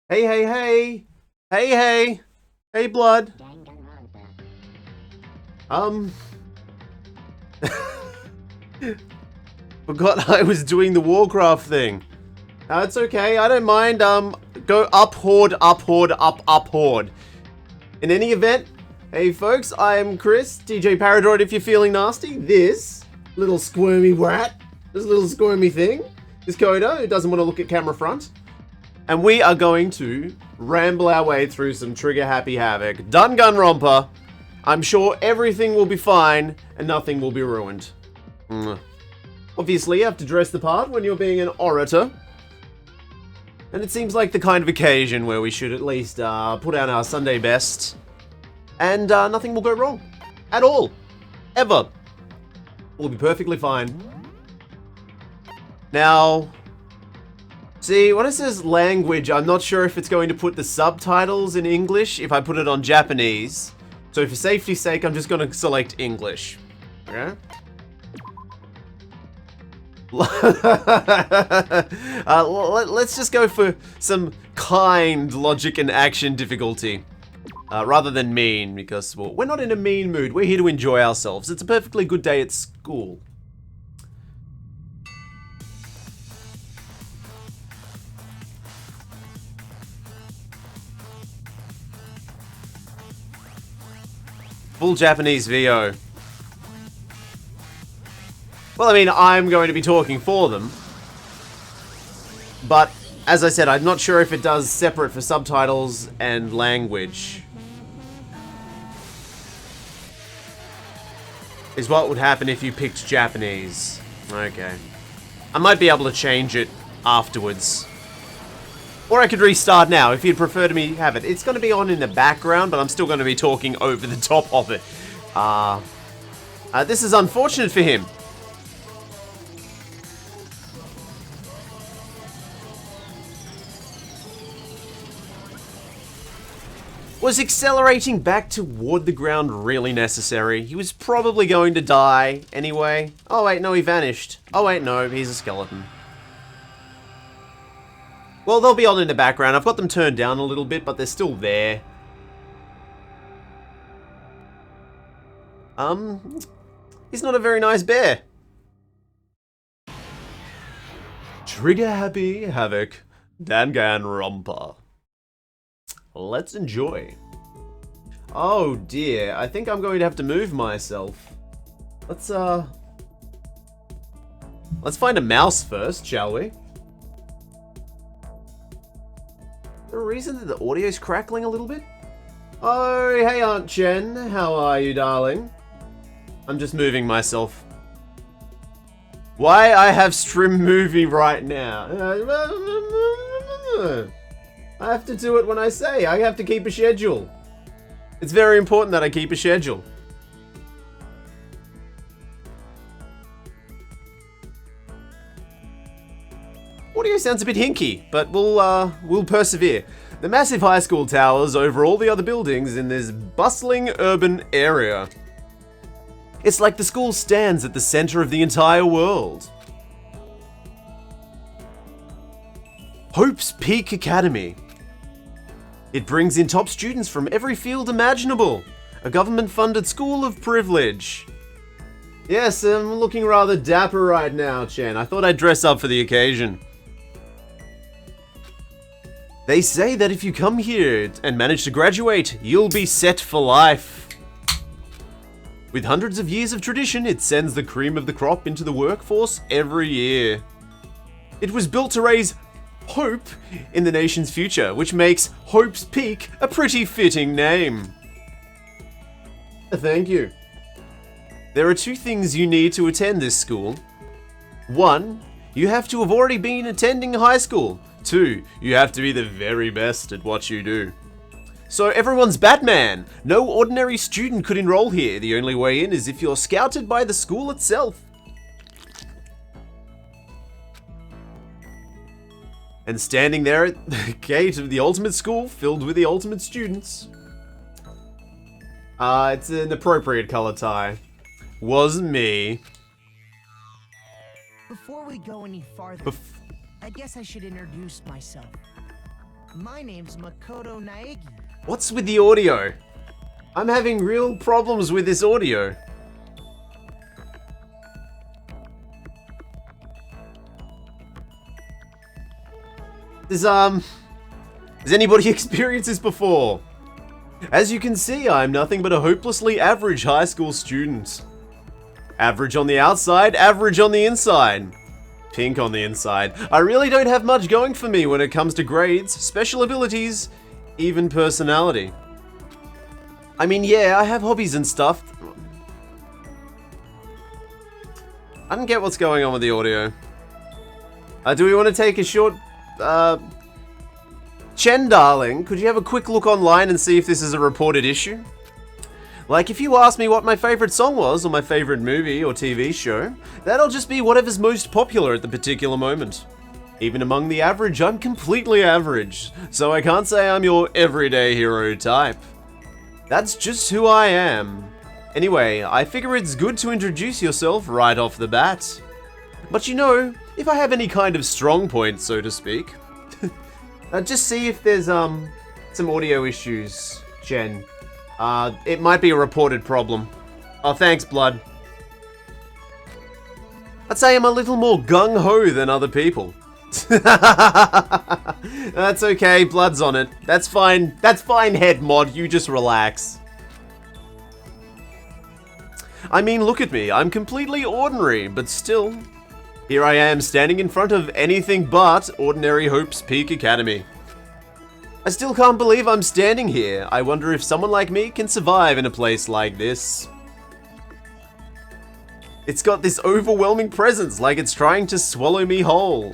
Hey, hey, hey! Hey, hey! Hey, blood! Um... Forgot I was doing the Warcraft thing. It's okay, I don't mind, go up horde, up horde. In any event, hey folks, I'm Chris, DJ Paradroid if you're feeling nasty. This little squirmy rat, this little squirmy thing, is Kodo, who doesn't want to look at camera front. And we are going to ramble our way through some trigger-happy havoc. Danganronpa. I'm sure everything will be fine and nothing will be ruined. Obviously, you have to dress the part when you're being an orator. And it seems like the kind of occasion where we should at least put on our Sunday best. And nothing will go wrong. At all. Ever. We'll be perfectly fine. Now... see, when it says language, I'm not sure if it's going to put the subtitles in English if I put it on Japanese. So for safety's sake, I'm just going to select English. Okay? Let's just go for some kind logic and action difficulty. Rather than mean, because, well, we're not in a mean mood. We're here to enjoy ourselves. It's a perfectly good day at school. Full Japanese VO. Well, I mean, I'm going to be talking for them. But, as I said, I'm not sure if it does separate for subtitles and language. Is what would happen if you picked Japanese. Okay. I might be able to change it afterwards. Or I could restart now, if you'd prefer to me have it. It's going to be on in the background, but I'm still going to be talking over the top of it. This is unfortunate for him. Was accelerating back toward the ground really necessary? He was probably going to die anyway. Oh wait, no, he vanished. Oh wait, no, he's a skeleton. Well, they'll be on in the background. I've got them turned down a little bit, but they're still there. He's not a very nice bear. Trigger happy havoc. Danganronpa. Let's enjoy. Oh dear, I think I'm going to have to move myself. Let's find a mouse first, shall we? Is there a reason that the audio's crackling a little bit? Oh, hey Aunt Jen, how are you, darling? I'm just moving myself. Why I have stream movie right now? I have to do it when I say. I have to keep a schedule. It's very important that I keep a schedule. Audio sounds a bit hinky, but we'll persevere. The massive high school towers over all the other buildings in this bustling urban area. It's like the school stands at the center of the entire world. Hope's Peak Academy. It brings in top students from every field imaginable. A government-funded school of privilege. Yes, I'm looking rather dapper right now, Chen. I thought I'd dress up for the occasion. They say that if you come here and manage to graduate, you'll be set for life. With hundreds of years of tradition, it sends the cream of the crop into the workforce every year. It was built to raise hope in the nation's future, which makes Hope's Peak a pretty fitting name. Thank you. There are two things you need to attend this school. 1, you have to have already been attending high school. 2, you have to be the very best at what you do. So everyone's Batman. No ordinary student could enroll here. The only way in is if you're scouted by the school itself. And standing there at the gate of the ultimate school filled with the ultimate students. It's an appropriate color tie. Was me. Before we go any farther, I guess I should introduce myself. My name's Makoto Naegi. What's with the audio? I'm having real problems with this audio. Has anybody experienced this before? As you can see, I'm nothing but a hopelessly average high school student. Average on the outside, average on the inside. Pink on the inside. I really don't have much going for me when it comes to grades, special abilities, even personality. I mean, yeah, I have hobbies and stuff. I don't get what's going on with the audio. Do we want to take a short... Chen, darling, could you have a quick look online and see if this is a reported issue? Like, if you ask me what my favorite song was, or my favorite movie or TV show, that'll just be whatever's most popular at the particular moment. Even among the average, I'm completely average, so I can't say I'm your everyday hero type. That's just who I am. Anyway, I figure it's good to introduce yourself right off the bat. But you know, if I have any kind of strong point, so to speak, just see if there's some audio issues, Jen. It might be a reported problem. Oh, thanks, Blood. I'd say I'm a little more gung-ho than other people. That's okay, Blood's on it. That's fine. That's fine, head mod. You just relax. I mean, look at me. I'm completely ordinary, but still. Here I am, standing in front of anything but Ordinary Hope's Peak Academy. I still can't believe I'm standing here. I wonder if someone like me can survive in a place like this. It's got this overwhelming presence, like it's trying to swallow me whole.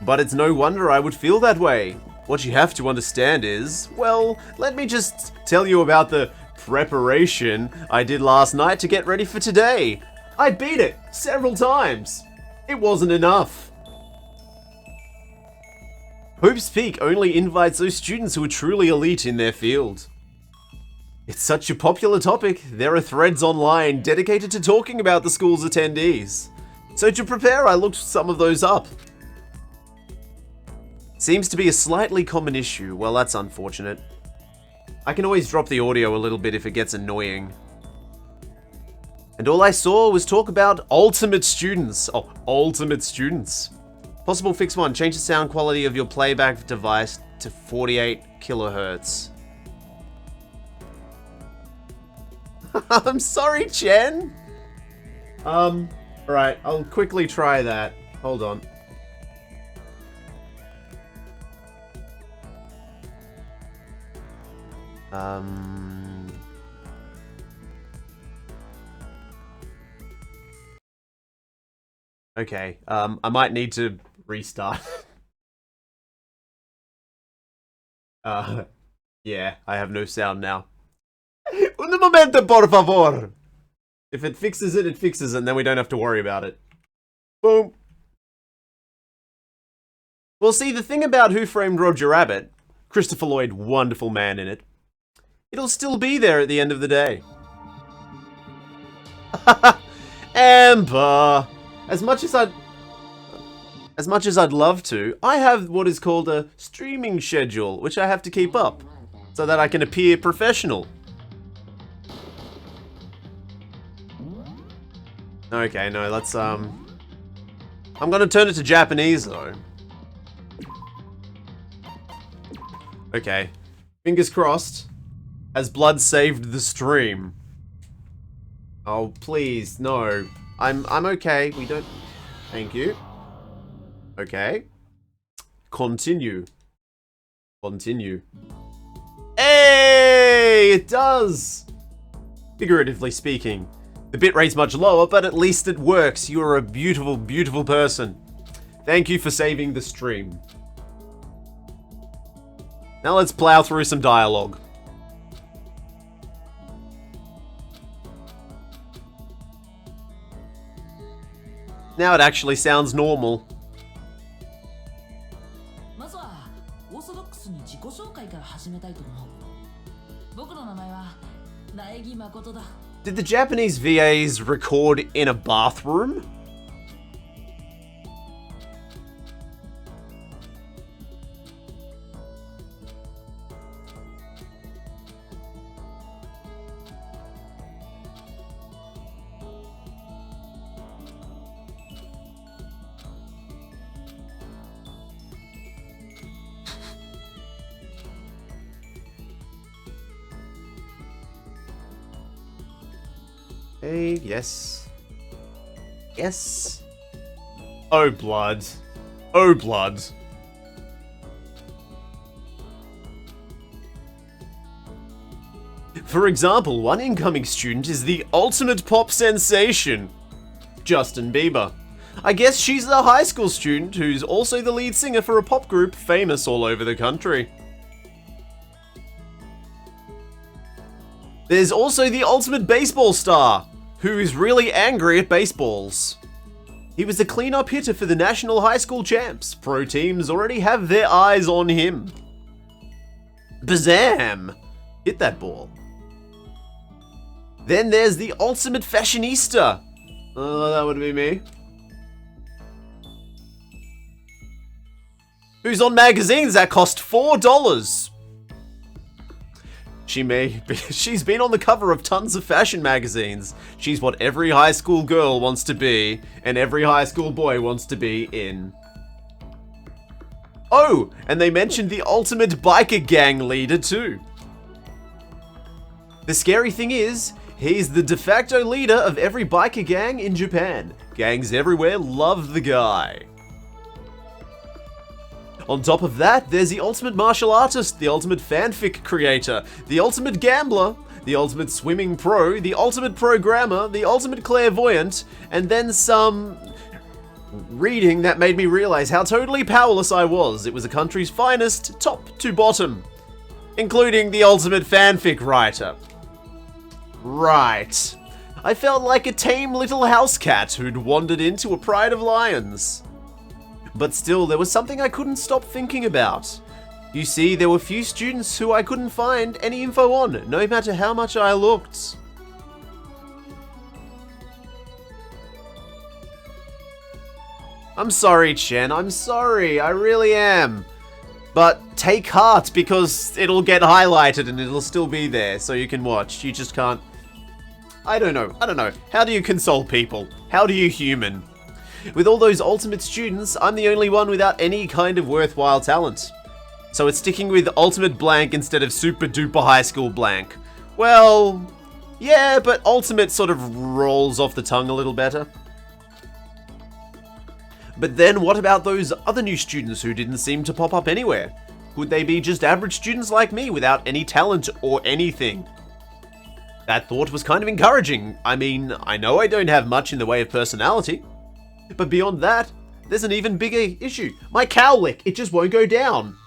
But it's no wonder I would feel that way. What you have to understand is, well, let me just tell you about the preparation I did last night to get ready for today. I beat it several times. It wasn't enough. Hope's Peak only invites those students who are truly elite in their field. It's such a popular topic, there are threads online dedicated to talking about the school's attendees. So to prepare, I looked some of those up. Seems to be a slightly common issue. Well, that's unfortunate. I can always drop the audio a little bit if it gets annoying. And all I saw was talk about ultimate students. Oh, ultimate students. Possible fix 1. Change the sound quality of your playback device to 48 kilohertz. I'm sorry, Chen. Alright, I'll quickly try that. Hold on. Okay, I might need to restart. Yeah, I have no sound now. Un momento, por favor! If it fixes it, it fixes it, and then we don't have to worry about it. Boom! Well, see, the thing about Who Framed Roger Rabbit, Christopher Lloyd, wonderful man in it, it'll still be there at the end of the day. Amber! As much as I'd love to, I have what is called a streaming schedule, which I have to keep up, so that I can appear professional. Okay, no, let's, I'm gonna turn it to Japanese, though. Okay. Fingers crossed. Has Blood saved the stream? Oh, please, no. I'm okay. We don't... Thank you. Okay. Continue. Continue. Hey! It does! Figuratively speaking. The bitrate's much lower, but at least it works. You are a beautiful, beautiful person. Thank you for saving the stream. Now let's plow through some dialogue. Now it actually sounds normal. Did the Japanese VAs record in a bathroom? Hey, yes. Yes. Oh, blood. Oh, blood. For example, one incoming student is the ultimate pop sensation, Justin Bieber. I guess she's a high school student who's also the lead singer for a pop group famous all over the country. There's also the ultimate baseball star, who is really angry at baseballs. He was the cleanup hitter for the National High School Champs. Pro teams already have their eyes on him. Bazam! Hit that ball. Then there's the ultimate fashionista. That would be me. Who's on magazines that cost $4. She's been on the cover of tons of fashion magazines. She's what every high school girl wants to be, and every high school boy wants to be in. Oh, and they mentioned the ultimate biker gang leader too. The scary thing is, he's the de facto leader of every biker gang in Japan. Gangs everywhere love the guy. On top of that, there's the ultimate martial artist, the ultimate fanfic creator, the ultimate gambler, the ultimate swimming pro, the ultimate programmer, the ultimate clairvoyant, and then some reading that made me realize how totally powerless I was. It was the country's finest, top to bottom, including the ultimate fanfic writer. Right. I felt like a tame little house cat who'd wandered into a pride of lions. But still, there was something I couldn't stop thinking about. You see, there were few students who I couldn't find any info on, no matter how much I looked. I'm sorry, Chen, I'm sorry, I really am. But take heart, because it'll get highlighted and it'll still be there, so you can watch. You just can't... I don't know. How do you console people? How do you human? With all those ultimate students, I'm the only one without any kind of worthwhile talent. So it's sticking with ultimate blank instead of super duper high school blank. Well, yeah, but ultimate sort of rolls off the tongue a little better. But then what about those other new students who didn't seem to pop up anywhere? Could they be just average students like me without any talent or anything? That thought was kind of encouraging. I mean, I know I don't have much in the way of personality. But beyond that, there's an even bigger issue. My cowlick, it just won't go down.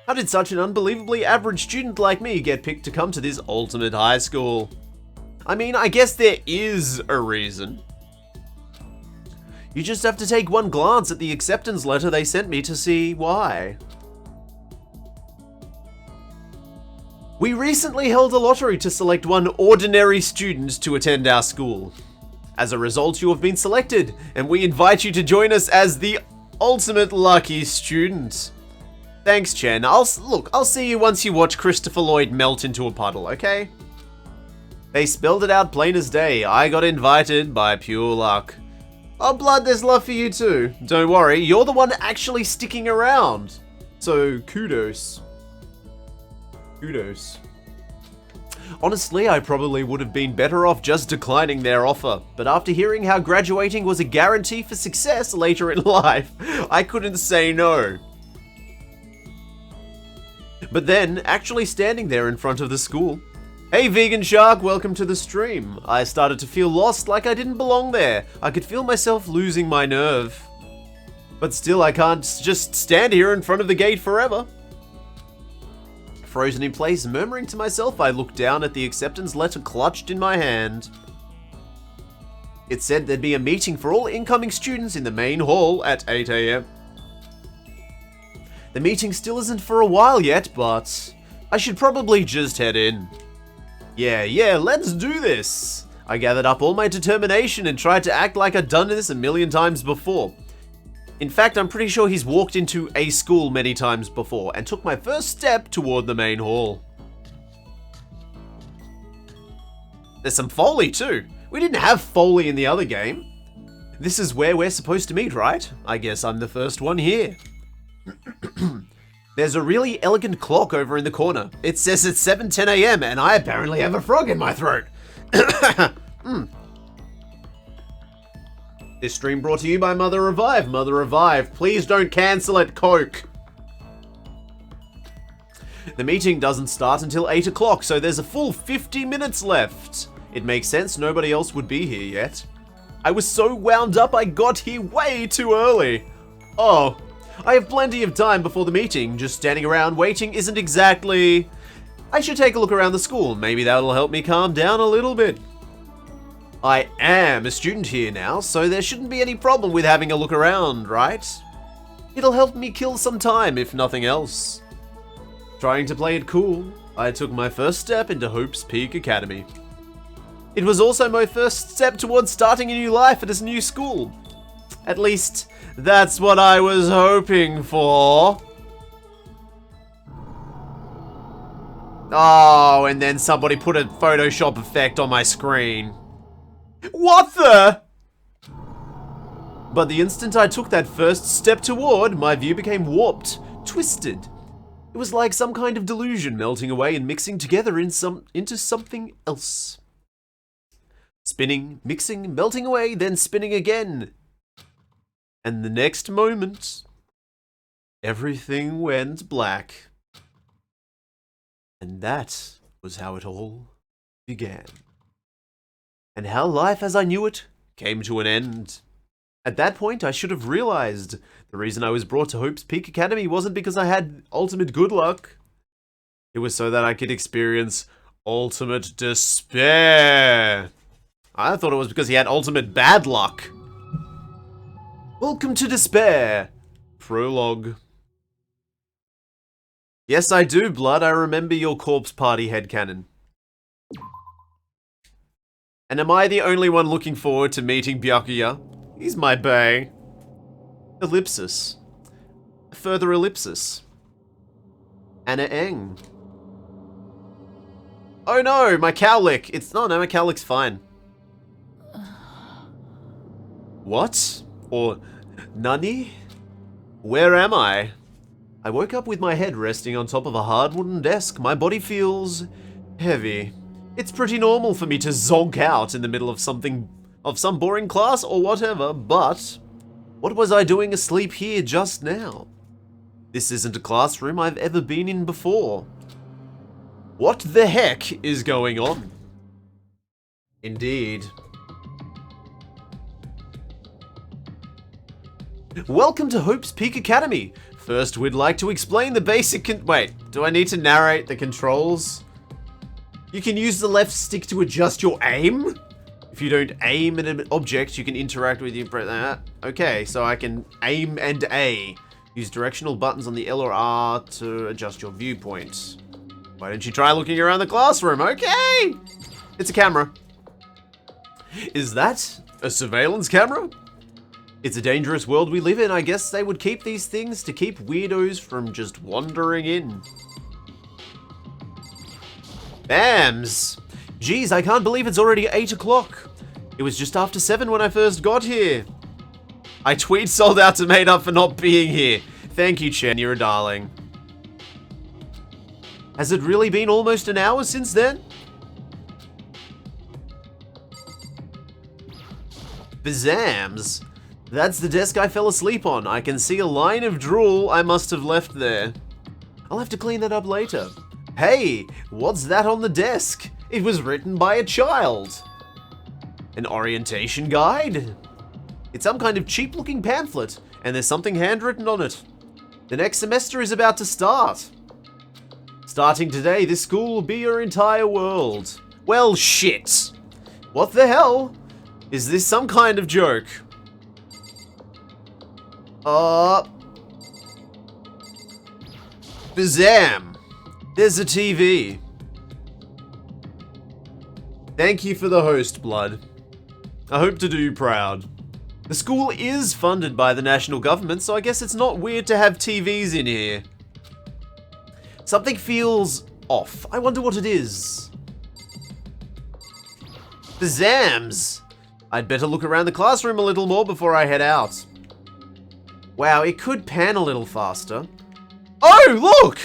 How did such an unbelievably average student like me get picked to come to this ultimate high school? I mean, I guess there is a reason. You just have to take one glance at the acceptance letter they sent me to see why. We recently held a lottery to select one ordinary student to attend our school. As a result, you have been selected, and we invite you to join us as the ultimate lucky student. Thanks, Chen. I'll see you once you watch Christopher Lloyd melt into a puddle, okay? They spelled it out plain as day. I got invited by pure luck. Oh, blood, there's love for you too. Don't worry, you're the one actually sticking around. So, kudos. Kudos. Honestly, I probably would have been better off just declining their offer, but after hearing how graduating was a guarantee for success later in life, I couldn't say no. But then, actually standing there in front of the school, hey Vegan Shark, welcome to the stream. I started to feel lost, like I didn't belong there. I could feel myself losing my nerve. But still, I can't just stand here in front of the gate forever. Frozen in place, murmuring to myself, I looked down at the acceptance letter clutched in my hand. It said there'd be a meeting for all incoming students in the main hall at 8 AM. The meeting still isn't for a while yet, but I should probably just head in. Yeah, let's do this. I gathered up all my determination and tried to act like I'd done this a million times before. In fact, I'm pretty sure he's walked into a school many times before and took my first step toward the main hall. There's some Foley too. We didn't have Foley in the other game. This is where we're supposed to meet, right? I guess I'm the first one here. There's a really elegant clock over in the corner. It says it's 7:10 AM and I apparently have a frog in my throat. This stream brought to you by Mother Revive. Mother Revive, please don't cancel it, Coke. The meeting doesn't start until 8 o'clock, so there's a full 50 minutes left. It makes sense, nobody else would be here yet. I was so wound up I got here way too early. Oh, I have plenty of time before the meeting. Just standing around waiting isn't exactly... I should take a look around the school. Maybe that'll help me calm down a little bit. I am a student here now, so there shouldn't be any problem with having a look around, right? It'll help me kill some time, if nothing else. Trying to play it cool, I took my first step into Hope's Peak Academy. It was also my first step towards starting a new life at this new school. At least, that's what I was hoping for. Oh, and then somebody put a Photoshop effect on my screen. What the? But the instant I took that first step toward, my view became warped, twisted. It was like some kind of delusion melting away and mixing together into something else. Spinning, mixing, melting away, then spinning again. And the next moment, everything went black. And that was how it all began. And how life as I knew it came to an end. At that point, I should have realized the reason I was brought to Hope's Peak Academy wasn't because I had ultimate good luck. It was so that I could experience ultimate despair. I thought it was because he had ultimate bad luck. Welcome to Despair. Prologue. Yes, I do, Blood. I remember your corpse party headcanon. And am I the only one looking forward to meeting Byakuya? He's my bae. Ellipsis. A further ellipsis. Anna Eng. Oh no, my cowlick. No, my cowlick's fine. What? Or Nani? Where am I? I woke up with my head resting on top of a hard wooden desk. My body feels heavy. It's pretty normal for me to zonk out in the middle of some boring class or whatever, but what was I doing asleep here just now? This isn't a classroom I've ever been in before. What the heck is going on? Indeed. Welcome to Hope's Peak Academy. First, we'd like to explain the basic wait, do I need to narrate the controls? You can use the left stick to adjust your aim. If you don't aim at an object, you can interact with you. Okay, so I can aim and A. Use directional buttons on the L or R to adjust your viewpoint. Why don't you try looking around the classroom? Okay! It's a camera. Is that a surveillance camera? It's a dangerous world we live in. I guess they would keep these things to keep weirdos from just wandering in. Bams! Geez, I can't believe it's already 8 o'clock. It was just after 7 when I first got here. I tweet sold out to made up for not being here. Thank you, Chen, you're a darling. Has it really been almost an hour since then? Bazams! That's the desk I fell asleep on. I can see a line of drool I must have left there. I'll have to clean that up later. Hey, what's that on the desk? It was written by a child. An orientation guide? It's some kind of cheap-looking pamphlet, and there's something handwritten on it. The next semester is about to start. Starting today, this school will be your entire world. Well, shit. What the hell? Is this some kind of joke? Bazam! There's a TV. Thank you for the host, Blood. I hope to do you proud. The school is funded by the national government, so I guess it's not weird to have TVs in here. Something feels off. I wonder what it is. Bazams! I'd better look around the classroom a little more before I head out. Wow, it could pan a little faster. Oh, look!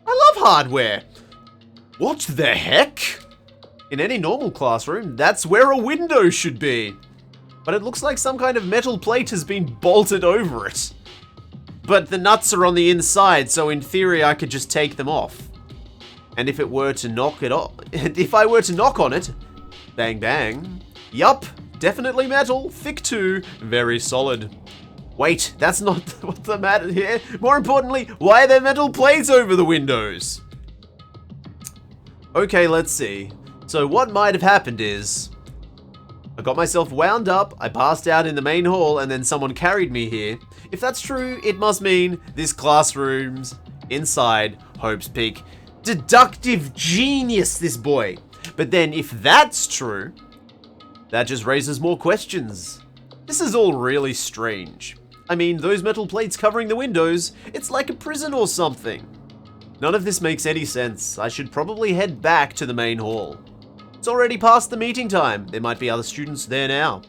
I love hardware. What the heck? In any normal classroom, that's where a window should be. but it looks like some kind of metal plate has been bolted over it. But the nuts are on the inside, so in theory I could just take them off. And if it were to knock it off, if I were to knock on it, bang bang, yup, definitely metal, thick too, very solid. Wait, that's not what the matter here. More importantly, why are there metal plates over the windows? Okay, let's see. So what might have happened is, I got myself wound up, I passed out in the main hall, and then someone carried me here. If that's true, it must mean this classroom's inside Hope's Peak. Deductive genius, this boy. But then if that's true, that just raises more questions. This is all really strange. I mean, those metal plates covering the windows, it's like a prison or something. None of this makes any sense. I should probably head back to the main hall. It's already past the meeting time. There might be other students there now.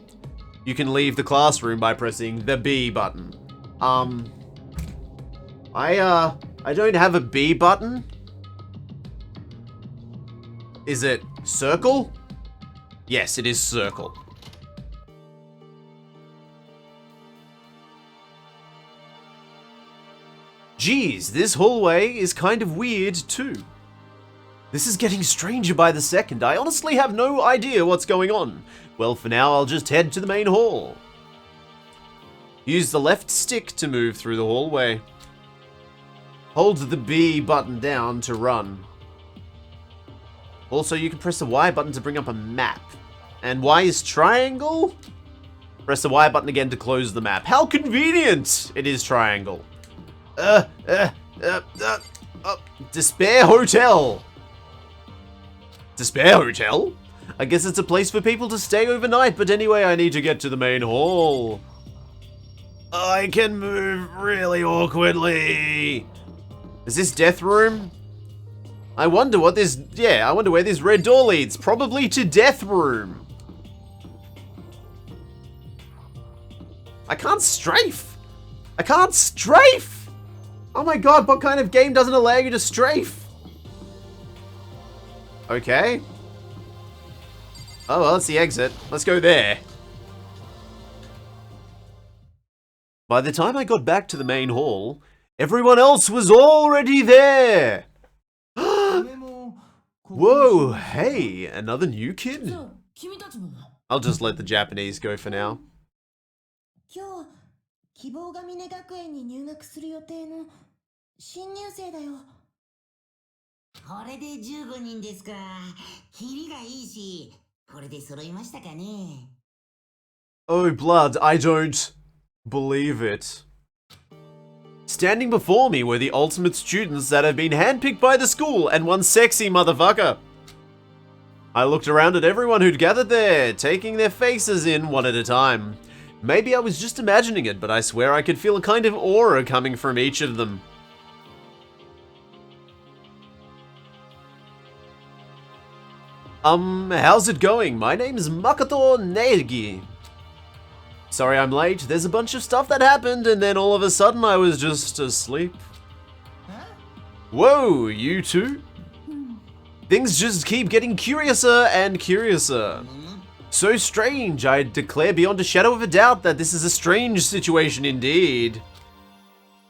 You can leave the classroom by pressing the B button. I don't have a B button. Is it circle? Yes, it is circle. Geez, this hallway is kind of weird too. This is getting stranger by the second. I honestly have no idea what's going on. Well, for now, I'll just head to the main hall. Use the left stick to move through the hallway. Hold the B button down to run. Also, you can press the Y button to bring up a map. And Y is triangle? Press the Y button again to close the map. How convenient! It is triangle. Despair Hotel. Despair Hotel? I guess it's a place for people to stay overnight, but anyway, I need to get to the main hall. I can move really awkwardly. Is this death room? I wonder what this, I wonder where this red door leads. Probably to death room. I can't strafe. I can't strafe. Oh my god, what kind of game doesn't allow you to strafe? Okay. Oh, well, that's the exit. Let's go there. By the time I got back to the main hall, everyone else was already there. Whoa, hey, another new kid? I'll just let the Japanese go for now. 希望が峰学園に入学する予定の新入生だよ。これで15人ですか。キリがいいし、これで揃いましたかね。Oh, blood, I don't believe it. Standing before me were the ultimate students that have been handpicked by the school and one sexy motherfucker. I looked around at everyone who'd gathered there, taking their faces in one at a time. Maybe I was just imagining it, but I swear I could feel a kind of aura coming from each of them. How's it going? My name's Makoto Neigi. Sorry I'm late. There's a bunch of stuff that happened, and then all of a sudden I was just asleep. Huh? Whoa, you two? Things just keep getting curiouser and curiouser. So strange, I declare beyond a shadow of a doubt that this is a strange situation indeed.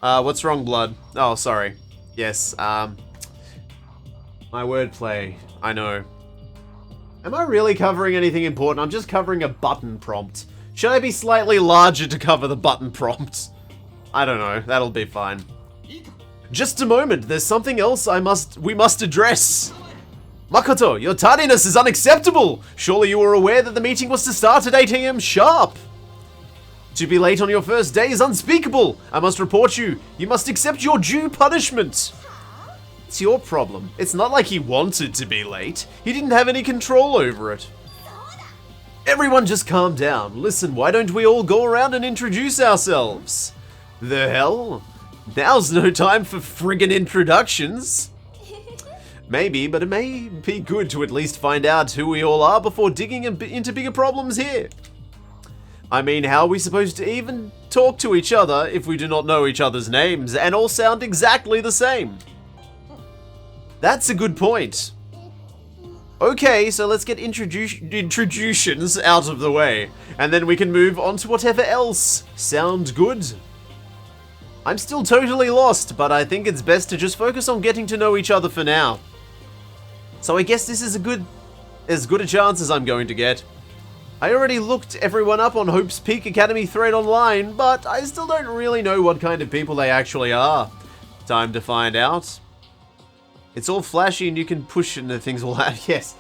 What's wrong, blood? Oh, sorry. Yes, my wordplay, I know. Am I really covering anything important? I'm just covering a button prompt. Should I be slightly larger to cover the button prompt? I don't know, that'll be fine. Just a moment, there's something else we must address. Makoto, your tardiness is unacceptable! Surely you were aware that the meeting was to start at 8 AM sharp! To be late on your first day is unspeakable! I must report you. You must accept your due punishment! It's your problem. It's not like he wanted to be late. He didn't have any control over it. Everyone just calm down. Listen, why don't we all go around and introduce ourselves? The hell? Now's no time for friggin' introductions. Maybe, but it may be good to at least find out who we all are before digging into bigger problems here. I mean, how are we supposed to even talk to each other if we do not know each other's names and all sound exactly the same? That's a good point. Okay, so let's get introductions out of the way, and then we can move on to whatever else. Sound good? I'm still totally lost, but I think it's best to just focus on getting to know each other for now. So I guess this is as good a chance as I'm going to get. I already looked everyone up on Hope's Peak Academy thread online, but I still don't really know what kind of people they actually are. Time to find out. It's all flashy and you can push and the things will happen. Yes.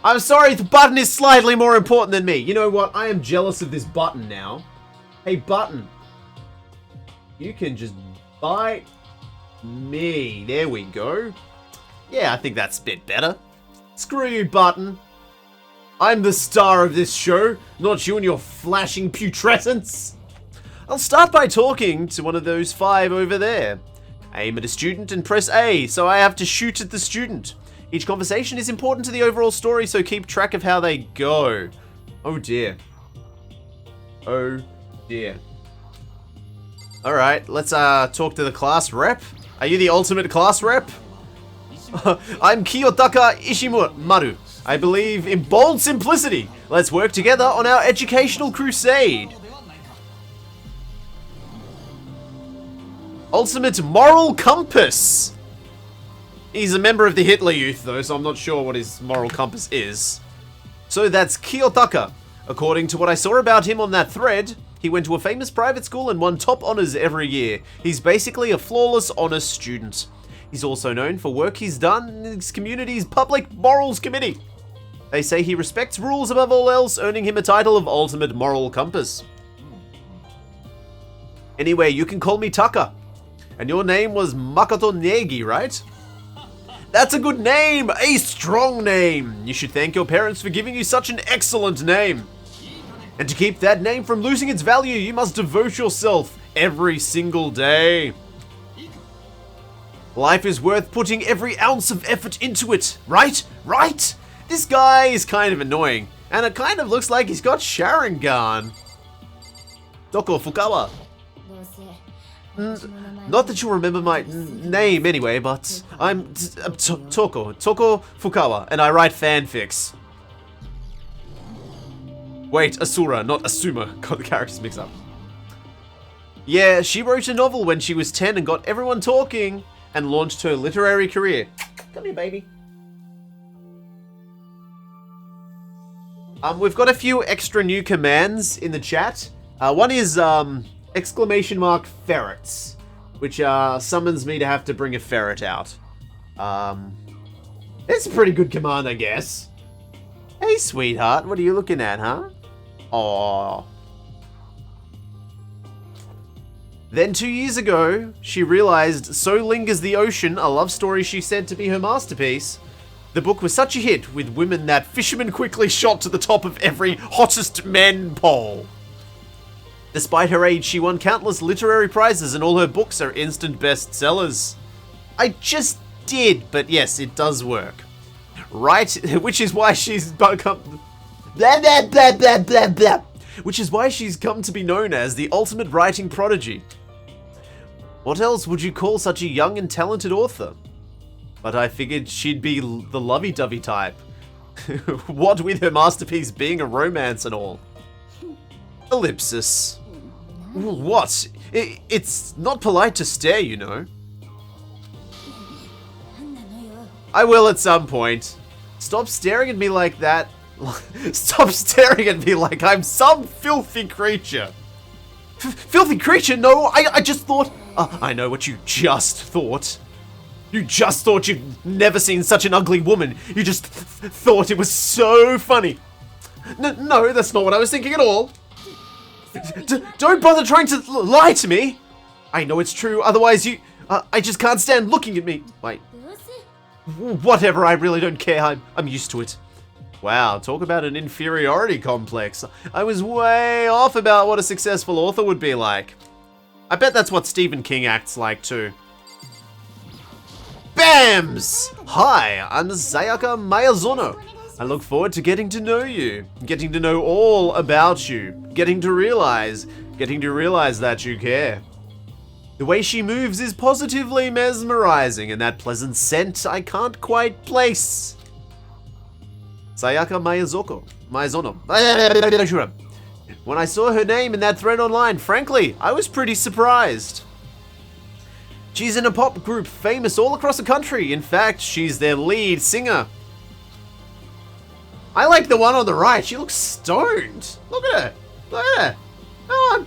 I'm sorry, the button is slightly more important than me. You know what? I am jealous of this button now. Hey, button. You can just bite me. There we go. Yeah, I think that's a bit better. Screw you, button. I'm the star of this show, not you and your flashing putrescence. I'll start by talking to one of those 5 over there. Aim at a student and press A, so I have to shoot at the student. Each conversation is important to the overall story, so keep track of how they go. Oh dear. Oh dear. Alright, let's talk to the class rep. Are you the ultimate class rep? I'm Kiyotaka Ishimaru. I believe in bold simplicity. Let's work together on our educational crusade. Ultimate moral compass. He's a member of the Hitler Youth though, so I'm not sure what his moral compass is. So that's Kiyotaka. According to what I saw about him on that thread, he went to a famous private school and won top honors every year. He's basically a flawless honors student. He's also known for work he's done in his community's public morals committee. They say he respects rules above all else, earning him a title of Ultimate Moral Compass. Anyway, you can call me Taka. And your name was Makoto Negi, right? That's a good name! A strong name! You should thank your parents for giving you such an excellent name. And to keep that name from losing its value, you must devote yourself every single day. Life is worth putting every ounce of effort into it, right? Right? This guy is kind of annoying, and it kind of looks like he's got Sharingan. Doko Fukawa. Not that you'll remember my name anyway, but I'm Toko Fukawa, and I write fanfics. Wait, Asura, not Asuma. Got the characters mixed up. Yeah, she wrote a novel when she was 10 and got everyone talking, and launched her literary career. Come here, baby. We've got a few extra new commands in the chat. One is exclamation mark ferrets, which summons me to have to bring a ferret out. It's a pretty good command, I guess. Hey, sweetheart, what are you looking at, huh? Aww. Then 2 years ago, she realized So Lingers the Ocean, a love story she said to be her masterpiece. The book was such a hit with women that fishermen quickly shot to the top of every hottest men poll. Despite her age, she won countless literary prizes and all her books are instant bestsellers. I just did, but yes, it does work. Right? Which is why she's become... Blah, blah, blah, blah, blah, blah. Which is why she's come to be known as the ultimate writing prodigy. What else would you call such a young and talented author? But I figured she'd be the lovey-dovey type. What with her masterpiece being a romance and all. Ellipsis. What? It's not polite to stare, you know. I will at some point. Stop staring at me like that. Stop staring at me like I'm some filthy creature. Filthy creature? No, I just thought... I know what you just thought. You just thought you'd never seen such an ugly woman. You just thought it was so funny. No, that's not what I was thinking at all. Don't bother trying to lie to me. I know it's true, otherwise you... I just can't stand looking at me. Wait. Whatever, I really don't care. I'm used to it. Wow, talk about an inferiority complex. I was way off about what a successful author would be like. I bet that's what Stephen King acts like too. BAMS! Hi, I'm Sayaka Miyazono. I look forward to getting to know you, getting to know all about you, getting to realize that you care. The way she moves is positively mesmerizing, and that pleasant scent I can't quite place. Sayaka Miyazono. When I saw her name in that thread online, frankly, I was pretty surprised. She's in a pop group famous all across the country. In fact, she's their lead singer. I like the one on the right. She looks stoned. Look at her. Look at her. Come on.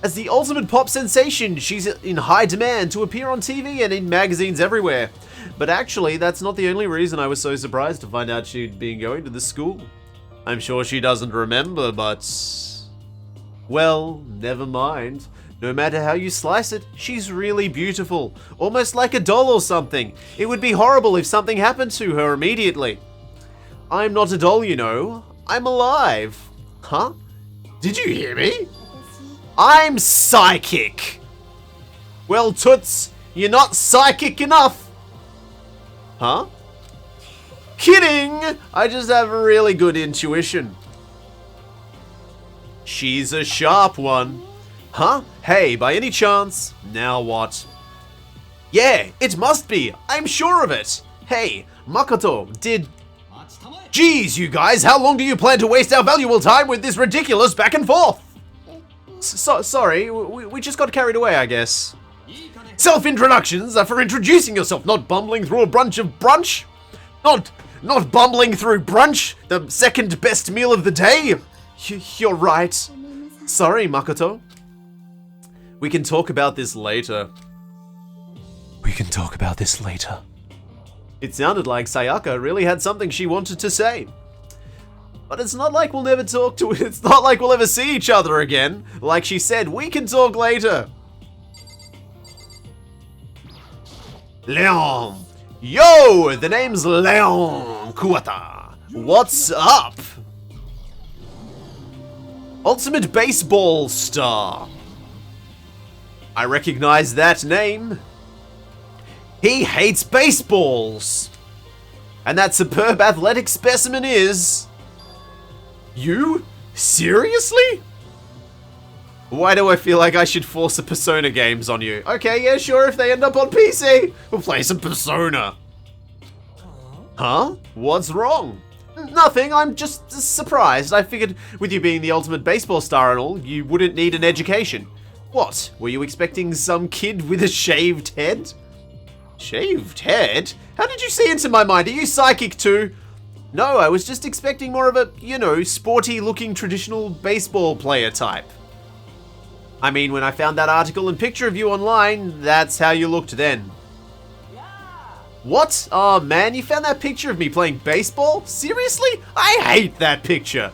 As the ultimate pop sensation, she's in high demand to appear on TV and in magazines everywhere. But actually, that's not the only reason I was so surprised to find out she'd been going to this school. I'm sure she doesn't remember, but... well, never mind. No matter how you slice it, she's really beautiful. Almost like a doll or something. It would be horrible if something happened to her immediately. I'm not a doll, you know. I'm alive. Huh? Did you hear me? I'm psychic. Well, Toots, you're not psychic enough. Huh? Kidding! I just have a really good intuition. She's a sharp one. Huh? Hey, by any chance? Now what? Yeah, it must be. I'm sure of it. Hey, Makoto, Geez, you guys, how long do you plan to waste our valuable time with this ridiculous back and forth? Sorry, we just got carried away, I guess. Self-introductions are for introducing yourself, not bumbling through a bunch of brunch. Not bumbling through brunch, the second best meal of the day. You're right. Sorry, Makoto. We can talk about this later. We can talk about this later. It sounded like Sayaka really had something she wanted to say. But it's not like we'll never talk to it. It's not like we'll ever see each other again. Like she said, we can talk later. Leon. Yo, the name's Leon Kuwata. What's up? Ultimate baseball star. I recognize that name. He hates baseballs. And that superb athletic specimen is... you? Seriously? Why do I feel like I should force the Persona games on you? Okay, yeah, sure, if they end up on PC, we'll play some Persona. Huh? What's wrong? Nothing, I'm just surprised. I figured with you being the ultimate baseball star and all, you wouldn't need an education. What? Were you expecting some kid with a shaved head? Shaved head? How did you see into my mind? Are you psychic too? No, I was just expecting more of a, you know, sporty looking traditional baseball player type. I mean, when I found that article and picture of you online, that's how you looked then. What? Oh man, you found that picture of me playing baseball? Seriously? I hate that picture.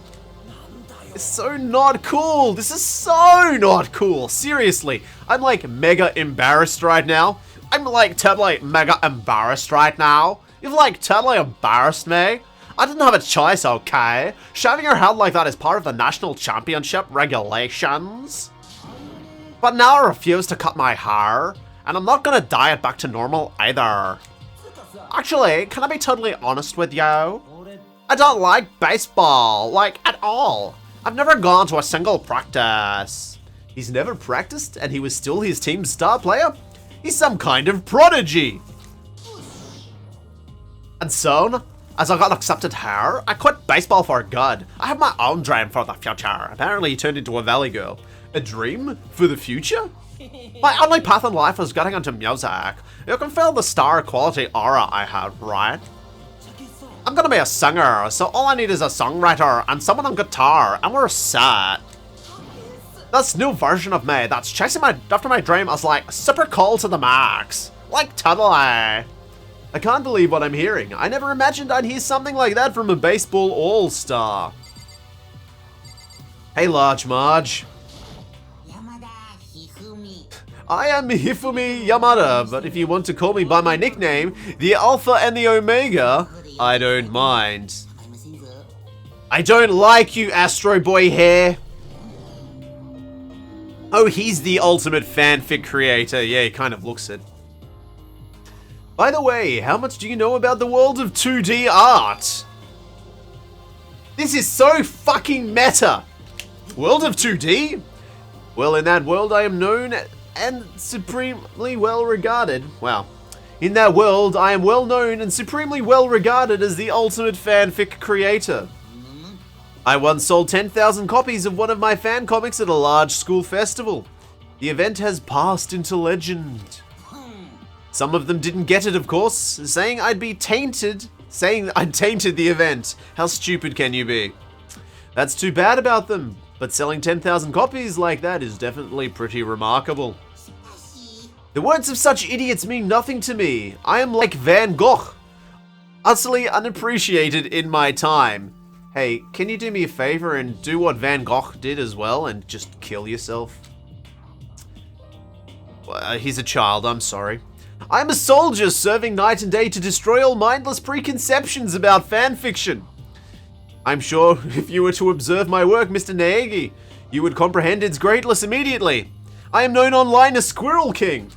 It's so not cool. This is so not cool. Seriously. I'm like mega embarrassed right now. I'm like totally mega embarrassed right now. You've like totally embarrassed me. I didn't have a choice, okay? Shaving your head like that is part of the national championship regulations. But now I refuse to cut my hair, and I'm not gonna dye it back to normal either. Actually, can I be totally honest with you? I don't like baseball, like at all. I've never gone to a single practice. He's never practiced and he was still his team's star player? He's some kind of prodigy. And so, as I got accepted here, I quit baseball for good. I have my own dream for the future. Apparently he turned into a valley girl. A dream for the future? My only path in life was getting into music. You can feel the star quality aura I have, right? I'm gonna be a singer, so all I need is a songwriter and someone on guitar, and we're set. This new version of me that's chasing after my dream is like super cool to the max. Like totally. I can't believe what I'm hearing. I never imagined I'd hear something like that from a baseball all-star. Hey, Large Marge. I am Hifumi Yamada, but if you want to call me by my nickname, the Alpha and the Omega, I don't mind. I don't like you, Astro Boy hair. Oh, he's the ultimate fanfic creator. Yeah, he kind of looks it. By the way, how much do you know about the world of 2D art? This is so fucking meta. World of 2D? Well, in that world I am known and supremely well regarded. Wow. In that world, I am well known and supremely well regarded as the ultimate fanfic creator. I once sold 10,000 copies of one of my fan comics at a large school festival. The event has passed into legend. Some of them didn't get it, of course, saying I'd tainted the event. How stupid can you be? That's too bad about them, but selling 10,000 copies like that is definitely pretty remarkable. The words of such idiots mean nothing to me. I am like Van Gogh, utterly unappreciated in my time. Hey, can you do me a favor and do what Van Gogh did as well and just kill yourself? He's a child, I'm sorry. I'm a soldier serving night and day to destroy all mindless preconceptions about fanfiction. I'm sure if you were to observe my work, Mr. Naegi, you would comprehend its greatness immediately. I am known online as Squirrel King.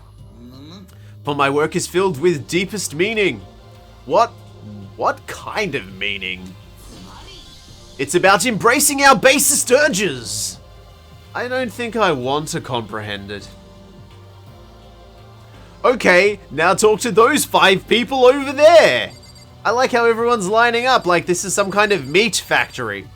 For my work is filled with deepest meaning. What kind of meaning? It's about embracing our basest urges. I don't think I want to comprehend it. Okay, now talk to those 5 people over there. I like how everyone's lining up like this is some kind of meat factory.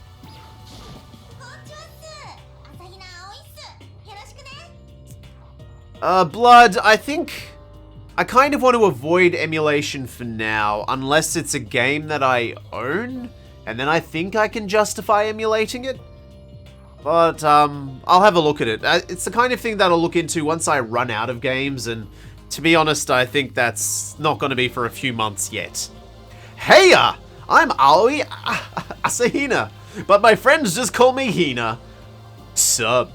Blood, I think I kind of want to avoid emulation for now, unless it's a game that I own, and then I think I can justify emulating it. But, I'll have a look at it. It's the kind of thing that I'll look into once I run out of games, and to be honest, I think that's not going to be for a few months yet. Heya! I'm Aoi Asahina, but my friends just call me Hina. Sup?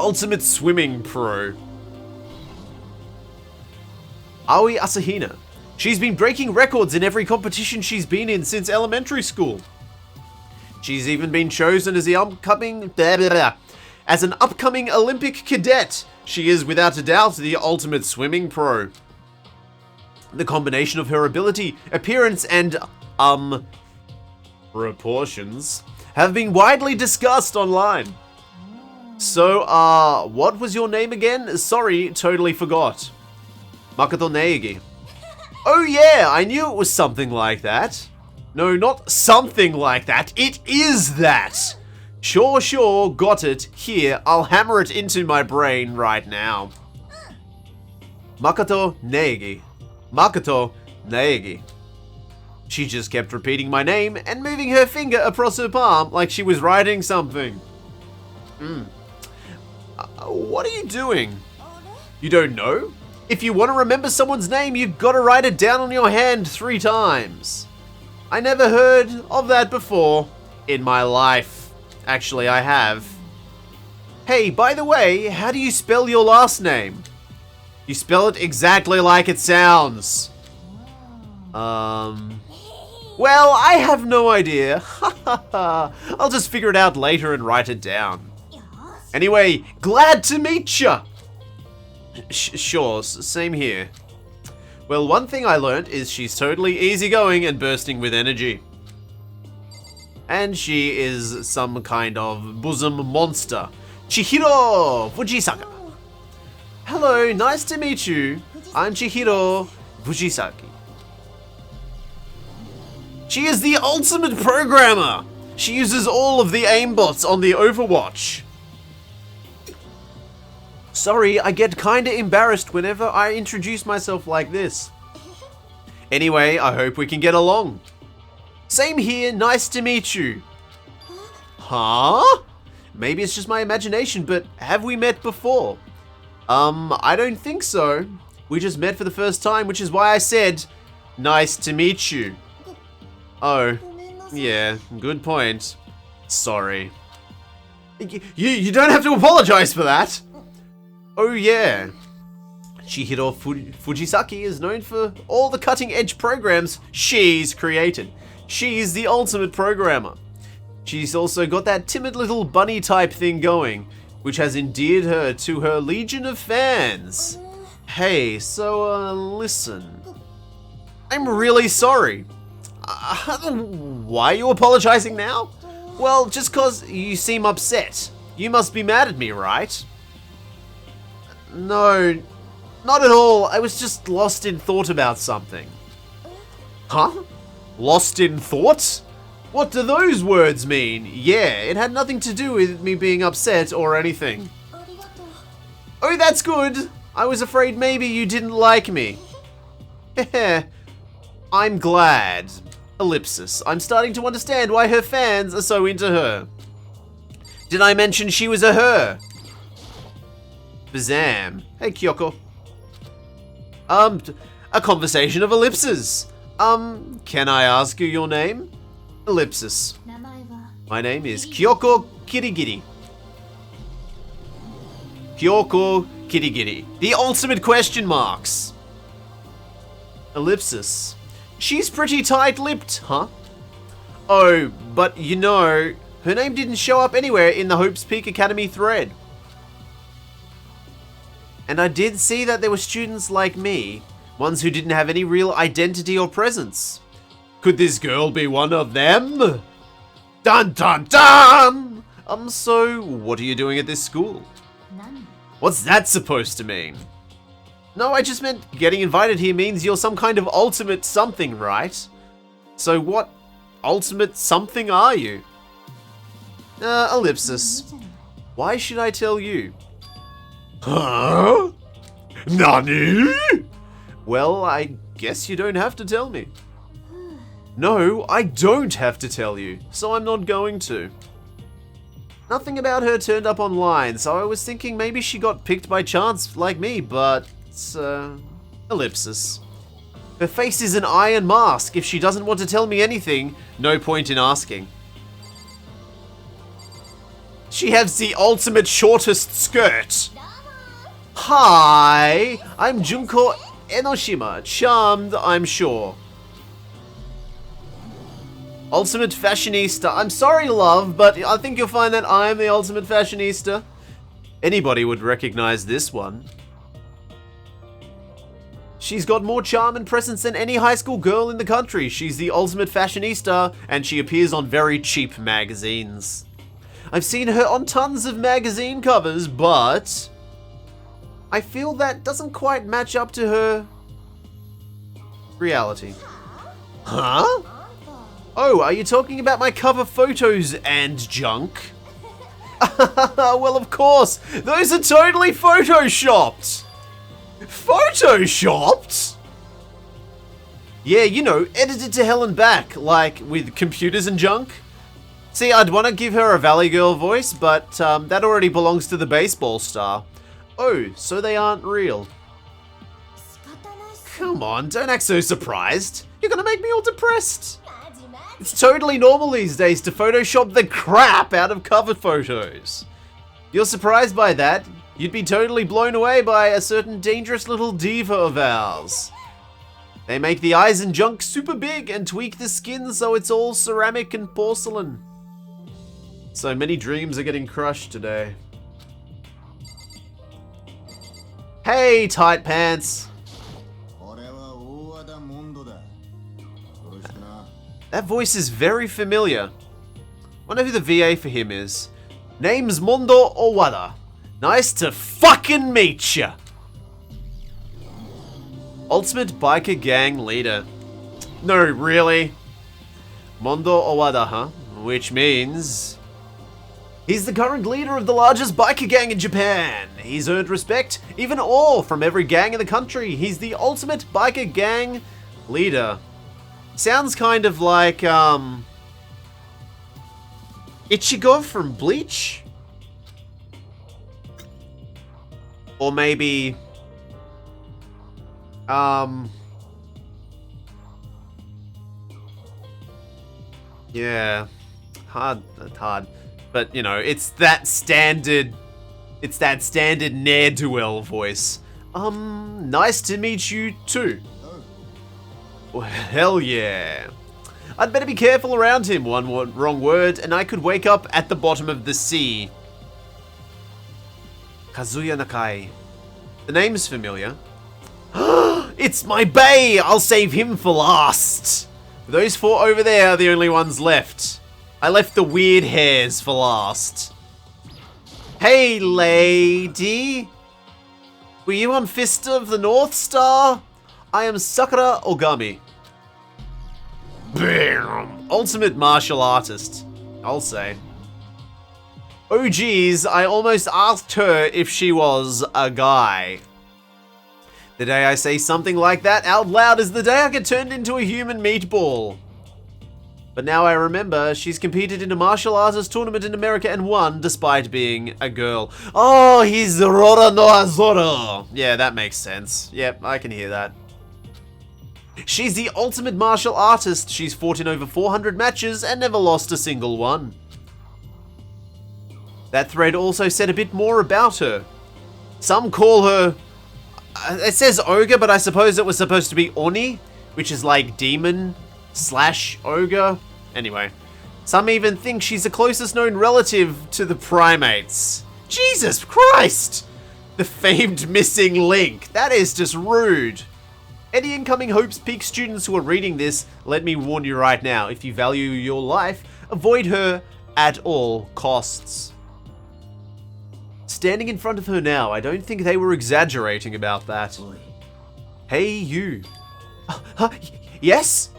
Ultimate Swimming Pro. Aoi Asahina. She's been breaking records in every competition she's been in since elementary school. She's even been chosen as as an upcoming Olympic cadet. She is without a doubt the ultimate swimming pro. The combination of her ability, appearance, and proportions have been widely discussed online. So, what was your name again? Sorry, totally forgot. Makoto Neigi. Oh yeah, I knew it was something like that. No, not something like that. It is that. Sure, got it. Here, I'll hammer it into my brain right now. Makoto Neigi. Makoto Neigi. She just kept repeating my name and moving her finger across her palm like she was writing something. What are you doing? You don't know? If you want to remember someone's name, you've got to write it down on your hand 3 times. I never heard of that before in my life. Actually, I have. Hey, by the way, how do you spell your last name? You spell it exactly like it sounds. Well, I have no idea. I'll just figure it out later and write it down. Anyway, glad to meet ya! Sure, same here. Well, one thing I learnt is she's totally easygoing and bursting with energy. And she is some kind of bosom monster. Chihiro Fujisaka. Hello, nice to meet you. I'm Chihiro Fujisaki. She is the ultimate programmer. She uses all of the aimbots on the Overwatch. Sorry, I get kinda embarrassed whenever I introduce myself like this. Anyway, I hope we can get along. Same here, nice to meet you. Huh? Maybe it's just my imagination, but have we met before? I don't think so. We just met for the first time, which is why I said, nice to meet you. Oh, yeah, good point. Sorry. You don't have to apologize for that. Oh yeah. Chihiro Fujisaki is known for all the cutting-edge programs she's created. She's the ultimate programmer. She's also got that timid little bunny type thing going, which has endeared her to her legion of fans. Hey, so listen. I'm really sorry. Why are you apologizing now? Well, just cause you seem upset. You must be mad at me, right? No, Not at all. I was just lost in thought about something. Huh? Lost in thought? What do those words mean? Yeah, it had nothing to do with me being upset or anything. Oh, that's good. I was afraid maybe you didn't like me. Heh. I'm glad. Ellipsis. I'm starting to understand why her fans are so into her. Did I mention she was a her? Bazam. Hey, Kyoko. A conversation of ellipses. Can I ask you your name? Ellipsis. My name is Kyoko Kirigiri. Kyoko Kirigiri. The ultimate question marks. Ellipsis. She's pretty tight-lipped, huh? Oh, but you know, her name didn't show up anywhere in the Hope's Peak Academy thread. And I did see that there were students like me, ones who didn't have any real identity or presence. Could this girl be one of them? Dun dun dun! So what are you doing at this school? None. What's that supposed to mean? No, I just meant getting invited here means you're some kind of ultimate something, right? So what ultimate something are you? Ellipsis. Why should I tell you? Huh? Nani? Well, I guess you don't have to tell me. No, I don't have to tell you, so I'm not going to. Nothing about her turned up online, so I was thinking maybe she got picked by chance like me, but... ellipsis. Her face is an iron mask. If she doesn't want to tell me anything, no point in asking. She has the ultimate shortest skirt. Hi, I'm Junko Enoshima. Charmed, I'm sure. Ultimate fashionista. I'm sorry, love, but I think you'll find that I'm the ultimate fashionista. Anybody would recognize this one. She's got more charm and presence than any high school girl in the country. She's the ultimate fashionista, and she appears on very cheap magazines. I've seen her on tons of magazine covers, but I feel that doesn't quite match up to her reality. Huh? Oh, are you talking about my cover photos and junk? Well, of course. Those are totally photoshopped. Photoshopped? Yeah, you know, edited to hell and back, like with computers and junk. See, I'd want to give her a Valley Girl voice, but that already belongs to the baseball star. Oh, so they aren't real. Come on, don't act so surprised. You're gonna make me all depressed. It's totally normal these days to Photoshop the crap out of cover photos. You're surprised by that? You'd be totally blown away by a certain dangerous little diva of ours. They make the eyes and junk super big and tweak the skin so it's all ceramic and porcelain. So many dreams are getting crushed today. Hey, tight pants. That voice is very familiar. Wonder who the VA for him is. Name's Mondo Owada. Nice to fucking meet ya. Ultimate biker gang leader. No, really? Mondo Owada, huh? Which means he's the current leader of the largest biker gang in Japan. He's earned respect, even awe from every gang in the country. He's the ultimate biker gang leader. Sounds kind of like, Ichigo from Bleach? Or maybe, yeah, that's hard. But, you know, it's that standard ne'er-do-well voice. Nice to meet you too. Well, hell yeah. I'd better be careful around him. One wrong word, and I could wake up at the bottom of the sea. Kazuya Nakai. The name's familiar. It's my bae! I'll save him for last. Those four over there are the only ones left. I left the weird hairs for last. Hey, lady. Were you on Fist of the North Star? I am Sakura Ogami. Bam! Ultimate martial artist, I'll say. Oh geez, I almost asked her if she was a guy. The day I say something like that out loud is the day I get turned into a human meatball. But now I remember she's competed in a martial artist tournament in America and won despite being a girl. Oh, he's Rora no Azoro. Yeah, that makes sense. Yep, I can hear that. She's the ultimate martial artist. She's fought in over 400 matches and never lost a single one. That thread also said a bit more about her. Some call her... it says ogre, but I suppose it was supposed to be Oni, which is like demon / ogre. Anyway, some even think she's the closest known relative to the primates. Jesus Christ! The famed missing link. That is just rude. Any incoming Hope's Peak students who are reading this, let me warn you right now, if you value your life, avoid her at all costs. Standing in front of her now, I don't think they were exaggerating about that. Hey, you. Yes?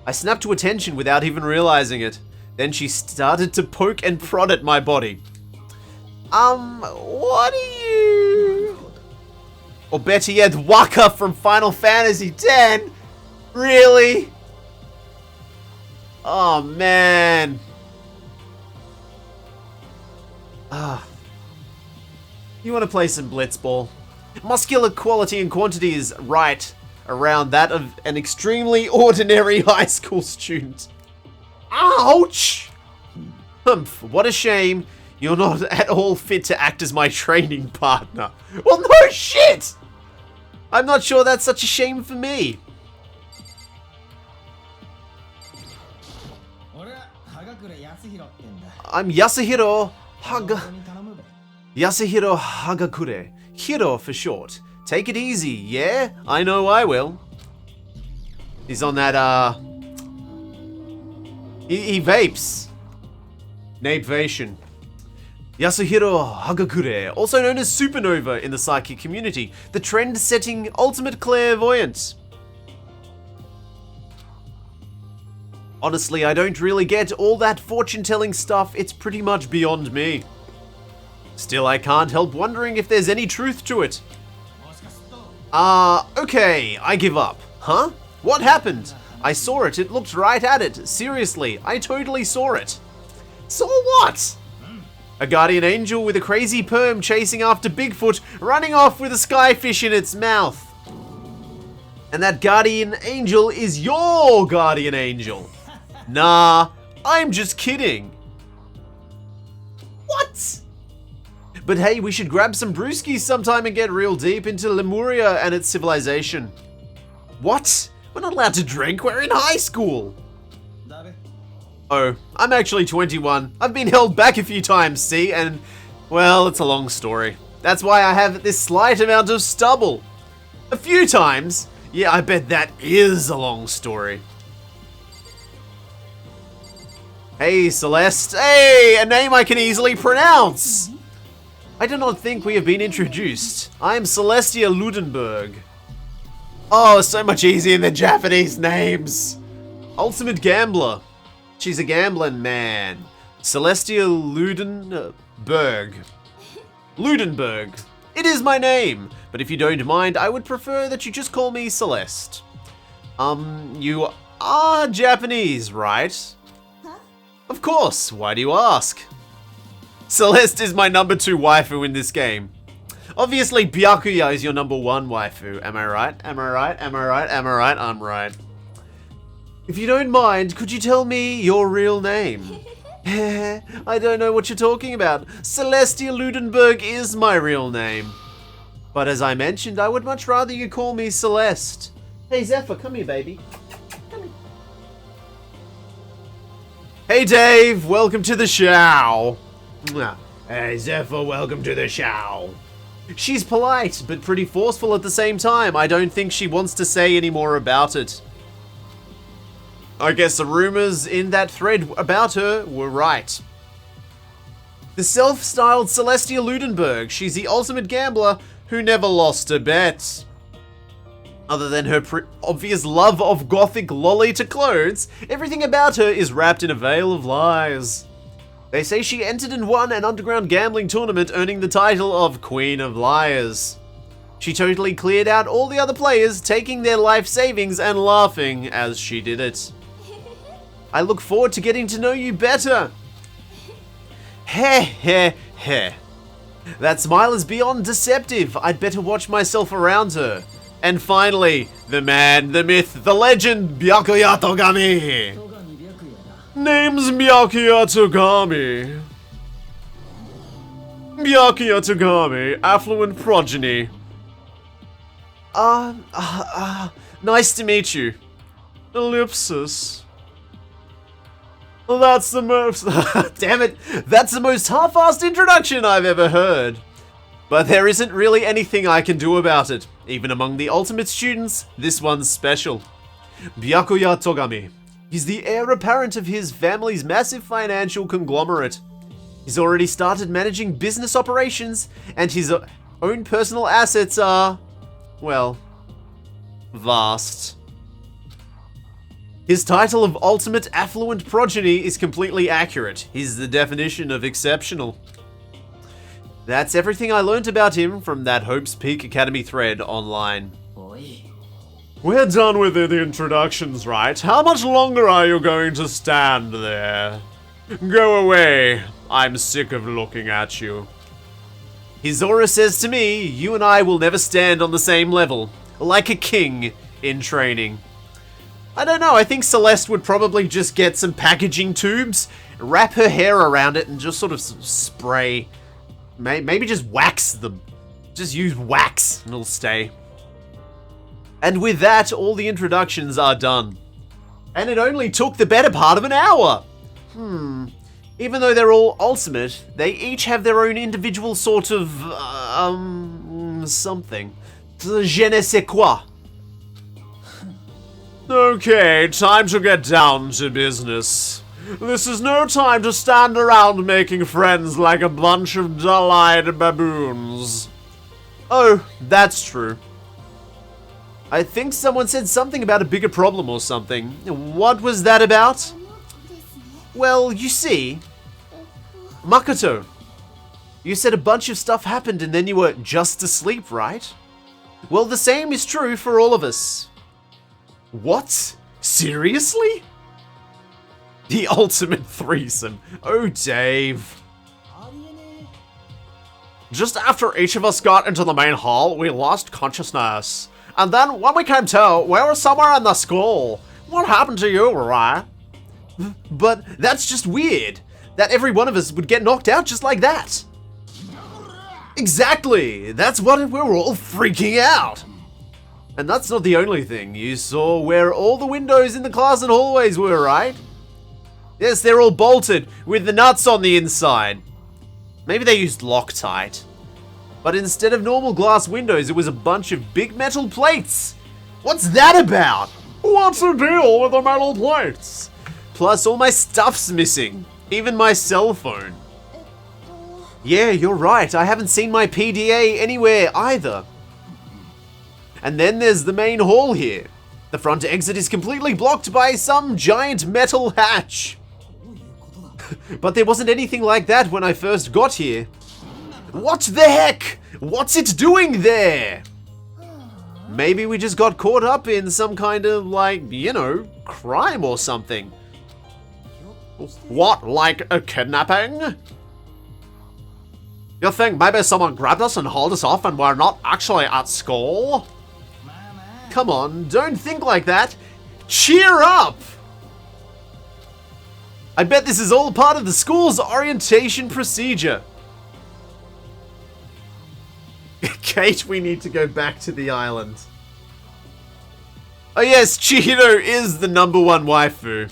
I snapped to attention without even realizing it. Then she started to poke and prod at my body. What are you? Or better yet, Waka from Final Fantasy X? Really? Oh, man. You want to play some blitzball? Muscular quality and quantity is right around that of an extremely ordinary high school student. Ouch! Humph, what a shame. You're not at all fit to act as my training partner. Well, no shit! I'm not sure that's such a shame for me. I'm Yasuhiro Hagakure. Hiro for short. Take it easy, yeah? I know I will. He's on that, He vapes. Napevation. Yasuhiro Hagakure, also known as Supernova in the psychic community, the trend-setting ultimate clairvoyant. Honestly, I don't really get all that fortune-telling stuff, it's pretty much beyond me. Still, I can't help wondering if there's any truth to it. Okay, I give up. Huh? What happened? I saw it, it looked right at it. Seriously, I totally saw it. Saw what? A guardian angel with a crazy perm chasing after Bigfoot, running off with a skyfish in its mouth. And that guardian angel is your guardian angel. Nah, I'm just kidding. What? But hey, we should grab some brewskis sometime and get real deep into Lemuria and its civilization. What? We're not allowed to drink, we're in high school. Oh, I'm actually 21. I've been held back a few times, see, and, well, it's a long story. That's why I have this slight amount of stubble. A few times? Yeah, I bet that is a long story. Hey, Celeste. Hey, a name I can easily pronounce. I do not think we have been introduced. I am Celestia Ludenberg. Oh, so much easier than Japanese names. Ultimate Gambler. She's a gambling man. Celestia Ludenberg. Ludenberg. It is my name, but if you don't mind, I would prefer that you just call me Celeste. You are Japanese, right? Huh? Of course, why do you ask? Celeste is my number 2 waifu in this game. Obviously, Byakuya is your number 1 waifu. Am I right? Am I right? Am I right? Am I right? I'm right. If you don't mind, could you tell me your real name? I don't know what you're talking about. Celestia Ludenberg is my real name. But as I mentioned, I would much rather you call me Celeste. Hey Zephyr, come here, baby. Come here. Hey Dave, welcome to the show. Hey Zephyr, welcome to the show. She's polite, but pretty forceful at the same time. I don't think she wants to say any more about it. I guess the rumors in that thread about her were right. The self-styled Celestia Ludenberg, she's the ultimate gambler who never lost a bet. Other than her obvious love of gothic Lolita clothes, everything about her is wrapped in a veil of lies. They say she entered and won an underground gambling tournament, earning the title of Queen of Liars. She totally cleared out all the other players, taking their life savings and laughing as she did it. I look forward to getting to know you better. Heh heh heh. That smile is beyond deceptive. I'd better watch myself around her. And finally, the man, the myth, the legend, Byakuya Togami. Name's Byakuya Togami. Byakuya Togami, affluent progeny. Nice to meet you. Ellipsis. That's the most... Damn it, that's the most half-assed introduction I've ever heard. But there isn't really anything I can do about it. Even among the ultimate students, this one's special. Byakuya Togami. He's the heir apparent of his family's massive financial conglomerate. He's already started managing business operations, and his own personal assets are, well, vast. His title of ultimate affluent progeny is completely accurate. He's the definition of exceptional. That's everything I learned about him from that Hope's Peak Academy thread online. We're done with the introductions, right? How much longer are you going to stand there? Go away. I'm sick of looking at you. His aura says to me, you and I will never stand on the same level. Like a king in training. I don't know, I think Celeste would probably just get some packaging tubes, wrap her hair around it, and just sort of spray. Maybe just wax them. Just use wax and it'll stay. And with that, all the introductions are done. And it only took the better part of an hour. Even though they're all ultimate, they each have their own individual sort of, something. Je ne sais quoi. Okay, time to get down to business. This is no time to stand around making friends like a bunch of dull-eyed baboons. Oh, that's true. I think someone said something about a bigger problem or something. What was that about? Well, you see, Makoto, you said a bunch of stuff happened and then you were just asleep, right? Well, the same is true for all of us. What? Seriously? The ultimate threesome. Oh, Dave. Just after each of us got into the main hall, we lost consciousness. And then when we came to, we were somewhere in the school. What happened to you, right? But that's just weird. That every one of us would get knocked out just like that. Exactly. That's what we were all freaking out. And that's not the only thing. You saw where all the windows in the class and hallways were, right? Yes, they're all bolted with the nuts on the inside. Maybe they used Loctite. But instead of normal glass windows, it was a bunch of big metal plates. What's that about? What's the deal with the metal plates? Plus, all my stuff's missing. Even my cell phone. Yeah, you're right. I haven't seen my PDA anywhere either. And then there's the main hall here. The front exit is completely blocked by some giant metal hatch. But there wasn't anything like that when I first got here. What the heck? What's it doing there? Maybe we just got caught up in some kind of, like, you know, crime or something. What, like a kidnapping? You think maybe someone grabbed us and hauled us off and we're not actually at school? Come on, don't think like that. Cheer up! I bet this is all part of the school's orientation procedure. Kate, we need to go back to the island. Oh yes, Chihiro is the #1 waifu.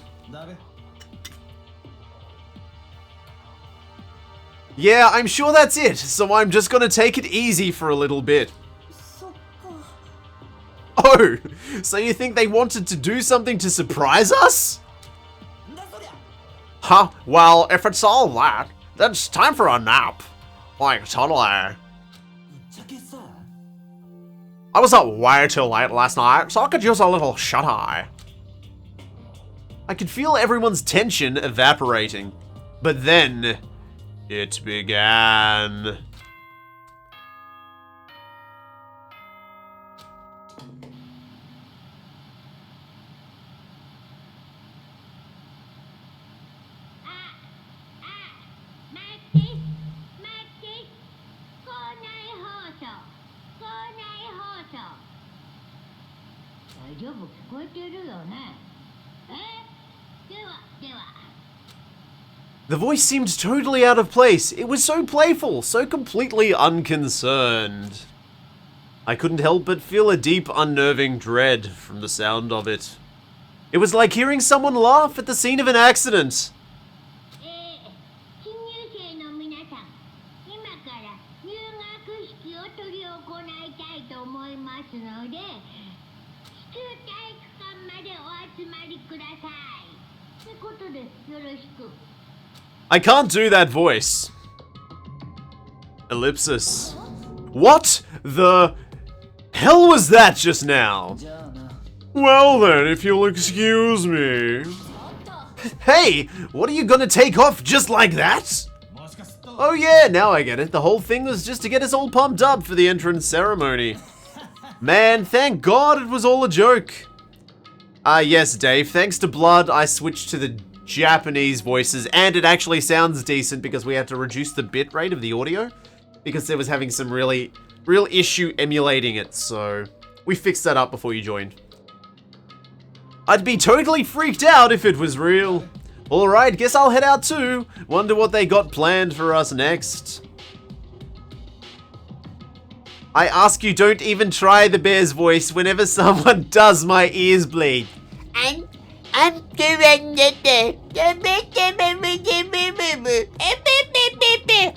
Yeah, I'm sure that's it, so I'm just gonna take it easy for a little bit. Oh, so you think they wanted to do something to surprise us? Huh, well, if it's all that, then it's time for a nap. Like, totally. I was up way too late last night, so I could use a little shut-eye. I could feel everyone's tension evaporating. But then, it began. The voice seemed totally out of place. It was so playful, so completely unconcerned. I couldn't help but feel a deep, unnerving dread from the sound of it. It was like hearing someone laugh at the scene of an accident. I can't do that voice. Ellipsis. What the hell was that just now? Well then, if you'll excuse me. Hey, what are you gonna take off just like that? Oh yeah, now I get it. The whole thing was just to get us all pumped up for the entrance ceremony. Man, thank God it was all a joke. Yes, Dave, thanks to Blood, I switched to the Japanese voices, and it actually sounds decent because we had to reduce the bit rate of the audio because it was having some real issue emulating it, so we fixed that up before you joined. I'd be totally freaked out if it was real. Alright, guess I'll head out too. Wonder what they got planned for us next. I ask you, don't even try the bear's voice. Whenever someone does, my ears bleed. I'm doing it.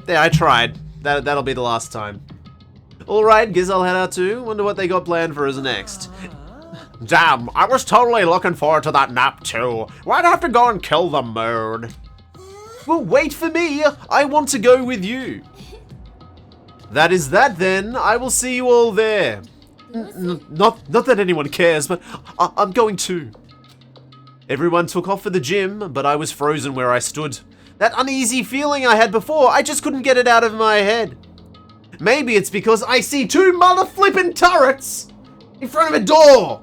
There, I tried. That'll be the last time. Alright, guess I'll head out too. Wonder what they got planned for us next. Damn, I was totally looking forward to that nap too. Why'd I have to go and kill the mood? Well, wait for me. I want to go with you. That is that then. I will see you all there. Not that anyone cares, but I'm going too. Everyone took off for the gym, but I was frozen where I stood. That uneasy feeling I had before, I just couldn't get it out of my head. Maybe it's because I see two mother flippin' turrets in front of a door.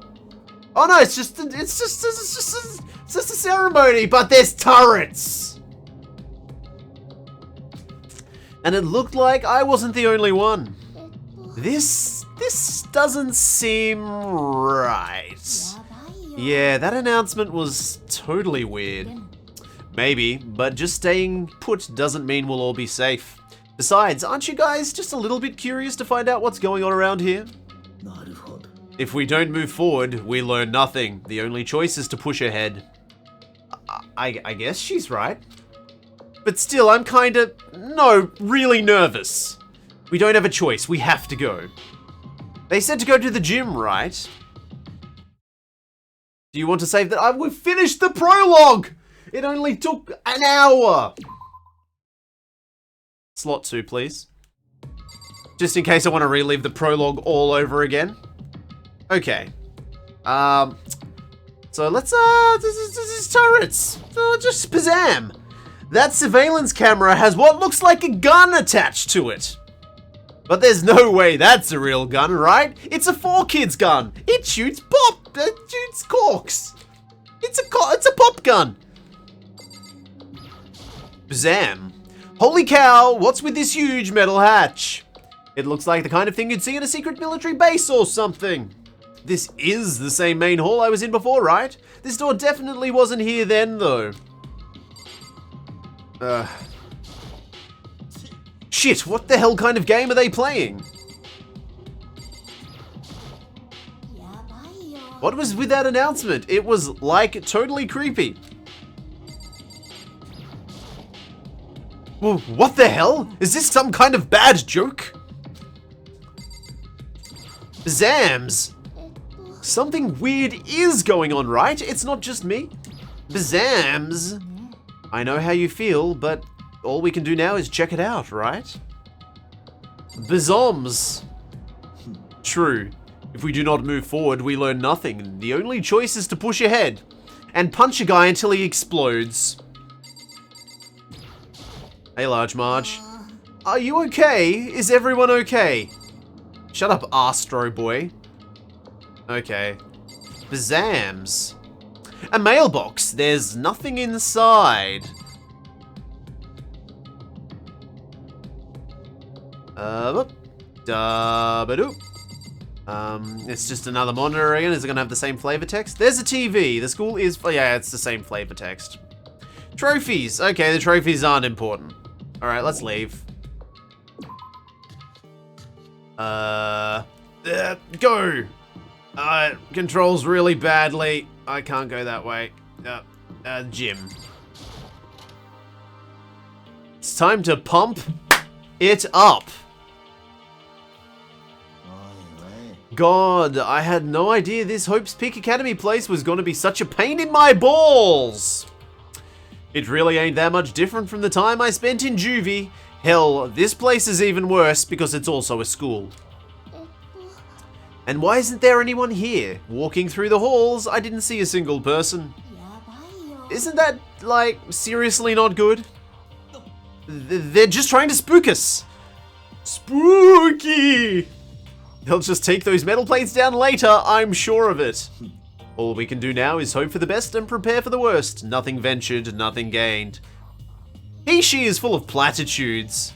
Oh no, it's just a ceremony, but there's turrets. And it looked like I wasn't the only one. This doesn't seem right. Yeah, that announcement was totally weird. Maybe, but just staying put doesn't mean we'll all be safe. Besides, aren't you guys just a little bit curious to find out what's going on around here? If we don't move forward, we learn nothing. The only choice is to push ahead. I guess she's right. But still, I'm really nervous. We don't have a choice. We have to go. They said to go to the gym, right? Do you want to save that? We've finished the prologue! It only took an hour! Slot 2, please. Just in case I want to relive the prologue all over again. Okay. So let's, this is turrets. Just spazam. That surveillance camera has what looks like a gun attached to it. But there's no way that's a real gun, right? It's a 4Kids gun. It shoots pop. It shoots corks. It's a pop gun. Bazam. Holy cow, what's with this huge metal hatch? It looks like the kind of thing you'd see in a secret military base or something. This is the same main hall I was in before, right? This door definitely wasn't here then, though. Shit, what the hell kind of game are they playing? What was with that announcement? It was, like, totally creepy. Well, what the hell? Is this some kind of bad joke? Bazams! Something weird is going on, right? It's not just me. Bazams! I know how you feel, but all we can do now is check it out, right? Bazoms. True. If we do not move forward, we learn nothing. The only choice is to push ahead and punch a guy until he explodes. Hey, Large Marge. Are you okay? Is everyone okay? Shut up, Astro Boy. Okay. Bazams. A mailbox. There's nothing inside. It's just another monitor again. Is it gonna have the same flavor text? There's a TV. The school is, oh yeah, it's the same flavor text. Trophies. Okay, the trophies aren't important. All right, let's leave. Go. Controls really badly. I can't go that way. Gym. It's time to pump it up. God, I had no idea this Hope's Peak Academy place was going to be such a pain in my balls. It really ain't that much different from the time I spent in juvie. Hell, this place is even worse because it's also a school. And why isn't there anyone here? Walking through the halls, I didn't see a single person. Isn't that, like, seriously not good? They're just trying to spook us. Spooky! They'll just take those metal plates down later, I'm sure of it. All we can do now is hope for the best and prepare for the worst. Nothing ventured, nothing gained. She is full of platitudes.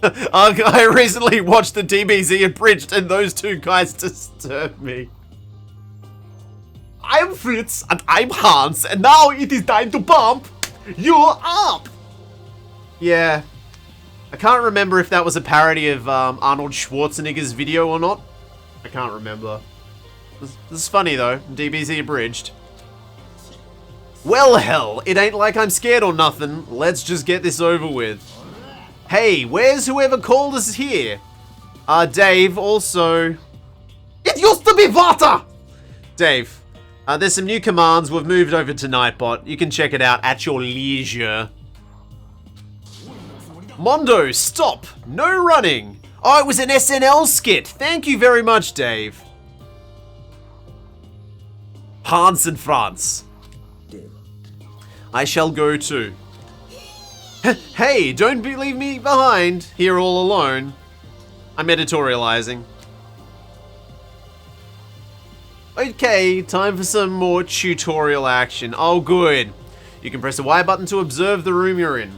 I recently watched the DBZ Abridged and those two guys disturbed me. I'm Fritz and I'm Hans and now it is time to pump you up. Yeah. I can't remember if that was a parody of Arnold Schwarzenegger's video or not. I can't remember. This is funny though, DBZ Abridged. Well hell, it ain't like I'm scared or nothing. Let's just get this over with. Hey, where's whoever called us here? Dave, also... It used to be water! Dave, there's some new commands. We've moved over to Nightbot. You can check it out at your leisure. Mondo, stop! No running! Oh, it was an SNL skit. Thank you very much, Dave. Hans and France. I shall go too. Hey, don't leave me behind here all alone. I'm editorializing. Okay, time for some more tutorial action. Oh, good. You can press the Y button to observe the room you're in.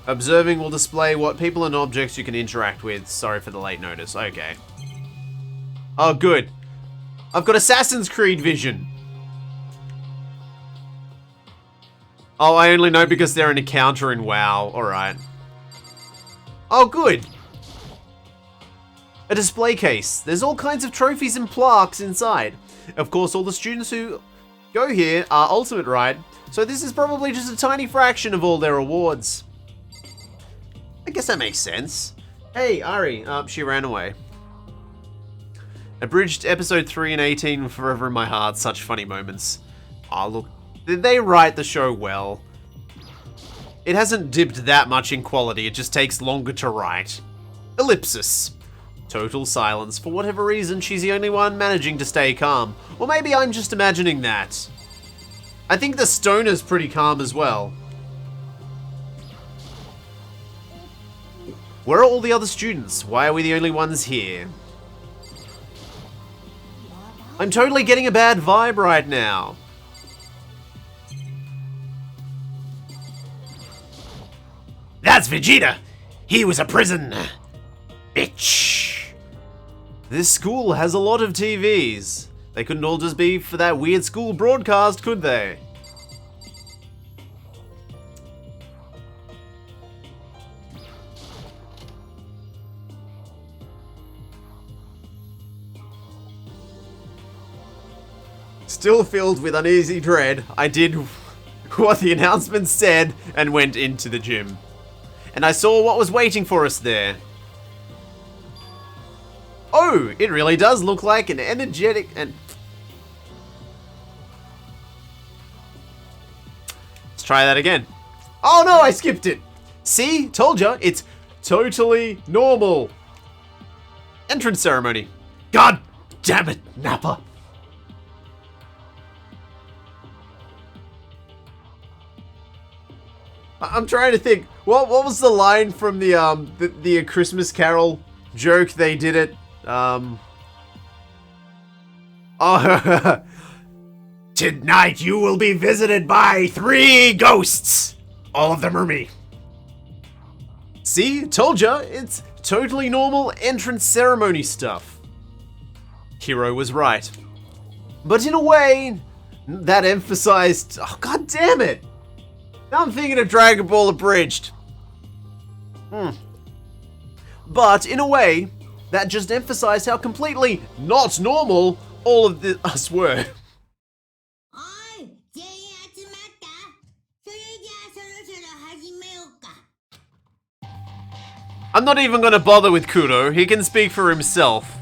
Observing will display what people and objects you can interact with. Sorry for the late notice. Okay. Oh, good. I've got Assassin's Creed vision. Oh, I only know because they're an encounter in WoW. Alright. Oh, good. A display case. There's all kinds of trophies and plaques inside. Of course, all the students who go here are Ultimate, right? So this is probably just a tiny fraction of all their awards. I guess that makes sense. Hey, Ari. She ran away. Abridged episode 3 and 18 forever in my heart. Such funny moments. Oh, look. Did they write the show well? It hasn't dipped that much in quality. It just takes longer to write. Ellipsis. Total silence. For whatever reason, she's the only one managing to stay calm. Or maybe I'm just imagining that. I think the stoner's pretty calm as well. Where are all the other students? Why are we the only ones here? I'm totally getting a bad vibe right now. That's Vegeta! He was a prison! Bitch! This school has a lot of TVs. They couldn't all just be for that weird school broadcast, could they? Still filled with uneasy dread, I did what the announcement said and went into the gym. And I saw what was waiting for us there. Oh, it really does look like an energetic and... Let's try that again. Oh no, I skipped it. See, told ya, it's totally normal. Entrance ceremony. God damn it, Nappa. I'm trying to think. What was the line from the Christmas Carol joke? They did it. Oh, tonight you will be visited by 3 ghosts. All of them are me. See, told ya, it's totally normal entrance ceremony stuff. Hiro was right. But in a way, that emphasized, oh god damn it. Now I'm thinking of Dragon Ball Abridged. But in a way, that just emphasized how completely not normal all of us were. I'm not even gonna bother with Kudo, he can speak for himself.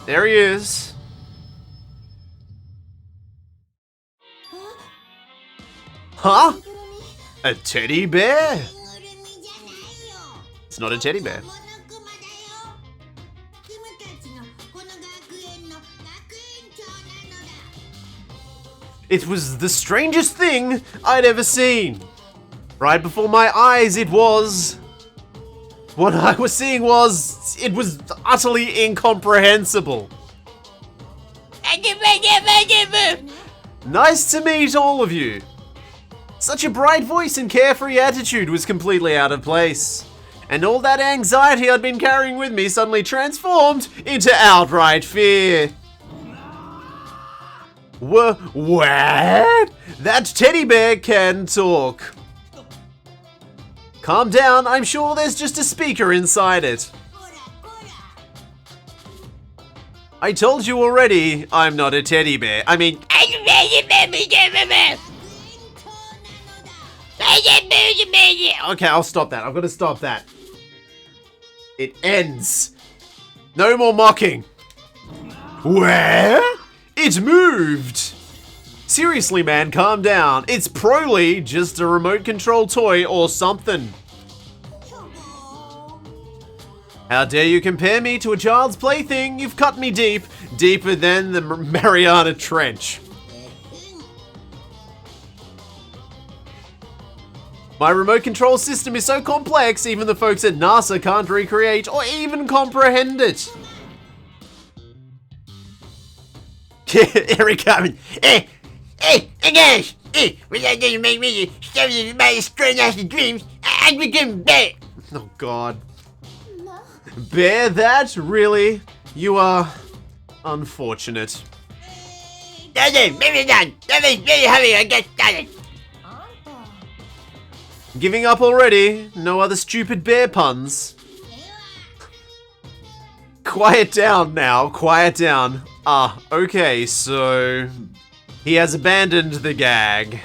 There he is. Huh? A teddy bear? It's not a teddy bear. It was the strangest thing I'd ever seen. Right before my eyes, it was... What I was seeing was... It was utterly incomprehensible. Nice to meet all of you. Such a bright voice and carefree attitude was completely out of place. And all that anxiety I'd been carrying with me suddenly transformed into outright fear. What? That teddy bear can talk. Calm down, I'm sure there's just a speaker inside it. I told you already, I'm not a teddy bear. I mean... Okay, I'll stop that. I'm gonna stop that. It ends. No more mocking. Where? It moved! Seriously, man, calm down. It's probably just a remote control toy or something. How dare you compare me to a child's plaything? You've cut me deep, deeper than the Mariana Trench. My remote control system is so complex, even the folks at NASA can't recreate or even comprehend it. Eric Carmen. Guys, you make me my strange ass dreams. I became bear. Oh God. Bear that? Really? You are unfortunate. Giving up already? No other stupid bear puns? Quiet down now, quiet down. Okay, so... He has abandoned the gag.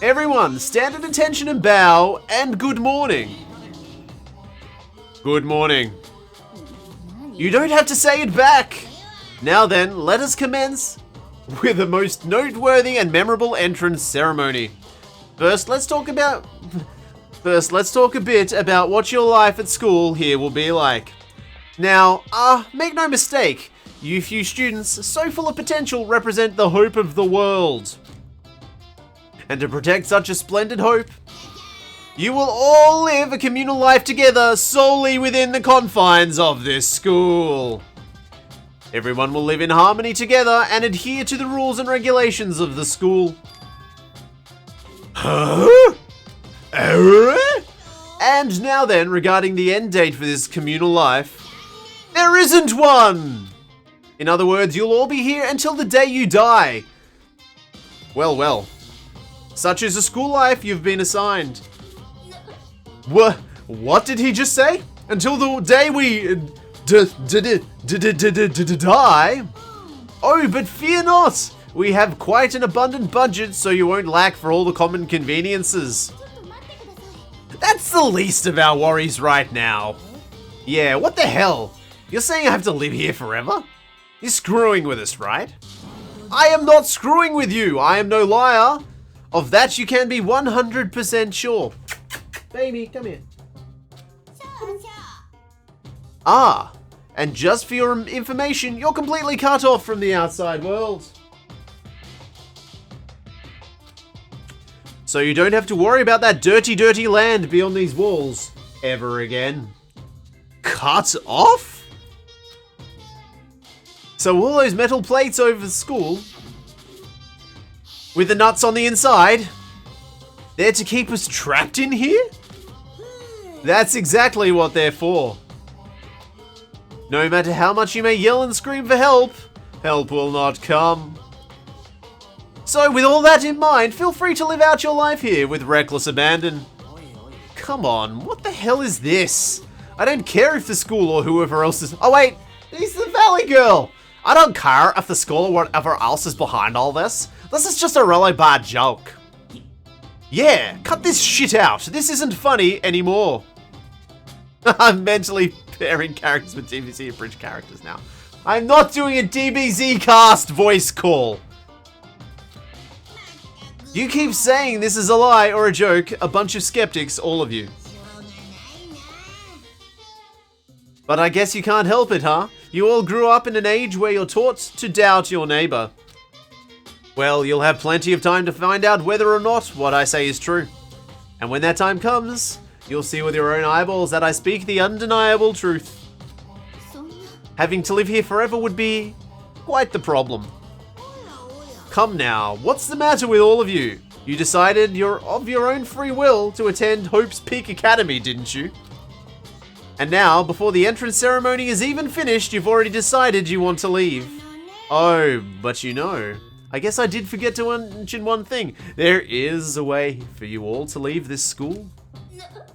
Everyone, stand at attention and bow, and good morning. Good morning. You don't have to say it back. Now then, let us commence with the most noteworthy and memorable entrance ceremony. First, let's talk a bit about what your life at school here will be like. Now, make no mistake, you few students, so full of potential, represent the hope of the world. And to protect such a splendid hope, you will all live a communal life together solely within the confines of this school. Everyone will live in harmony together and adhere to the rules and regulations of the school. Huh? And now then, regarding the end date for this communal life, there isn't one! In other words, you'll all be here until the day you die. Well, well. Such is the school life you've been assigned. What did he just say? Until the day we die? Oh, but fear not! We have quite an abundant budget, so you won't lack for all the common conveniences. That's the least of our worries right now. Yeah, what the hell? You're saying I have to live here forever? You're screwing with us, right? I am not screwing with you. I am no liar. Of that you can be 100% sure. Baby, come here. Ah, and just for your information, you're completely cut off from the outside world. So you don't have to worry about that dirty, dirty land beyond these walls ever again. Cut off? So all those metal plates over the school, with the nuts on the inside, they're to keep us trapped in here? That's exactly what they're for. No matter how much you may yell and scream for help, help will not come. So with all that in mind, feel free to live out your life here with reckless abandon. Come on, what the hell is this? I don't care if the school or whoever else is... Oh wait, he's the Valley Girl! I don't care if the school or whatever else is behind all this. This is just a really bad joke. Yeah, cut this shit out. This isn't funny anymore. I'm mentally pairing characters with DBZ abridged characters now. I'm not doing a DBZ cast voice call. You keep saying this is a lie or a joke, a bunch of skeptics, all of you. But I guess you can't help it, huh? You all grew up in an age where you're taught to doubt your neighbor. Well, you'll have plenty of time to find out whether or not what I say is true. And when that time comes, you'll see with your own eyeballs that I speak the undeniable truth. Having to live here forever would be quite the problem. Come now, what's the matter with all of you? You decided you're of your own free will to attend Hope's Peak Academy, didn't you? And now, before the entrance ceremony is even finished, you've already decided you want to leave. Oh, but you know, I guess I did forget to mention one thing. There is a way for you all to leave this school.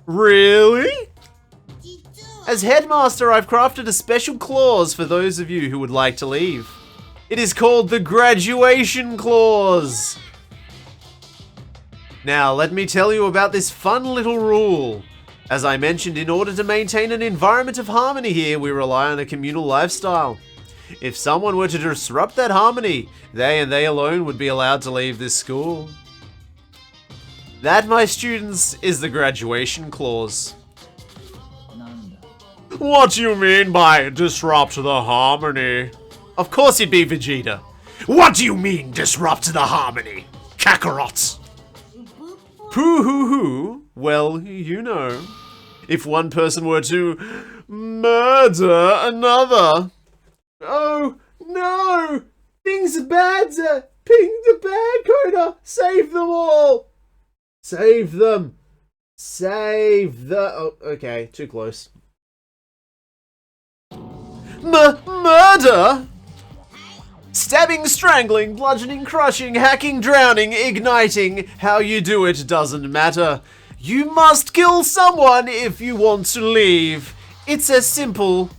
Really? As headmaster, I've crafted a special clause for those of you who would like to leave. It is called the graduation clause. Now, let me tell you about this fun little rule. As I mentioned, in order to maintain an environment of harmony here, we rely on a communal lifestyle. If someone were to disrupt that harmony, they and they alone would be allowed to leave this school. That, my students, is the graduation clause. What do you mean by disrupt the harmony? Of course you'd be Vegeta. What do you mean disrupt the harmony? Kakarot. Poo-hoo-hoo. Well, you know. If one person were to murder another. Oh, no! Things are bad! Things are bad, Koda! Save them all! Save them! Save the... Oh, okay, too close. Murder? Stabbing, strangling, bludgeoning, crushing, hacking, drowning, igniting. How you do it doesn't matter. You must kill someone if you want to leave. It's as simple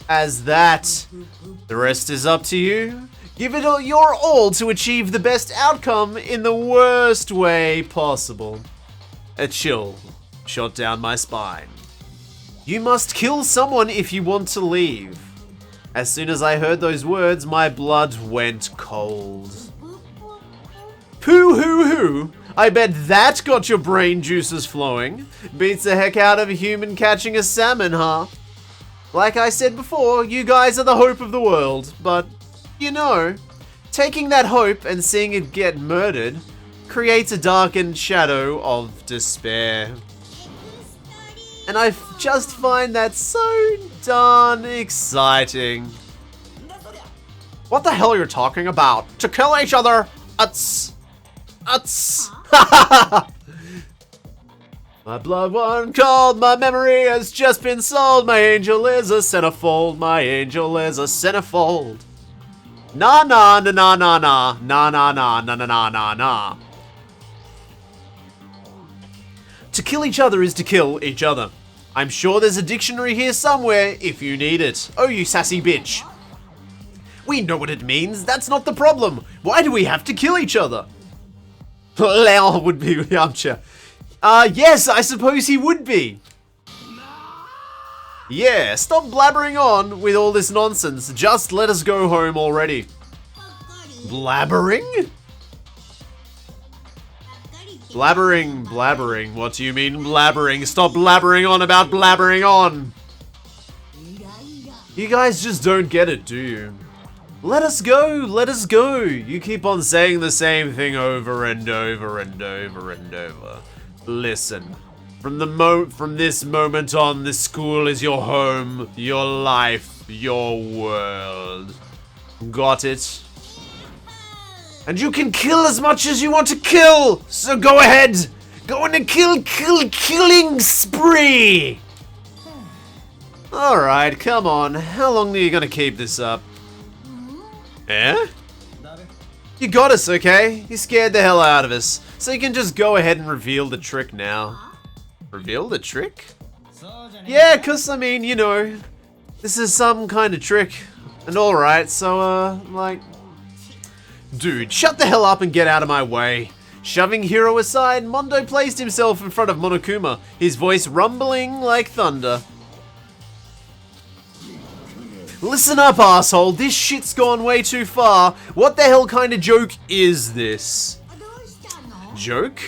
as that. The rest is up to you. Give it your all to achieve the best outcome in the worst way possible. A chill shot down my spine. You must kill someone if you want to leave. As soon as I heard those words, my blood went cold. Poo-hoo-hoo! I bet that got your brain juices flowing. Beats the heck out of a human catching a salmon, huh? Like I said before, you guys are the hope of the world, but, you know, taking that hope and seeing it get murdered creates a darkened shadow of despair. And I just find that so darn exciting. What the hell are you talking about? To kill each other? Uts. Uts. My blood won cold, my memory has just been sold. My angel is a centerfold, my angel is a centerfold. Na na na na na na na na na na na na na. To kill each other is to kill each other. I'm sure there's a dictionary here somewhere if you need it. Oh, you sassy bitch. We know what it means. That's not the problem. Why do we have to kill each other? Leo would be Yamcha. Yes, I suppose he would be. Yeah, stop blabbering on with all this nonsense. Just let us go home already. Blabbering? Blabbering. What do you mean blabbering? Stop blabbering on about blabbering on. You guys just don't get it, do you? Let us go, let us go. You keep on saying the same thing over and over and over and over. Listen, from this moment on, this school is your home, your life, your world. Got it? And you can kill as much as you want to kill! So go ahead! Go on a killing spree! Alright, come on. How long are you gonna keep this up? Eh? You got us, okay? You scared the hell out of us. So you can just go ahead and reveal the trick now. Reveal the trick? Yeah, cause I mean, you know, this is some kind of trick. And alright, so like... Dude, shut the hell up and get out of my way. Shoving Hiro aside, Mondo placed himself in front of Monokuma, his voice rumbling like thunder. Listen up, asshole. This shit's gone way too far. What the hell kind of joke is this? Joke?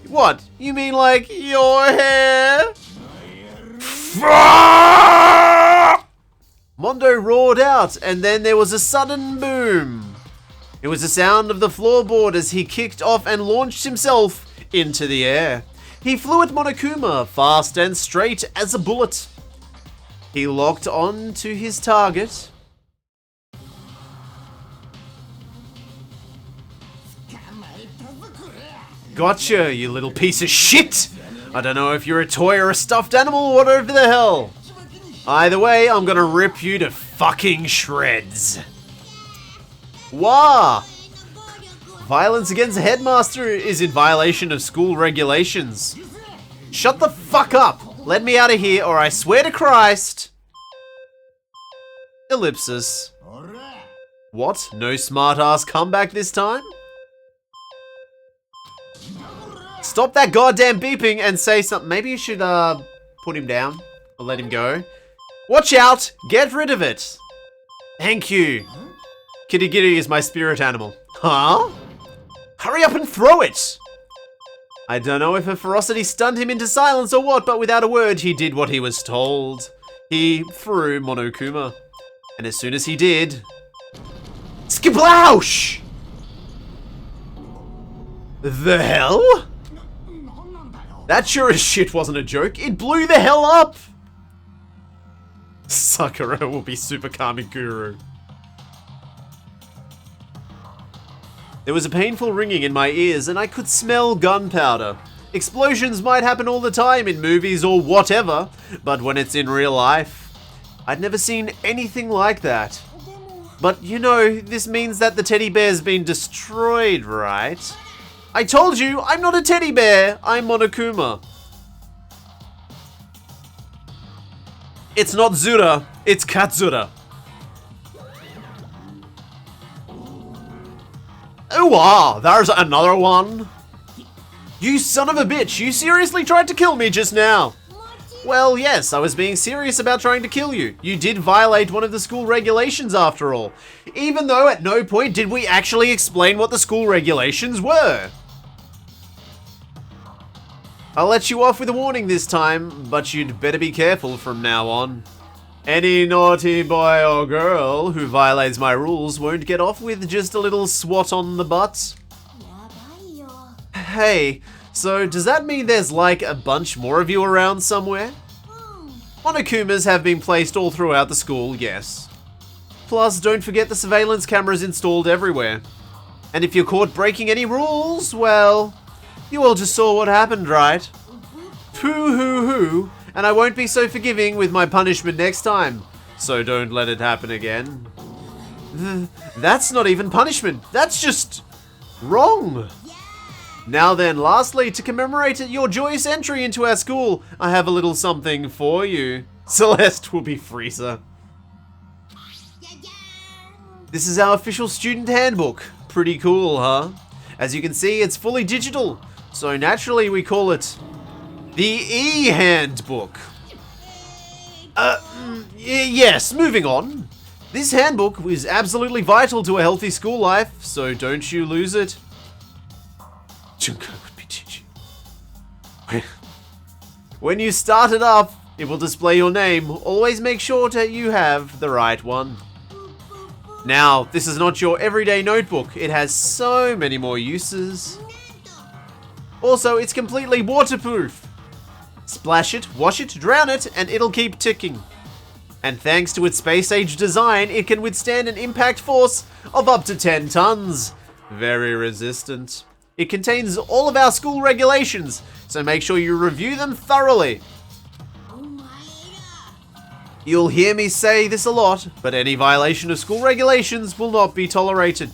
What? You mean like your hair? Mondo roared out, and then there was a sudden boom. It was the sound of the floorboard as he kicked off and launched himself into the air. He flew at Monokuma, fast and straight as a bullet. He locked on to his target. Gotcha, you little piece of shit! I don't know if you're a toy or a stuffed animal or whatever the hell. Either way, I'm gonna rip you to fucking shreds. Wah! Violence against the headmaster is in violation of school regulations. Shut the fuck up! Let me out of here or I swear to Christ! Ellipsis. What? No smart-ass comeback this time? Stop that goddamn beeping and say something. Maybe you should, put him down or let him go. Watch out! Get rid of it! Thank you. Kitty is my spirit animal. Huh? Hurry up and throw it! I don't know if her ferocity stunned him into silence or what, but without a word, he did what he was told. He threw Monokuma. And as soon as he did... Skibloush! The hell? That sure as shit wasn't a joke. It blew the hell up! Sakura will be Super Kamiguru. There was a painful ringing in my ears and I could smell gunpowder. Explosions might happen all the time in movies or whatever, but when it's in real life, I'd never seen anything like that. But you know, this means that the teddy bear's been destroyed, right? I told you, I'm not a teddy bear, I'm Monokuma. It's not Zura, it's Katsura. Oh wow, there's another one. You son of a bitch, you seriously tried to kill me just now. Well, yes, I was being serious about trying to kill you. You did violate one of the school regulations after all. Even though at no point did we actually explain what the school regulations were. I'll let you off with a warning this time, but you'd better be careful from now on. Any naughty boy or girl who violates my rules won't get off with just a little swat on the butt. Hey, so does that mean there's like a bunch more of you around somewhere? Monokumas have been placed all throughout the school, yes. Plus, don't forget the surveillance cameras installed everywhere. And if you're caught breaking any rules, well, you all just saw what happened, right? Hoo-hoo-hoo. And I won't be so forgiving with my punishment next time. So don't let it happen again. That's not even punishment. That's just wrong. Now then, lastly, to commemorate your joyous entry into our school, I have a little something for you. Celeste will be Frieza. This is our official student handbook. Pretty cool, huh? As you can see, it's fully digital. So naturally, we call it the E-Handbook. Yes, moving on. This handbook is absolutely vital to a healthy school life, so don't you lose it. Junko would be teaching. When you start it up, it will display your name. Always make sure that you have the right one. Now, this is not your everyday notebook. It has so many more uses. Also, it's completely waterproof. Splash it, wash it, drown it, and it'll keep ticking. And thanks to its space-age design, it can withstand an impact force of up to 10 tons. Very resistant. It contains all of our school regulations, so make sure you review them thoroughly. You'll hear me say this a lot, but any violation of school regulations will not be tolerated.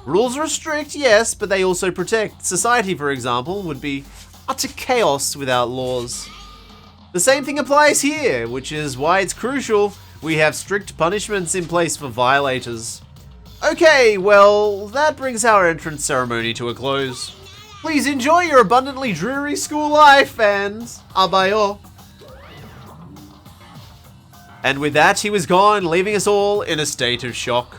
Rules restrict, yes, but they also protect. Society, for example, would be utter chaos without laws. The same thing applies here, which is why it's crucial we have strict punishments in place for violators. Okay, well, that brings our entrance ceremony to a close. Please enjoy your abundantly dreary school life and abayo. And with that, he was gone, leaving us all in a state of shock.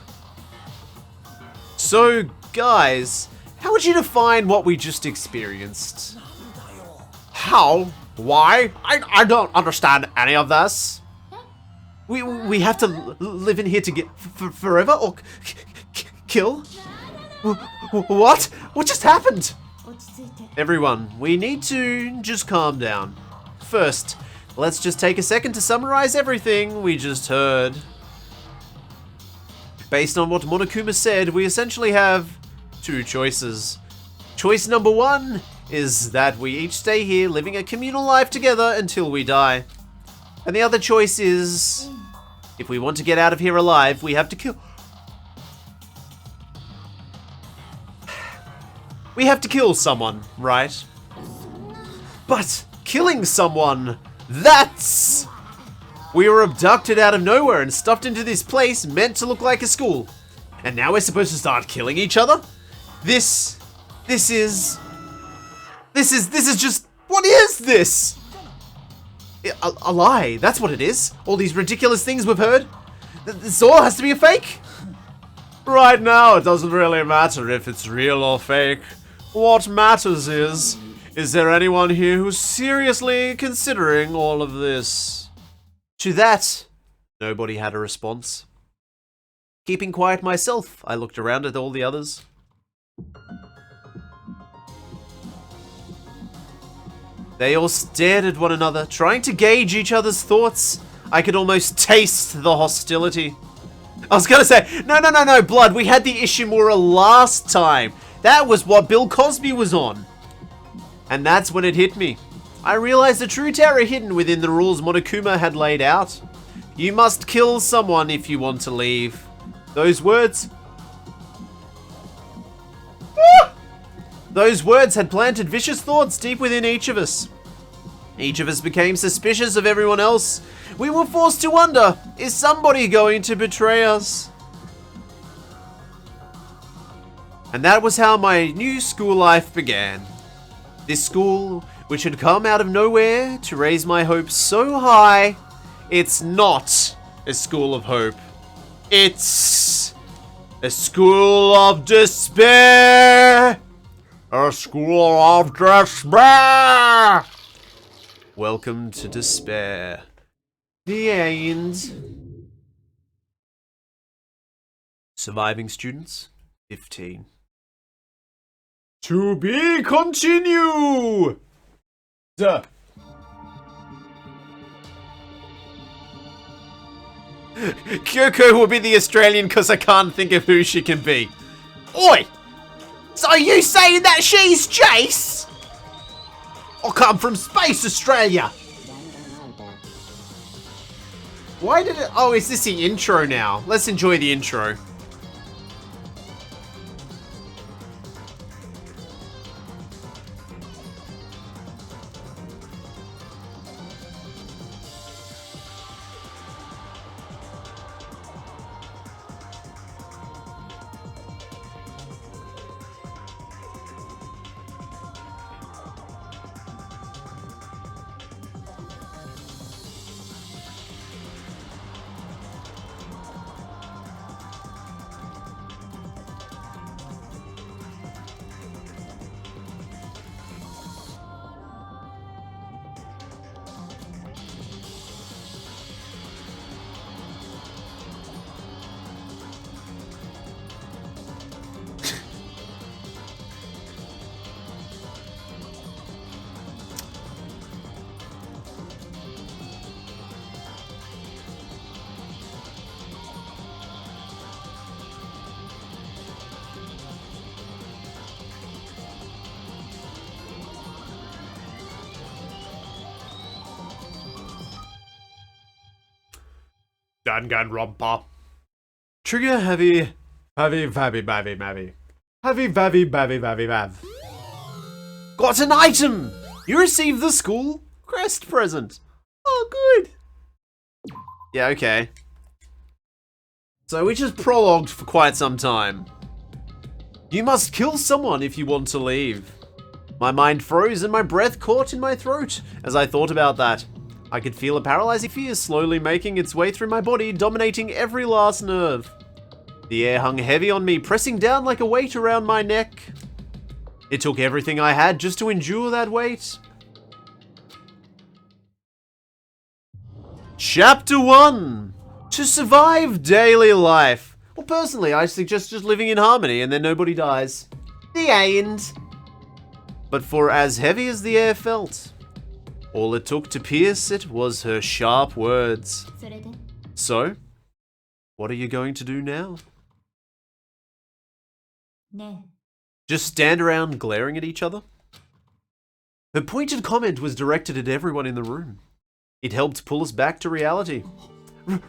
So, guys, how would you define what we just experienced? How? Why? I don't understand any of this. We have to live in here to get forever or kill? What? What just happened? Everyone, we need to just calm down. First, let's just take a second to summarize everything we just heard. Based on what Monokuma said, we essentially have two choices. Choice number one is that we each stay here living a communal life together until we die. And the other choice is, if we want to get out of here alive, we have to kill... We have to kill someone, right? But killing someone, that's... We were abducted out of nowhere and stuffed into this place meant to look like a school. And now we're supposed to start killing each other? This is just, what is this? A lie, that's what it is. All these ridiculous things we've heard. This all has to be a fake. Right now, it doesn't really matter if it's real or fake. What matters is there anyone here who's seriously considering all of this? To that, nobody had a response. Keeping quiet myself, I looked around at all the others. They all stared at one another, trying to gauge each other's thoughts. I could almost taste the hostility. I was gonna say, no, Blood, we had the Ishimura last time. That was what Bill Cosby was on. And that's when it hit me. I realized the true terror hidden within the rules Monokuma had laid out. You must kill someone if you want to leave. Those words... Those words had planted vicious thoughts deep within each of us. Each of us became suspicious of everyone else. We were forced to wonder, is somebody going to betray us? And that was how my new school life began. This school, which had come out of nowhere to raise my hopes so high, it's not a school of hope. It's a school of despair! A school of despair! Welcome to despair. The end. Surviving students, 15. To be continued! Duh. Kyoko will be the Australian because I can't think of who she can be. Oi! So are you saying that she's Jace? I come from space, Australia! Why did it... Oh, is this the intro now? Let's enjoy the intro. Danganronpa. Trigger heavy. Heavy, vabby, babby, babby. Heavy, vabby, babby, babby, bab. Got an item! You received the school crest present. Oh, good. Yeah, okay. So we just prologued for quite some time. You must kill someone if you want to leave. My mind froze and my breath caught in my throat as I thought about that. I could feel a paralyzing fear slowly making its way through my body, dominating every last nerve. The air hung heavy on me, pressing down like a weight around my neck. It took everything I had just to endure that weight. Chapter 1. To survive daily life. Well, personally, I suggest just living in harmony and then nobody dies. The end. But for as heavy as the air felt, all it took to pierce it was her sharp words. So, what are you going to do now? Just stand around glaring at each other? Her pointed comment was directed at everyone in the room. It helped pull us back to reality.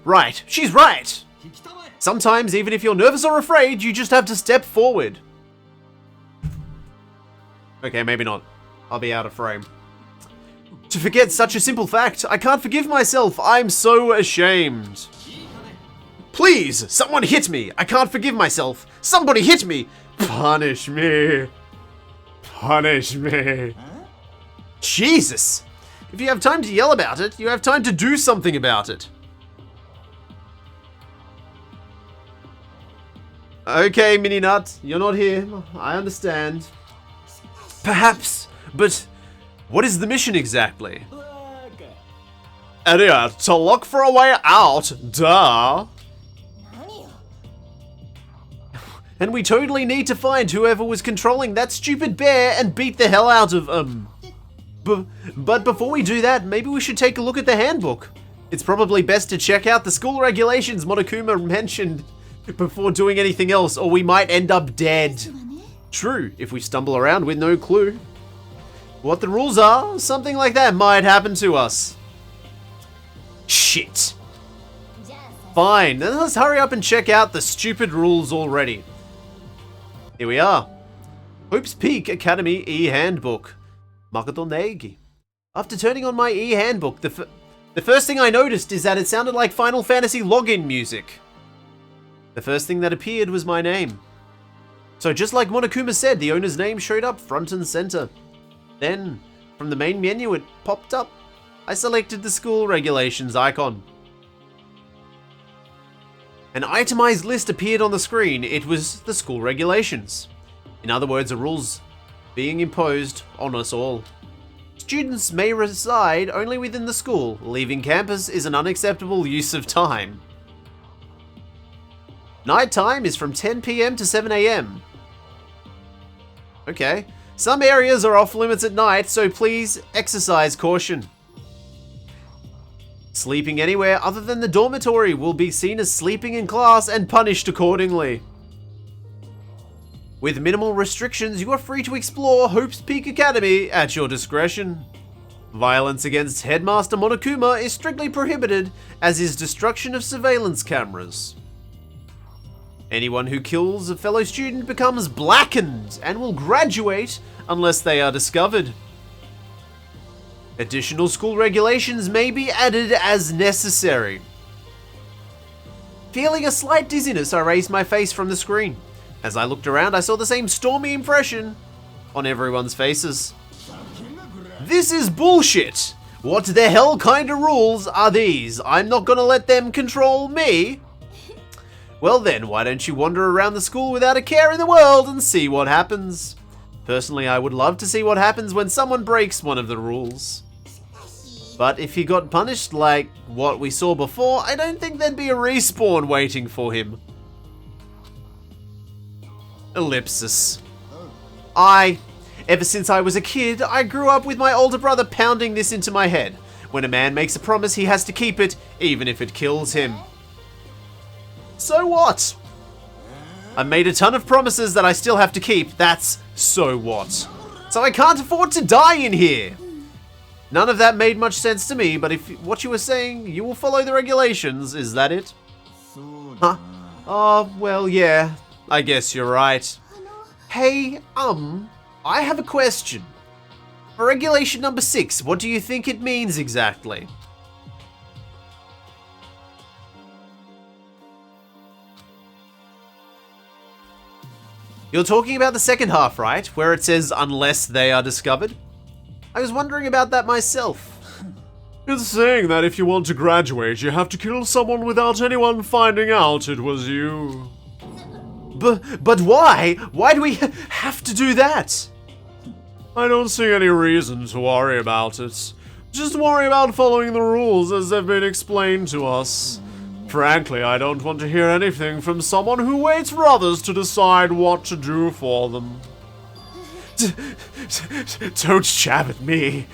Right, she's right! Sometimes, even if you're nervous or afraid, you just have to step forward. Okay, maybe not. I'll be out of frame. To forget such a simple fact, I can't forgive myself. I'm so ashamed. Please, someone hit me. I can't forgive myself. Somebody hit me. Punish me. Punish me. Jesus. If you have time to yell about it, you have time to do something about it. Okay, Mini Nut, you're not here. I understand. Perhaps, but what is the mission exactly? Idiot, to look for a way out, duh. And we totally need to find whoever was controlling that stupid bear and beat the hell out of, But before we do that, maybe we should take a look at the handbook. It's probably best to check out the school regulations Monokuma mentioned before doing anything else, or we might end up dead. True, if we stumble around with no clue what the rules are, something like that might happen to us. Shit. Fine, then let's hurry up and check out the stupid rules already. Here we are. Hope's Peak Academy e-handbook. Makoto Neigi. After turning on my e-handbook, the first thing I noticed is that it sounded like Final Fantasy login music. The first thing that appeared was my name. So just like Monokuma said, the owner's name showed up front and center. Then, from the main menu it popped up. I selected the school regulations icon. An itemized list appeared on the screen. It was the school regulations. In other words, the rules being imposed on us all. Students may reside only within the school. Leaving campus is an unacceptable use of time. Night time is from 10 PM to 7 AM. Okay. Some areas are off limits at night, so please exercise caution. Sleeping anywhere other than the dormitory will be seen as sleeping in class and punished accordingly. With minimal restrictions, you are free to explore Hope's Peak Academy at your discretion. Violence against Headmaster Monokuma is strictly prohibited, as is destruction of surveillance cameras. Anyone who kills a fellow student becomes blackened and will graduate unless they are discovered. Additional school regulations may be added as necessary. Feeling a slight dizziness, I raised my face from the screen. As I looked around, I saw the same stormy impression on everyone's faces. This is bullshit! What the hell kind of rules are these? I'm not gonna let them control me! Well then, why don't you wander around the school without a care in the world and see what happens? Personally, I would love to see what happens when someone breaks one of the rules. But if he got punished like what we saw before, I don't think there'd be a respawn waiting for him. Ellipsis. Ever since I was a kid, I grew up with my older brother pounding this into my head. When a man makes a promise, he has to keep it, even if it kills him. So what? I made a ton of promises that I still have to keep, that's so what. So I can't afford to die in here. None of that made much sense to me, but if what you were saying, you will follow the regulations, is that it? Huh? Oh, well, yeah. I guess you're right. Hey, I have a question. For regulation number 6, what do you think it means exactly? You're talking about the second half, right? Where it says, unless they are discovered? I was wondering about that myself. It's saying that if you want to graduate, you have to kill someone without anyone finding out it was you. But why? Why do we have to do that? I don't see any reason to worry about it. Just worry about following the rules as they've been explained to us. Frankly, I don't want to hear anything from someone who waits for others to decide what to do for them. Don't jab at me.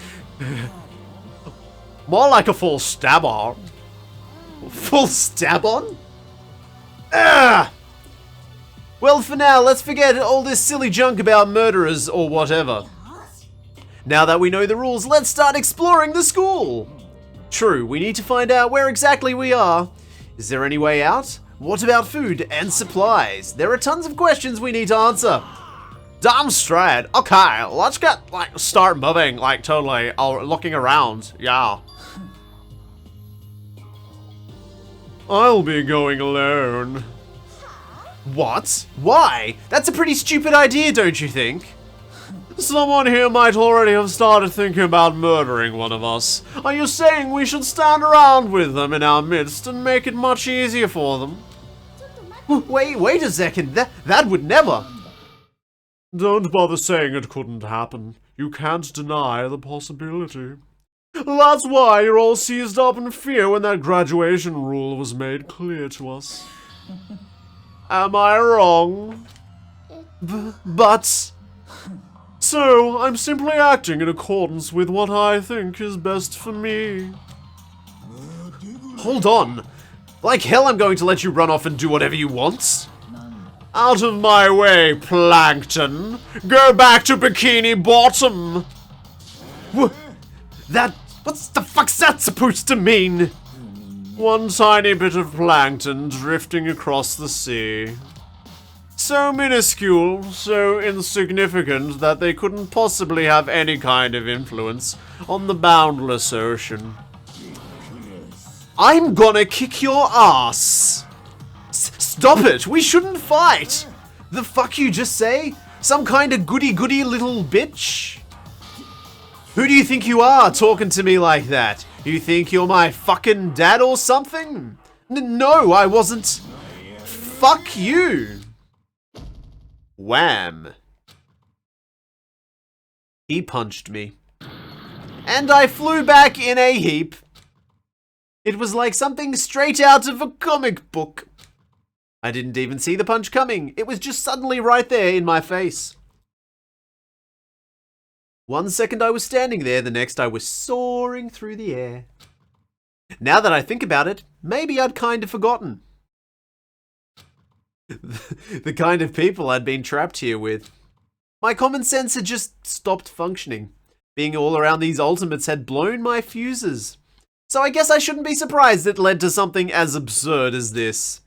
More like a full stab on. Full stab on? Ah! Well, for now, let's forget all this silly junk about murderers or whatever. Now that we know the rules, let's start exploring the school. True, we need to find out where exactly we are. Is there any way out? What about food and supplies? There are tons of questions we need to answer. Damn straight. Okay, let's start moving, totally, looking around. Yeah. I'll be going alone. What? Why? That's a pretty stupid idea, don't you think? Someone here might already have started thinking about murdering one of us. Are you saying we should stand around with them in our midst and make it much easier for them? Wait a second. That would never. Don't bother saying it couldn't happen. You can't deny the possibility. That's why you're all seized up in fear when that graduation rule was made clear to us. Am I wrong? But... So, I'm simply acting in accordance with what I think is best for me. Hold on. Like hell I'm going to let you run off and do whatever you want. Out of my way, Plankton. Go back to Bikini Bottom. What the fuck's that supposed to mean? One tiny bit of plankton drifting across the sea. So minuscule, so insignificant that they couldn't possibly have any kind of influence on the boundless ocean. I'm gonna kick your ass! Stop it! We shouldn't fight! The fuck you just say? Some kind of goody-goody little bitch? Who do you think you are talking to me like that? You think you're my fucking dad or something? No, I wasn't. Fuck you! Wham. He punched me. And I flew back in a heap. It was like something straight out of a comic book. I didn't even see the punch coming. It was just suddenly right there in my face. 1 second I was standing there, the next I was soaring through the air. Now that I think about it, maybe I'd kind of forgotten. The kind of people I'd been trapped here with. My common sense had just stopped functioning. Being all around these ultimates had blown my fuses. So I guess I shouldn't be surprised it led to something as absurd as this.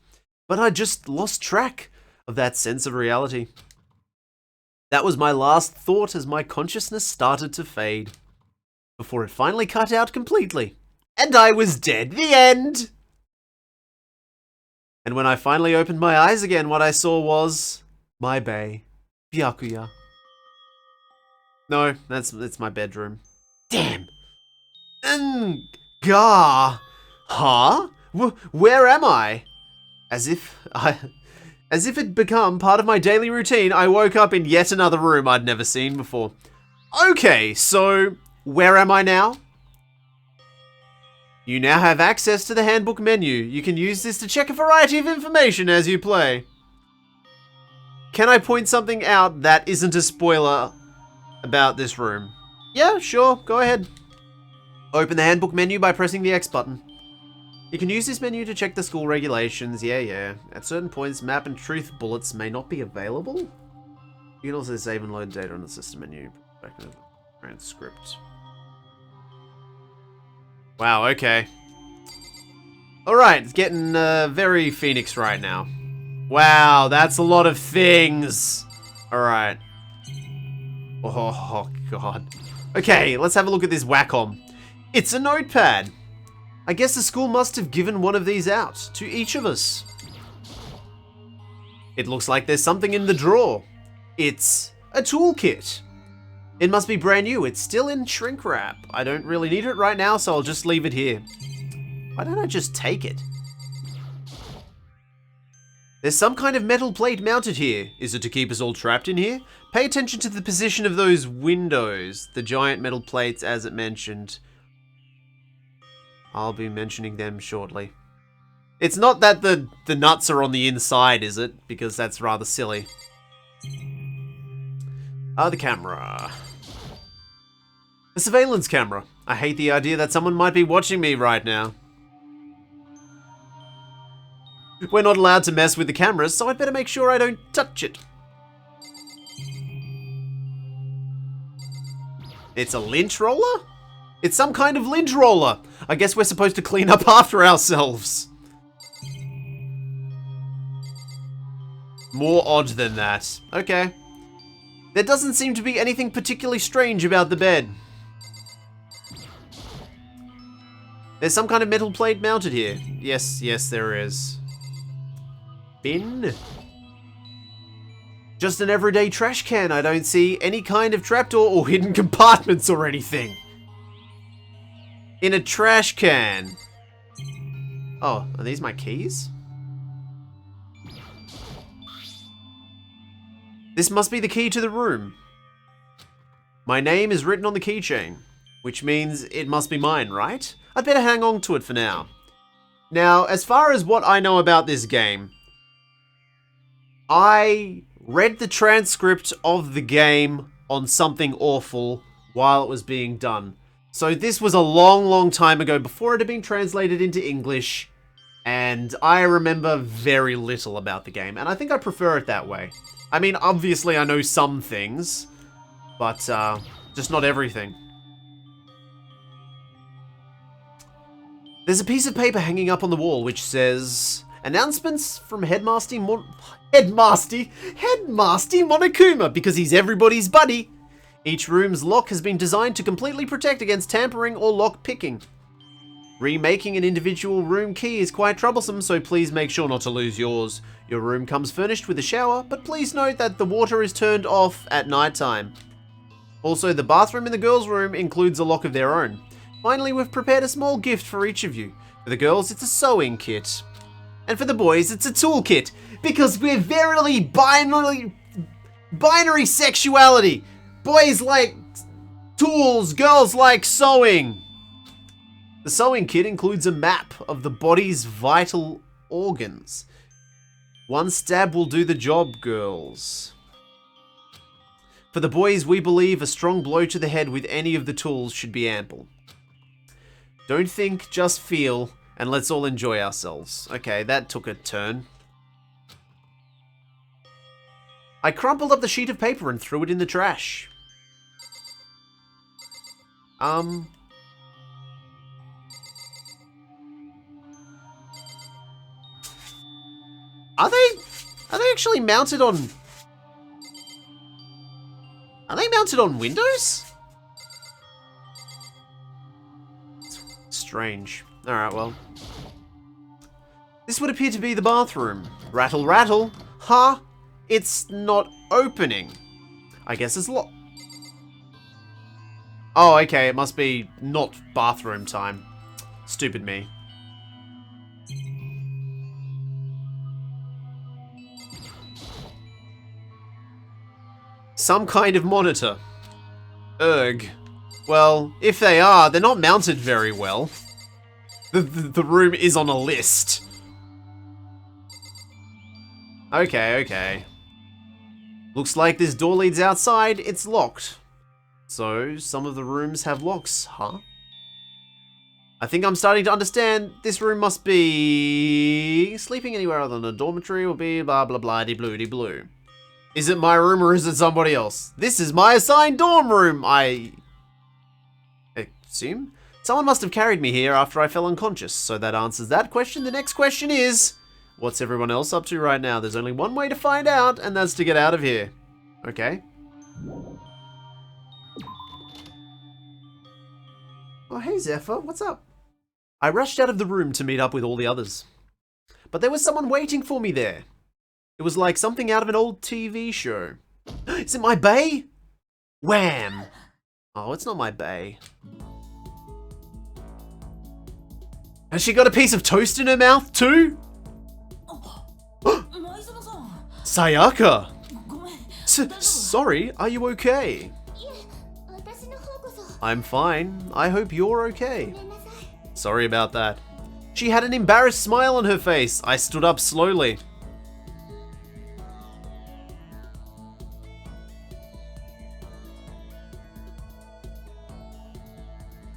But I just lost track of that sense of reality. That was my last thought as my consciousness started to fade. Before it finally cut out completely. And I was dead. The end! And when I finally opened my eyes again, what I saw was my bay. Byakuya. No, it's my bedroom. Damn! Gah! Huh? Where am I? As if it'd become part of my daily routine, I woke up in yet another room I'd never seen before. Okay, so where am I now? You now have access to the handbook menu. You can use this to check a variety of information as you play. Can I point something out that isn't a spoiler about this room? Yeah, sure, go ahead. Open the handbook menu by pressing the X button. You can use this menu to check the school regulations, yeah. At certain points, map and truth bullets may not be available. You can also save and load data on the system menu. Back to the transcript. Wow, okay. Alright, it's getting very Phoenix right now. Wow, that's a lot of things. Alright. Oh, God. Okay, let's have a look at this Wacom. It's a notepad. I guess the school must have given one of these out to each of us. It looks like there's something in the drawer. It's a toolkit. It must be brand new. It's still in shrink wrap. I don't really need it right now, so I'll just leave it here. Why don't I just take it? There's some kind of metal plate mounted here. Is it to keep us all trapped in here? Pay attention to the position of those windows. The giant metal plates, as it mentioned. I'll be mentioning them shortly. It's not that the nuts are on the inside, is it? Because that's rather silly. The camera. A surveillance camera. I hate the idea that someone might be watching me right now. We're not allowed to mess with the cameras, so I'd better make sure I don't touch it. It's a lint roller? It's some kind of lint roller. I guess we're supposed to clean up after ourselves. More odd than that. Okay. There doesn't seem to be anything particularly strange about the bed. There's some kind of metal plate mounted here. Yes, there is. Bin? Just an everyday trash can. I don't see any kind of trapdoor or hidden compartments or anything. In a trash can. Oh, are these my keys? This must be the key to the room. My name is written on the keychain, which means it must be mine, right? I'd better hang on to it for now. Now, as far as what I know about this game, I read the transcript of the game on Something Awful while it was being done. So this was a long time ago, before it had been translated into English, and I remember very little about the game, and I think I prefer it that way. I mean, obviously I know some things, but just not everything. There's a piece of paper hanging up on the wall which says, announcements from Headmaster Monokuma, because he's everybody's buddy. Each room's lock has been designed to completely protect against tampering or lock picking. Remaking an individual room key is quite troublesome, so please make sure not to lose yours. Your room comes furnished with a shower, but please note that the water is turned off at night time. Also, the bathroom in the girls' room includes a lock of their own. Finally, we've prepared a small gift for each of you. For the girls, it's a sewing kit. And for the boys, it's a toolkit, because we're verily binary sexuality. Boys like tools, girls like sewing. The sewing kit includes a map of the body's vital organs. One stab will do the job, girls. For the boys, we believe a strong blow to the head with any of the tools should be ample. Don't think, just feel, and let's all enjoy ourselves. Okay, that took a turn. I crumpled up the sheet of paper and threw it in the trash. Are they actually mounted on... Are they mounted on windows? Strange. Alright, well. This would appear to be the bathroom. Rattle, rattle. Huh? It's not opening. I guess it's locked. Oh, okay, it must be not bathroom time. Stupid me. Some kind of monitor. Ugh. Well, if they are, they're not mounted very well. The room is on a list. Okay. Looks like this door leads outside. It's locked. So, some of the rooms have locks, huh? I think I'm starting to understand. This room must be... sleeping anywhere other than a dormitory will be blah blah blah de blue de blue. Is it my room or is it somebody else? This is my assigned dorm room, I assume. Someone must have carried me here after I fell unconscious, so that answers that question. The next question is, what's everyone else up to right now? There's only one way to find out, and that's to get out of here. Okay. Oh, hey Zephyr, what's up? I rushed out of the room to meet up with all the others. But there was someone waiting for me there. It was like something out of an old TV show. Is it my bae? Wham! Oh, it's not my bae. Has she got a piece of toast in her mouth too? Sayaka! Sorry, are you okay? I'm fine. I hope you're okay. Sorry about that. She had an embarrassed smile on her face. I stood up slowly.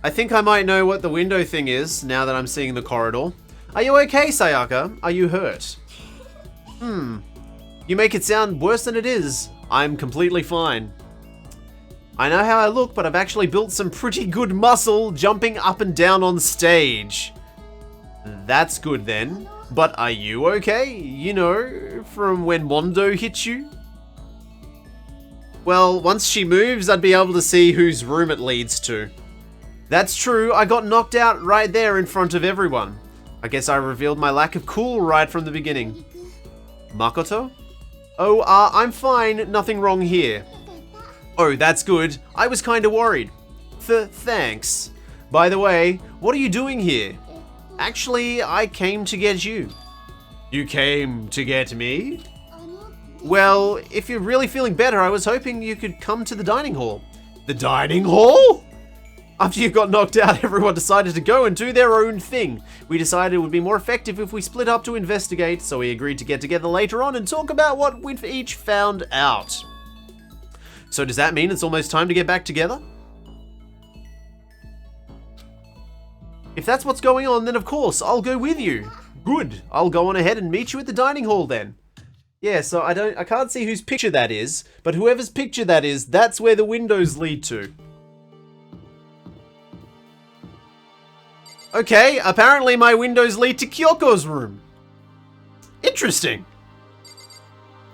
I think I might know what the window thing is now that I'm seeing the corridor. Are you okay, Sayaka? Are you hurt? You make it sound worse than it is. I'm completely fine. I know how I look, but I've actually built some pretty good muscle jumping up and down on stage. That's good then. But are you okay? You know, from when Mondo hit you? Well, once she moves, I'd be able to see whose room it leads to. That's true, I got knocked out right there in front of everyone. I guess I revealed my lack of cool right from the beginning. Makoto? Oh, I'm fine, nothing wrong here. Oh, that's good. I was kinda worried. Thanks. By the way, what are you doing here? Actually, I came to get you. You came to get me? Well, if you're really feeling better, I was hoping you could come to the dining hall. The dining hall? After you got knocked out, everyone decided to go and do their own thing. We decided it would be more effective if we split up to investigate, so we agreed to get together later on and talk about what we've each found out. So does that mean it's almost time to get back together? If that's what's going on, then of course, I'll go with you. Good, I'll go on ahead and meet you at the dining hall then. Yeah, so I can't see whose picture that is, but whoever's picture that is, that's where the windows lead to. Okay, apparently my windows lead to Kyoko's room. Interesting.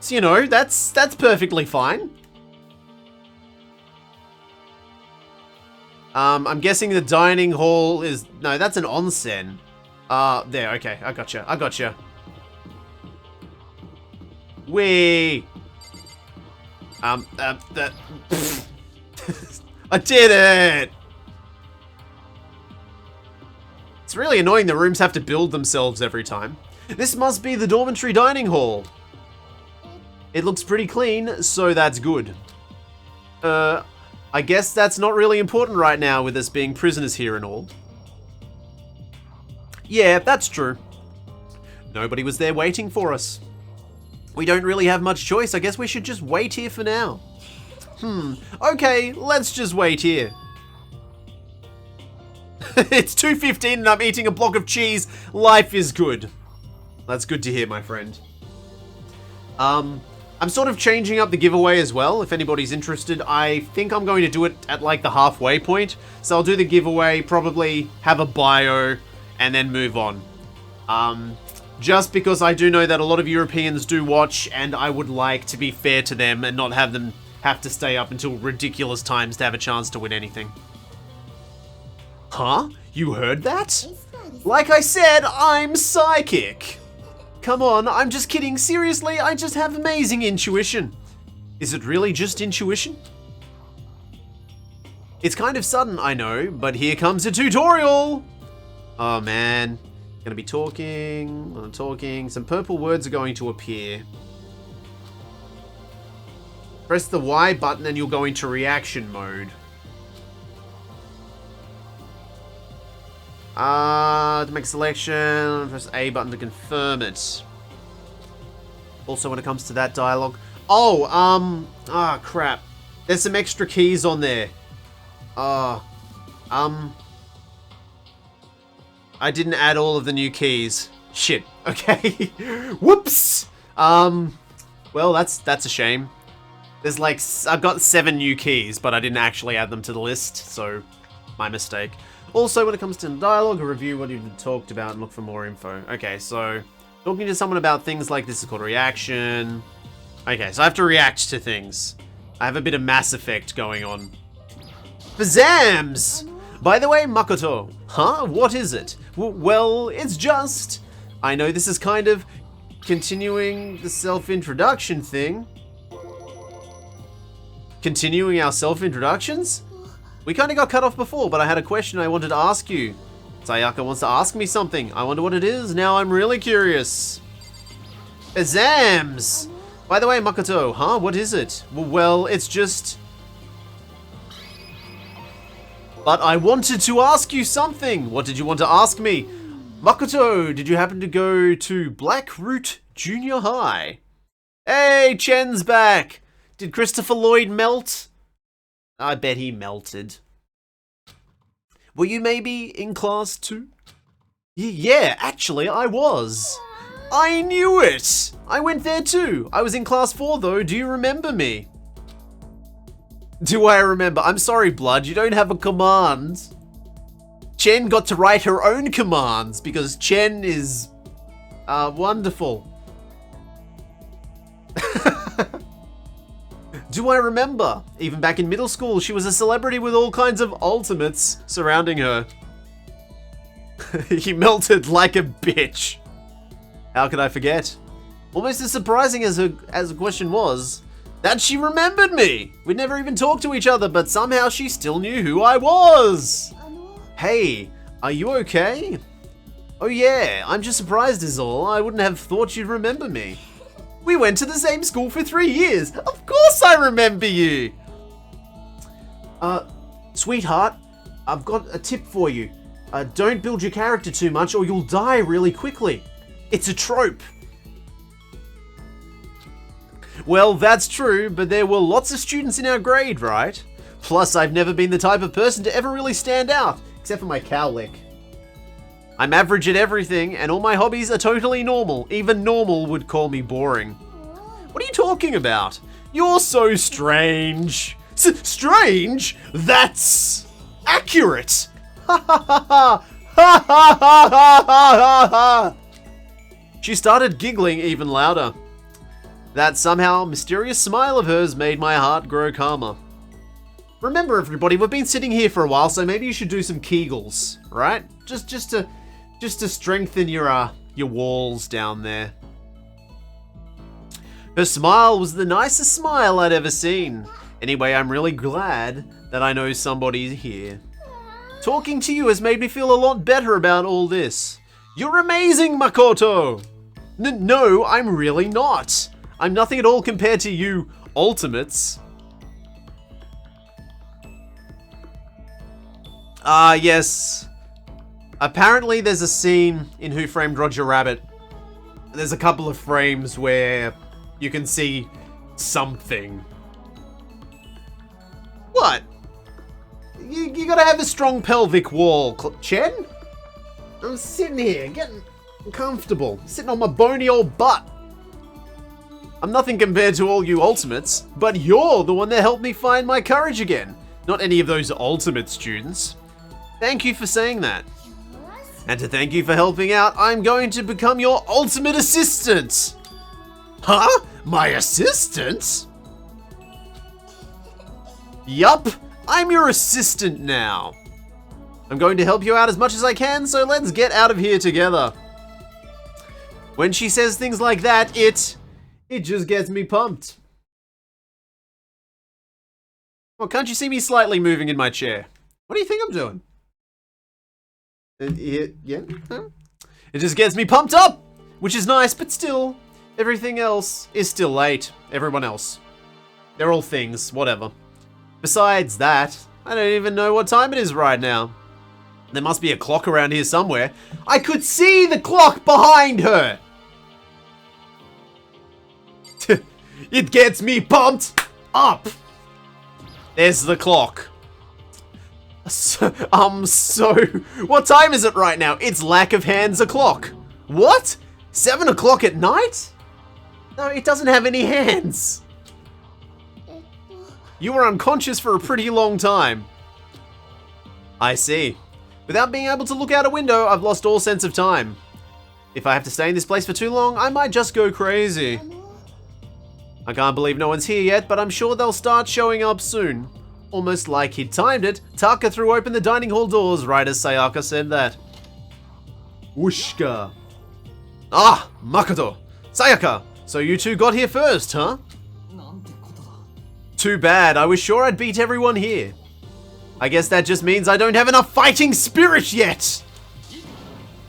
So, you know, that's perfectly fine. I'm guessing the dining hall is... No, that's an onsen. There, okay, I gotcha. Wee. I did it! It's really annoying the rooms have to build themselves every time. This must be the dormitory dining hall. It looks pretty clean, so that's good. I guess that's not really important right now with us being prisoners here and all. Yeah, that's true. Nobody was there waiting for us. We don't really have much choice. I guess we should just wait here for now. Okay, let's just wait here. It's 2:15 and I'm eating a block of cheese. Life is good. That's good to hear, my friend. I'm sort of changing up the giveaway as well, if anybody's interested. I think I'm going to do it at like the halfway point. So I'll do the giveaway, probably have a bio, and then move on. Just because I do know that a lot of Europeans do watch, and I would like to be fair to them and not have them have to stay up until ridiculous times to have a chance to win anything. Huh? You heard that? Like I said, I'm psychic. Come on, I'm just kidding. Seriously, I just have amazing intuition. Is it really just intuition? It's kind of sudden, I know, but here comes a tutorial. Oh man, gonna be talking. Some purple words are going to appear. Press the Y button and you'll go into reaction mode. To make a selection, press A button to confirm it. Also, when it comes to that dialogue... crap. There's some extra keys on there. I didn't add all of the new keys. Shit. Okay. Whoops! Well, that's a shame. There's like... I've got 7 new keys, but I didn't actually add them to the list, so... my mistake. Also, when it comes to dialogue, review what you've talked about and look for more info. Okay, so talking to someone about things like this is called a reaction. Okay, so I have to react to things. I have a bit of Mass Effect going on. Bazams! By the way, Makoto. Huh? What is it? Well, it's just... I know this is kind of continuing the self-introduction thing. Continuing our self-introductions? We kind of got cut off before, but I had a question I wanted to ask you. Sayaka wants to ask me something. I wonder what it is. Now I'm really curious. Exams! By the way, Makoto, huh? What is it? Well, it's just... But I wanted to ask you something. What did you want to ask me? Makoto, did you happen to go to Blackroot Junior High? Hey, Chen's back! Did Christopher Lloyd melt? I bet he melted. Were you maybe in class too? Yeah, actually I was. I knew it! I went there too. I was in class 4 though, do you remember me? Do I remember? I'm sorry, Blood, you don't have a command. Chen got to write her own commands because Chen is wonderful. Do I remember? Even back in middle school, she was a celebrity with all kinds of ultimates surrounding her. He melted like a bitch. How could I forget? Almost as surprising as the question was, that she remembered me. We'd never even talked to each other, but somehow she still knew who I was. Hey, are you okay? Oh yeah, I'm just surprised is all. I wouldn't have thought you'd remember me. We went to the same school for 3 years. Of course I remember you. Sweetheart, I've got a tip for you. Don't build your character too much or you'll die really quickly. It's a trope. Well, that's true, but there were lots of students in our grade, right? Plus, I've never been the type of person to ever really stand out, except for my cowlick. I'm average at everything, and all my hobbies are totally normal. Even normal would call me boring. What are you talking about? You're so strange. Strange? That's accurate. Ha ha ha ha ha ha ha ha ha. She started giggling even louder. That somehow mysterious smile of hers made my heart grow calmer. Remember, everybody, we've been sitting here for a while, so maybe you should do some Kegels, right? Just to strengthen your walls down there. Her smile was the nicest smile I'd ever seen. Anyway, I'm really glad that I know somebody here. Talking to you has made me feel a lot better about all this. You're amazing, Makoto! No, I'm really not. I'm nothing at all compared to you, Ultimates. Yes. Apparently there's a scene in Who Framed Roger Rabbit. There's a couple of frames where you can see something. What? You gotta have a strong pelvic wall, Chen. I'm sitting here, getting comfortable, sitting on my bony old butt. I'm nothing compared to all you Ultimates, but you're the one that helped me find my courage again. Not any of those Ultimate students. Thank you for saying that. And to thank you for helping out, I'm going to become your ultimate assistant. Huh? My assistant? Yup, I'm your assistant now. I'm going to help you out as much as I can, so let's get out of here together. When she says things like that, it just gets me pumped. Well, can't you see me slightly moving in my chair? What do you think I'm doing? Yeah. It just gets me pumped up, which is nice, but still, everything else is still late. Everyone else. They're all things, whatever. Besides that, I don't even know what time it is right now. There must be a clock around here somewhere. I could see the clock behind her! It gets me pumped up! There's the clock. What time is it right now? It's lack of hands o'clock. What? 7 o'clock at night? No, it doesn't have any hands. You were unconscious for a pretty long time. I see. Without being able to look out a window, I've lost all sense of time. If I have to stay in this place for too long, I might just go crazy. I can't believe no one's here yet, but I'm sure they'll start showing up soon. Almost like he'd timed it, Taka threw open the dining hall doors right as Sayaka said that. Whooshka. Ah, Makoto. Sayaka, so you two got here first, huh? Too bad, I was sure I'd beat everyone here. I guess that just means I don't have enough fighting spirit yet.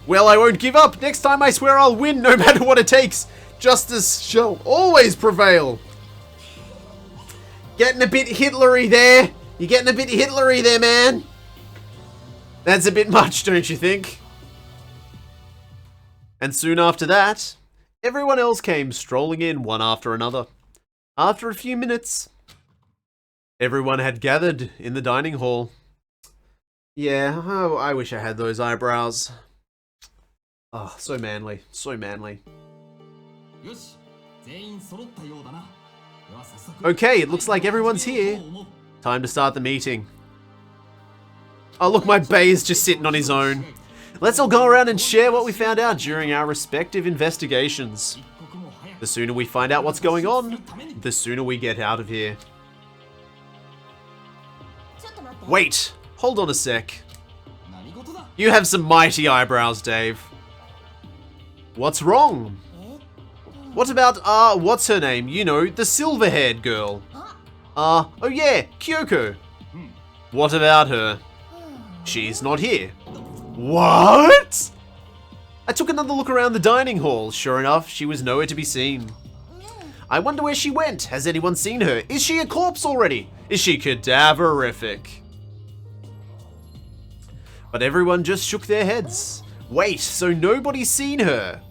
Well, I won't give up. Next time I swear I'll win no matter what it takes. Justice shall always prevail. Getting a bit Hitlery there. You're getting a bit Hitlery there, man. That's a bit much, don't you think? And soon after that, everyone else came strolling in one after another. After a few minutes, everyone had gathered in the dining hall. Yeah, oh, I wish I had those eyebrows. Oh, so manly, so manly. Okay, it looks like everyone's here. Time to start the meeting. Oh look, my bae is just sitting on his own. Let's all go around and share what we found out during our respective investigations. The sooner we find out what's going on, the sooner we get out of here. Wait, hold on a sec. You have some mighty eyebrows, Dave. What's wrong? What about, what's her name? You know, the silver-haired girl. Oh yeah, Kyoko. What about her? She's not here. What? I took another look around the dining hall. Sure enough, she was nowhere to be seen. I wonder where she went. Has anyone seen her? Is she a corpse already? Is she cadaverific? But everyone just shook their heads. Wait, so nobody's seen her?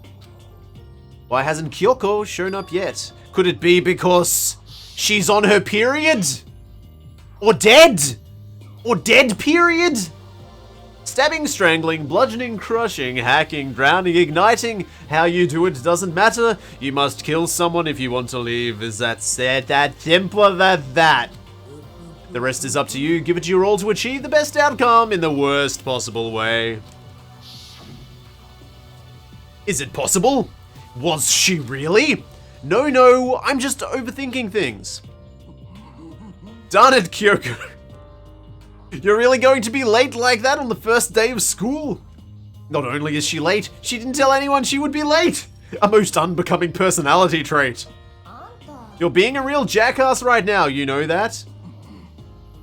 Why hasn't Kyoko shown up yet? Could it be because she's on her period? Or dead? Or dead period? Stabbing, strangling, bludgeoning, crushing, hacking, drowning, igniting. How you do it doesn't matter. You must kill someone if you want to leave. Is that said? That simple as that. The rest is up to you. Give it your all to achieve the best outcome in the worst possible way. Is it possible? Was she really? No, I'm just overthinking things. Darn it, Kyoko. You're really going to be late like that on the first day of school? Not only is she late, she didn't tell anyone she would be late. A most unbecoming personality trait. You're being a real jackass right now, you know that?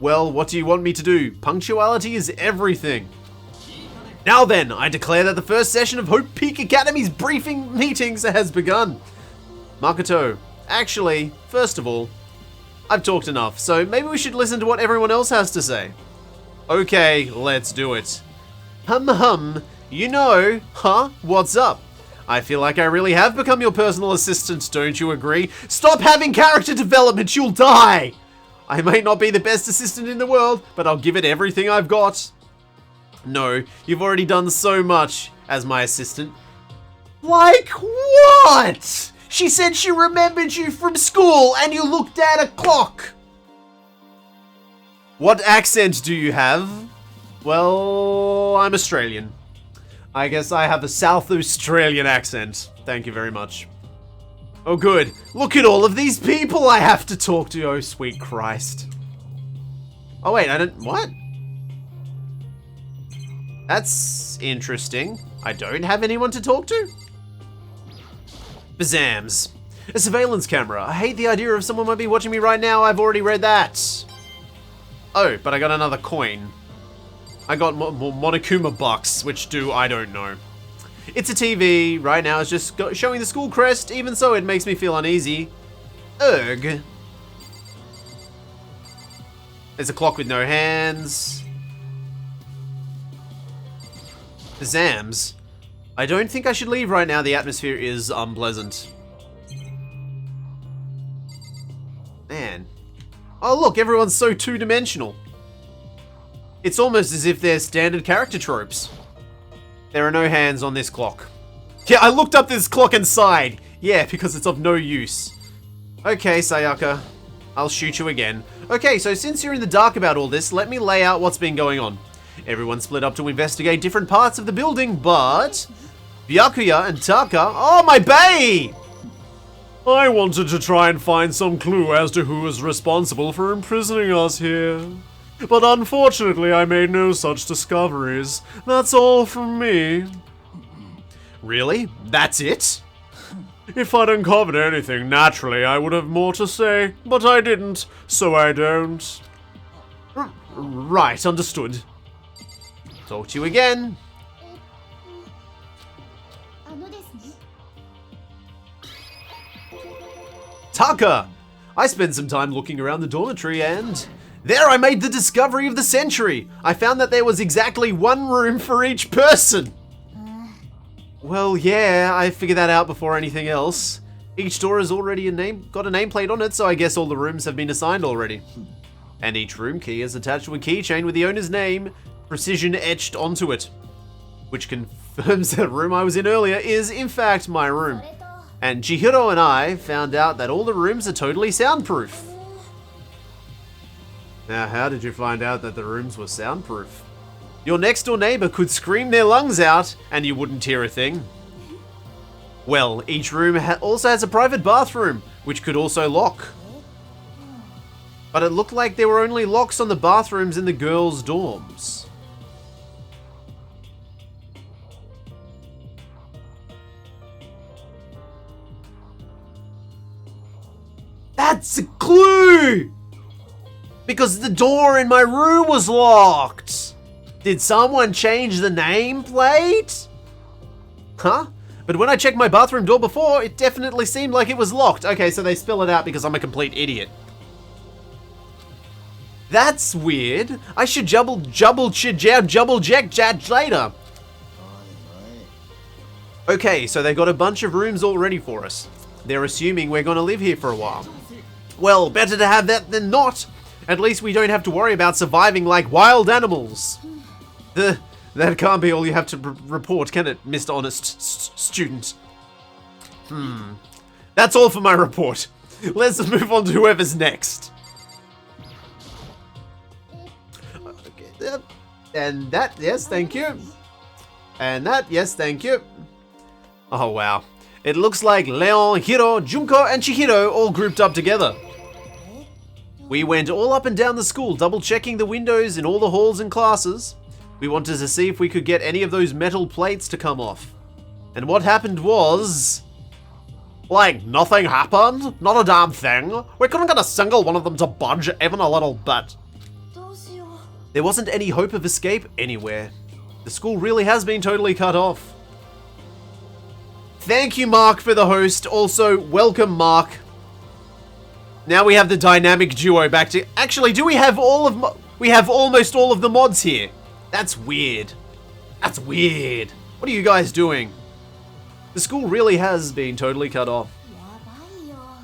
Well, what do you want me to do? Punctuality is everything. Now then, I declare that the first session of Hope Peak Academy's briefing meetings has begun. Makoto, actually, first of all, I've talked enough, so maybe we should listen to what everyone else has to say. Okay, let's do it. You know, huh? What's up? I feel like I really have become your personal assistant, don't you agree? Stop having character development, you'll die! I may not be the best assistant in the world, but I'll give it everything I've got. No, you've already done so much as my assistant. Like what? She said she remembered you from school and you looked at a clock. What accent do you have? Well, I'm Australian. I guess I have a South Australian accent. Thank you very much. Oh good, look at all of these people I have to talk to, oh sweet Christ. Oh wait, what? That's interesting. I don't have anyone to talk to? Bazams. A surveillance camera. I hate the idea of someone might be watching me right now. I've already read that. Oh, but I got another coin. I got more Monokuma bucks, which do I don't know. It's a TV. Right now it's just showing the school crest. Even so, it makes me feel uneasy. Ugh. There's a clock with no hands. Bazams. I don't think I should leave right now. The atmosphere is unpleasant. Man. Oh look, everyone's so two-dimensional. It's almost as if they're standard character tropes. There are no hands on this clock. Yeah, I looked up this clock and sighed. Yeah, because it's of no use. Okay, Sayaka. I'll shoot you again. Okay, so since you're in the dark about all this, let me lay out what's been going on. Everyone split up to investigate different parts of the building, but Byakuya and Taka, oh my bae! I wanted to try and find some clue as to who was responsible for imprisoning us here. But unfortunately, I made no such discoveries. That's all from me. Really? That's it? If I'd uncovered anything, naturally, I would have more to say, but I didn't, so I don't. Right, understood. Talk to you again. Taka! I spent some time looking around the dormitory and there I made the discovery of the century! I found that there was exactly one room for each person! Well, yeah, I figured that out before anything else. Each door has already got a nameplate on it, so I guess all the rooms have been assigned already. And each room key is attached to a keychain with the owner's name precision etched onto it. Which confirms that room I was in earlier is, in fact, my room. And Chihiro and I found out that all the rooms are totally soundproof. Now, how did you find out that the rooms were soundproof? Your next door neighbor could scream their lungs out and you wouldn't hear a thing. Well, each room also has a private bathroom, which could also lock. But it looked like there were only locks on the bathrooms in the girls' dorms. That's a clue! Because the door in my room was locked! Did someone change the nameplate? Huh? But when I checked my bathroom door before, it definitely seemed like it was locked. Okay, so they spill it out because I'm a complete idiot. That's weird. I should double check later. Okay, so they got a bunch of rooms all ready for us. They're assuming we're gonna live here for a while. Well, better to have that than not. At least we don't have to worry about surviving like wild animals. That can't be all you have to report, can it, Mr. Honest Student? That's all for my report. Let's move on to whoever's next. Okay, and that, yes, thank you. And that, yes, thank you. Oh, wow. It looks like Leon, Hiro, Junko, and Chihiro all grouped up together. We went all up and down the school, double checking the windows in all the halls and classes. We wanted to see if we could get any of those metal plates to come off. And what happened was... like, nothing happened? Not a damn thing? We couldn't get a single one of them to budge even a little bit. There wasn't any hope of escape anywhere. The school really has been totally cut off. Thank you, Mark, for the host. Also, welcome, Mark. Now we have the dynamic duo back to... Actually, do we have all of... We have almost all of the mods here. That's weird. That's weird. What are you guys doing? The school really has been totally cut off.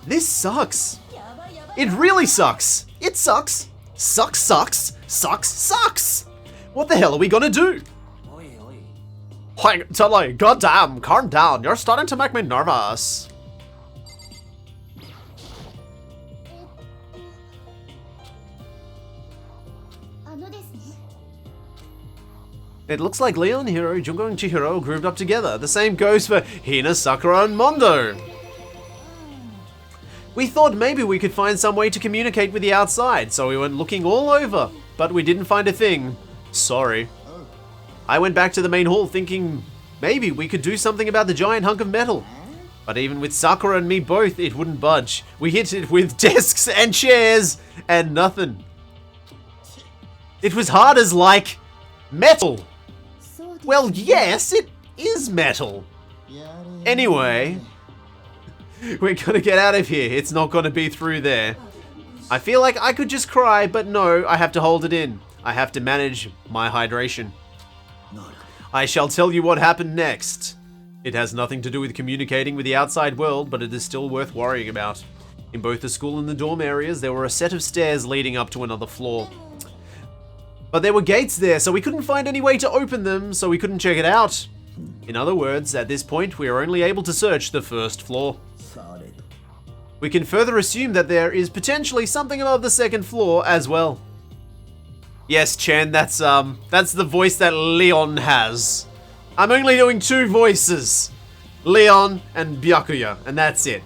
This sucks. It really sucks. It sucks. Sucks. What the hell are we gonna do? Like, totally, goddamn, calm down. You're starting to make me nervous. It looks like Leon, Hiro, Junko, and Chihiro grouped up together. The same goes for Hina, Sakura, and Mondo. We thought maybe we could find some way to communicate with the outside, so we went looking all over, but we didn't find a thing. Sorry. I went back to the main hall thinking maybe we could do something about the giant hunk of metal. But even with Sakura and me both, it wouldn't budge. We hit it with desks and chairs and nothing. It was hard as like metal. Well, yes, it is metal. Anyway, we're gonna get out of here. It's not gonna be through there. I feel like I could just cry, but no, I have to hold it in. I have to manage my hydration. I shall tell you what happened next. It has nothing to do with communicating with the outside world, but it is still worth worrying about. In both the school and the dorm areas, there were a set of stairs leading up to another floor. But there were gates there, so we couldn't find any way to open them, so we couldn't check it out. In other words, at this point, we are only able to search the first floor. We can further assume that there is potentially something above the second floor as well. Yes, Chen, that's the voice that Leon has. I'm only doing 2 voices. Leon and Byakuya, and that's it.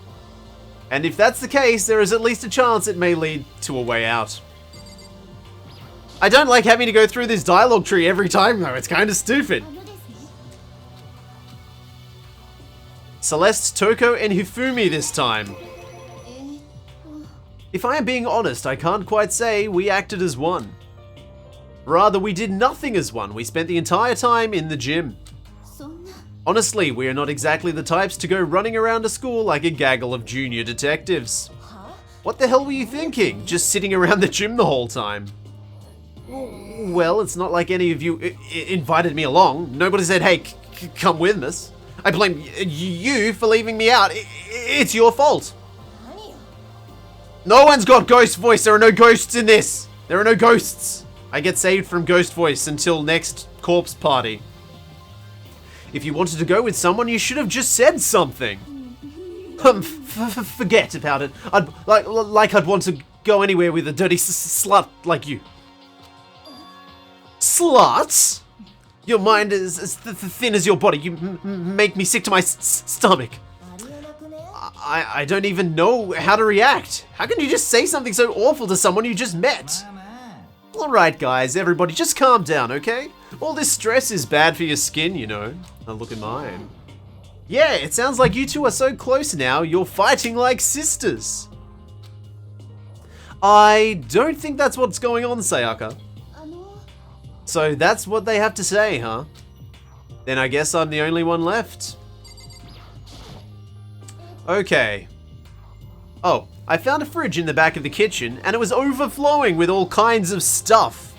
And if that's the case, there is at least a chance it may lead to a way out. I don't like having to go through this dialogue tree every time though, it's kind of stupid. Celeste, Toko, and Hifumi this time. If I am being honest, I can't quite say we acted as one. Rather, we did nothing as one. We spent the entire time in the gym. Honestly, we are not exactly the types to go running around a school like a gaggle of junior detectives. What the hell were you thinking? Just sitting around the gym the whole time? Well, it's not like any of you invited me along. Nobody said, hey, come with us. I blame you for leaving me out. It's your fault. No one's got ghost voice. There are no ghosts in this. There are no ghosts. I get saved from ghost voice until next corpse party. If you wanted to go with someone, you should have just said something. Forget about it. I'd want to go anywhere with a dirty slut like you. Sluts? Your mind is as thin as your body. You make me sick to my stomach. I don't even know how to react. How can you just say something so awful to someone you just met? Alright guys, everybody just calm down, okay? All this stress is bad for your skin, you know. Now look at mine. Yeah, it sounds like you two are so close now, you're fighting like sisters. I don't think that's what's going on, Sayaka. So that's what they have to say, huh? Then I guess I'm the only one left. Okay. Oh, I found a fridge in the back of the kitchen, and it was overflowing with all kinds of stuff.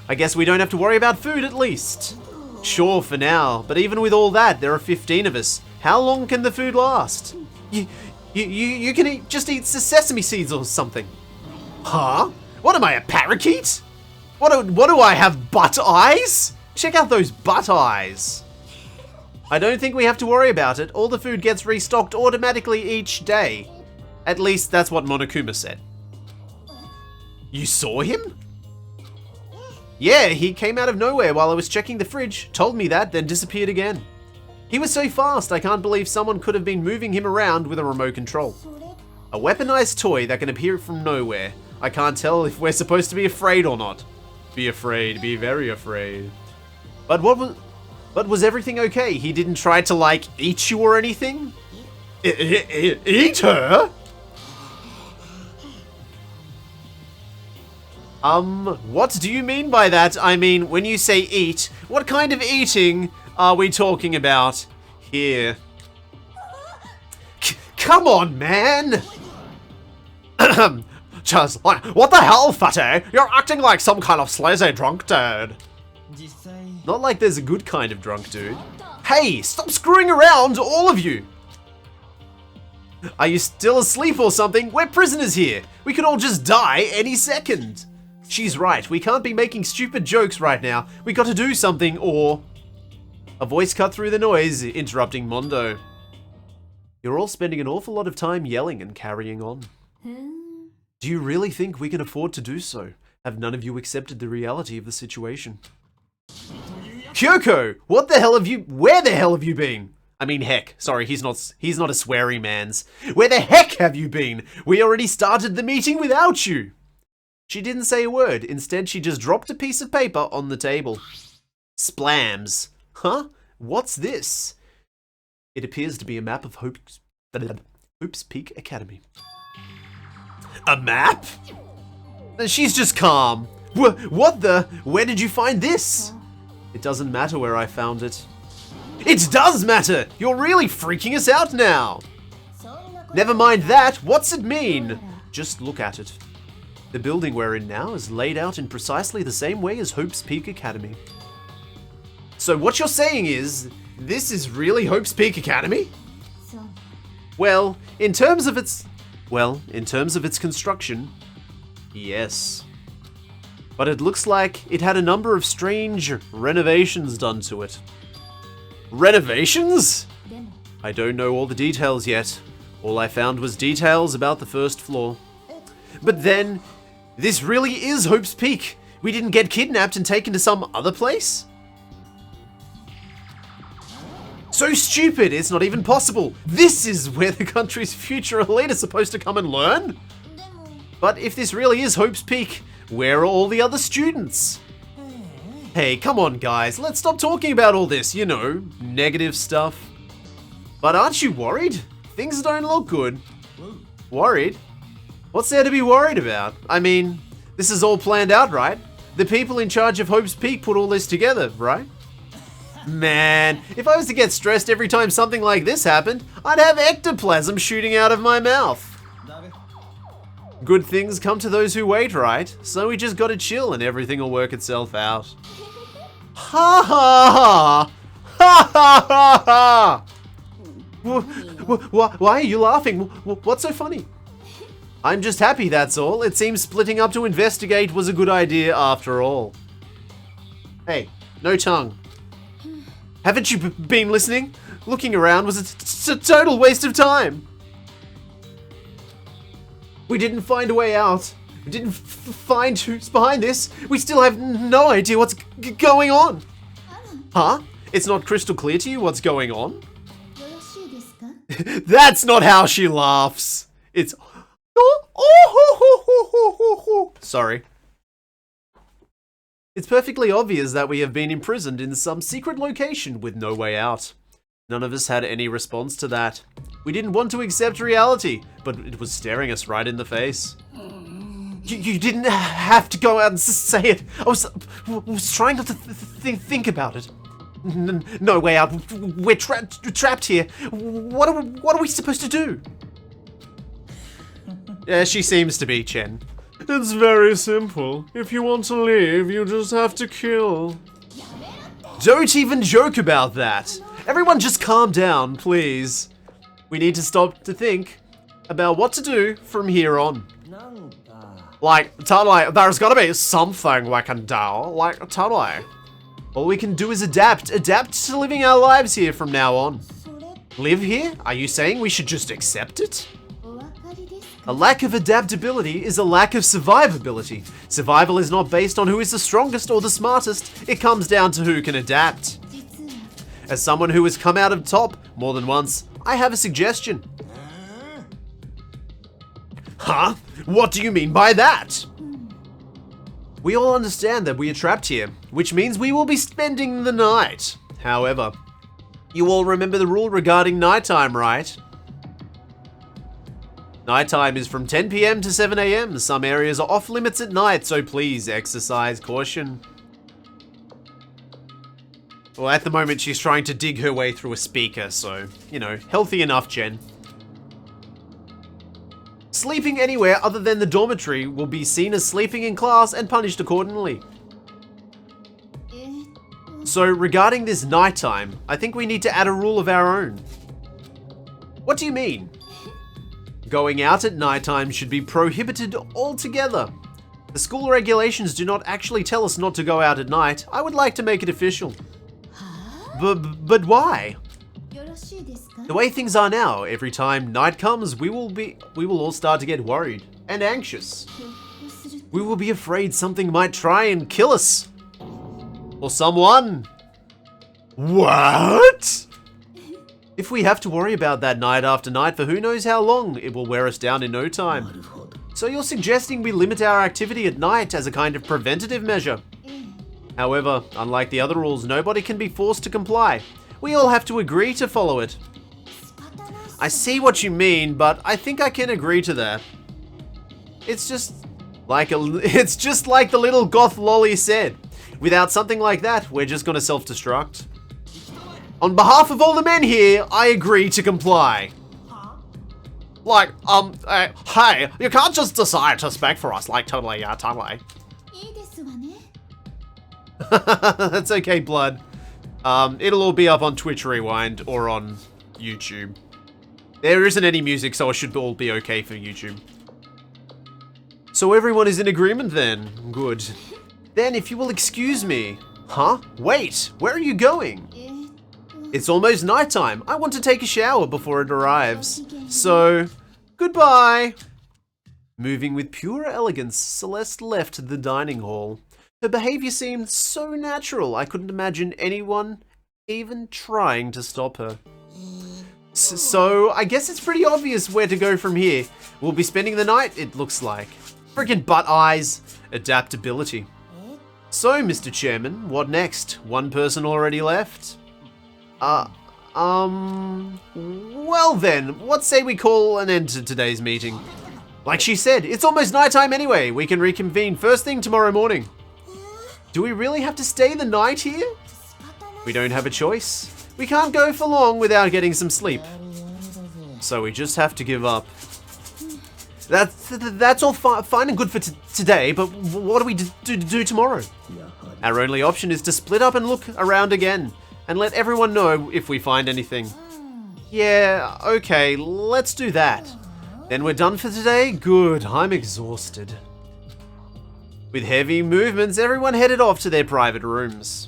I guess we don't have to worry about food at least. Sure, for now, but even with all that, there are 15 of us. How long can the food last? You can just eat sesame seeds or something. Huh? What am I, a parakeet? What do I have, butt eyes? Check out those butt eyes. I don't think we have to worry about it. All the food gets restocked automatically each day. At least that's what Monokuma said. You saw him? Yeah, he came out of nowhere while I was checking the fridge, told me that, then disappeared again. He was so fast, I can't believe someone could have been moving him around with a remote control. A weaponized toy that can appear from nowhere. I can't tell if we're supposed to be afraid or not. Be afraid, be very afraid. But was everything okay? He didn't try to, like, eat you or anything? Eat her? What do you mean by that? I mean, when you say eat, what kind of eating are we talking about here? Come on, man! Just like, what the hell, fatty? You're acting like some kind of sleazy drunk dude. Not like there's a good kind of drunk dude. Hey, stop screwing around, all of you! Are you still asleep or something? We're prisoners here. We could all just die any second. She's right, we can't be making stupid jokes right now. We got to do something, or... A voice cut through the noise, interrupting Mondo. You're all spending an awful lot of time yelling and carrying on. Do you really think we can afford to do so? Have none of you accepted the reality of the situation? Kyoko! Where the hell have you been? I mean, heck, sorry, he's not a sweary man's. Where the heck have you been? We already started the meeting without you! She didn't say a word. Instead, she just dropped a piece of paper on the table. Splams. Huh? What's this? It appears to be a map of Hope's Peak Academy. A map? She's just calm. What the? Where did you find this? It doesn't matter where I found it. It does matter! You're really freaking us out now! Never mind that, what's it mean? Just look at it. The building we're in now is laid out in precisely the same way as Hope's Peak Academy. So what you're saying is, this is really Hope's Peak Academy? Well, in terms of its construction, yes. But it looks like it had a number of strange renovations done to it. Renovations? I don't know all the details yet. All I found was details about the first floor. But then, this really is Hope's Peak. We didn't get kidnapped and taken to some other place? So stupid, it's not even possible. This is where the country's future elite is supposed to come and learn? But if this really is Hope's Peak, where are all the other students? Hey, come on guys, let's stop talking about all this, you know, negative stuff. But aren't you worried? Things don't look good. Worried? What's there to be worried about? I mean, this is all planned out, right? The people in charge of Hope's Peak put all this together, right? Man, if I was to get stressed every time something like this happened, I'd have ectoplasm shooting out of my mouth. Good things come to those who wait, right? So we just gotta chill and everything will work itself out. Ha ha ha! Ha ha ha ha! Why are you laughing? What's so funny? I'm just happy, that's all. It seems splitting up to investigate was a good idea after all. Hey, no tongue. Haven't you been listening? Looking around was a total waste of time. We didn't find a way out. We didn't find who's behind this. We still have no idea what's going on. Huh? It's not crystal clear to you what's going on? That's not how she laughs. It's... Sorry. It's perfectly obvious that we have been imprisoned in some secret location with no way out. None of us had any response to that. We didn't want to accept reality, but it was staring us right in the face. You didn't have to go out and say it. I was trying not to think about it. No way out. We're trapped here. What are we supposed to do? Yeah, she seems to be, Chen. It's very simple. If you want to leave, you just have to kill. Don't even joke about that. Everyone just calm down, please. We need to stop to think about what to do from here on. Like, totally, there's gotta be something we can do. Like, totally. All we can do is adapt to living our lives here from now on. Live here? Are you saying we should just accept it? A lack of adaptability is a lack of survivability. Survival is not based on who is the strongest or the smartest, it comes down to who can adapt. As someone who has come out of top more than once, I have a suggestion. Huh? What do you mean by that? We all understand that we are trapped here, which means we will be spending the night. However, you all remember the rule regarding nighttime, right? Nighttime is from 10 PM to 7 AM. Some areas are off limits at night, so please exercise caution. Well, at the moment she's trying to dig her way through a speaker, so, you know, healthy enough, Jen. Sleeping anywhere other than the dormitory will be seen as sleeping in class and punished accordingly. So, regarding this nighttime, I think we need to add a rule of our own. What do you mean? Going out at nighttime should be prohibited altogether. The school regulations do not actually tell us not to go out at night. I would like to make it official. But why? The way things are now, every time night comes, we will all start to get worried and anxious. We will be afraid something might try and kill us. Or someone. What? If we have to worry about that night after night for who knows how long, it will wear us down in no time. So you're suggesting we limit our activity at night as a kind of preventative measure. However, unlike the other rules, nobody can be forced to comply. We all have to agree to follow it. I see what you mean, but I think I can agree to that. It's just like the little goth lolly said. Without something like that, we're just gonna self-destruct. On behalf of all the men here, I agree to comply. Like, hey, you can't just decide to spec for us, like, totally, yeah, totally. That's okay, Blood. It'll all be up on Twitch Rewind or on YouTube. There isn't any music, so it should all be okay for YouTube. So everyone is in agreement then? Good. Then, if you will excuse me. Huh? Wait, where are you going? It's almost nighttime. I want to take a shower before it arrives. So, goodbye. Moving with pure elegance, Celeste left the dining hall. Her behavior seemed so natural, I couldn't imagine anyone even trying to stop her. So, I guess it's pretty obvious where to go from here. We'll be spending the night, it looks like. Freaking butt eyes. Adaptability. So, Mr. Chairman, what next? One person already left? Well then, what say we call an end to today's meeting? Like she said, it's almost nighttime anyway. We can reconvene first thing tomorrow morning. Do we really have to stay the night here? We don't have a choice. We can't go for long without getting some sleep. So we just have to give up. That's all fine and good for today, but what do we do tomorrow? Our only option is to split up and look around again, and let everyone know if we find anything. Yeah, okay, let's do that. Then we're done for today? Good, I'm exhausted. With heavy movements, everyone headed off to their private rooms.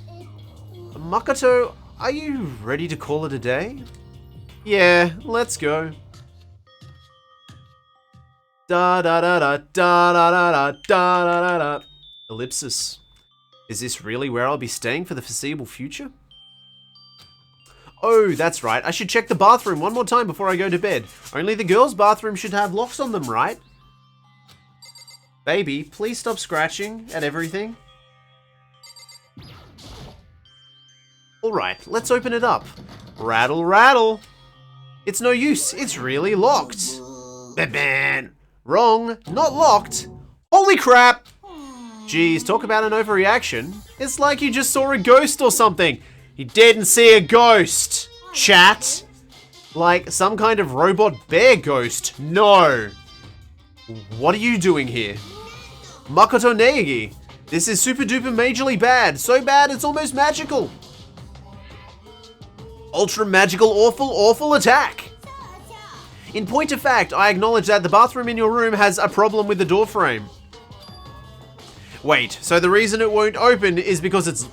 Makoto, are you ready to call it a day? Yeah, let's go. Da da da da da da da da da da. Ellipsis. Is this really where I'll be staying for the foreseeable future? Oh, that's right. I should check the bathroom one more time before I go to bed. Only the girls' bathroom should have locks on them, right? Baby, please stop scratching at everything. Alright, let's open it up. Rattle, rattle. It's no use. It's really locked. Ban. Wrong. Not locked. Holy crap. Geez, talk about an overreaction. It's like you just saw a ghost or something. You didn't see a ghost, chat. Like some kind of robot bear ghost. No. What are you doing here? Makoto Neigi. This is super duper majorly bad. So bad it's almost magical. Ultra magical awful attack. In point of fact, I acknowledge that the bathroom in your room has a problem with the door frame. Wait, so the reason it won't open is because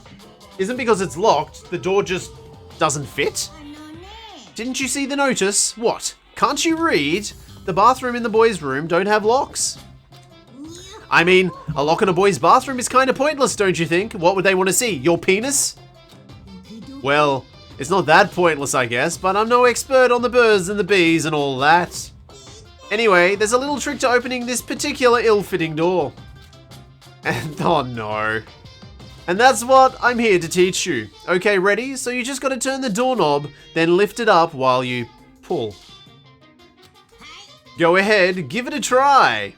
isn't because it's locked, the door just doesn't fit? Didn't you see the notice? What? Can't you read? The bathroom in the boys' room don't have locks. I mean, a lock in a boy's bathroom is kind of pointless, don't you think? What would they want to see? Your penis? Well, it's not that pointless, I guess, but I'm no expert on the birds and the bees and all that. Anyway, there's a little trick to opening this particular ill-fitting door. And oh no. And that's what I'm here to teach you. Okay, ready? So you just gotta turn the doorknob, then lift it up while you pull. Go ahead, give it a try.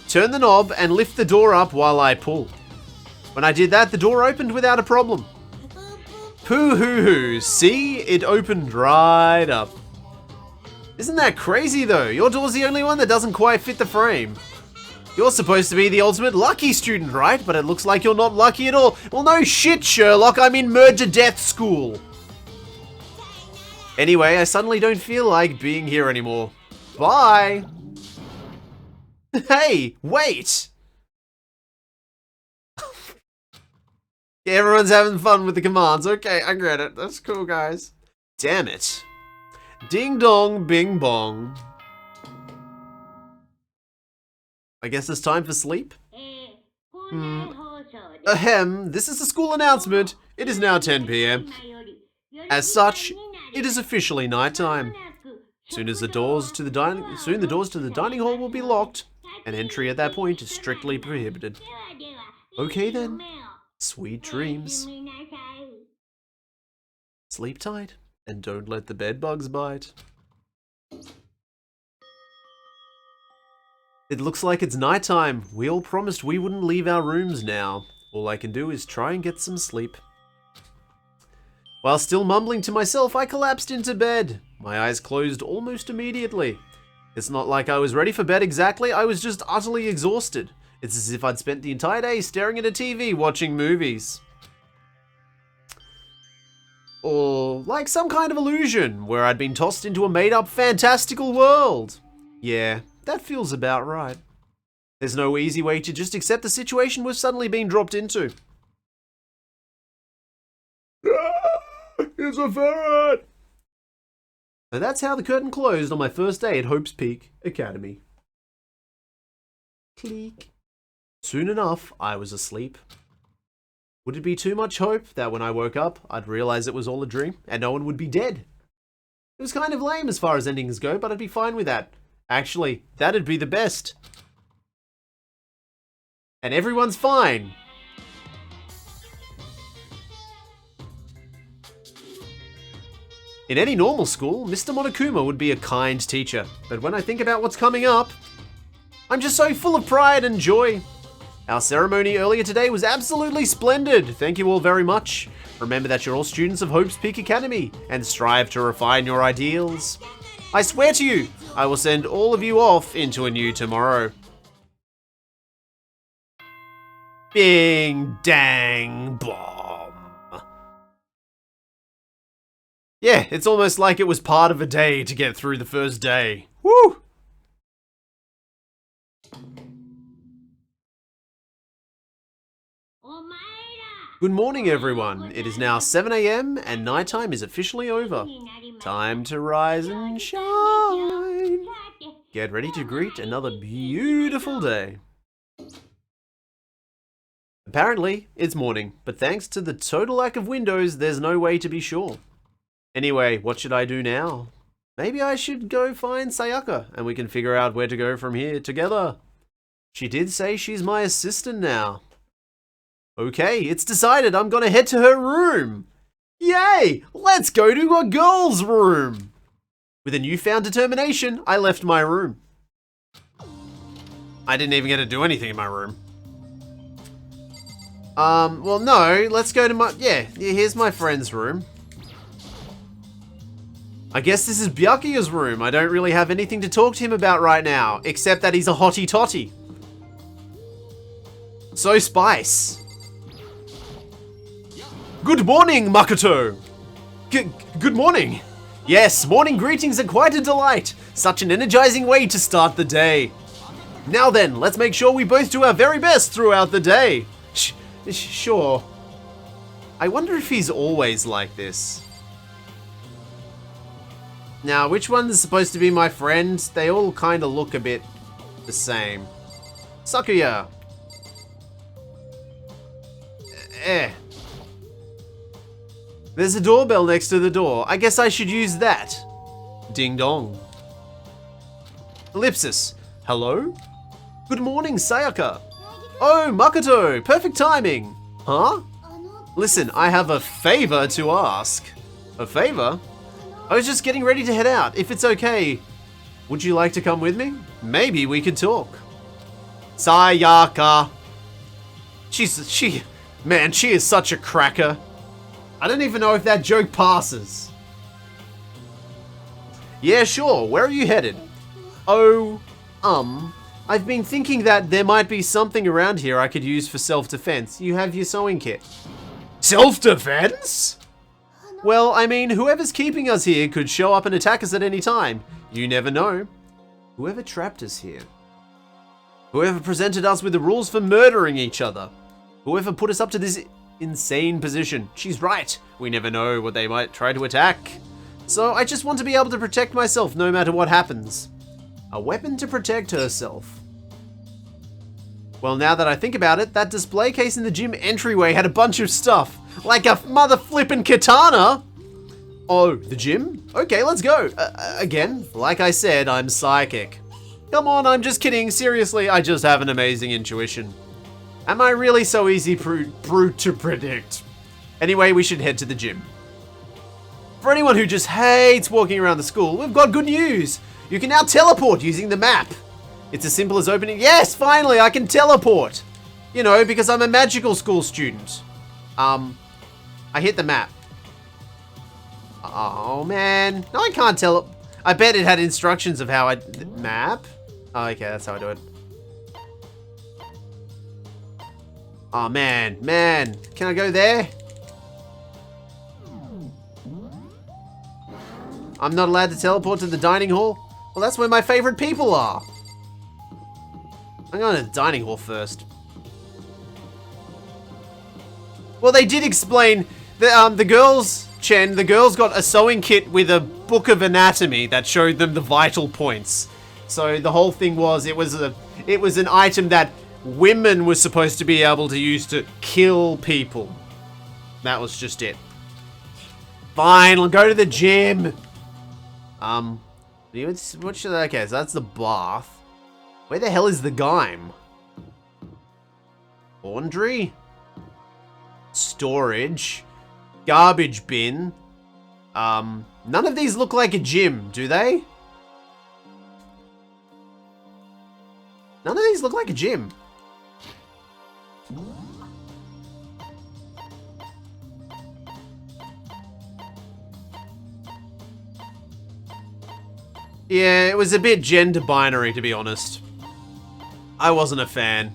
Turn the knob and lift the door up while I pull. When I did that, the door opened without a problem. Poo-hoo-hoo, see? It opened right up. Isn't that crazy though? Your door's the only one that doesn't quite fit the frame. You're supposed to be the ultimate lucky student, right? But it looks like you're not lucky at all. Well, no shit, Sherlock. I'm in murder death school. Anyway, I suddenly don't feel like being here anymore. Bye. Hey, wait. Yeah, everyone's having fun with the commands. Okay, I get it. That's cool, guys. Damn it. Ding dong, bing bong. I guess it's time for sleep? Ahem, this is a school announcement. It is now 10 p.m. As such, it is officially nighttime. Soon the doors to the dining hall will be locked, and entry at that point is strictly prohibited. Okay then. Sweet dreams. Sleep tight, and don't let the bed bugs bite. It looks like it's nighttime. We all promised we wouldn't leave our rooms now. All I can do is try and get some sleep. While still mumbling to myself, I collapsed into bed. My eyes closed almost immediately. It's not like I was ready for bed exactly, I was just utterly exhausted. It's as if I'd spent the entire day staring at a TV watching movies. Or like some kind of illusion, where I'd been tossed into a made-up fantastical world. Yeah, that feels about right. There's no easy way to just accept the situation we've suddenly been dropped into. It's a ferret! So that's how the curtain closed on my first day at Hope's Peak Academy. Click. Soon enough, I was asleep. Would it be too much hope that when I woke up, I'd realize it was all a dream and no one would be dead? It was kind of lame as far as endings go, but I'd be fine with that. Actually, that'd be the best. And everyone's fine. In any normal school, Mr. Monokuma would be a kind teacher, but when I think about what's coming up, I'm just so full of pride and joy. Our ceremony earlier today was absolutely splendid. Thank you all very much. Remember that you're all students of Hope's Peak Academy and strive to refine your ideals. I swear to you, I will send all of you off into a new tomorrow. Bing, dang, bomb. Yeah, it's almost like it was part of a day to get through the first day. Woo! Good morning, everyone. It is now 7 AM and nighttime is officially over. Time to rise and shine. Get ready to greet another beautiful day. Apparently, it's morning, but thanks to the total lack of windows, there's no way to be sure. Anyway, what should I do now? Maybe I should go find Sayaka and we can figure out where to go from here together. She did say she's my assistant now. Okay, it's decided. I'm gonna head to her room. Yay! Let's go to a girl's room. With a newfound determination, I left my room. I didn't even get to do anything in my room. Well, no, let's go to my, yeah, here's my friend's room. I guess this is Byakuya's room. I don't really have anything to talk to him about right now, except that he's a hottie totty. So Spice. Good morning, Makoto. Good morning. Yes, morning greetings are quite a delight. Such an energizing way to start the day. Now then, let's make sure we both do our very best throughout the day. Sure. I wonder if he's always like this. Now, which one is supposed to be my friend? They all kind of look a bit the same. Sakuya. There's a doorbell next to the door. I guess I should use that. Ding dong. Ellipsis. Hello? Good morning, Sayaka. Oh, Makoto. Perfect timing. Huh? Listen, I have a favor to ask. A favor? I was just getting ready to head out. If it's okay, would you like to come with me? Maybe we could talk. Sayaka. Man, she is such a cracker. I don't even know if that joke passes. Yeah, sure. Where are you headed? Oh, I've been thinking that there might be something around here I could use for self-defense. You have your sewing kit. Self-defense? Well, I mean, whoever's keeping us here could show up and attack us at any time. You never know. Whoever trapped us here. Whoever presented us with the rules for murdering each other. Whoever put us up to this insane position. She's right. We never know what they might try to attack. So I just want to be able to protect myself no matter what happens. A weapon to protect herself. Well, now that I think about it, that display case in the gym entryway had a bunch of stuff. Like a mother flippin' katana. Oh, the gym? Okay, let's go. Again, like I said, I'm psychic. Come on, I'm just kidding. Seriously, I just have an amazing intuition. Am I really so easy brute to predict? Anyway, we should head to the gym. For anyone who just hates walking around the school, we've got good news. You can now teleport using the map. It's as simple as opening. Yes, finally, I can teleport. You know, because I'm a magical school student. I hit the map. Oh, man. No, I can't tell. I bet it had instructions of how I... Map? Oh, okay, that's how I do it. Oh, man. Can I go there? I'm not allowed to teleport to the dining hall? Well, that's where my favorite people are. I'm going to the dining hall first. Well, they did explain that the girls, Chen, the girls got a sewing kit with a book of anatomy that showed them the vital points. So the whole thing was, it was an item that women were supposed to be able to use to kill people. That was just it. Fine, I'll go to the gym. What should I... Okay, so that's the bath. Where the hell is the Gime? Laundry? Storage? Garbage bin? None of these look like a gym, do they? None of these look like a gym. Yeah, it was a bit gender binary, to be honest. I wasn't a fan.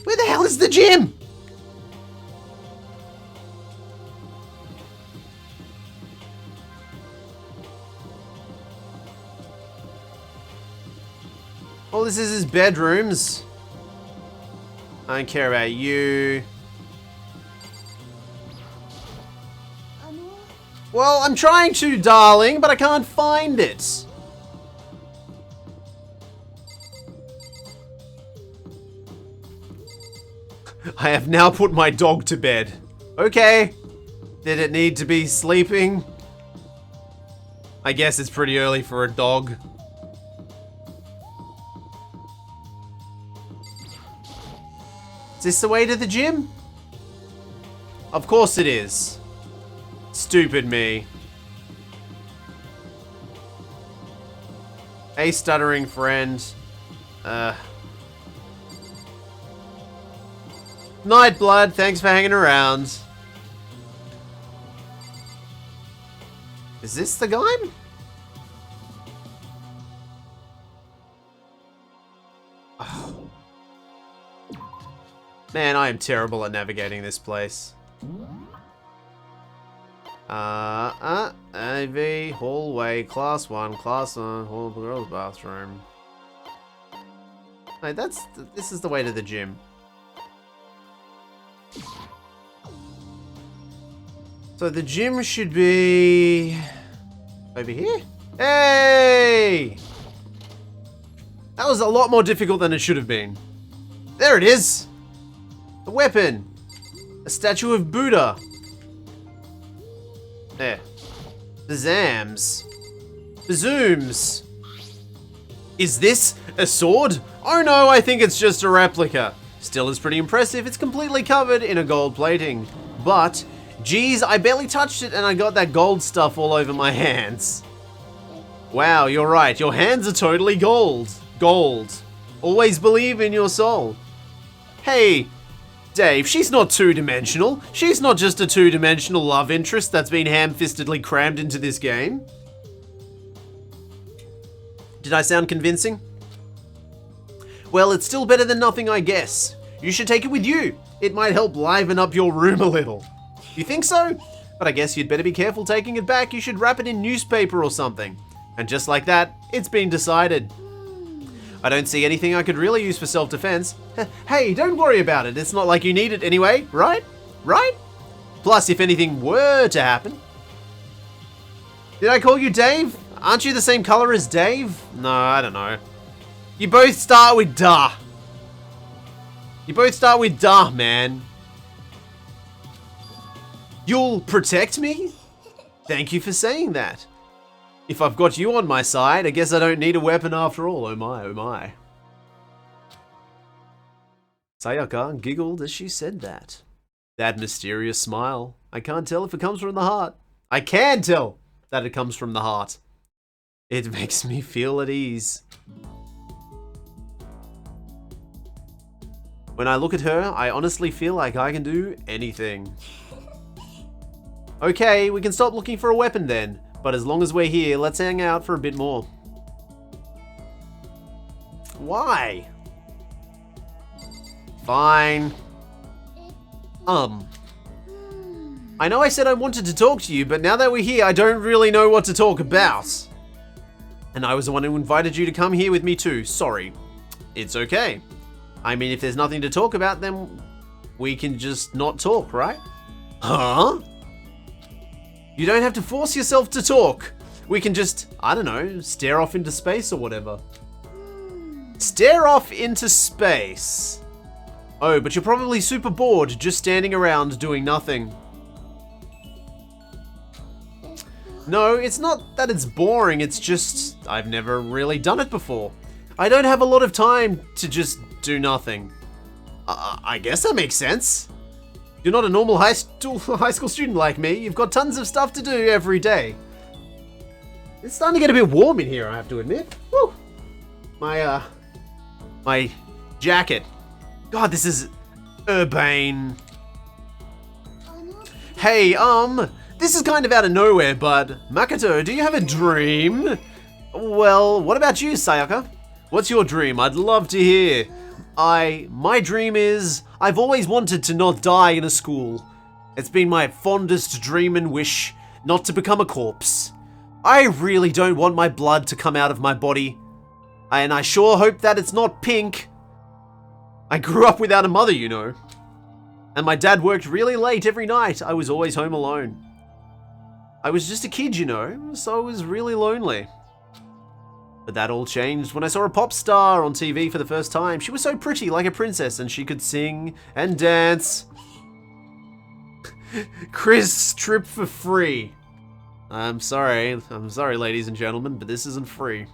Where the hell is the gym? All this is his bedrooms. I don't care about you. Well, I'm trying to, darling, but I can't find it. I have now put my dog to bed. Okay. Did it need to be sleeping? I guess it's pretty early for a dog. Is this the way to the gym? Of course it is. Stupid me. Hey, stuttering friend. Nightblood, thanks for hanging around. Is this the Gime? Oh. Man, I am terrible at navigating this place. AV, hallway, class 1, hall, girls' bathroom. Hey, this is the way to the gym. So the gym should be over here? Hey! That was a lot more difficult than it should have been. There it is! A weapon! A statue of Buddha! There. Bazams. Bazooms. Is this a sword? Oh no, I think it's just a replica. Still is pretty impressive. It's completely covered in a gold plating. But, geez, I barely touched it and I got that gold stuff all over my hands. Wow, you're right. Your hands are totally gold. Gold. Always believe in your soul. Hey, Dave, she's not two-dimensional. She's not just a two-dimensional love interest that's been ham-fistedly crammed into this game. Did I sound convincing? Well, it's still better than nothing, I guess. You should take it with you. It might help liven up your room a little. You think so? But I guess you'd better be careful taking it back. You should wrap it in newspaper or something. And just like that, it's been decided. I don't see anything I could really use for self-defense. Hey, don't worry about it. It's not like you need it anyway, right? Right? Plus, if anything were to happen. Did I call you Dave? Aren't you the same color as Dave? No, I don't know. You both start with duh. You both start with duh, man. You'll protect me? Thank you for saying that. If I've got you on my side, I guess I don't need a weapon after all. Oh my, oh my. Sayaka giggled as she said that. That mysterious smile. I can't tell if it comes from the heart. I can tell that it comes from the heart. It makes me feel at ease. When I look at her, I honestly feel like I can do anything. Okay, we can stop looking for a weapon then. But as long as we're here, let's hang out for a bit more. Why? Fine. I know I said I wanted to talk to you, but now that we're here, I don't really know what to talk about. And I was the one who invited you to come here with me too. Sorry. It's okay. I mean, if there's nothing to talk about, then we can just not talk, right? Huh? You don't have to force yourself to talk. We can just, I don't know, stare off into space or whatever. Stare off into space. Oh, but you're probably super bored just standing around doing nothing. No, it's not that it's boring, it's just I've never really done it before. I don't have a lot of time to just do nothing. I guess that makes sense. You're not a normal high school student like me. You've got tons of stuff to do every day. It's starting to get a bit warm in here, I have to admit. Woo! My jacket. God, this is urbane. Hey, this is kind of out of nowhere, but Makoto, do you have a dream? Well, what about you, Sayaka? What's your dream? I'd love to hear. My dream is I've always wanted to not die in a school. It's been my fondest dream and wish not to become a corpse. I really don't want my blood to come out of my body. And I sure hope that it's not pink. I grew up without a mother, you know. And my dad worked really late every night. I was always home alone. I was just a kid, you know, so I was really lonely. But that all changed when I saw a pop star on TV for the first time. She was so pretty, like a princess, and she could sing and dance. Chris, trip for free. I'm sorry, ladies and gentlemen, but this isn't free.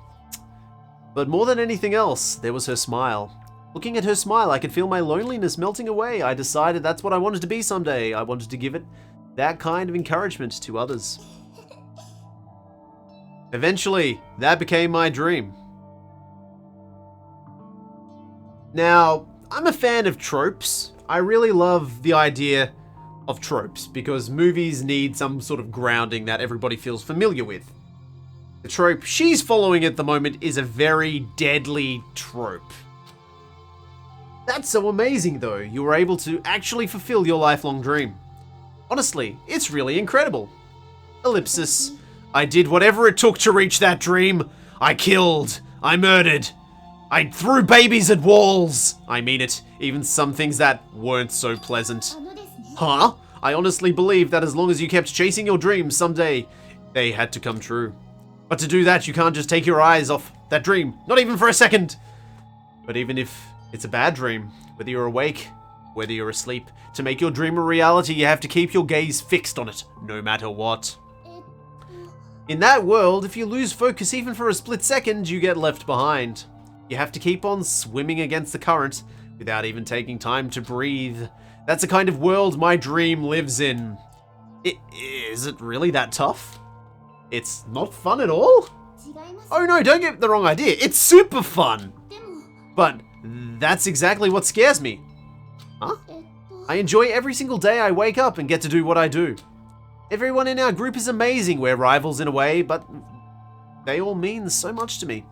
But more than anything else, there was her smile. Looking at her smile, I could feel my loneliness melting away. I decided that's what I wanted to be someday. I wanted to give it that kind of encouragement to others. Eventually, that became my dream. Now, I'm a fan of tropes. I really love the idea of tropes because movies need some sort of grounding that everybody feels familiar with. The trope she's following at the moment is a very deadly trope. That's so amazing though, you were able to actually fulfill your lifelong dream. Honestly, it's really incredible. Ellipsis. I did whatever it took to reach that dream. I killed. I murdered. I threw babies at walls. I mean it, even some things that weren't so pleasant. Huh? I honestly believe that as long as you kept chasing your dreams, someday they had to come true. But to do that, you can't just take your eyes off that dream, not even for a second. But even if it's a bad dream, whether you're awake, whether you're asleep, to make your dream a reality, you have to keep your gaze fixed on it, no matter what. In that world, if you lose focus even for a split second, you get left behind. You have to keep on swimming against the current without even taking time to breathe. That's the kind of world my dream lives in. Is it really that tough? It's not fun at all? Oh no, don't get the wrong idea. It's super fun. But that's exactly what scares me. Huh? I enjoy every single day I wake up and get to do what I do. Everyone in our group is amazing. We're rivals in a way, but they all mean so much to me.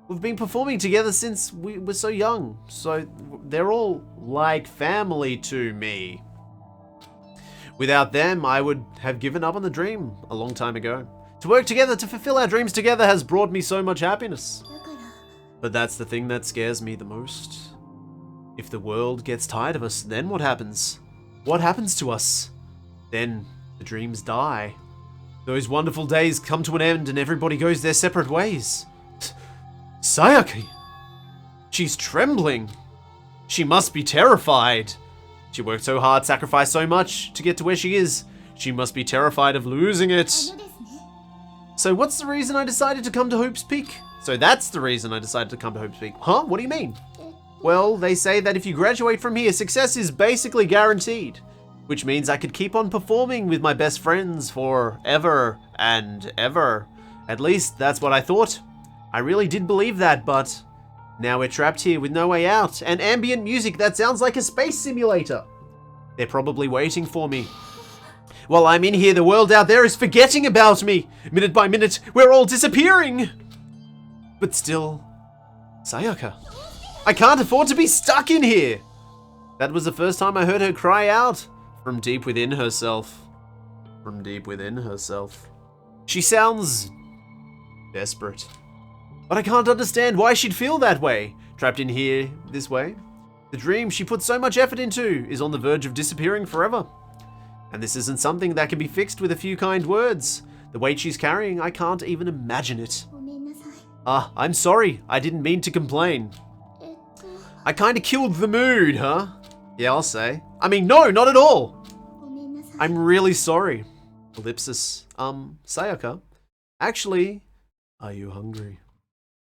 We've been performing together since we were so young, so they're all like family to me. Without them, I would have given up on the dream a long time ago. To work together, to fulfill our dreams together has brought me so much happiness. But that's the thing that scares me the most. If the world gets tired of us, then what happens? What happens to us? Then the dreams die. Those wonderful days come to an end and everybody goes their separate ways. Sayaka! She's trembling. She must be terrified. She worked so hard, sacrificed so much to get to where she is. She must be terrified of losing it. So what's the reason I decided to come to Hope's Peak? So that's the reason I decided to come to Hope's Peak. Huh? What do you mean? Well, they say that if you graduate from here, success is basically guaranteed. Which means I could keep on performing with my best friends forever and ever. At least, that's what I thought. I really did believe that, but now we're trapped here with no way out. And ambient music that sounds like a space simulator. They're probably waiting for me. While I'm in here, the world out there is forgetting about me. Minute by minute, we're all disappearing. But still, Sayaka, I can't afford to be stuck in here. That was the first time I heard her cry out. From deep within herself. From deep within herself. She sounds desperate. But I can't understand why she'd feel that way, trapped in here this way. The dream she put so much effort into is on the verge of disappearing forever. And this isn't something that can be fixed with a few kind words. The weight she's carrying, I can't even imagine it. I'm sorry. I didn't mean to complain. I kinda killed the mood, huh? Yeah, I'll say. I mean, no, not at all. I'm really sorry. Ellipsis. Sayaka. Actually, are you hungry?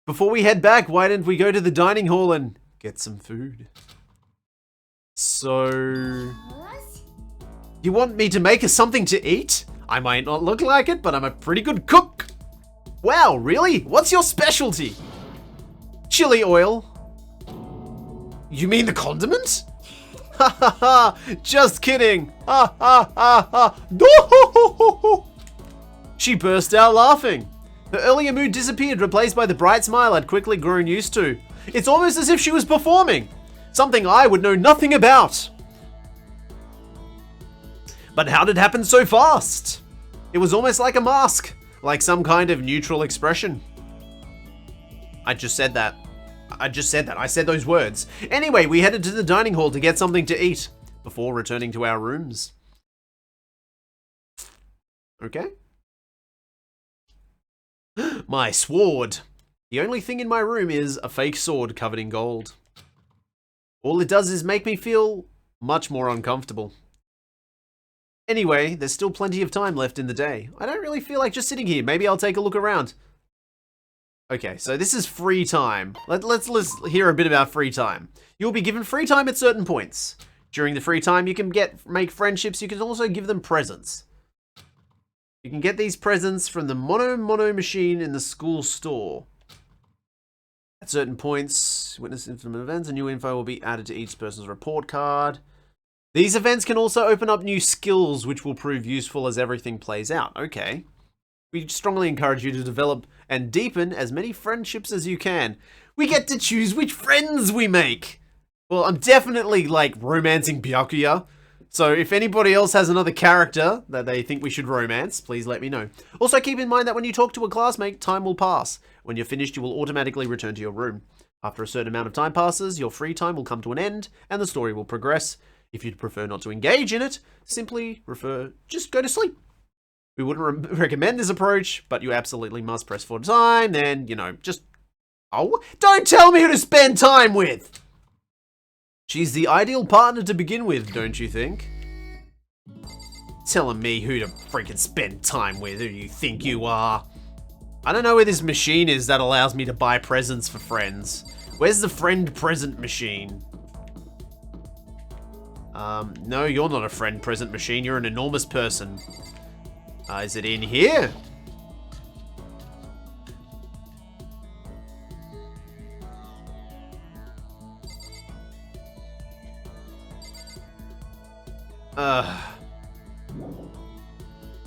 Before we head back, why didn't we go to the dining hall and get some food? So... You want me to make us something to eat? I might not look like it, but I'm a pretty good cook. Wow, really? What's your specialty? Chili oil. You mean the condiment? Ha ha ha! Just kidding! Ha ha ha ha! She burst out laughing. Her earlier mood disappeared, replaced by the bright smile I'd quickly grown used to. It's almost as if she was performing, something I would know nothing about. But how did it happen so fast? It was almost like a mask, like some kind of neutral expression. I just said that. I said those words. Anyway, we headed to the dining hall to get something to eat before returning to our rooms. Okay. My sword. The only thing in my room is a fake sword covered in gold. All it does is make me feel much more uncomfortable. Anyway, there's still plenty of time left in the day. I don't really feel like just sitting here. Maybe I'll take a look around. Okay, so this is free time. Let's hear a bit about free time. You'll be given free time at certain points. During the free time, you can make friendships. You can also give them presents. You can get these presents from the Mono machine in the school store. At certain points, witness infinite events, and new info will be added to each person's report card. These events can also open up new skills, which will prove useful as everything plays out. Okay. We strongly encourage you to develop and deepen as many friendships as you can. We get to choose which friends we make. Well, I'm definitely, like, romancing Byakuya. So if anybody else has another character that they think we should romance, please let me know. Also, keep in mind that when you talk to a classmate, time will pass. When you're finished, you will automatically return to your room. After a certain amount of time passes, your free time will come to an end, and the story will progress. If you'd prefer not to engage in it, simply just go to sleep. We wouldn't recommend this approach, but you absolutely must press for time, then, you know, just... Oh, don't tell me who to spend time with! She's the ideal partner to begin with, don't you think? Telling me who to freaking spend time with, who you think you are. I don't know where this machine is that allows me to buy presents for friends. Where's the friend present machine? No, you're not a friend present machine, you're an enormous person. Is it in here?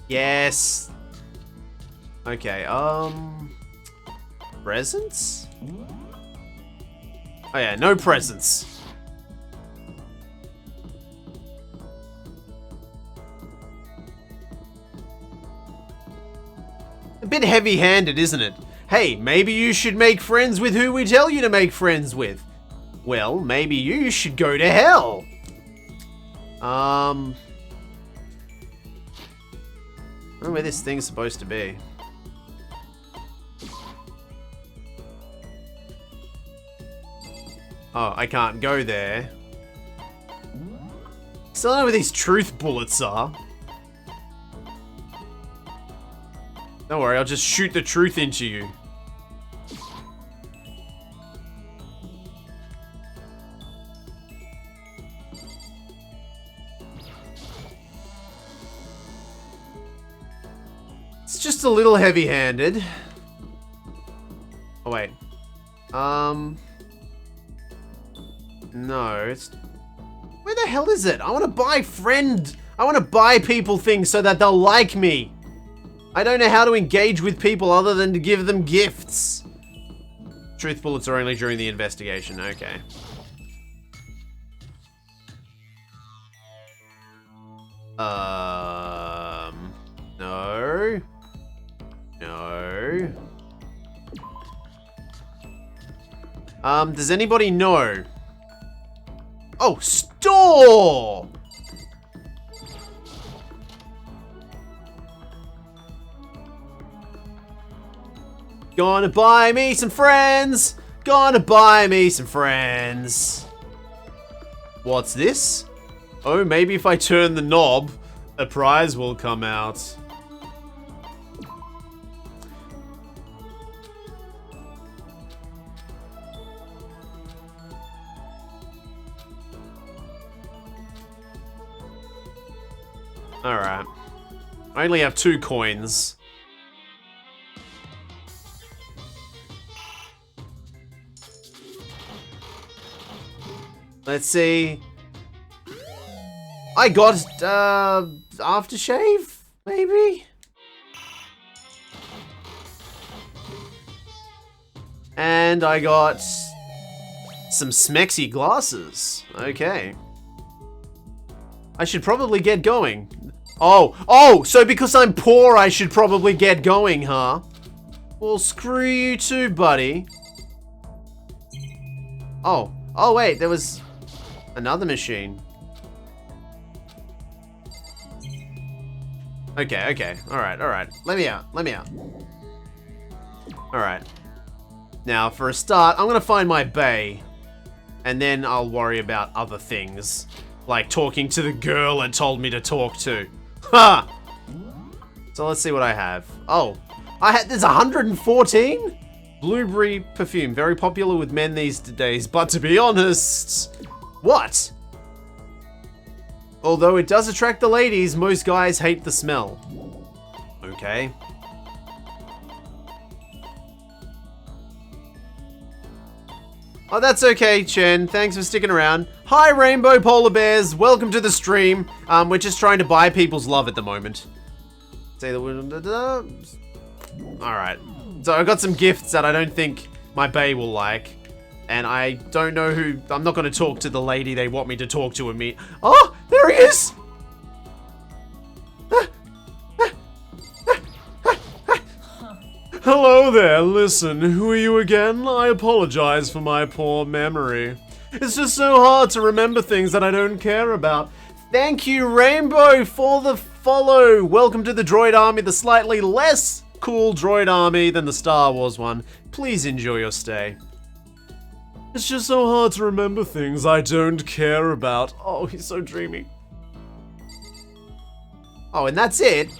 Yes. Okay, presents? Oh yeah, no presents. A bit heavy-handed, isn't it? Hey, maybe you should make friends with who we tell you to make friends with. Well, maybe you should go to hell. I don't know where this thing's supposed to be. Oh, I can't go there. Still don't know where these truth bullets are. Don't worry, I'll just shoot the truth into you. It's just a little heavy-handed. Oh, wait. No, it's... Where the hell is it? I want to buy people things so that they'll like me. I don't know how to engage with people other than to give them gifts. Truth bullets are only during the investigation. Okay. No. No. Does anybody know? Oh, store! Gonna buy me some friends. Gonna buy me some friends. What's this? Oh, maybe if I turn the knob, a prize will come out. Alright. I only have 2 coins. Let's see. I got, aftershave? Maybe? And I got some smexy glasses. Okay. I should probably get going. Oh, so because I'm poor, I should probably get going, huh? Well, screw you too, buddy. Oh, wait, there was another machine. Okay, alright. Let me out. Alright. Now, for a start, I'm gonna find my bay. And then I'll worry about other things. Like talking to the girl it told me to talk to. Ha! So let's see what I have. Oh, there's 114? Blueberry perfume, very popular with men these days, but to be honest... What? Although it does attract the ladies, most guys hate the smell. Okay. Oh, that's okay, Chen. Thanks for sticking around. Hi, Rainbow Polar Bears. Welcome to the stream. We're just trying to buy people's love at the moment. Say the word. Alright. So I got some gifts that I don't think my bae will like. And I don't know who... I'm not going to talk to the lady they want me to talk to and meet. Oh, there he is! Hello there, listen, who are you again? I apologize for my poor memory. It's just so hard to remember things that I don't care about. Thank you, Rainbow, for the follow. Welcome to the Droid Army, the slightly less cool Droid Army than the Star Wars one. Please enjoy your stay. It's just so hard to remember things I don't care about. Oh, he's so dreamy. Oh, and that's it?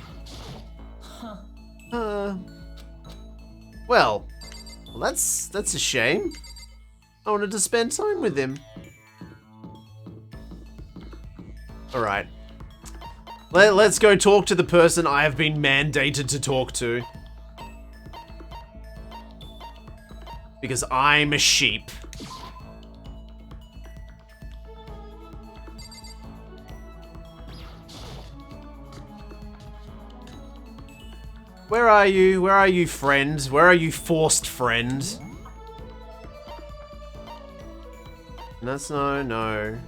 Well, that's a shame. I wanted to spend time with him. Alright. Let's go talk to the person I have been mandated to talk to. Because I'm a sheep. Where are you? Where are you, friend? Where are you, forced friend? That's no.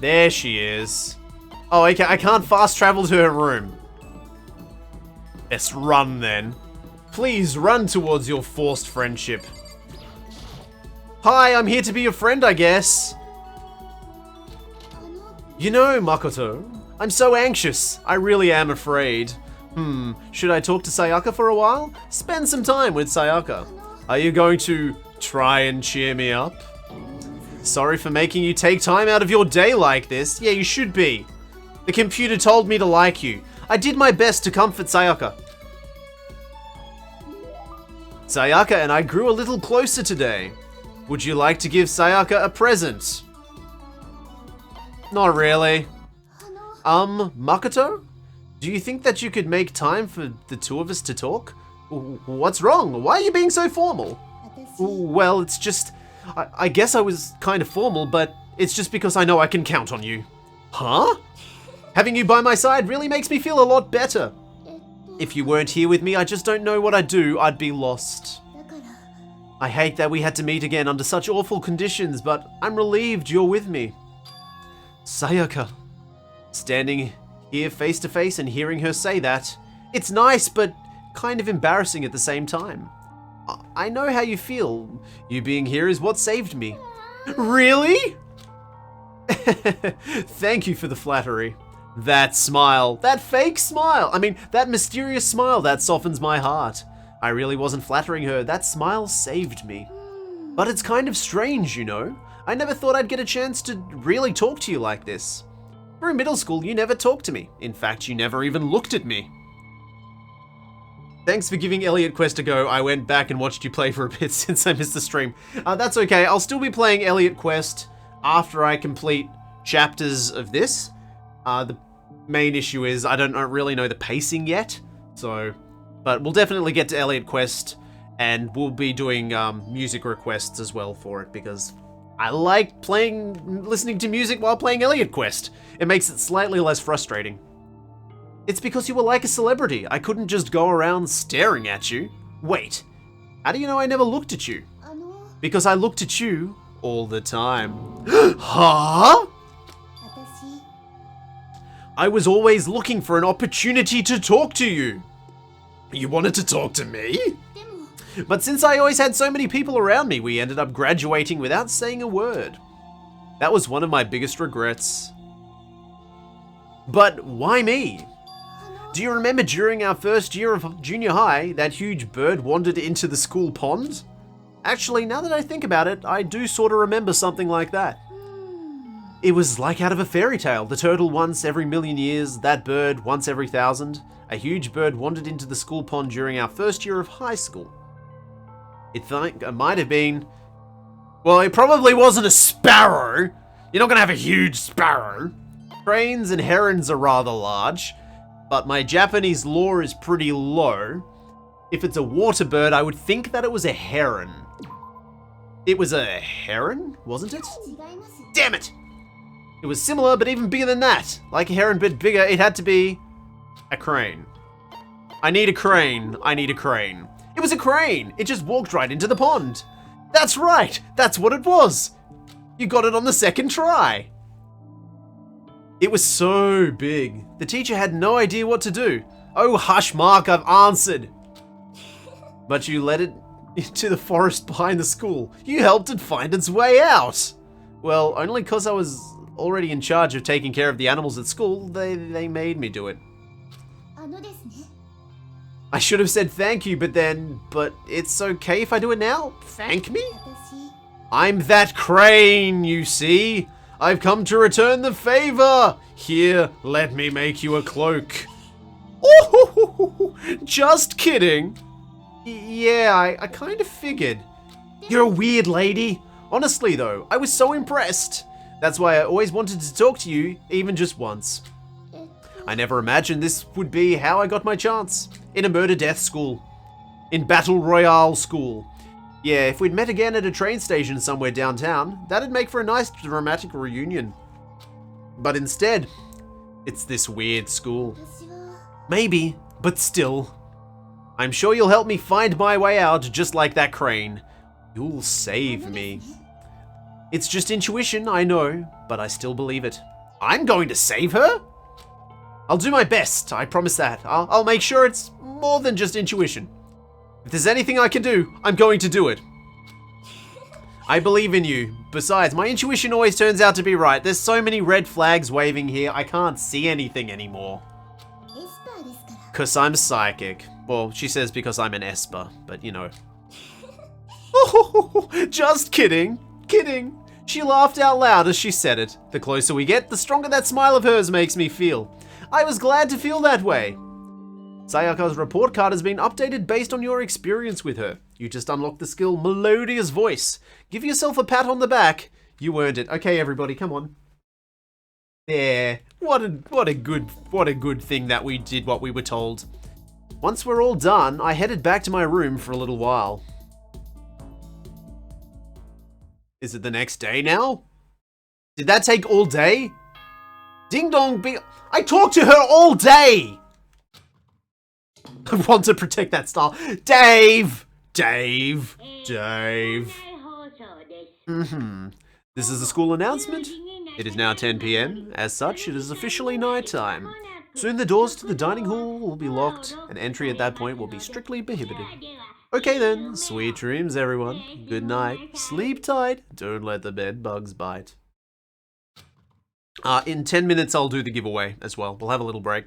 There she is. Oh, okay, I can't fast travel to her room. Let's run then. Please run towards your forced friendship. Hi, I'm here to be your friend, I guess. You know, Makoto, I'm so anxious. I really am afraid. Should I talk to Sayaka for a while? Spend some time with Sayaka. Are you going to try and cheer me up? Sorry for making you take time out of your day like this. Yeah, you should be. The computer told me to like you. I did my best to comfort Sayaka. Sayaka and I grew a little closer today. Would you like to give Sayaka a present? Not really. Makoto? Do you think that you could make time for the two of us to talk? What's wrong? Why are you being so formal? Well, it's just... I guess I was kind of formal, but it's just because I know I can count on you. Huh? Having you by my side really makes me feel a lot better. If you weren't here with me, I just don't know what I'd do. I'd be lost. I hate that we had to meet again under such awful conditions, but I'm relieved you're with me. Sayaka. Standing here face to face and hearing her say that, it's nice, but kind of embarrassing at the same time. I know how you feel. You being here is what saved me. Really? Thank you for the flattery. That smile, that fake smile, I mean, that mysterious smile that softens my heart. I really wasn't flattering her. That smile saved me. But it's kind of strange, you know? I never thought I'd get a chance to really talk to you like this. Through middle school, you never talked to me. In fact, you never even looked at me. Thanks for giving Elliot Quest a go. I went back and watched you play for a bit since I missed the stream. That's okay. I'll still be playing Elliot Quest after I complete chapters of this. The main issue is I don't really know the pacing yet. But we'll definitely get to Elliot Quest, and we'll be doing music requests as well for it, because I like listening to music while playing Elliot Quest. It makes it slightly less frustrating. It's because you were like a celebrity. I couldn't just go around staring at you. Wait, how do you know I never looked at you? Because I looked at you all the time. Huh? I was always looking for an opportunity to talk to you. You wanted to talk to me? But since I always had so many people around me, we ended up graduating without saying a word. That was one of my biggest regrets. But why me? Do you remember during our first year of junior high, that huge bird wandered into the school pond? Actually, now that I think about it, I do sort of remember something like that. It was like out of a fairy tale. The turtle once every million years, that bird once every 1,000. A huge bird wandered into the school pond during our first year of high school. It might have been... Well, it probably wasn't a sparrow. You're not going to have a huge sparrow. Cranes and herons are rather large, but my Japanese lore is pretty low. If it's a water bird, I would think that it was a heron. It was a heron, wasn't it? Damn it! It was similar, but even bigger than that. Like a heron, but bigger, it had to be a crane. I need a crane. I need a crane. It was a crane. It just walked right into the pond. That's right. That's what it was. You got it on the second try. It was so big. The teacher had no idea what to do. Oh, hush, Mark, I've answered. But you led it into the forest behind the school. You helped it find its way out. Well, only because I was already in charge of taking care of the animals at school, they made me do it. I should have said thank you, but it's okay if I do it now? Thank me? I'm that crane, you see. I've come to return the favor. Here, let me make you a cloak. Oh, just kidding. Yeah, I kind of figured. You're a weird lady. Honestly, though, I was so impressed. That's why I always wanted to talk to you, even just once. I never imagined this would be how I got my chance. In a murder-death school. In Battle Royale school. Yeah, if we'd met again at a train station somewhere downtown, that'd make for a nice dramatic reunion. But instead, it's this weird school. Maybe, but still. I'm sure you'll help me find my way out just like that crane. You'll save me. It's just intuition, I know, but I still believe it. I'm going to save her? I'll do my best, I promise that. I'll make sure it's more than just intuition. If there's anything I can do, I'm going to do it. I believe in you. Besides, my intuition always turns out to be right. There's so many red flags waving here, I can't see anything anymore. 'Cause I'm psychic. Well, she says because I'm an Esper, but you know. Oh, just kidding. Kidding. She laughed out loud as she said it. The closer we get, the stronger that smile of hers makes me feel. I was glad to feel that way. Sayaka's report card has been updated based on your experience with her. You just unlocked the skill Melodious Voice. Give yourself a pat on the back. You earned it. Okay, everybody, come on. There. What a good thing that we did what we were told. Once we're all done, I headed back to my room for a little while. Is it the next day now? Did that take all day? Ding dong be- I talked to her all day! I want to protect that star. Dave! Dave! Dave! This is a school announcement. It is now 10 p.m. As such, it is officially night time. Soon the doors to the dining hall will be locked, and entry at that point will be strictly prohibited. Okay then, sweet dreams everyone. Good night. Sleep tight. Don't let the bed bugs bite. In 10 minutes I'll do the giveaway as well. We'll have a little break.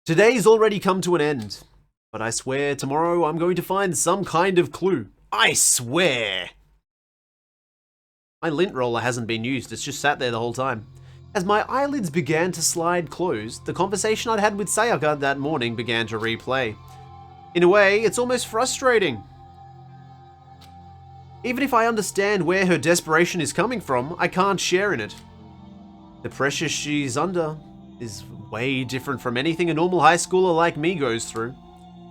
Today's already come to an end. But I swear tomorrow I'm going to find some kind of clue. I swear! My lint roller hasn't been used, it's just sat there the whole time. As my eyelids began to slide closed, the conversation I'd had with Sayaka that morning began to replay. In a way, it's almost frustrating. Even if I understand where her desperation is coming from, I can't share in it. The pressure she's under is way different from anything a normal high schooler like me goes through.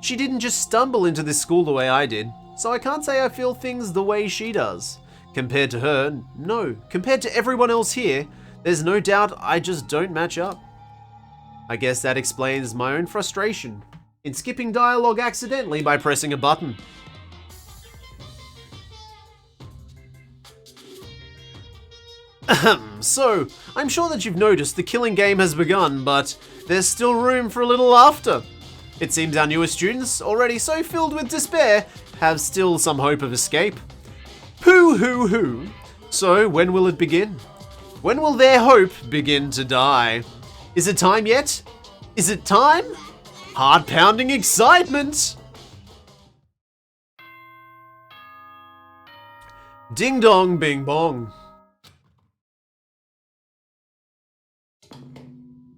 She didn't just stumble into this school the way I did, so I can't say I feel things the way she does. Compared to her, no. Compared to everyone else here, there's no doubt I just don't match up. I guess that explains my own frustration in skipping dialogue accidentally by pressing a button. So, I'm sure that you've noticed the killing game has begun, but there's still room for a little laughter. It seems our newest students, already so filled with despair, have still some hope of escape. Hoo. So, when will it begin? When will their hope begin to die? Is it time yet? Is it time? Heart-pounding excitement! Ding dong, bing bong.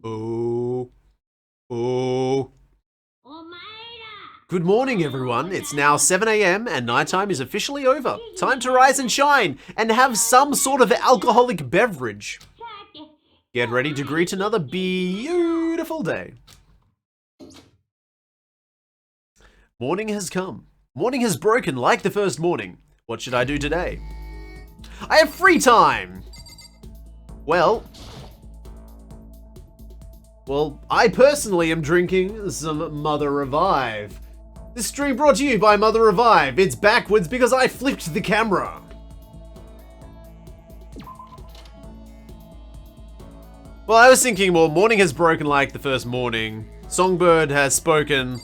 Oh. Good morning, everyone. It's now 7 AM and nighttime is officially over. Time to rise and shine and have some sort of alcoholic beverage. Get ready to greet another beautiful day. Morning has come. Morning has broken like the first morning. What should I do today? I have free time! Well, I personally am drinking some Mother Revive. This stream brought to you by Mother Revive. It's backwards because I flipped the camera. Well, I was thinking, well, morning has broken like the first morning. Songbird has spoken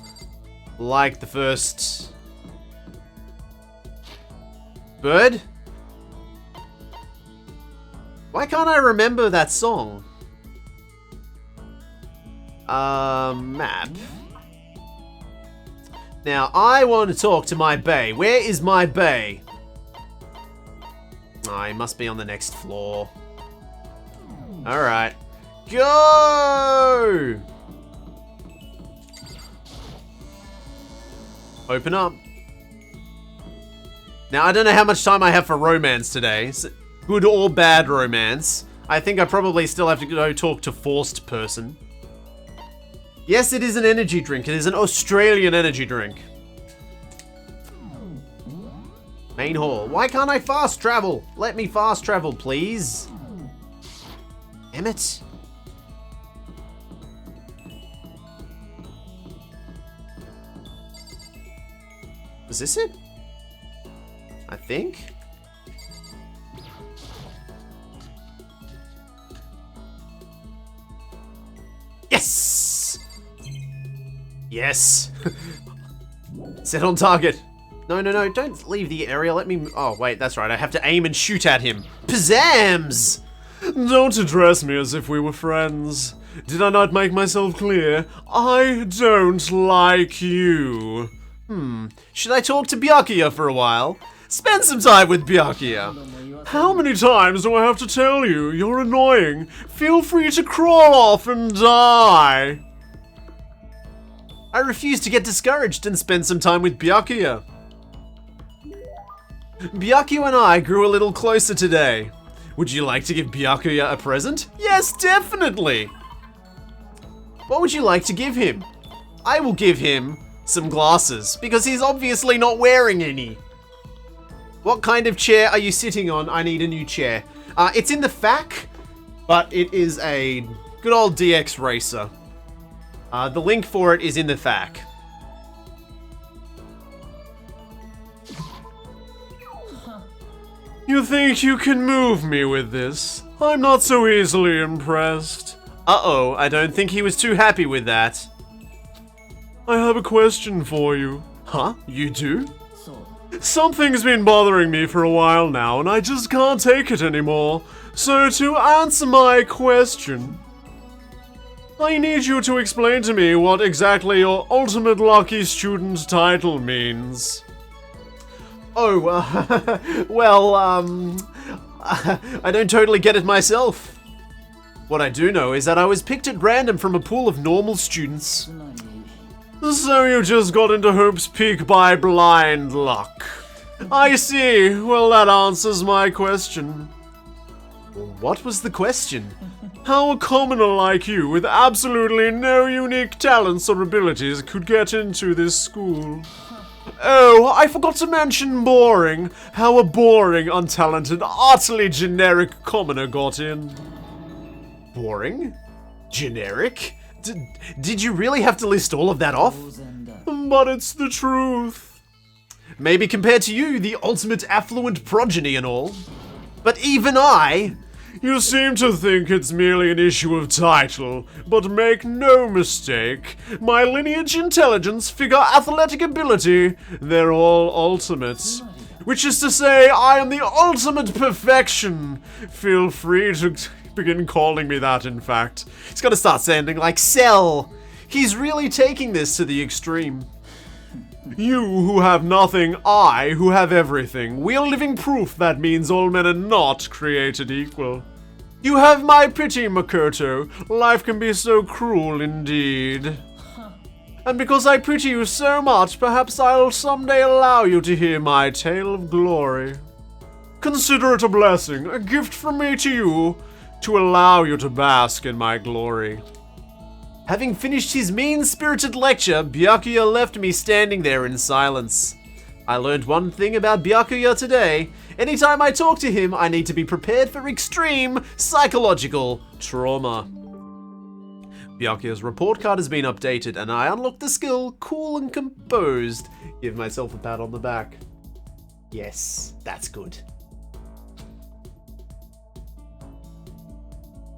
like the first... bird? Why can't I remember that song? Map. Now, I want to talk to my bae. Where is my bae? Oh, he must be on the next floor. Alright. Go! Open up. Now, I don't know how much time I have for romance today. Good or bad romance. I think I probably still have to go talk to Forced Person. Yes, it is an energy drink. It is an Australian energy drink. Main hall. Why can't I fast travel? Let me fast travel, please. Damn it. Was this it? I think. Yes! Yes! Set on target. No, don't leave the area. Let me... Oh, wait, that's right. I have to aim and shoot at him. Pizzams! Don't address me as if we were friends. Did I not make myself clear? I don't like you. Should I talk to Byakuya for a while? Spend some time with Byakuya. How many times do I have to tell you? You're annoying. Feel free to crawl off and die. I refuse to get discouraged and spend some time with Byakuya. Byakuya and I grew a little closer today. Would you like to give Byakuya a present? Yes, definitely! What would you like to give him? I will give him some glasses, because he's obviously not wearing any. What kind of chair are you sitting on? I need a new chair. It's in the FAQ, but it is a good old DX racer. The link for it is in the FAQ. You think you can move me with this? I'm not so easily impressed. Uh-oh, I don't think he was too happy with that. I have a question for you. Huh? You do? Something's been bothering me for a while now, and I just can't take it anymore. So to answer my question, I need you to explain to me what exactly your ultimate lucky student title means. Oh, well, I don't totally get it myself. What I do know is that I was picked at random from a pool of normal students. So you just got into Hope's Peak by blind luck. I see. Well, that answers my question. What was the question? How a commoner like you, with absolutely no unique talents or abilities, could get into this school? Oh, I forgot to mention boring. How a boring, untalented, utterly generic commoner got in. Boring? Generic? Did you really have to list all of that off? But it's the truth. Maybe compared to you, the ultimate affluent progeny and all. But even I... You seem to think it's merely an issue of title, but make no mistake, my lineage, intelligence, figure, athletic ability, they're all ultimates. Which is to say, I am the ultimate perfection. Feel free to begin calling me that, in fact. He's gotta start sounding like Cell. He's really taking this to the extreme. You who have nothing, I who have everything. We are living proof that means all men are not created equal. You have my pity, Makoto. Life can be so cruel indeed. And because I pity you so much, perhaps I'll someday allow you to hear my tale of glory. Consider it a blessing, a gift from me to you, to allow you to bask in my glory. Having finished his mean-spirited lecture, Byakuya left me standing there in silence. I learned one thing about Byakuya today. Anytime I talk to him, I need to be prepared for extreme psychological trauma. Byakuya's report card has been updated, and I unlocked the skill Cool and Composed. Give myself a pat on the back. Yes, that's good.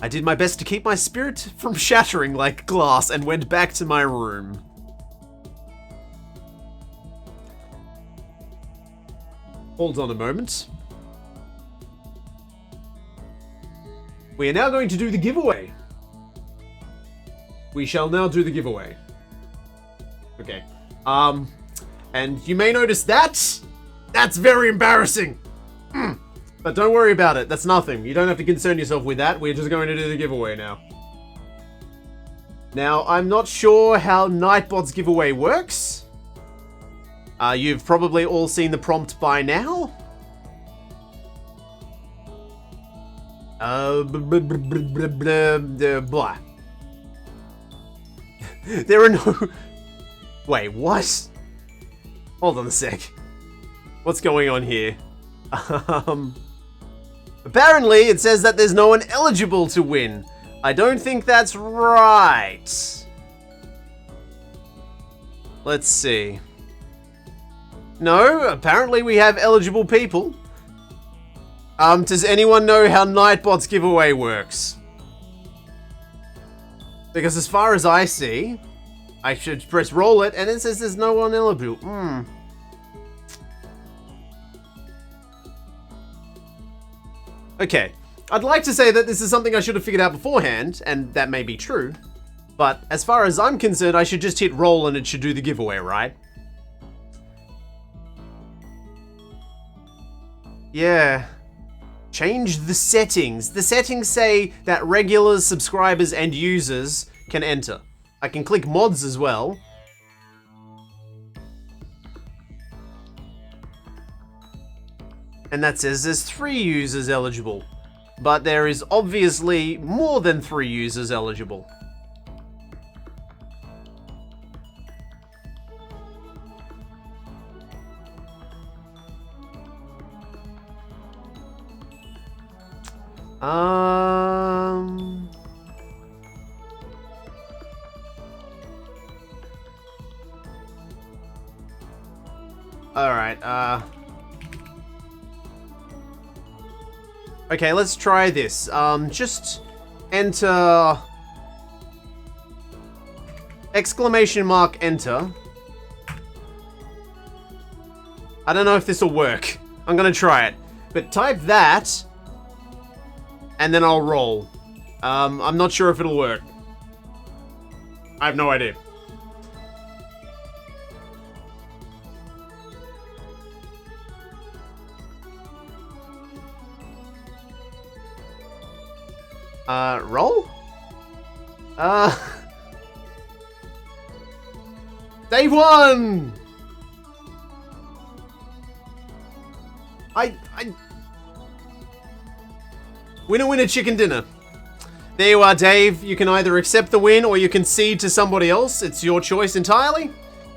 I did my best to keep my spirit from shattering like glass and went back to my room. Hold on a moment. We are now going to do the giveaway. We shall now do the giveaway. Okay. And you may notice that's very embarrassing. But don't worry about it. That's nothing. You don't have to concern yourself with that. We're just going to do the giveaway now. Now, I'm not sure how Nightbot's giveaway works. You've probably all seen the prompt by now. Blah. There are no... Wait, what? Hold on a sec. What's going on here? Apparently, it says that there's no one eligible to win. I don't think that's right. Let's see. No, apparently we have eligible people. Does anyone know how Nightbot's giveaway works? Because as far as I see, I should press roll it and it says there's no one eligible. Okay, I'd like to say that this is something I should have figured out beforehand, and that may be true. But as far as I'm concerned, I should just hit roll and it should do the giveaway, right? Yeah. Change the settings. The settings say that regulars, subscribers, and users can enter. I can click mods as well. And that says there's 3 users eligible. But there is obviously more than 3 users eligible. Alright, okay, let's try this. Just enter... exclamation mark enter. I don't know if this will work. I'm gonna try it. But type that, and then I'll roll. I'm not sure if it'll work. I have no idea. Roll? Day 1! Winner, chicken dinner. There you are, Dave. You can either accept the win or you can cede to somebody else. It's your choice entirely,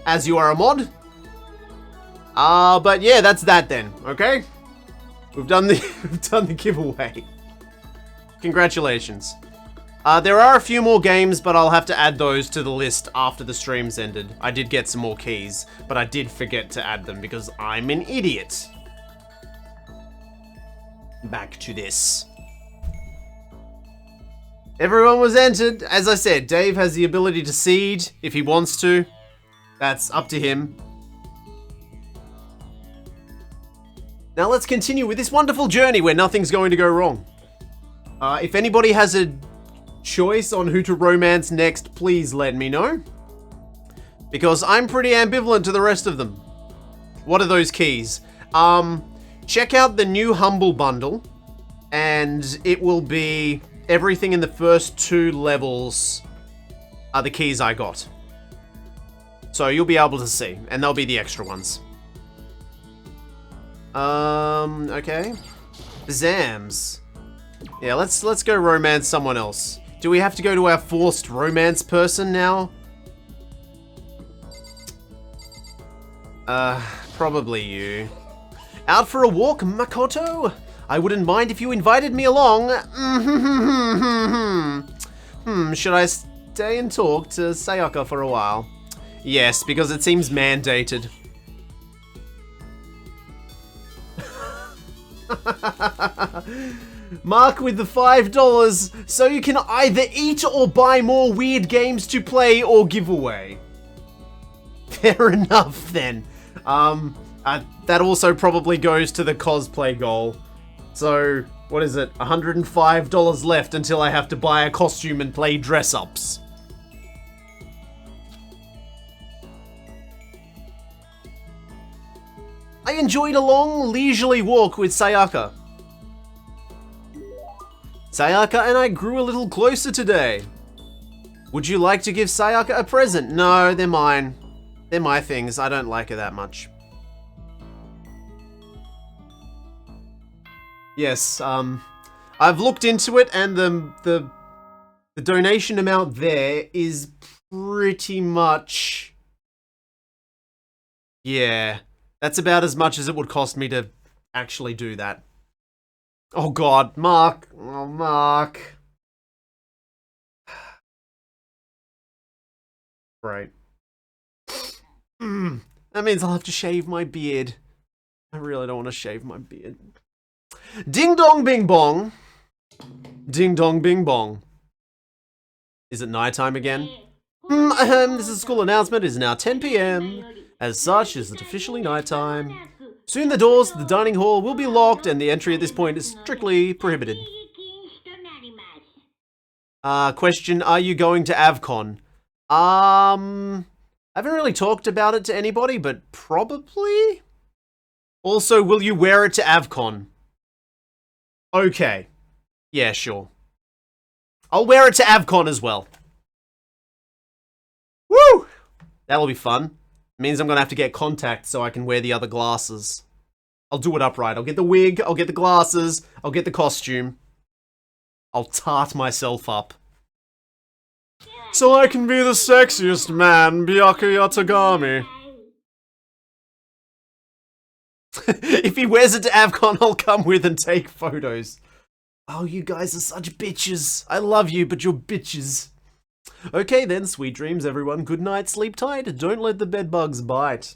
as you are a mod. But yeah, that's that then, okay? We've done the giveaway. Congratulations. There are a few more games, but I'll have to add those to the list after the stream's ended. I did get some more keys, but I did forget to add them because I'm an idiot. Back to this. Everyone was entered. As I said, Dave has the ability to seed if he wants to. That's up to him. Now let's continue with this wonderful journey where nothing's going to go wrong. If anybody has a choice on who to romance next, please let me know. Because I'm pretty ambivalent to the rest of them. What are those keys? Check out the new Humble Bundle. And it will be everything in the first 2 levels are the keys I got. So you'll be able to see. And they'll be the extra ones. Okay. Zams. Yeah, let's go romance someone else. Do we have to go to our forced romance person now? Probably you. Out for a walk, Makoto? I wouldn't mind if you invited me along. Should I stay and talk to Sayaka for a while? Yes, because it seems mandated. Mark with the $5 so you can either eat or buy more weird games to play or give away. Fair enough then. That also probably goes to the cosplay goal. So, what is it? $105 left until I have to buy a costume and play dress-ups. I enjoyed a long, leisurely walk with Sayaka. Sayaka and I grew a little closer today. Would you like to give Sayaka a present? No, they're mine. They're my things. I don't like her that much. Yes, I've looked into it and the donation amount there is pretty much... Yeah, that's about as much as it would cost me to actually do that. Oh god, Mark. Oh, Mark. Right. That means I'll have to shave my beard. I really don't want to shave my beard. Ding dong bing bong. Ding dong bing bong. Is it nighttime again? This is a school announcement. It is now 10 PM. As such, is it officially nighttime? Soon the doors to the dining hall will be locked and the entry at this point is strictly prohibited. Question, are you going to AvCon? I haven't really talked about it to anybody, but probably? Also, will you wear it to AvCon? Okay. Yeah, sure. I'll wear it to AvCon as well. Woo! That'll be fun. It means I'm gonna have to get contacts so I can wear the other glasses. I'll do it upright. I'll get the wig, I'll get the glasses, I'll get the costume. I'll tart myself up. So I can be the sexiest man, Byaku Yatagami. If he wears it to AvCon, I'll come with and take photos. Oh, you guys are such bitches. I love you, but you're bitches. Okay then, sweet dreams everyone. Good night, sleep tight. Don't let the bedbugs bite.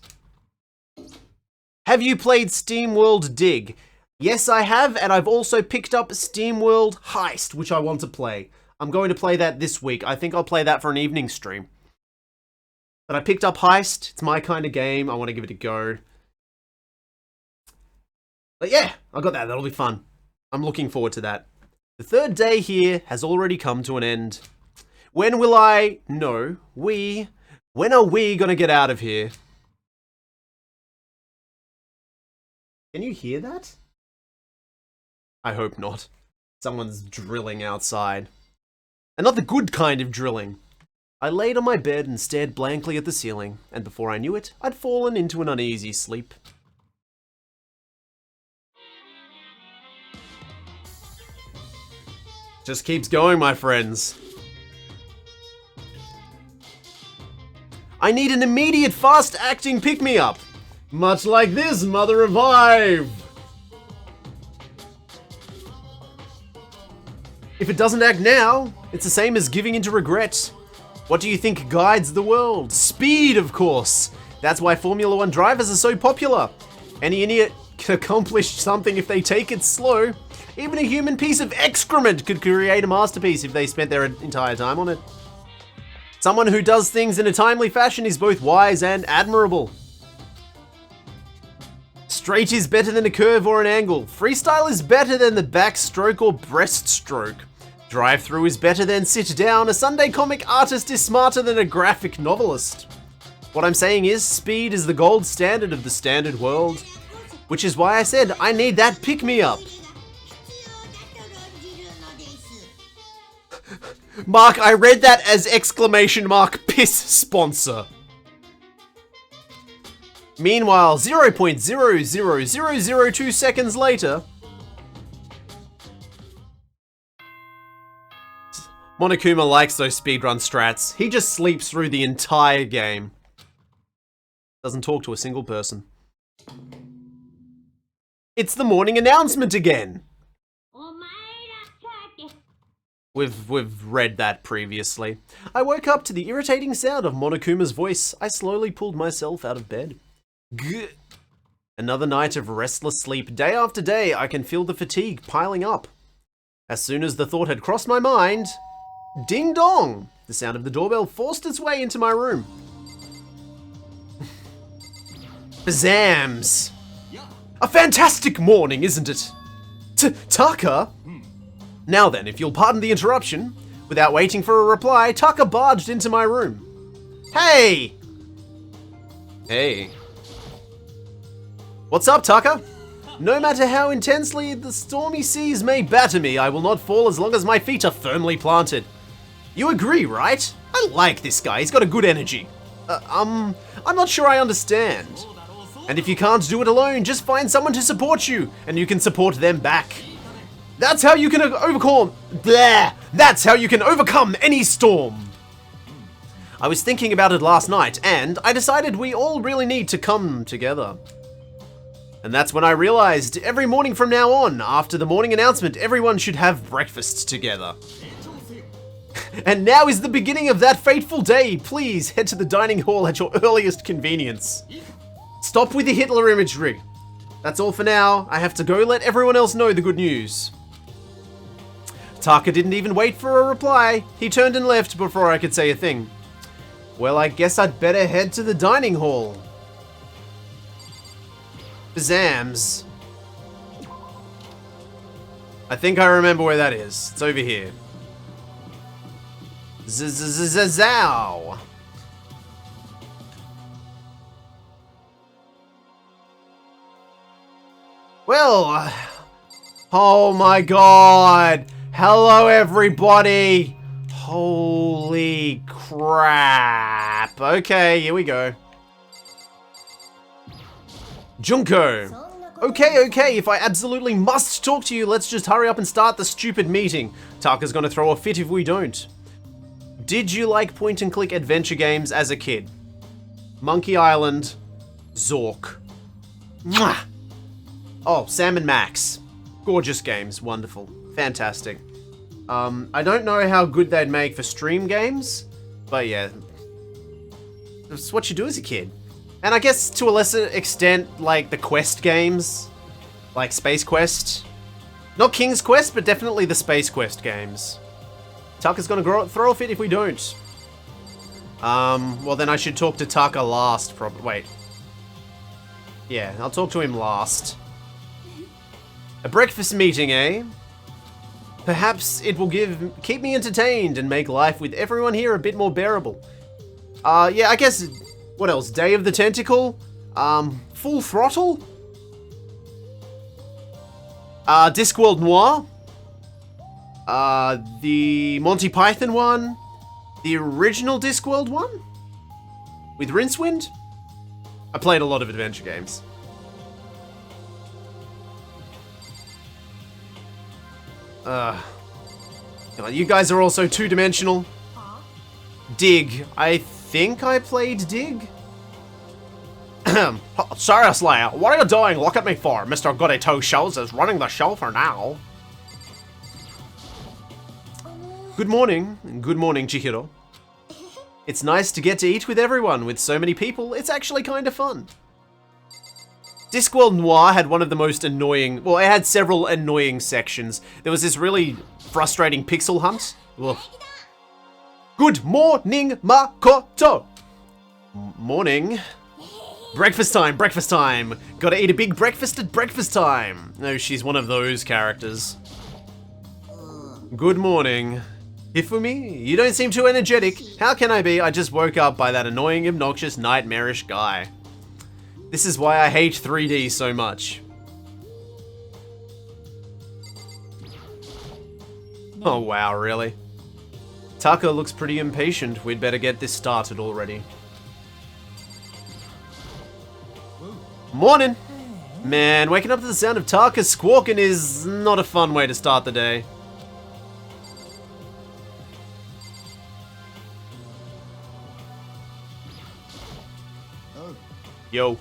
Have you played SteamWorld Dig? Yes, I have, and I've also picked up SteamWorld Heist, which I want to play. I'm going to play that this week. I think I'll play that for an evening stream. But I picked up Heist. It's my kind of game. I want to give it a go. But yeah, I got that. That'll be fun. I'm looking forward to that. The third day here has already come to an end. When will I... No, we... When are we gonna get out of here? Can you hear that? I hope not. Someone's drilling outside. And not the good kind of drilling. I laid on my bed and stared blankly at the ceiling, and before I knew it, I'd fallen into an uneasy sleep. Just keeps going, my friends. I need an immediate fast-acting pick-me-up. Much like this, Mother Revive. If it doesn't act now, it's the same as giving into regret. What do you think guides the world? Speed, of course. That's why Formula One drivers are so popular. Any idiot can accomplish something if they take it slow. Even a human piece of excrement could create a masterpiece if they spent their entire time on it. Someone who does things in a timely fashion is both wise and admirable. Straight is better than a curve or an angle. Freestyle is better than the backstroke or breaststroke. Drive-through is better than sit down. A Sunday comic artist is smarter than a graphic novelist. What I'm saying is, speed is the gold standard of the standard world. Which is why I said, I need that pick-me-up. Mark, I read that as exclamation mark piss sponsor. Meanwhile, 0.00002 seconds later, Monokuma likes those speedrun strats. He just sleeps through the entire game. Doesn't talk to a single person. It's the morning announcement again. We've read that previously. I woke up to the irritating sound of Monokuma's voice. I slowly pulled myself out of bed. Gah. Another night of restless sleep. Day after day, I can feel the fatigue piling up. As soon as the thought had crossed my mind, ding dong! The sound of the doorbell forced its way into my room. Bazams! A fantastic morning, isn't it? Taka? Now then, if you'll pardon the interruption, without waiting for a reply, Taka barged into my room. Hey! Hey. What's up, Taka? No matter how intensely the stormy seas may batter me, I will not fall as long as my feet are firmly planted. You agree, right? I like this guy, he's got a good energy. I'm not sure I understand. And if you can't do it alone, just find someone to support you, and you can support them back. That's how you can overcome... Blah! That's how you can overcome any storm! I was thinking about it last night, and I decided we all really need to come together. And that's when I realized, every morning from now on, after the morning announcement, everyone should have breakfast together. And now is the beginning of that fateful day. Please head to the dining hall at your earliest convenience. Stop with the Hitler imagery. That's all for now. I have to go let everyone else know the good news. Taka didn't even wait for a reply. He turned and left before I could say a thing. Well, I guess I'd better head to the dining hall. Bazams. I think I remember where that is. It's over here. Zow. Well, oh my god. Hello everybody. Holy crap. Okay, here we go. Junko. Okay, if I absolutely must talk to you, let's just hurry up and start the stupid meeting. Taka's gonna throw a fit if we don't. Did you like point-and-click adventure games as a kid? Monkey Island, Zork. Mwah! Oh, Sam and Max. Gorgeous games, wonderful, fantastic. I don't know how good they'd make for stream games, but yeah. That's what you do as a kid. And I guess to a lesser extent, like the Quest games, like Space Quest. Not King's Quest, but definitely the Space Quest games. Taka's gonna throw a fit if we don't. Well then I should talk to Taka last, probably. Wait. Yeah, I'll talk to him last. A breakfast meeting, eh? Perhaps it will keep me entertained and make life with everyone here a bit more bearable. Yeah, I guess, what else? Day of the Tentacle? Full Throttle? Discworld Noir? The Monty Python one? The original Discworld one? With Rincewind? I played a lot of adventure games. You guys are also two-dimensional. Dig. I think I played Dig? Seriously, what are you doing? Look at me for? Mr. Goody Two Shows is running the show for now. Good morning. Good morning, Chihiro. It's nice to get to eat with everyone. With so many people, it's actually kind of fun. Discworld Noir had one of the most annoying... Well, it had several annoying sections. There was this really frustrating pixel hunt. Ugh. Good morning, Makoto! Morning. Breakfast time, breakfast time. Gotta eat a big breakfast at breakfast time. No, she's one of those characters. Good morning. Hifumi, you don't seem too energetic. How can I be? I just woke up by that annoying, obnoxious, nightmarish guy. This is why I hate 3D so much. Oh wow, really? Taka looks pretty impatient. We'd better get this started already. Morning! Man, waking up to the sound of Taka squawking is not a fun way to start the day. Yo.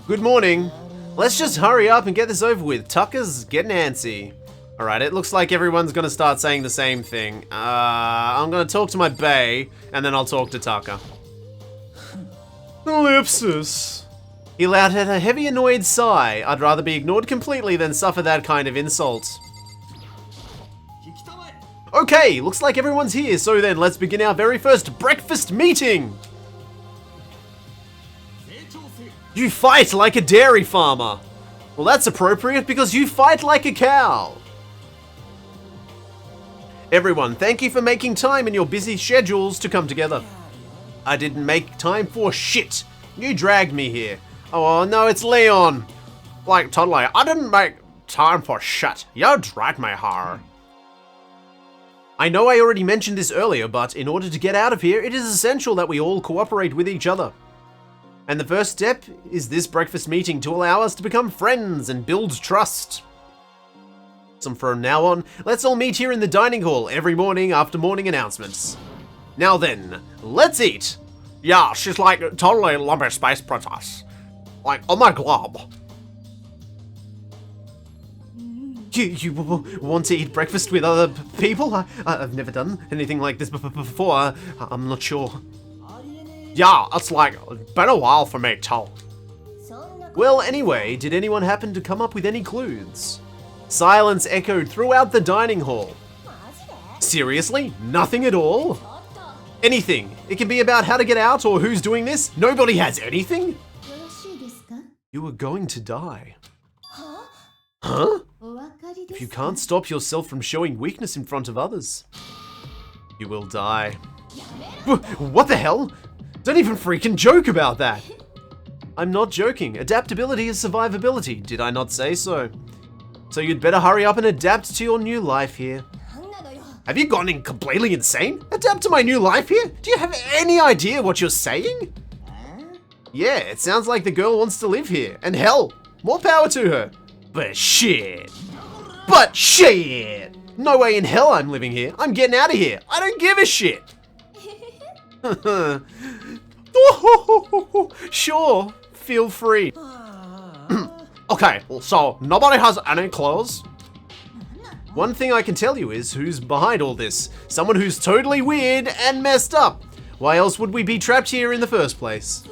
Good morning. Let's just hurry up and get this over with. Tucker's getting antsy. Alright, it looks like everyone's gonna start saying the same thing. I'm gonna talk to my bae, and then I'll talk to Tucker. Ellipsis. He let out a heavy, annoyed sigh. I'd rather be ignored completely than suffer that kind of insult. Okay, looks like everyone's here, so then let's begin our very first breakfast meeting! You fight like a dairy farmer. Well, that's appropriate because you fight like a cow. Everyone, thank you for making time in your busy schedules to come together. I didn't make time for shit. You dragged me here. Oh, no, it's Leon. Like, totally, I didn't make time for shit. You dragged me here. I know I already mentioned this earlier, but in order to get out of here, it is essential that we all cooperate with each other. And the first step is this breakfast meeting to allow us to become friends and build trust. So from now on, let's all meet here in the dining hall every morning after morning announcements. Now then, let's eat. Yeah, she's like totally lumpy space princess. Like, oh my glob. You want to eat breakfast with other people? I've never done anything like this before. I'm not sure. Yeah, it's like, been a while for me too. Well, anyway, did anyone happen to come up with any clues? Silence echoed throughout the dining hall. Seriously? Nothing at all? Anything. It can be about how to get out or who's doing this. Nobody has anything? You are going to die. Huh? If you can't stop yourself from showing weakness in front of others, you will die. What the hell? Don't even freaking joke about that. I'm not joking. Adaptability is survivability. Did I not say so? So you'd better hurry up and adapt to your new life here. Have you gone completely insane? Adapt to my new life here? Do you have any idea what you're saying? Yeah, it sounds like the girl wants to live here. And hell, more power to her. But shit. But shit. No way in hell I'm living here. I'm getting out of here. I don't give a shit. Sure, feel free. Okay, so nobody has any clothes? One thing I can tell you is who's behind all this. Someone who's totally weird and messed up. Why else would we be trapped here in the first place?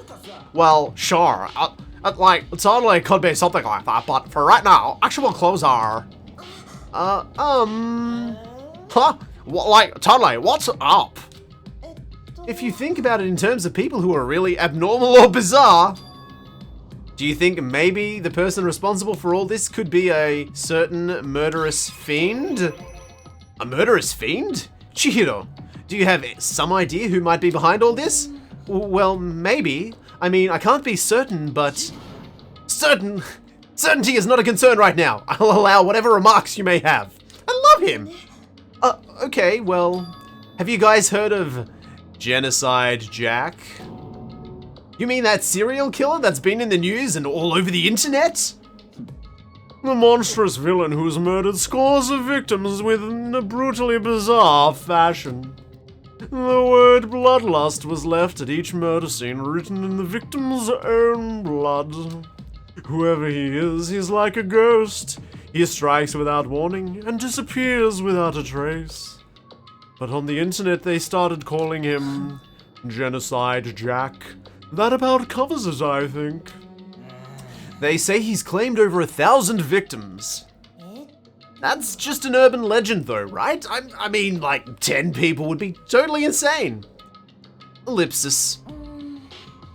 Well, sure. Like, totally could be something like that, but for right now, actual clothes are... Huh? Like, totally, what's up? If you think about it in terms of people who are really abnormal or bizarre, do you think maybe the person responsible for all this could be a certain murderous fiend? A murderous fiend? Chihiro, do you have some idea who might be behind all this? Well, maybe. I mean, I can't be certain, but... Certainty is not a concern right now. I'll allow whatever remarks you may have. I love him. Okay, well... Have you guys heard of Genocide Jack? You mean that serial killer that's been in the news and all over the internet? The monstrous villain who's murdered scores of victims within a brutally bizarre fashion. The word bloodlust was left at each murder scene written in the victim's own blood. Whoever he is, he's like a ghost. He strikes without warning and disappears without a trace. But on the internet they started calling him Genocide Jack. That about covers it, I think. They say he's claimed over 1,000 victims. That's just an urban legend though, right? I mean, like 10 people would be totally insane. Ellipsis.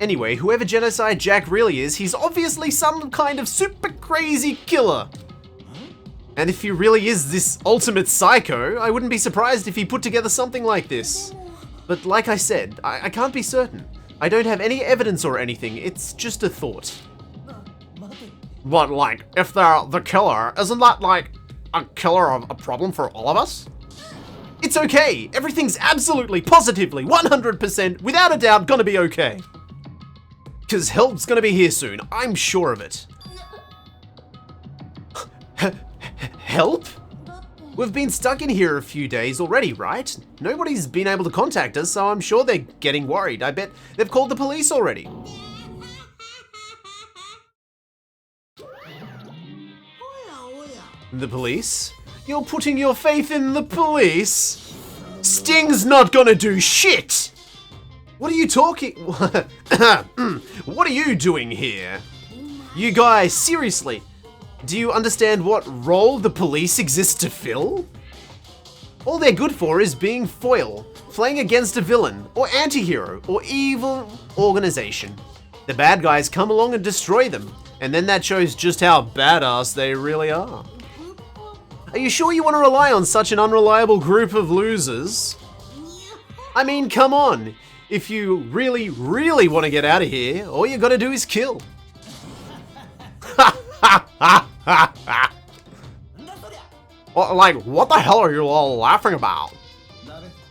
Anyway, whoever Genocide Jack really is, he's obviously some kind of super crazy killer. And if he really is this ultimate psycho, I wouldn't be surprised if he put together something like this. But like I said, I can't be certain. I don't have any evidence or anything, it's just a thought. But like, if they're the killer, isn't that like a killer of a problem for all of us? It's okay! Everything's absolutely, positively, 100%, without a doubt gonna be okay. Cause help's gonna be here soon, I'm sure of it. Help? We've been stuck in here a few days already, right? Nobody's been able to contact us, so I'm sure they're getting worried. I bet they've called the police already. The police? You're putting your faith in the police? Sting's not gonna do shit! What are you talking? What are you doing here? You guys, seriously, do you understand what role the police exist to fill? All they're good for is being foil, playing against a villain, or anti-hero, or evil organization. The bad guys come along and destroy them, and then that shows just how badass they really are. Are you sure you want to rely on such an unreliable group of losers? I mean, come on. If you really, really want to get out of here, all you gotta do is kill. Like, what the hell are you all laughing about?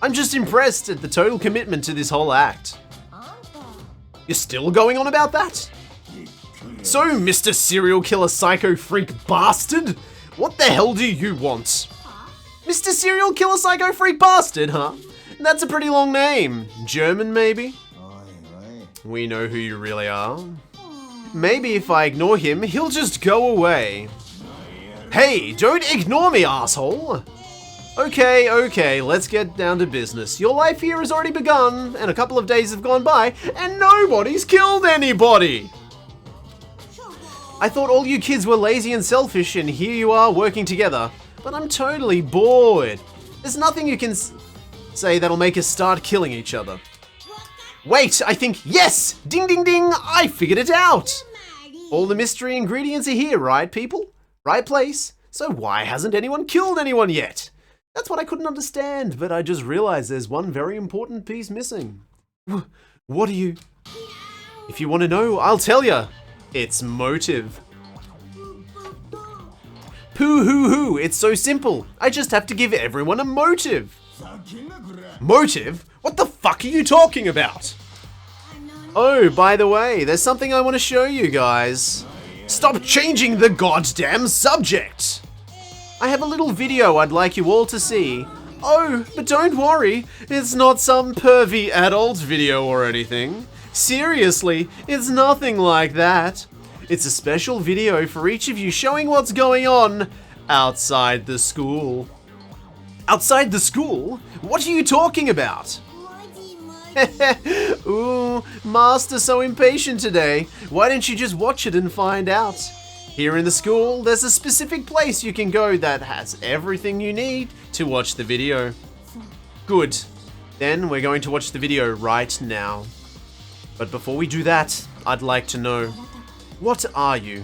I'm just impressed at the total commitment to this whole act. You're still going on about that? So, Mr. Serial Killer Psycho Freak Bastard, what the hell do you want? Mr. Serial Killer Psycho Freak Bastard, huh? That's a pretty long name. German, maybe? We know who you really are. Maybe if I ignore him, he'll just go away. Hey, don't ignore me, asshole! Okay, let's get down to business. Your life here has already begun, and a couple of days have gone by, and nobody's killed anybody! I thought all you kids were lazy and selfish, and here you are working together. But I'm totally bored. There's nothing you can say that'll make us start killing each other. Wait, I think, yes! Ding ding ding, I figured it out! All the mystery ingredients are here, right people? Right place? So why hasn't anyone killed anyone yet? That's what I couldn't understand, but I just realized there's one very important piece missing. What are you... If you want to know, I'll tell ya. It's motive. Pooh-hoo-hoo, it's so simple. I just have to give everyone a motive. Motive? What the fuck are you talking about? Oh, by the way, there's something I want to show you guys. Stop changing the goddamn subject! I have a little video I'd like you all to see. Oh, but don't worry, it's not some pervy adult video or anything. Seriously, it's nothing like that. It's a special video for each of you showing what's going on outside the school. Outside the school? What are you talking about? Ooh, Master's so impatient today. Why don't you just watch it and find out? Here in the school, there's a specific place you can go that has everything you need to watch the video. Good. Then we're going to watch the video right now. But before we do that, I'd like to know, what are you?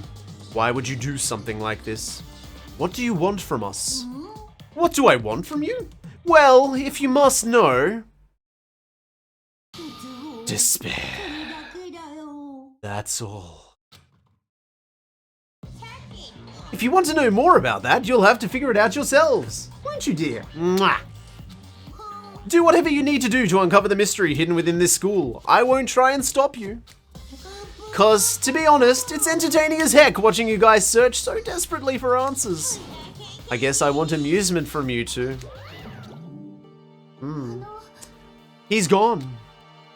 Why would you do something like this? What do you want from us? What do I want from you? Well, if you must know... Despair. That's all. If you want to know more about that, you'll have to figure it out yourselves. Won't you, dear? Mwah. Do whatever you need to do to uncover the mystery hidden within this school. I won't try and stop you. Cause, to be honest, it's entertaining as heck watching you guys search so desperately for answers. I guess I want amusement from you two. He's gone.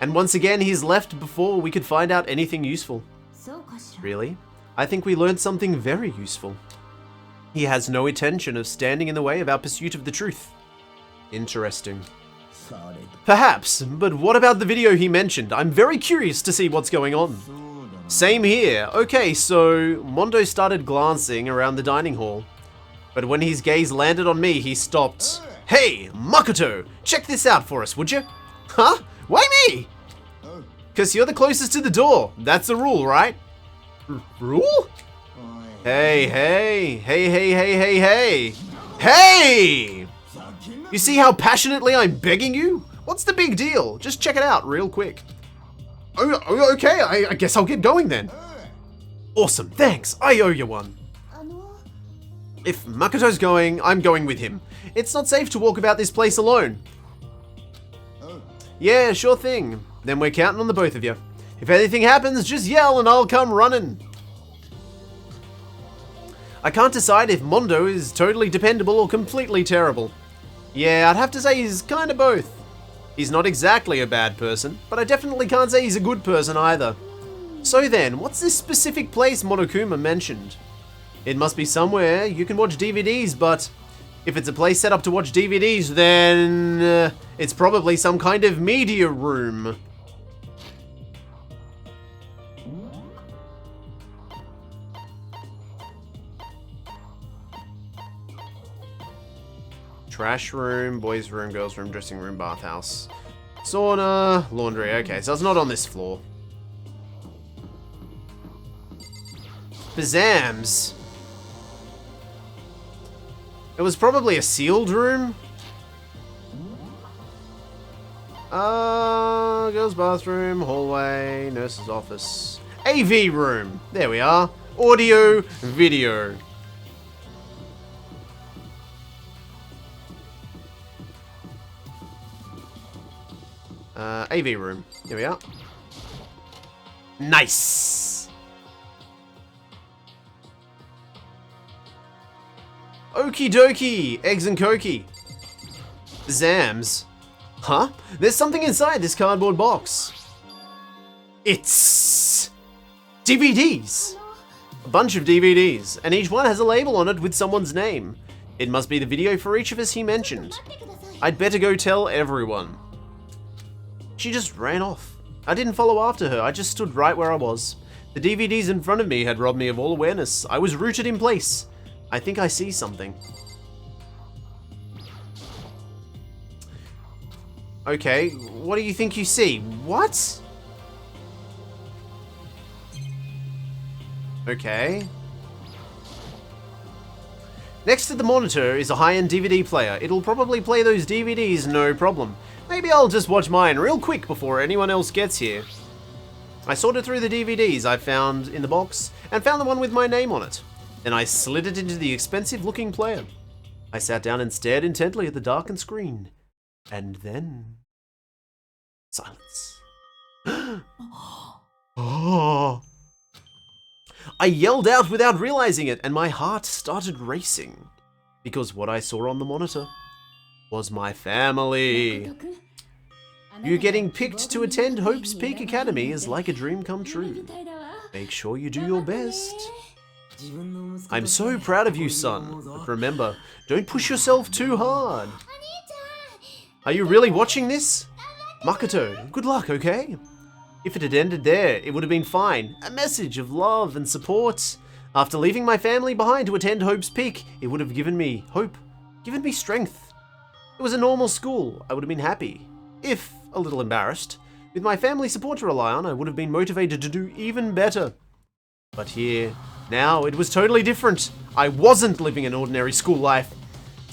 And once again, he's left before we could find out anything useful. Really? I think we learned something very useful. He has no intention of standing in the way of our pursuit of the truth. Interesting. Perhaps, but what about the video he mentioned? I'm very curious to see what's going on. Same here. Okay, so Mondo started glancing around the dining hall. But when his gaze landed on me, he stopped. Hey, Makoto, check this out for us, would you? Huh? Why me? Cause you're the closest to the door. That's the rule, right? Rule? Hey, hey, hey, hey, hey, hey, hey. Hey! You see how passionately I'm begging you? What's the big deal? Just check it out real quick. Oh, okay, I guess I'll get going then. Awesome, thanks. I owe you one. If Makoto's going, I'm going with him. It's not safe to walk about this place alone. Yeah, sure thing. Then we're counting on the both of you. If anything happens, just yell and I'll come running. I can't decide if Mondo is totally dependable or completely terrible. Yeah, I'd have to say he's kind of both. He's not exactly a bad person, but I definitely can't say he's a good person either. So then, what's this specific place Monokuma mentioned? It must be somewhere you can watch DVDs, but if it's a place set up to watch DVDs, then it's probably some kind of media room. Trash room, boys room, girls room, dressing room, bathhouse, sauna, laundry. Okay, so it's not on this floor. Bazams. It was probably a sealed room. Girls' bathroom, hallway, nurse's office. AV room. There we are. Audio, video. AV room. Here we are. Nice. Okie dokie. Eggs and Koki. Zams. Huh? There's something inside this cardboard box. It's DVDs. A bunch of DVDs, and each one has a label on it with someone's name. It must be the video for each of us he mentioned. I'd better go tell everyone. She just ran off. I didn't follow after her, I just stood right where I was. The DVDs in front of me had robbed me of all awareness. I was rooted in place. I think I see something. Okay, what do you think you see? What? Okay. Next to the monitor is a high-end DVD player. It'll probably play those DVDs no problem. Maybe I'll just watch mine real quick before anyone else gets here. I sorted through the DVDs I found in the box and found the one with my name on it. Then I slid it into the expensive-looking player. I sat down and stared intently at the darkened screen. And then... silence. Oh! I yelled out without realizing it, and my heart started racing. Because what I saw on the monitor was my family. You getting picked to attend Hope's Peak Academy is like a dream come true. Make sure you do your best. I'm so proud of you, son. But remember, don't push yourself too hard. Are you really watching this? Makoto, good luck, okay? If it had ended there, it would have been fine. A message of love and support. After leaving my family behind to attend Hope's Peak, it would have given me hope, given me strength. It was a normal school. I would have been happy, if a little embarrassed. With my family support to rely on, I would have been motivated to do even better. But here, now, it was totally different. I wasn't living an ordinary school life.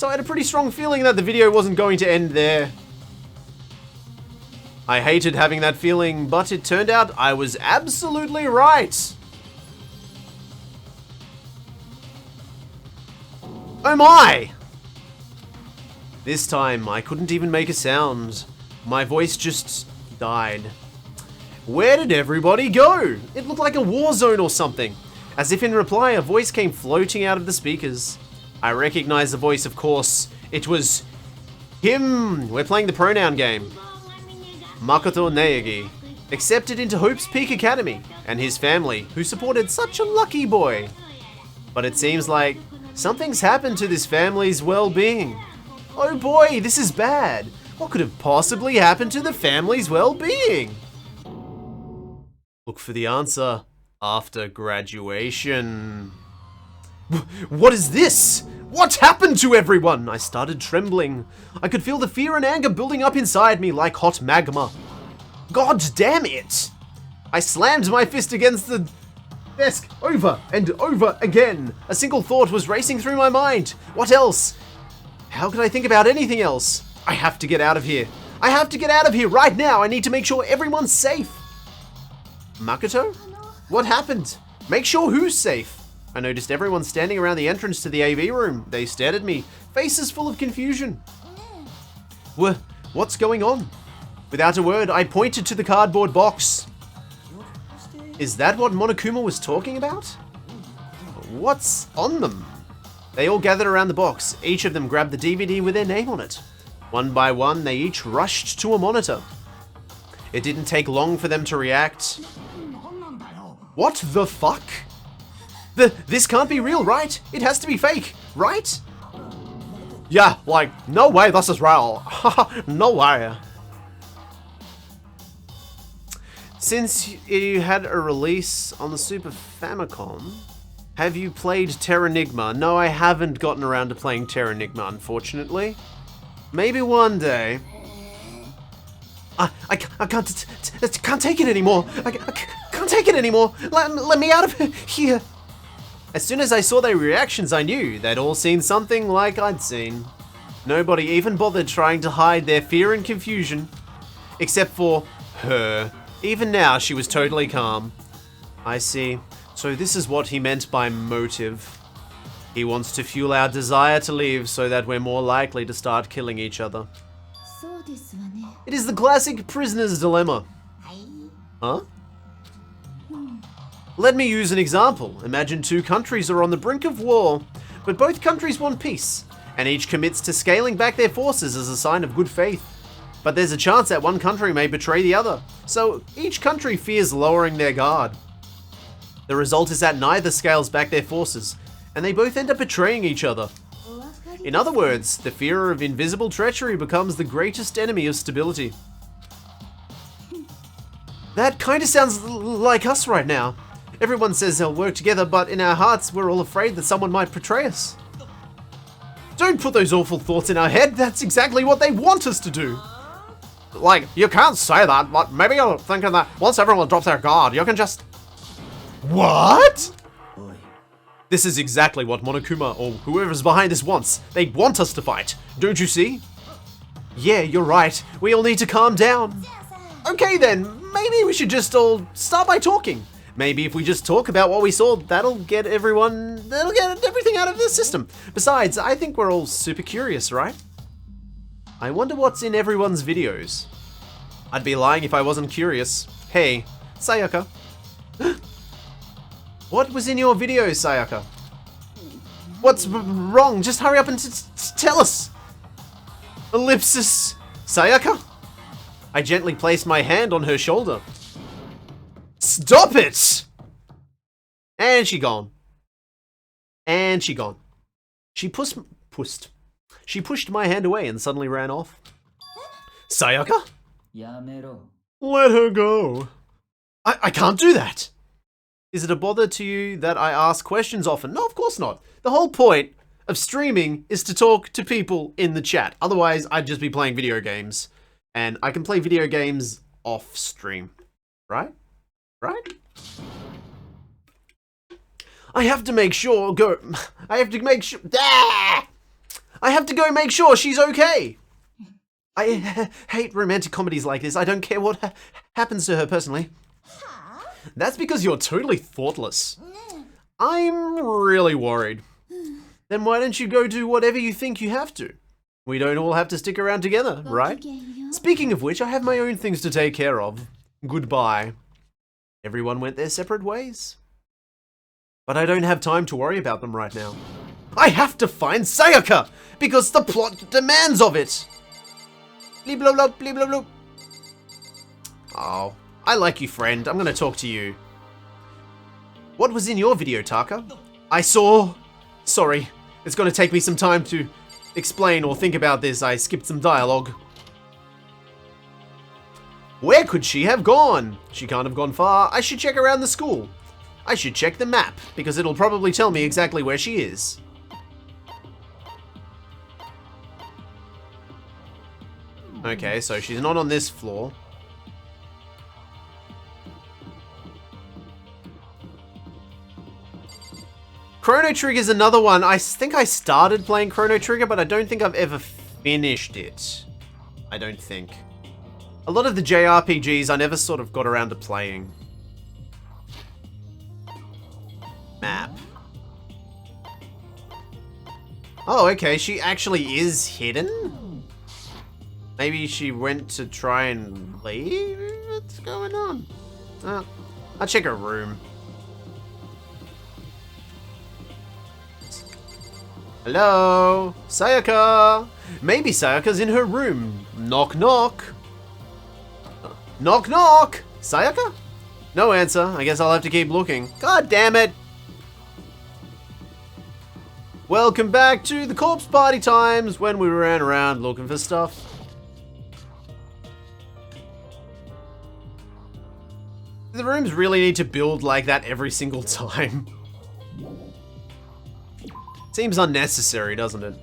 So I had a pretty strong feeling that the video wasn't going to end there. I hated having that feeling, but it turned out I was absolutely right. Oh my! This time, I couldn't even make a sound. My voice just died. Where did everybody go? It looked like a war zone or something. As if in reply, a voice came floating out of the speakers. I recognized the voice, of course. It was him. We're playing the pronoun game. Makoto Naegi, accepted into Hope's Peak Academy, and his family, who supported such a lucky boy. But it seems like something's happened to this family's well-being. Oh boy, this is bad. What could have possibly happened to the family's well-being? Look for the answer after graduation. What is this? What happened to everyone? I started trembling. I could feel the fear and anger building up inside me like hot magma. God damn it! I slammed my fist against the desk over and over again. A single thought was racing through my mind. What else? How could I think about anything else? I have to get out of here. I have to get out of here right now. I need to make sure everyone's safe. Makoto? What happened? Make sure who's safe? I noticed everyone standing around the entrance to the AV room. They stared at me, faces full of confusion. What's going on? Without a word, I pointed to the cardboard box. Is that what Monokuma was talking about? What's on them? They all gathered around the box. Each of them grabbed the DVD with their name on it. One by one, they each rushed to a monitor. It didn't take long for them to react. What the fuck? This can't be real, right? It has to be fake, right? Yeah, like, no way this is real. No way. Since you had a release on the Super Famicom, have you played Terranigma? No, I haven't gotten around to playing Terranigma, unfortunately. Maybe one day. I can't take it anymore. I can't take it anymore. Let me out of here. As soon as I saw their reactions, I knew they'd all seen something like I'd seen. Nobody even bothered trying to hide their fear and confusion. Except for her. Even now, she was totally calm. I see. So this is what he meant by motive. He wants to fuel our desire to leave so that we're more likely to start killing each other. It is the classic prisoner's dilemma. Huh? Let me use an example. Imagine two countries are on the brink of war, but both countries want peace, and each commits to scaling back their forces as a sign of good faith. But there's a chance that one country may betray the other, so each country fears lowering their guard. The result is that neither scales back their forces, and they both end up betraying each other. In other words, the fear of invisible treachery becomes the greatest enemy of stability. That kinda sounds like us right now. Everyone says they'll work together, but in our hearts, we're all afraid that someone might betray us. Don't put those awful thoughts in our head. That's exactly what they want us to do. Like, you can't say that, but maybe you're thinking that once everyone drops their guard, you can just... What? This is exactly what Monokuma or whoever's behind this wants. They want us to fight. Don't you see? Yeah, you're right. We all need to calm down. Okay then, maybe we should just all start by talking. Maybe if we just talk about what we saw, that'll get everything out of the system. Besides, I think we're all super curious, right? I wonder what's in everyone's videos. I'd be lying if I wasn't curious. Hey, Sayaka. What was in your video, Sayaka? What's wrong? Just hurry up and tell us. Ellipsis. Sayaka? I gently placed my hand on her shoulder. Stop it! And she gone. And she gone. She pushed my hand away and suddenly ran off. Sayaka? Let her go. I can't do that. Is it a bother to you that I ask questions often? No, of course not. The whole point of streaming is to talk to people in the chat. Otherwise, I'd just be playing video games. And I can play video games off stream. Right? Right? I have to make sure I have to go make sure she's okay. I hate romantic comedies like this. I don't care what happens to her personally. That's because you're totally thoughtless. I'm really worried. Then why don't you go do whatever you think you have to? We don't all have to stick around together, right? Speaking of which, I have my own things to take care of. Goodbye. Everyone went their separate ways. But I don't have time to worry about them right now. I have to find Sayaka! Because the plot demands of it! Bleep bloop bloop, bleep bloop bloop. Oh, I like you, friend. I'm gonna talk to you. What was in your video, Taka? I saw... Sorry, it's gonna take me some time to explain or think about this. I skipped some dialogue. Where could she have gone? She can't have gone far. I should check around the school. I should check the map, because it'll probably tell me exactly where she is. Okay, so she's not on this floor. Chrono Trigger's another one. I think I started playing Chrono Trigger, but I don't think I've ever finished it. I don't think. A lot of the JRPGs I never sort of got around to playing. Map. Oh, okay, she actually is hidden? Maybe she went to try and leave? What's going on? I'll check her room. Hello? Sayaka? Maybe Sayaka's in her room. Knock knock. Knock knock! Sayaka? No answer. I guess I'll have to keep looking. God damn it! Welcome back to the corpse party times when we ran around looking for stuff. The rooms really need to build like that every single time. Seems unnecessary, doesn't it?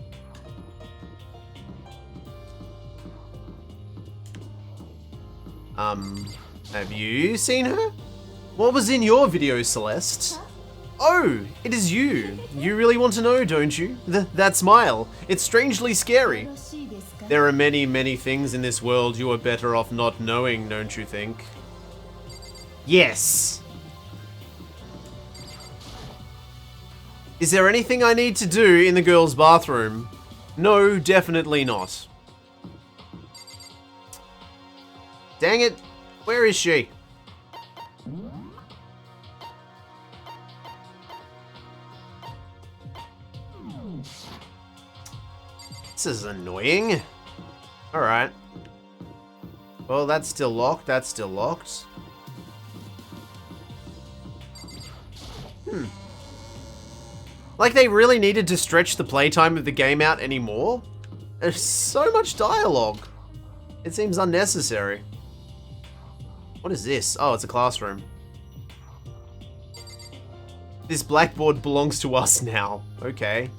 Have you seen her? What was in your video, Celeste? Oh, it is you. You really want to know, don't you? That smile. It's strangely scary. There are many, many things in this world you are better off not knowing, don't you think? Yes. Is there anything I need to do in the girls' bathroom? No, definitely not. Dang it. Where is she? This is annoying. Alright. Well, that's still locked. That's still locked. Like they really needed to stretch the playtime of the game out anymore? There's so much dialogue. It seems unnecessary. What is this? Oh, it's a classroom. This blackboard belongs to us now. Okay.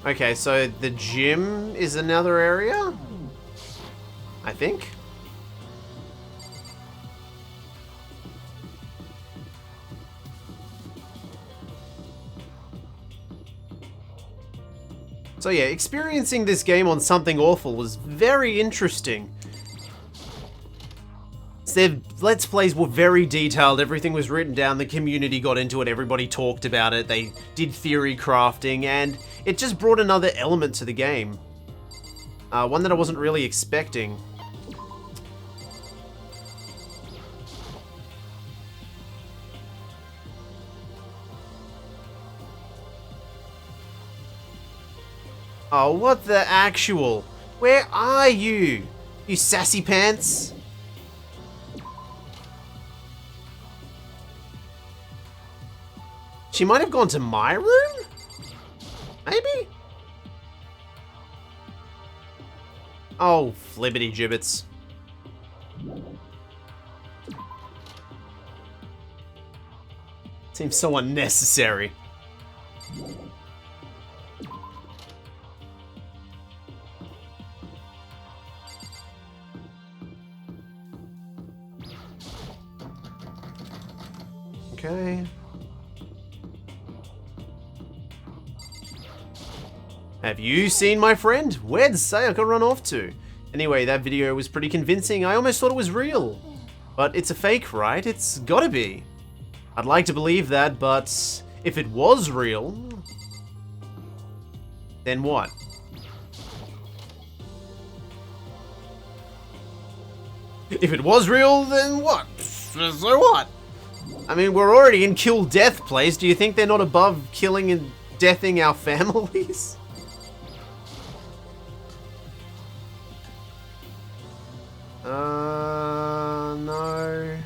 Okay, so the gym is another area? I think. So yeah, experiencing this game on something awful was very interesting. Their Let's Plays were very detailed, everything was written down, the community got into it, everybody talked about it, they did theory crafting, and it just brought another element to the game. One that I wasn't really expecting. Oh, what the actual? Where are you? You sassy pants? She might have gone to my room? Maybe? Oh, flibbity gibbets. Seems so unnecessary. Okay. Have you seen my friend? Where'd Sayaka run off to? Anyway, that video was pretty convincing. I almost thought it was real. But it's a fake, right? It's gotta be. I'd like to believe that, but if it was real, then what? If it was real, then what? So what? I mean, we're already in kill death place. Do you think they're not above killing and deathing our families? No.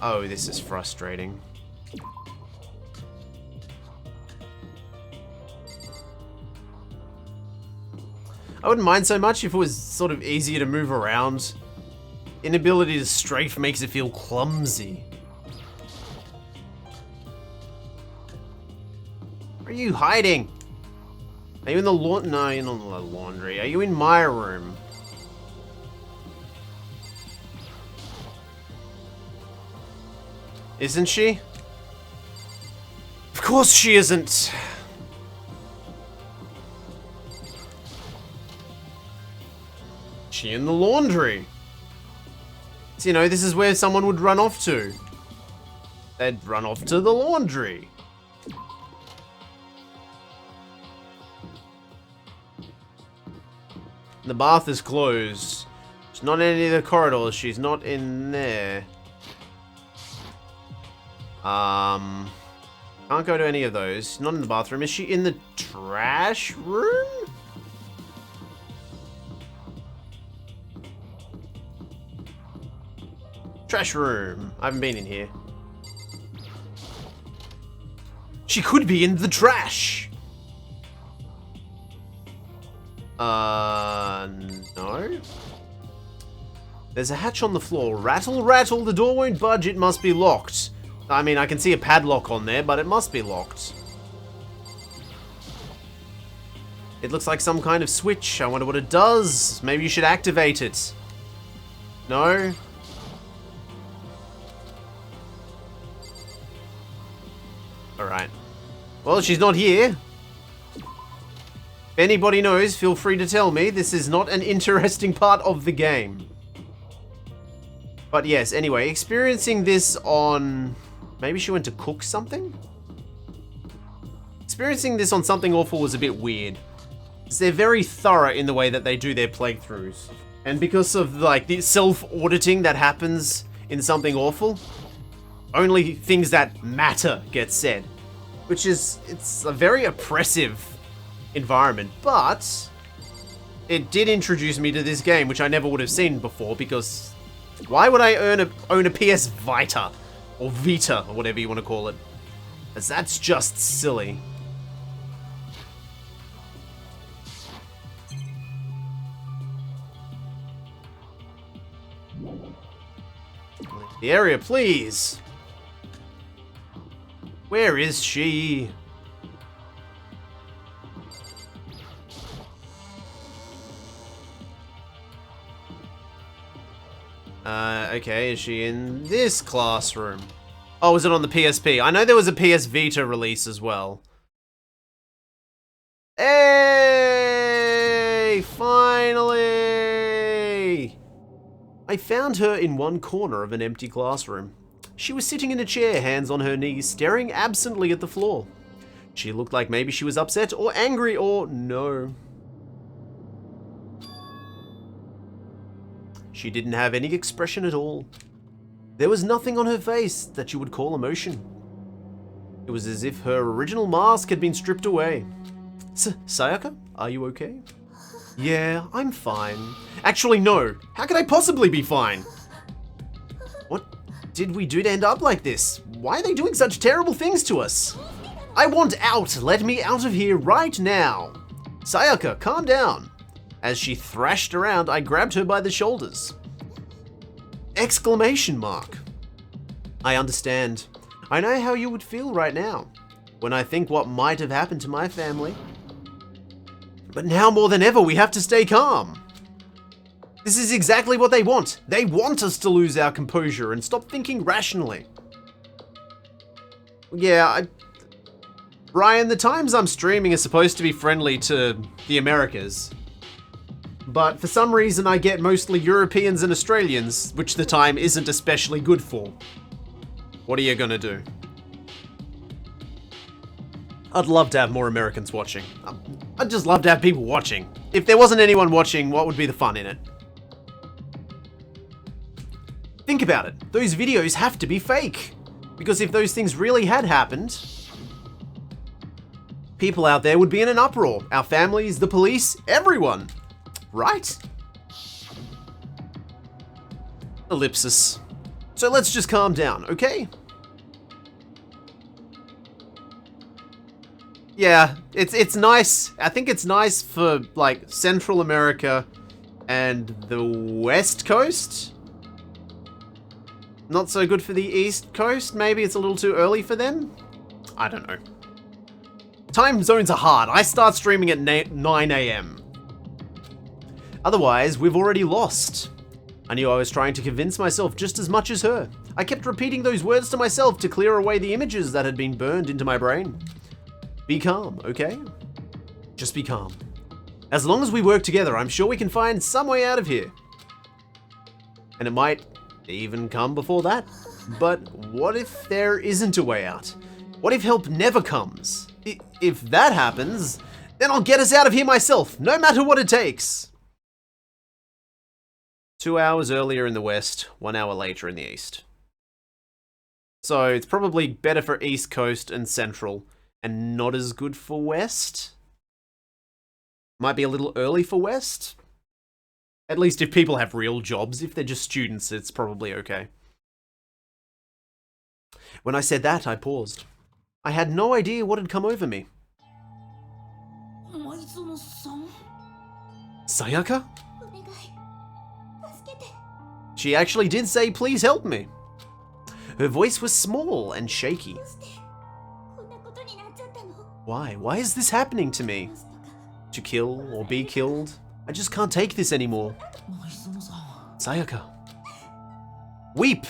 Oh, this is frustrating. I wouldn't mind so much if it was sort of easier to move around. Inability to strafe makes it feel clumsy. Where are you hiding? Are you in the laundry? No, you're not in the laundry. Are you in my room? Isn't she? Of course she isn't. She in the laundry. So, you know, this is where someone would run off to. They'd run off to the laundry. The bath is closed. She's not in any of the corridors. She's not in there. Can't go to any of those. Not in the bathroom. Is she in the trash room? Trash room. I haven't been in here. She could be in the trash. No. There's a hatch on the floor. Rattle, rattle, the door won't budge. It must be locked. I mean, I can see a padlock on there, but it must be locked. It looks like some kind of switch. I wonder what it does. Maybe you should activate it. No? Alright. Well, she's not here. If anybody knows, feel free to tell me. This is not an interesting part of the game. But yes, anyway, experiencing this on... Maybe she went to cook something? Experiencing this on Something Awful was a bit weird. They're very thorough in the way that they do their playthroughs. And because of, like, the self-auditing that happens in Something Awful, only things that matter get said. Which is, it's a very oppressive environment, but it did introduce me to this game, which I never would have seen before, because why would I own a PS Vita? Or Vita, or whatever you want to call it. As that's just silly. The area, please. Where is she? Okay, is she in this classroom? Oh, is it on the PSP? I know there was a PS Vita release as well. Hey! Finally! I found her in one corner of an empty classroom. She was sitting in a chair, hands on her knees, staring absently at the floor. She looked like maybe she was upset or angry or no. She didn't have any expression at all. There was nothing on her face that you would call emotion. It was as if her original mask had been stripped away. Sayaka, are you okay? Yeah, I'm fine. Actually, no. How could I possibly be fine? What did we do to end up like this? Why are they doing such terrible things to us? I want out. Let me out of here right now. Sayaka, calm down. As she thrashed around, I grabbed her by the shoulders. Exclamation mark. I understand. I know how you would feel right now, when I think what might have happened to my family. But now more than ever, we have to stay calm. This is exactly what they want. They want us to lose our composure and stop thinking rationally. Yeah, Ryan, the times I'm streaming are supposed to be friendly to the Americas. But for some reason I get mostly Europeans and Australians, which the time isn't especially good for. What are you gonna do? I'd love to have more Americans watching. I'd just love to have people watching. If there wasn't anyone watching, what would be the fun in it? Think about it. Those videos have to be fake. Because if those things really had happened, people out there would be in an uproar. Our families, the police, everyone. Right? Ellipsis. So let's just calm down, okay? Yeah, it's nice. I think it's nice for, like, Central America and the West Coast. Not so good for the East Coast. Maybe it's a little too early for them. I don't know. Time zones are hard. I start streaming at 9 AM. Otherwise, we've already lost. I knew I was trying to convince myself just as much as her. I kept repeating those words to myself to clear away the images that had been burned into my brain. Be calm, okay? Just be calm. As long as we work together, I'm sure we can find some way out of here. And it might even come before that. But what if there isn't a way out? What if help never comes? If that happens, then I'll get us out of here myself, no matter what it takes. 2 hours earlier in the West, 1 hour later in the East. So it's probably better for East Coast and Central, and not as good for West. Might be a little early for West. At least if people have real jobs. If they're just students, it's probably okay. When I said that, I paused. I had no idea what had come over me. Sayaka? She actually did say, please help me. Her voice was small and shaky. Why? Why is this happening to me? To kill or be killed? I just can't take this anymore. Sayaka. Weep!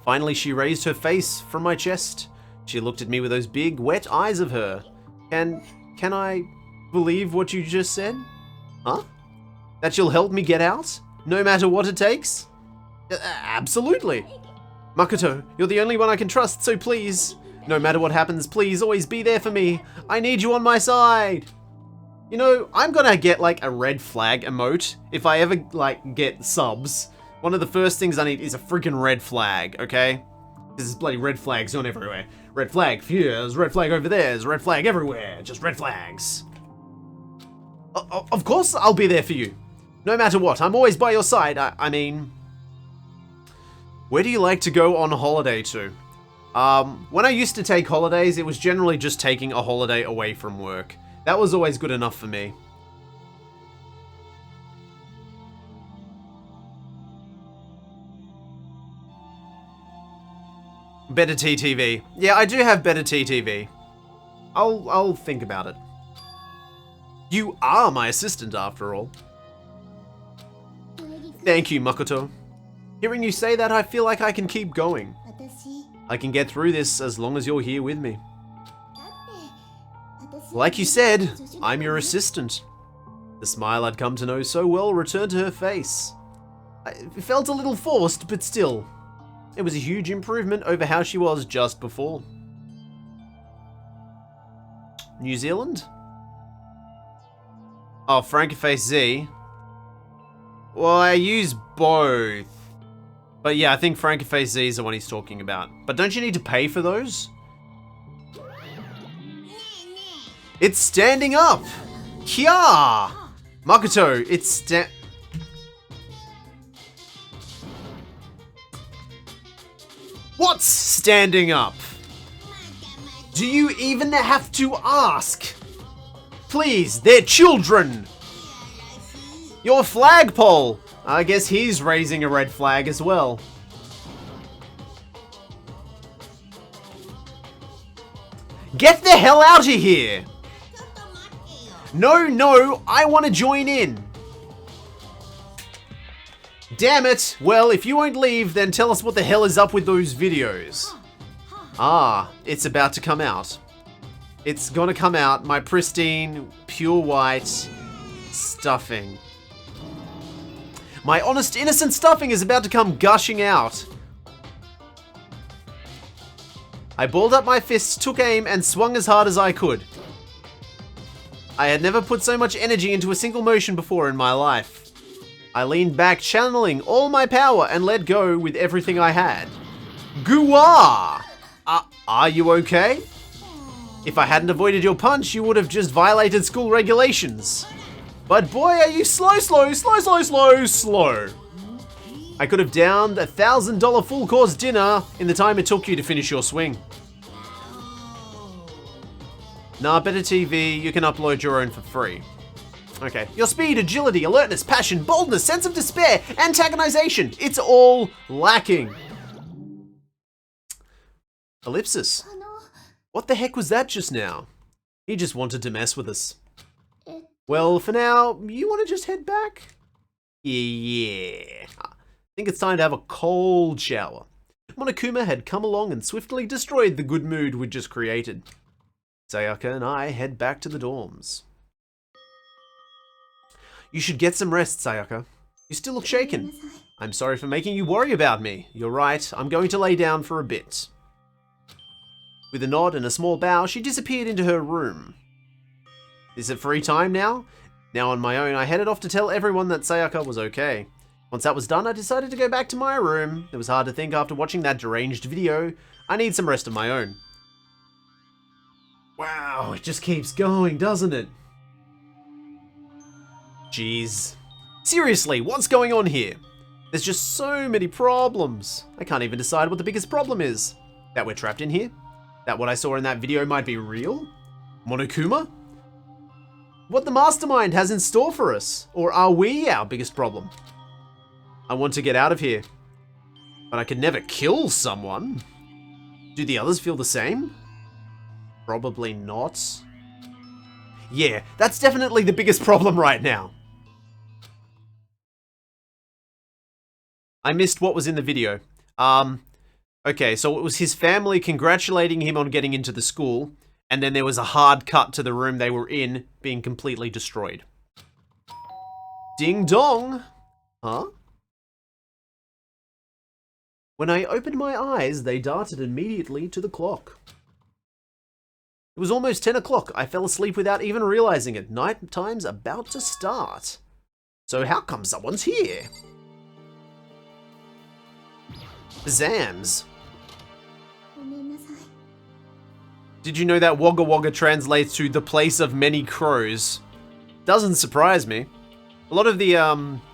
Finally, she raised her face from my chest. She looked at me with those big, wet eyes of her. Can I believe what you just said? Huh? That you'll help me get out? No matter what it takes? Absolutely. Makoto, you're the only one I can trust, so please, no matter what happens, please always be there for me. I need you on my side. You know, I'm gonna get like a red flag emote if I ever like get subs. One of the first things I need is a freaking red flag, okay? There's bloody red flags on everywhere. Red flag here's red flag over there, there's red flag everywhere, just red flags. Of course I'll be there for you. No matter what, I'm always by your side. I mean, where do you like to go on holiday to? When I used to take holidays, it was generally just taking a holiday away from work. That was always good enough for me. Better TTV. Yeah, I do have better TTV. I'll think about it. You are my assistant, after all. Thank you, Makoto. Hearing you say that, I feel like I can keep going. I can get through this as long as you're here with me. Like you said, I'm your assistant. The smile I'd come to know so well returned to her face. It felt a little forced, but still. It was a huge improvement over how she was just before. New Zealand? Oh, Francoface Z. Well, I use both. But yeah, I think Francoface Z is the one he's talking about. But don't you need to pay for those? It's standing up! Kia! Makoto, it's What's standing up? Do you even have to ask? Please, they're children! Your flagpole! I guess he's raising a red flag as well. Get the hell out of here! No, I want to join in. Damn it. Well, if you won't leave, then tell us what the hell is up with those videos. Ah, it's about to come out. It's gonna come out, my pristine, pure white stuffing. My honest, innocent stuffing is about to come gushing out. I balled up my fists, took aim, and swung as hard as I could. I had never put so much energy into a single motion before in my life. I leaned back, channeling all my power, and let go with everything I had. Goo-ah! Are you okay? If I hadn't avoided your punch, you would have just violated school regulations. But boy, are you slow. I could have downed a $1,000 full course dinner in the time it took you to finish your swing. Nah, better TV, you can upload your own for free. Okay, your speed, agility, alertness, passion, boldness, sense of despair, antagonization, it's all lacking. Ellipsis. What the heck was that just now? He just wanted to mess with us. Well, for now, you want to just head back? Yeah. I think it's time to have a cold shower. Monokuma had come along and swiftly destroyed the good mood we'd just created. Sayaka and I head back to the dorms. You should get some rest, Sayaka. You still look shaken. I'm sorry for making you worry about me. You're right, I'm going to lay down for a bit. With a nod and a small bow, she disappeared into her room. Is it free time now? Now on my own, I headed off to tell everyone that Sayaka was okay. Once that was done, I decided to go back to my room. It was hard to think after watching that deranged video. I need some rest of my own. Wow, it just keeps going, doesn't it? Jeez. Seriously, what's going on here? There's just so many problems. I can't even decide what the biggest problem is. That we're trapped in here? That what I saw in that video might be real? Monokuma? What the mastermind has in store for us? Or are we our biggest problem? I want to get out of here. But I could never kill someone. Do the others feel the same? Probably not. Yeah, that's definitely the biggest problem right now. I missed what was in the video. Okay, so it was his family congratulating him on getting into the school, and then there was a hard cut to the room they were in being completely destroyed. Ding dong! Huh? When I opened my eyes, they darted immediately to the clock. It was almost 10 o'clock. I fell asleep without even realizing it. Night time's about to start. So how come someone's here? Zams. Did you know that Wagga Wagga translates to the place of many crows? Doesn't surprise me. A lot of the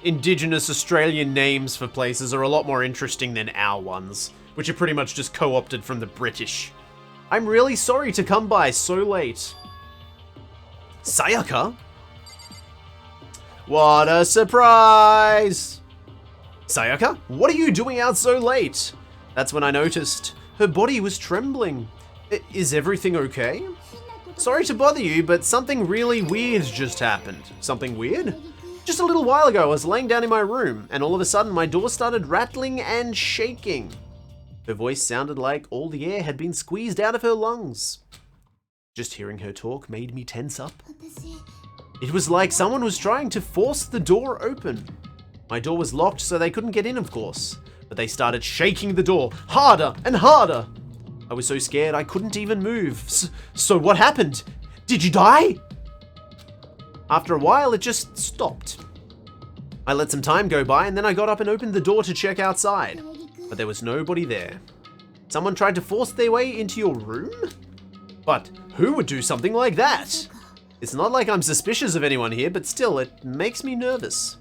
indigenous Australian names for places are a lot more interesting than our ones, which are pretty much just co-opted from the British. I'm really sorry to come by so late. Sayaka? What a surprise! Sayaka, what are you doing out so late? That's when I noticed. Her body was trembling. Is everything okay? Sorry to bother you, but something really weird just happened. Something weird? Just a little while ago, I was laying down in my room, and all of a sudden my door started rattling and shaking. Her voice sounded like all the air had been squeezed out of her lungs. Just hearing her talk made me tense up. It was like someone was trying to force the door open. My door was locked, so they couldn't get in, of course. But they started shaking the door harder and harder. I was so scared I couldn't even move. So what happened? Did you die? After a while, it just stopped. I let some time go by, and then I got up and opened the door to check outside. But there was nobody there. Someone tried to force their way into your room? But who would do something like that? It's not like I'm suspicious of anyone here, but still, it makes me nervous.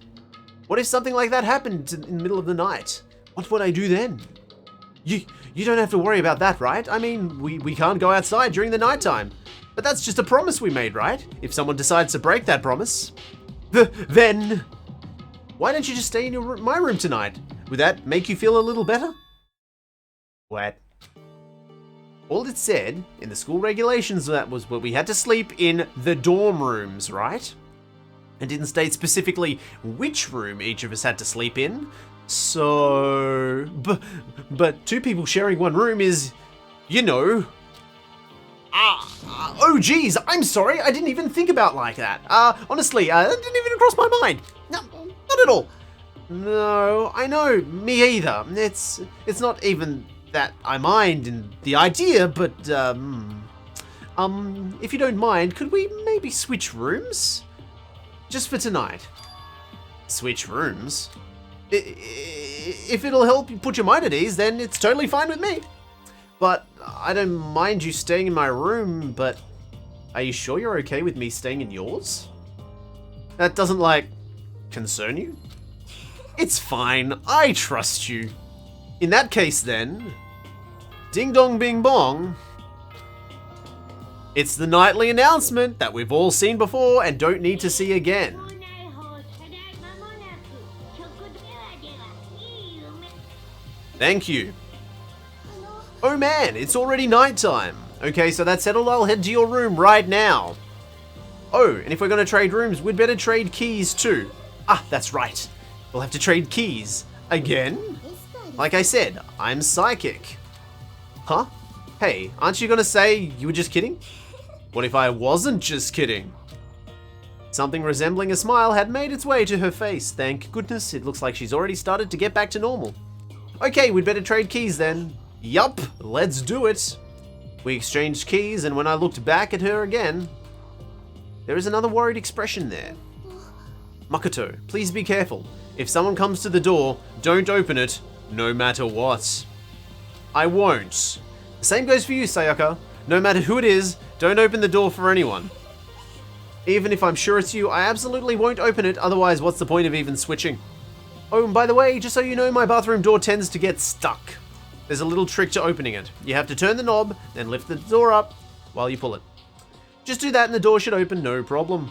What if something like that happened in the middle of the night? What would I do then? You don't have to worry about that, right? I mean, we can't go outside during the nighttime. But that's just a promise we made, right? If someone decides to break that promise, then why don't you just stay in my room tonight? Would that make you feel a little better? What? All it said in the school regulations that was what we had to sleep in the dorm rooms, right? It didn't state specifically which room each of us had to sleep in. So, but two people sharing one room is, you know. Oh geez, I'm sorry, I didn't even think about like that. Honestly, that didn't even cross my mind. No, not at all. No, I know, me either. It's not even that I mind in the idea, but, if you don't mind, could we maybe switch rooms? Just for tonight. Switch rooms? If it'll help you put your mind at ease, then it's totally fine with me. But I don't mind you staying in my room, but are you sure you're okay with me staying in yours? That doesn't, like, concern you? It's fine, I trust you. In that case then, ding dong bing bong. It's the nightly announcement that we've all seen before and don't need to see again. Thank you. Oh man, it's already nighttime. Okay, so that's settled. I'll head to your room right now. Oh, and if we're gonna trade rooms, we'd better trade keys too. Ah, that's right. We'll have to trade keys. Again? Like I said, I'm psychic. Huh? Hey, aren't you gonna say you were just kidding? What if I wasn't just kidding? Something resembling a smile had made its way to her face. Thank goodness, it looks like she's already started to get back to normal. Okay, we'd better trade keys then. Yup, let's do it. We exchanged keys, and when I looked back at her again, there is another worried expression there. Makoto, please be careful. If someone comes to the door, don't open it, no matter what. I won't. The same goes for you, Sayaka. No matter who it is, don't open the door for anyone. Even if I'm sure it's you, I absolutely won't open it, otherwise what's the point of even switching? Oh, and by the way, just so you know, my bathroom door tends to get stuck. There's a little trick to opening it. You have to turn the knob, then lift the door up while you pull it. Just do that and the door should open, no problem.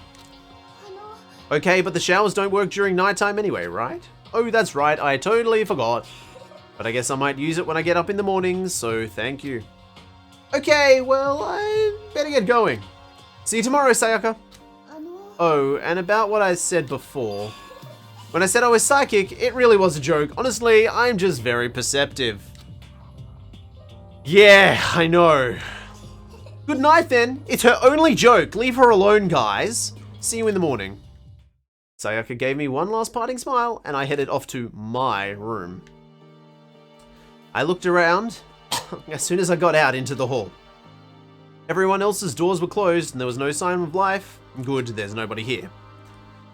Okay, but the showers don't work during nighttime anyway, right? Oh, that's right, I totally forgot. But I guess I might use it when I get up in the mornings, so thank you. Okay, well, I better get going. See you tomorrow, Sayaka. Oh, and about what I said before. When I said I was psychic, it really was a joke. Honestly, I'm just very perceptive. Yeah, I know. Good night then. It's her only joke. Leave her alone, guys. See you in the morning. Sayaka gave me one last parting smile, and I headed off to my room. I looked around as soon as I got out into the hall. Everyone else's doors were closed, and there was no sign of life. Good, there's nobody here.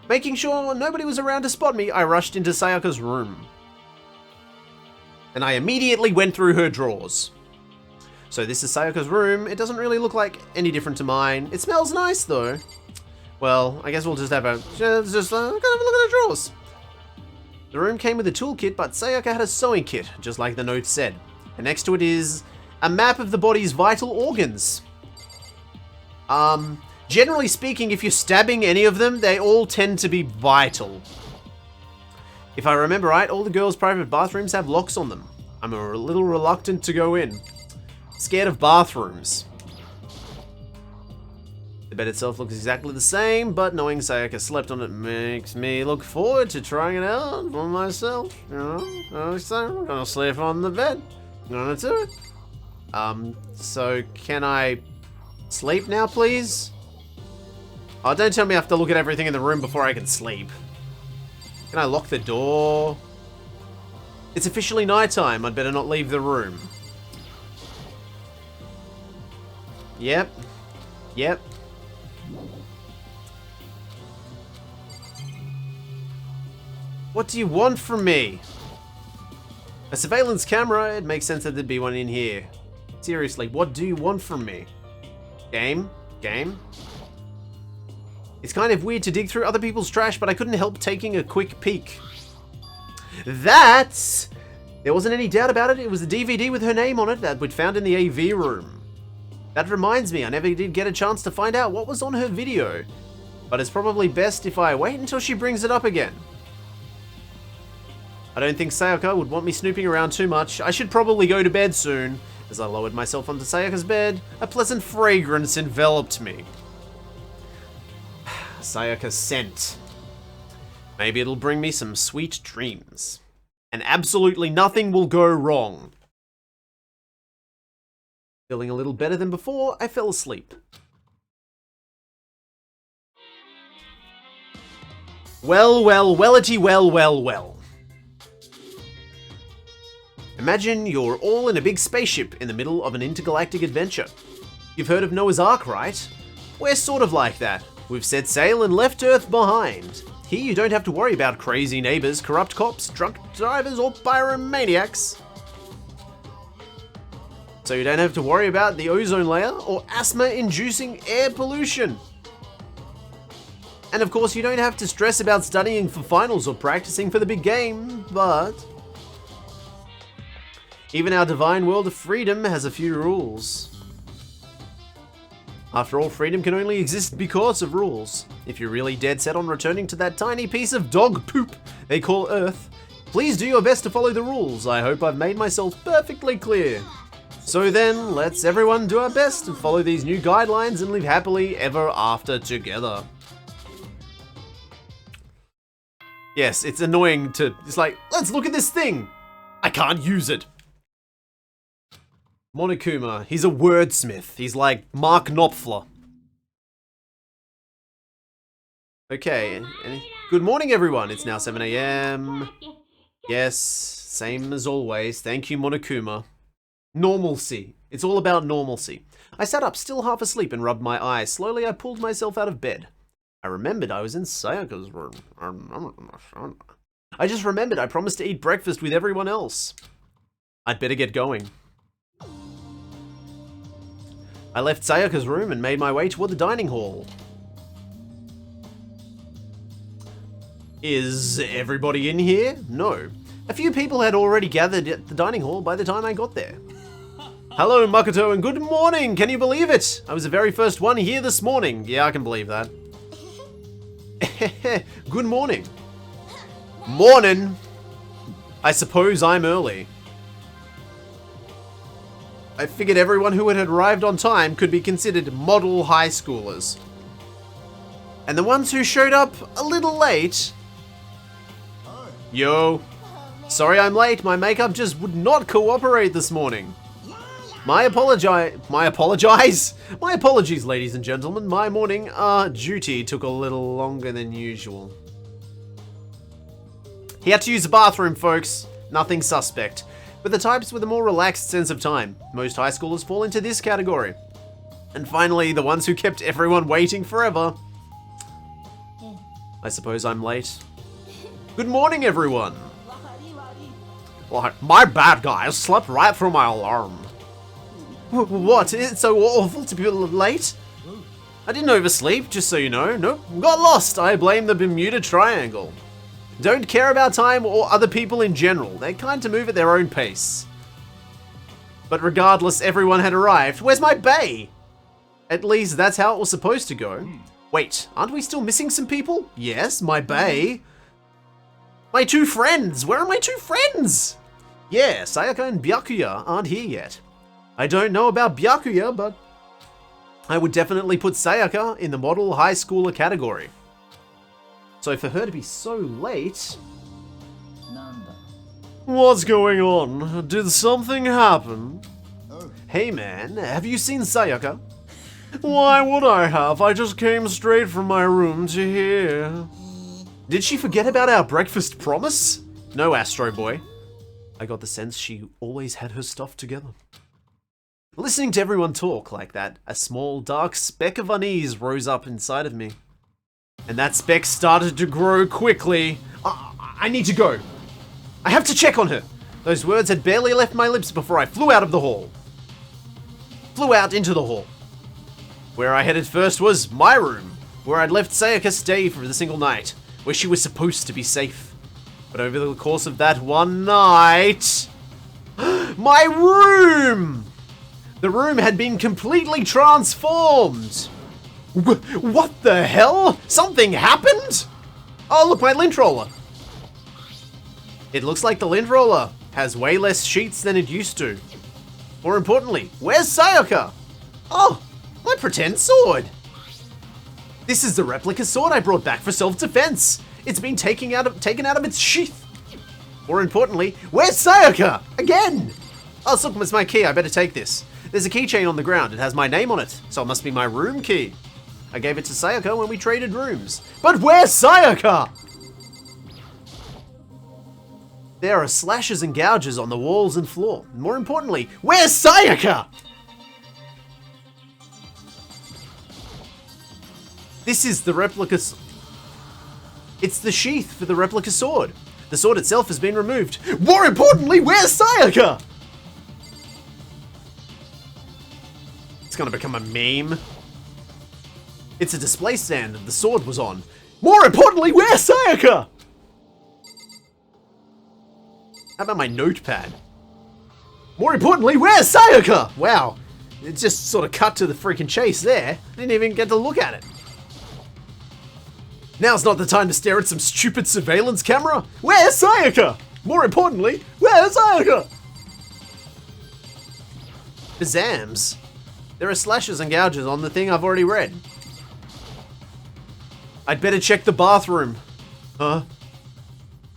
Making sure nobody was around to spot me, I rushed into Sayaka's room. And I immediately went through her drawers. So this is Sayaka's room. It doesn't really look like any different to mine. It smells nice though. Well, I guess we'll just have a look at the drawers. The room came with a toolkit, but Sayaka had a sewing kit, just like the note said. And next to it is a map of the body's vital organs. Generally speaking, if you're stabbing any of them, they all tend to be vital. If I remember right, all the girls' private bathrooms have locks on them. I'm a little reluctant to go in. Scared of bathrooms. The bed itself looks exactly the same, but knowing Sayaka slept on it makes me look forward to trying it out for myself. You know, so I'm gonna sleep on the bed. I'm gonna do it. So can I sleep now, please? Oh, don't tell me I have to look at everything in the room before I can sleep. Can I lock the door? It's officially nighttime. I'd better not leave the room. Yep. Yep. What do you want from me? A surveillance camera? It makes sense that there'd be one in here. Seriously, what do you want from me? Game? Game? It's kind of weird to dig through other people's trash, but I couldn't help taking a quick peek. That's... There wasn't any doubt about it. It was the DVD with her name on it that we'd found in the AV room. That reminds me, I never did get a chance to find out what was on her video. But it's probably best if I wait until she brings it up again. I don't think Sayaka would want me snooping around too much. I should probably go to bed soon. As I lowered myself onto Sayaka's bed, a pleasant fragrance enveloped me. Sayaka's scent. Maybe it'll bring me some sweet dreams. And absolutely nothing will go wrong. Feeling a little better than before, I fell asleep. Well, wellity, well. Imagine you're all in a big spaceship in the middle of an intergalactic adventure. You've heard of Noah's Ark, right? We're sort of like that. We've set sail and left Earth behind. Here you don't have to worry about crazy neighbors, corrupt cops, drunk drivers, or pyromaniacs. So you don't have to worry about the ozone layer or asthma-inducing air pollution. And of course you don't have to stress about studying for finals or practicing for the big game, but... even our divine world of freedom has a few rules. After all, freedom can only exist because of rules. If you're really dead set on returning to that tiny piece of dog poop they call Earth, please do your best to follow the rules. I hope I've made myself perfectly clear. So then, let's everyone do our best and follow these new guidelines and live happily ever after together. Yes, it's annoying to... it's like, let's look at this thing! I can't use it! Monokuma, he's a wordsmith. He's like Mark Knopfler. Okay, good morning everyone. It's now 7 AM. Yes, same as always. Thank you, Monokuma. Normalcy. It's all about normalcy. I sat up, still half asleep, and rubbed my eyes. Slowly, I pulled myself out of bed. I remembered I was in Sayaka's room. I just remembered I promised to eat breakfast with everyone else. I'd better get going. I left Sayaka's room and made my way toward the dining hall. Is everybody in here? No. A few people had already gathered at the dining hall by the time I got there. Hello, Makoto, and good morning! Can you believe it? I was the very first one here this morning. Yeah, I can believe that. Good morning. Morning! I suppose I'm early. I figured everyone who had arrived on time could be considered model high schoolers. And the ones who showed up a little late... Yo. Sorry I'm late, my makeup just would not cooperate this morning. My apologies, ladies and gentlemen. My morning duty took a little longer than usual. He had to use the bathroom, folks. Nothing suspect. But the types with a more relaxed sense of time. Most high schoolers fall into this category. And finally, the ones who kept everyone waiting forever. I suppose I'm late. Good morning, everyone. My bad, guys. Slept right through my alarm. What? It's so awful to be late? I didn't oversleep, just so you know. Nope. Got lost. I blame the Bermuda Triangle. Don't care about time or other people in general. They kind of move at their own pace. But regardless, everyone had arrived. Where's my bae? At least that's how it was supposed to go. Wait, aren't we still missing some people? Yes, my bae. My two friends. Where are my two friends? Yeah, Sayaka and Byakuya aren't here yet. I don't know about Byakuya, but I would definitely put Sayaka in the model high schooler category. So for her to be so late... What's going on? Did something happen? Hey man, have you seen Sayaka? Why would I have? I just came straight from my room to here. Did she forget about our breakfast promise? No, Astro Boy. I got the sense she always had her stuff together. Listening to everyone talk like that, a small dark speck of unease rose up inside of me. And that speck started to grow quickly. I need to go. I have to check on her. Those words had barely left my lips before I flew out of the hall. Flew out into the hall. Where I headed first was my room, where I'd left Sayaka stay for the single night, where she was supposed to be safe. But over the course of that one night... my room! The room had been completely transformed. What the hell? Something happened? Oh, look, my lint roller. It looks like the lint roller has way less sheets than it used to. More importantly, where's Sayaka? Oh, my pretend sword. This is the replica sword I brought back for self-defense. It's been taken out of its sheath. More importantly, where's Sayaka? Again! Oh, look, it's my key. I better take this. There's a keychain on the ground. It has my name on it, so it must be my room key. I gave it to Sayaka when we traded rooms. But where's Sayaka? There are slashes and gouges on the walls and floor. More importantly, where's Sayaka? This is the replica. It's the sheath for the replica sword. The sword itself has been removed. More importantly, where's Sayaka? It's gonna become a meme. It's a display stand the sword was on. More importantly, where's Sayaka? How about my notepad? More importantly, where's Sayaka? Wow, it just sort of cut to the freaking chase there. I didn't even get to look at it. Now's not the time to stare at some stupid surveillance camera. Where's Sayaka? More importantly, where's Sayaka? Bazams. There are slashes and gouges on the thing I've already read. I'd better check the bathroom. Huh?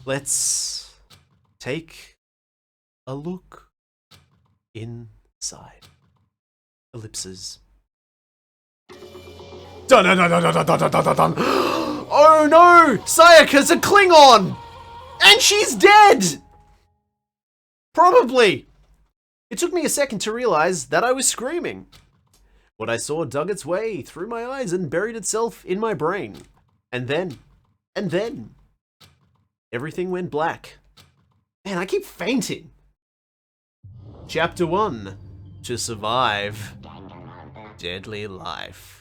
Let's take a look inside. Ellipses. Dun dun dun dun dun dun dun dun dun. Oh no! Sayaka's a Klingon! And she's dead! Probably. It took me a second to realize that I was screaming. What I saw dug its way through my eyes and buried itself in my brain. And then, everything went black. Man, I keep fainting. Chapter 1. To survive. Deadly life.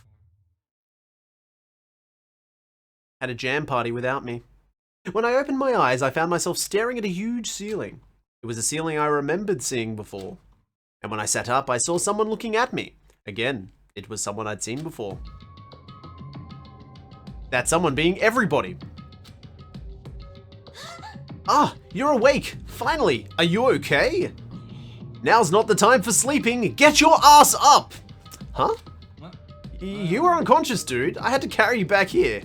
Had a jam party without me. When I opened my eyes, I found myself staring at a huge ceiling. It was a ceiling I remembered seeing before. And when I sat up, I saw someone looking at me. Again, it was someone I'd seen before. That someone being everybody. Ah, you're awake. Finally, are you okay? Now's not the time for sleeping. Get your ass up. Huh? You were unconscious, dude. I had to carry you back here.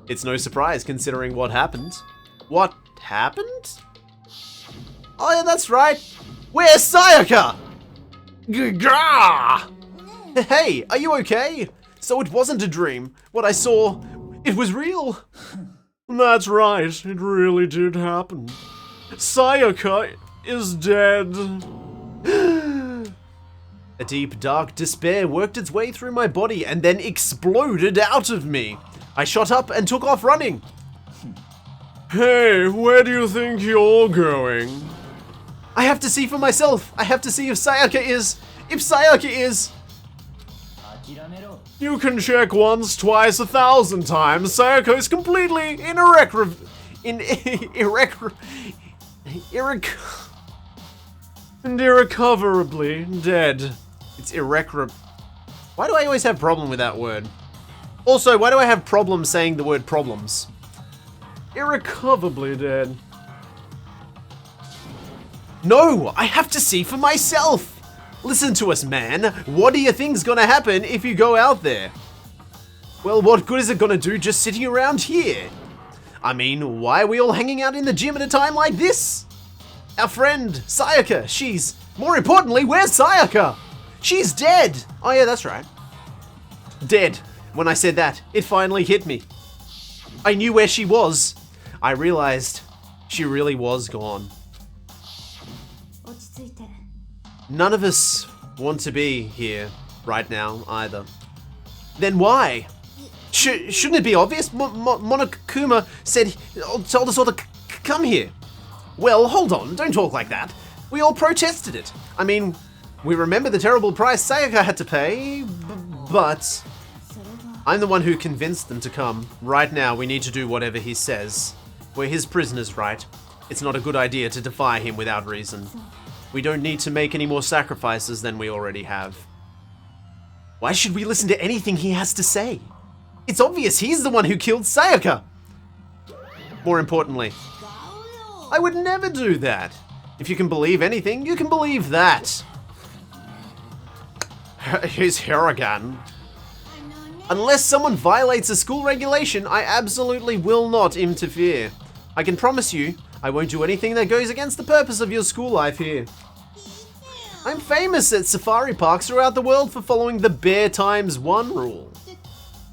It's no surprise considering what happened. What happened? Oh yeah, that's right. Where's Sayaka? Gah! Hey, are you okay? So it wasn't a dream. What I saw, it was real. That's right, it really did happen. Sayaka is dead. A deep, dark despair worked its way through my body and then exploded out of me. I shot up and took off running. Hey, where do you think you're going? I have to see for myself. I have to see if Sayaka is... You can check once, twice, 1,000 times. Sayaka is completely irrecoverably dead. It's irrecoverable. Why do I always have problem with that word? Also, why do I have problems saying the word problems? Irrecoverably dead. No, I have to see for myself. Listen to us, man. What do you think's gonna happen if you go out there? Well, what good is it gonna do just sitting around here? I mean, why are we all hanging out in the gym at a time like this? Our friend, Sayaka, she's... More importantly, where's Sayaka? She's dead. Oh yeah, that's right. Dead. When I said that, it finally hit me. I knew where she was. I realized she really was gone. None of us want to be here right now, either. Then why? Shouldn't it be obvious? Monokuma told us all to come here. Well, hold on, don't talk like that. We all protested it. I mean, we remember the terrible price Sayaka had to pay, but... I'm the one who convinced them to come. Right now, we need to do whatever he says. We're his prisoners, right? It's not a good idea to defy him without reason. We don't need to make any more sacrifices than we already have. Why should we listen to anything he has to say? It's obvious he's the one who killed Sayaka. More importantly, I would never do that. If you can believe anything, you can believe that. He's here again. Unless someone violates a school regulation, I absolutely will not interfere. I can promise you, I won't do anything that goes against the purpose of your school life here. I'm famous at safari parks throughout the world for following the bear times one rule.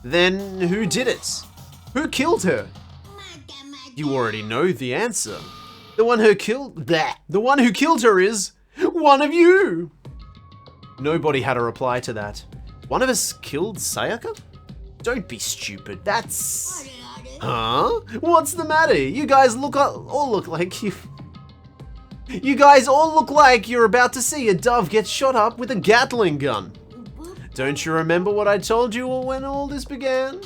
Then who did it? Who killed her? You already know the answer. The one who killed her is one of you. Nobody had a reply to that. One of us killed Sayaka? Don't be stupid. That's... Huh? What's the matter? You guys all look like you... You guys all look like you're about to see a dove get shot up with a Gatling gun. Don't you remember what I told you when all this began?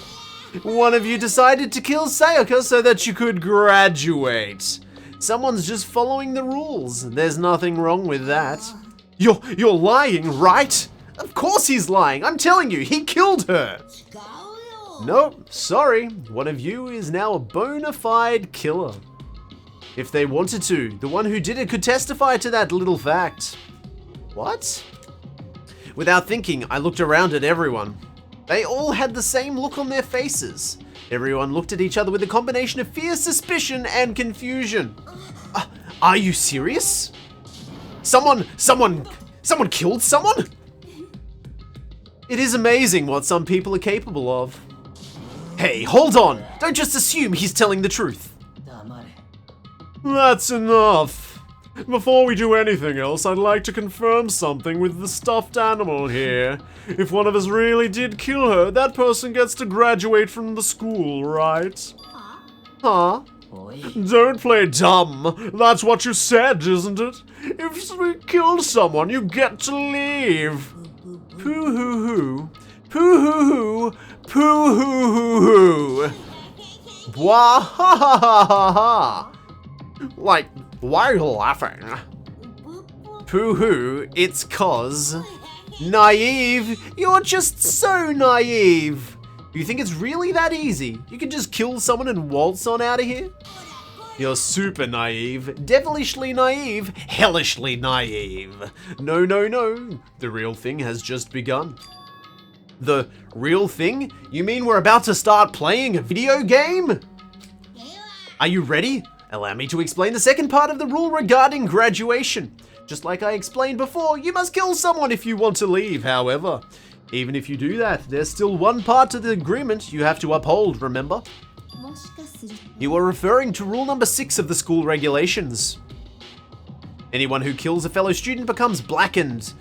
One of you decided to kill Sayaka so that you could graduate. Someone's just following the rules. There's nothing wrong with that. You're lying, right? Of course he's lying. I'm telling you, he killed her. Nope, sorry. One of you is now a bona fide killer. If they wanted to, the one who did it could testify to that little fact. What? Without thinking, I looked around at everyone. They all had the same look on their faces. Everyone looked at each other with a combination of fear, suspicion, and confusion. Are you serious? Someone killed someone? It is amazing what some people are capable of. Hey, hold on! Don't just assume he's telling the truth. That's enough. Before we do anything else, I'd like to confirm something with the stuffed animal here. If one of us really did kill her, that person gets to graduate from the school, right? Huh? Don't play dumb. That's what you said, isn't it? If we killed someone, you get to leave. Poo-hoo-hoo. Poo-hoo-hoo. Poo-hoo-hoo-hoo. Wah-ha-ha-ha-ha-ha. Like, why are you laughing? Poo-hoo, it's cause. Naive, you're just so naive. You think it's really that easy? You can just kill someone and waltz on out of here? You're super naive, devilishly naive, hellishly naive. No, no, no, the real thing has just begun. The real thing? You mean we're about to start playing a video game? Are you ready? Allow me to explain the second part of the rule regarding graduation. Just like I explained before, you must kill someone if you want to leave, however. Even if you do that, there's still one part to the agreement you have to uphold, remember? You are referring to rule number 6 of the school regulations. Anyone who kills a fellow student becomes blackened.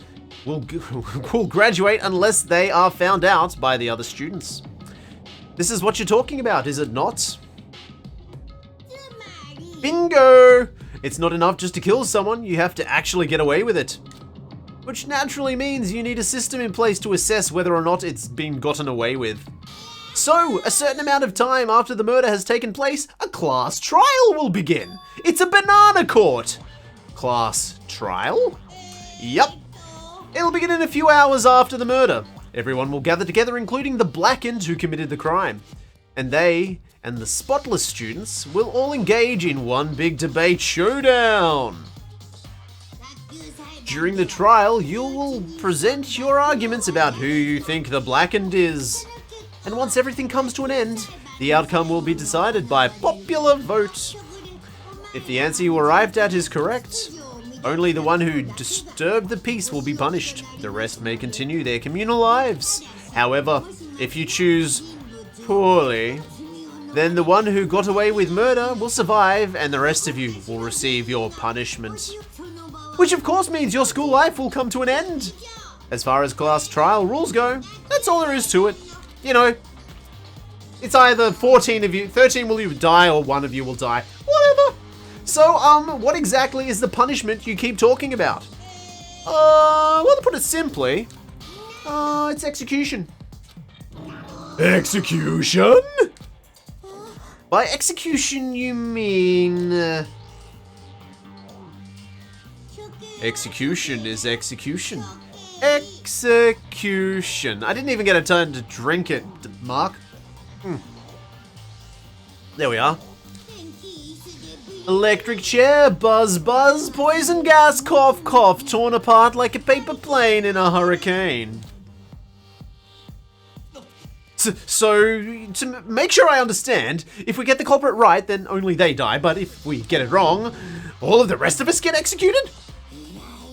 Will graduate unless they are found out by the other students. This is what you're talking about, is it not? Bingo! It's not enough just to kill someone, you have to actually get away with it. Which naturally means you need a system in place to assess whether or not it's been gotten away with. So, a certain amount of time after the murder has taken place, a class trial will begin. It's a banana court. Class trial? Yup. It'll begin in a few hours after the murder. Everyone will gather together, including the blackened who committed the crime. And they and the spotless students will all engage in one big debate showdown. During the trial, you will present your arguments about who you think the blackened is. And once everything comes to an end, the outcome will be decided by popular vote. If the answer you arrived at is correct, only the one who disturbed the peace will be punished. The rest may continue their communal lives. However, if you choose poorly, then the one who got away with murder will survive and the rest of you will receive your punishment. Which of course means your school life will come to an end. As far as class trial rules go, that's all there is to it. You know, it's either 14 of you, 13 will you die or one of you will die. Whatever. So, what exactly is the punishment you keep talking about? Well, to put it simply, it's execution. Execution? By execution, you mean... execution is execution. Execution. I didn't even get a turn to drink it, Mark. There we are. Electric chair, buzz buzz, poison gas, cough cough, torn apart like a paper plane in a hurricane. So, to make sure I understand, if we get the culprit right, then only they die, but if we get it wrong, all of the rest of us get executed?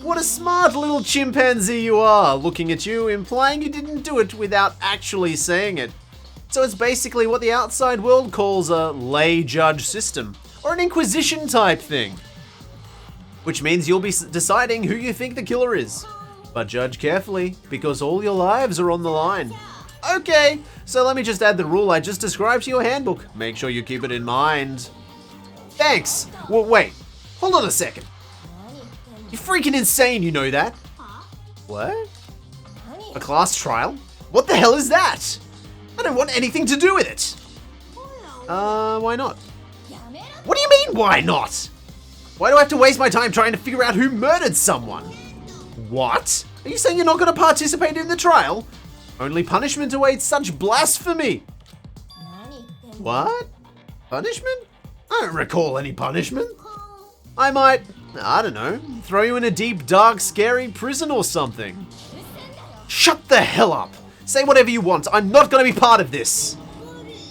What a smart little chimpanzee you are, looking at you, implying you didn't do it without actually saying it. So it's basically what the outside world calls a lay judge system, or an inquisition type thing. Which means you'll be deciding who you think the killer is. But judge carefully, because all your lives are on the line. Okay, so let me just add the rule I just described to your handbook. Make sure you keep it in mind. Thanks. Well, wait, hold on a second. You're freaking insane, you know that? What? A class trial? What the hell is that? I don't want anything to do with it. Why not? What do you mean, why not? Why do I have to waste my time trying to figure out who murdered someone? What? Are you saying you're not going to participate in the trial? Only punishment awaits such blasphemy. What? Punishment? I don't recall any punishment. I might, I don't know, throw you in a deep, dark, scary prison or something. Shut the hell up. Say whatever you want. I'm not going to be part of this.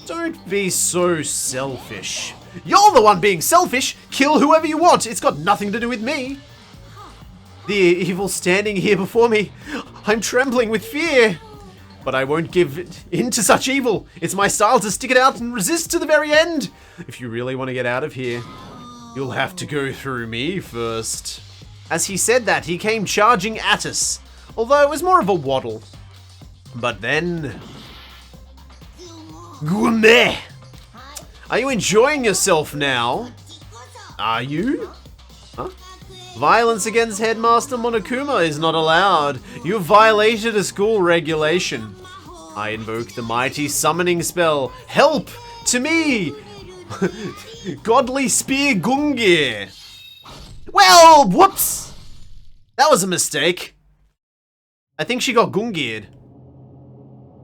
Don't be so selfish. You're the one being selfish. Kill whoever you want. It's got nothing to do with me. The evil standing here before me. I'm trembling with fear. But I won't give in to such evil. It's my style to stick it out and resist to the very end. If you really want to get out of here, you'll have to go through me first. As he said that, he came charging at us. Although it was more of a waddle. But then... Gourmet! Are you enjoying yourself now? Are you? Huh? Violence against Headmaster Monokuma is not allowed. You violated a school regulation. I invoke the mighty summoning spell. Help! To me! Godly Spear Gungir. Well, whoops! That was a mistake. I think she got Gungir'd.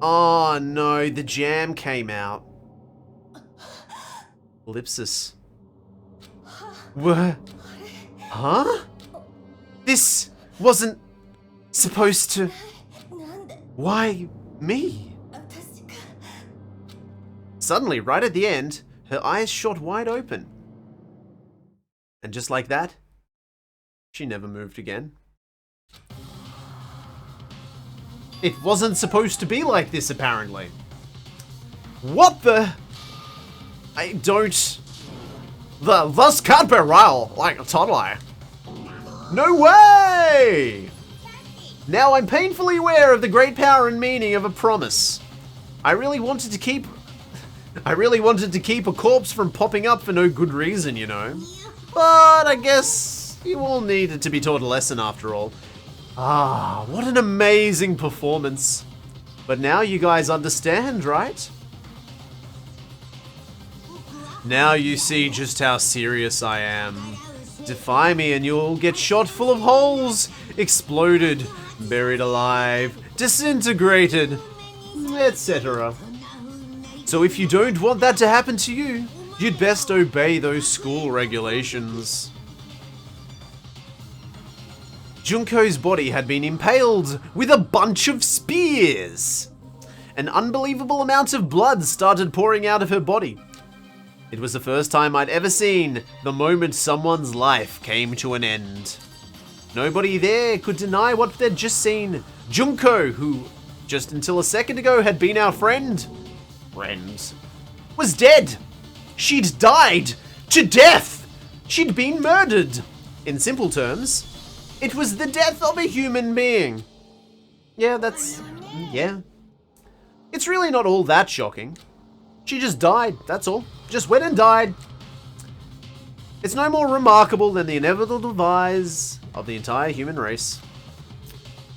Oh no, the jam came out. Ellipsis. What? Huh? This wasn't supposed to... Why me? Suddenly, right at the end, her eyes shot wide open. And just like that, she never moved again. It wasn't supposed to be like this, apparently. What the... I don't... Thus can't be real, like a toddler. No way! Now I'm painfully aware of the great power and meaning of a promise. I really wanted to keep a corpse from popping up for no good reason, you know. But I guess you all needed to be taught a lesson after all. Ah, what an amazing performance. But now you guys understand, right? Now you see just how serious I am. Defy me and you'll get shot full of holes, exploded, buried alive, disintegrated, etc. So if you don't want that to happen to you, you'd best obey those school regulations. Junko's body had been impaled with a bunch of spears. An unbelievable amount of blood started pouring out of her body. It was the first time I'd ever seen the moment someone's life came to an end. Nobody there could deny what they'd just seen. Junko, who just until a second ago had been our friend, was dead. She'd died to death. She'd been murdered. In simple terms, it was the death of a human being. Yeah. It's really not all that shocking. She just died, that's all. Just went and died. It's no more remarkable than the inevitable demise of the entire human race.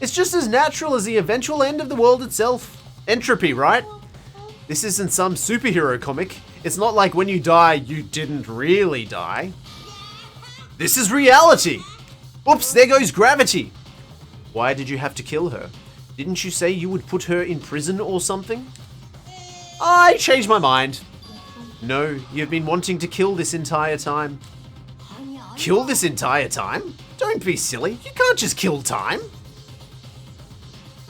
It's just as natural as the eventual end of the world itself. Entropy, right? This isn't some superhero comic. It's not like when you die, you didn't really die. This is reality. Oops, there goes gravity. Why did you have to kill her? Didn't you say you would put her in prison or something? I changed my mind. No, you've been wanting to kill this entire time. Kill this entire time? Don't be silly. You can't just kill time.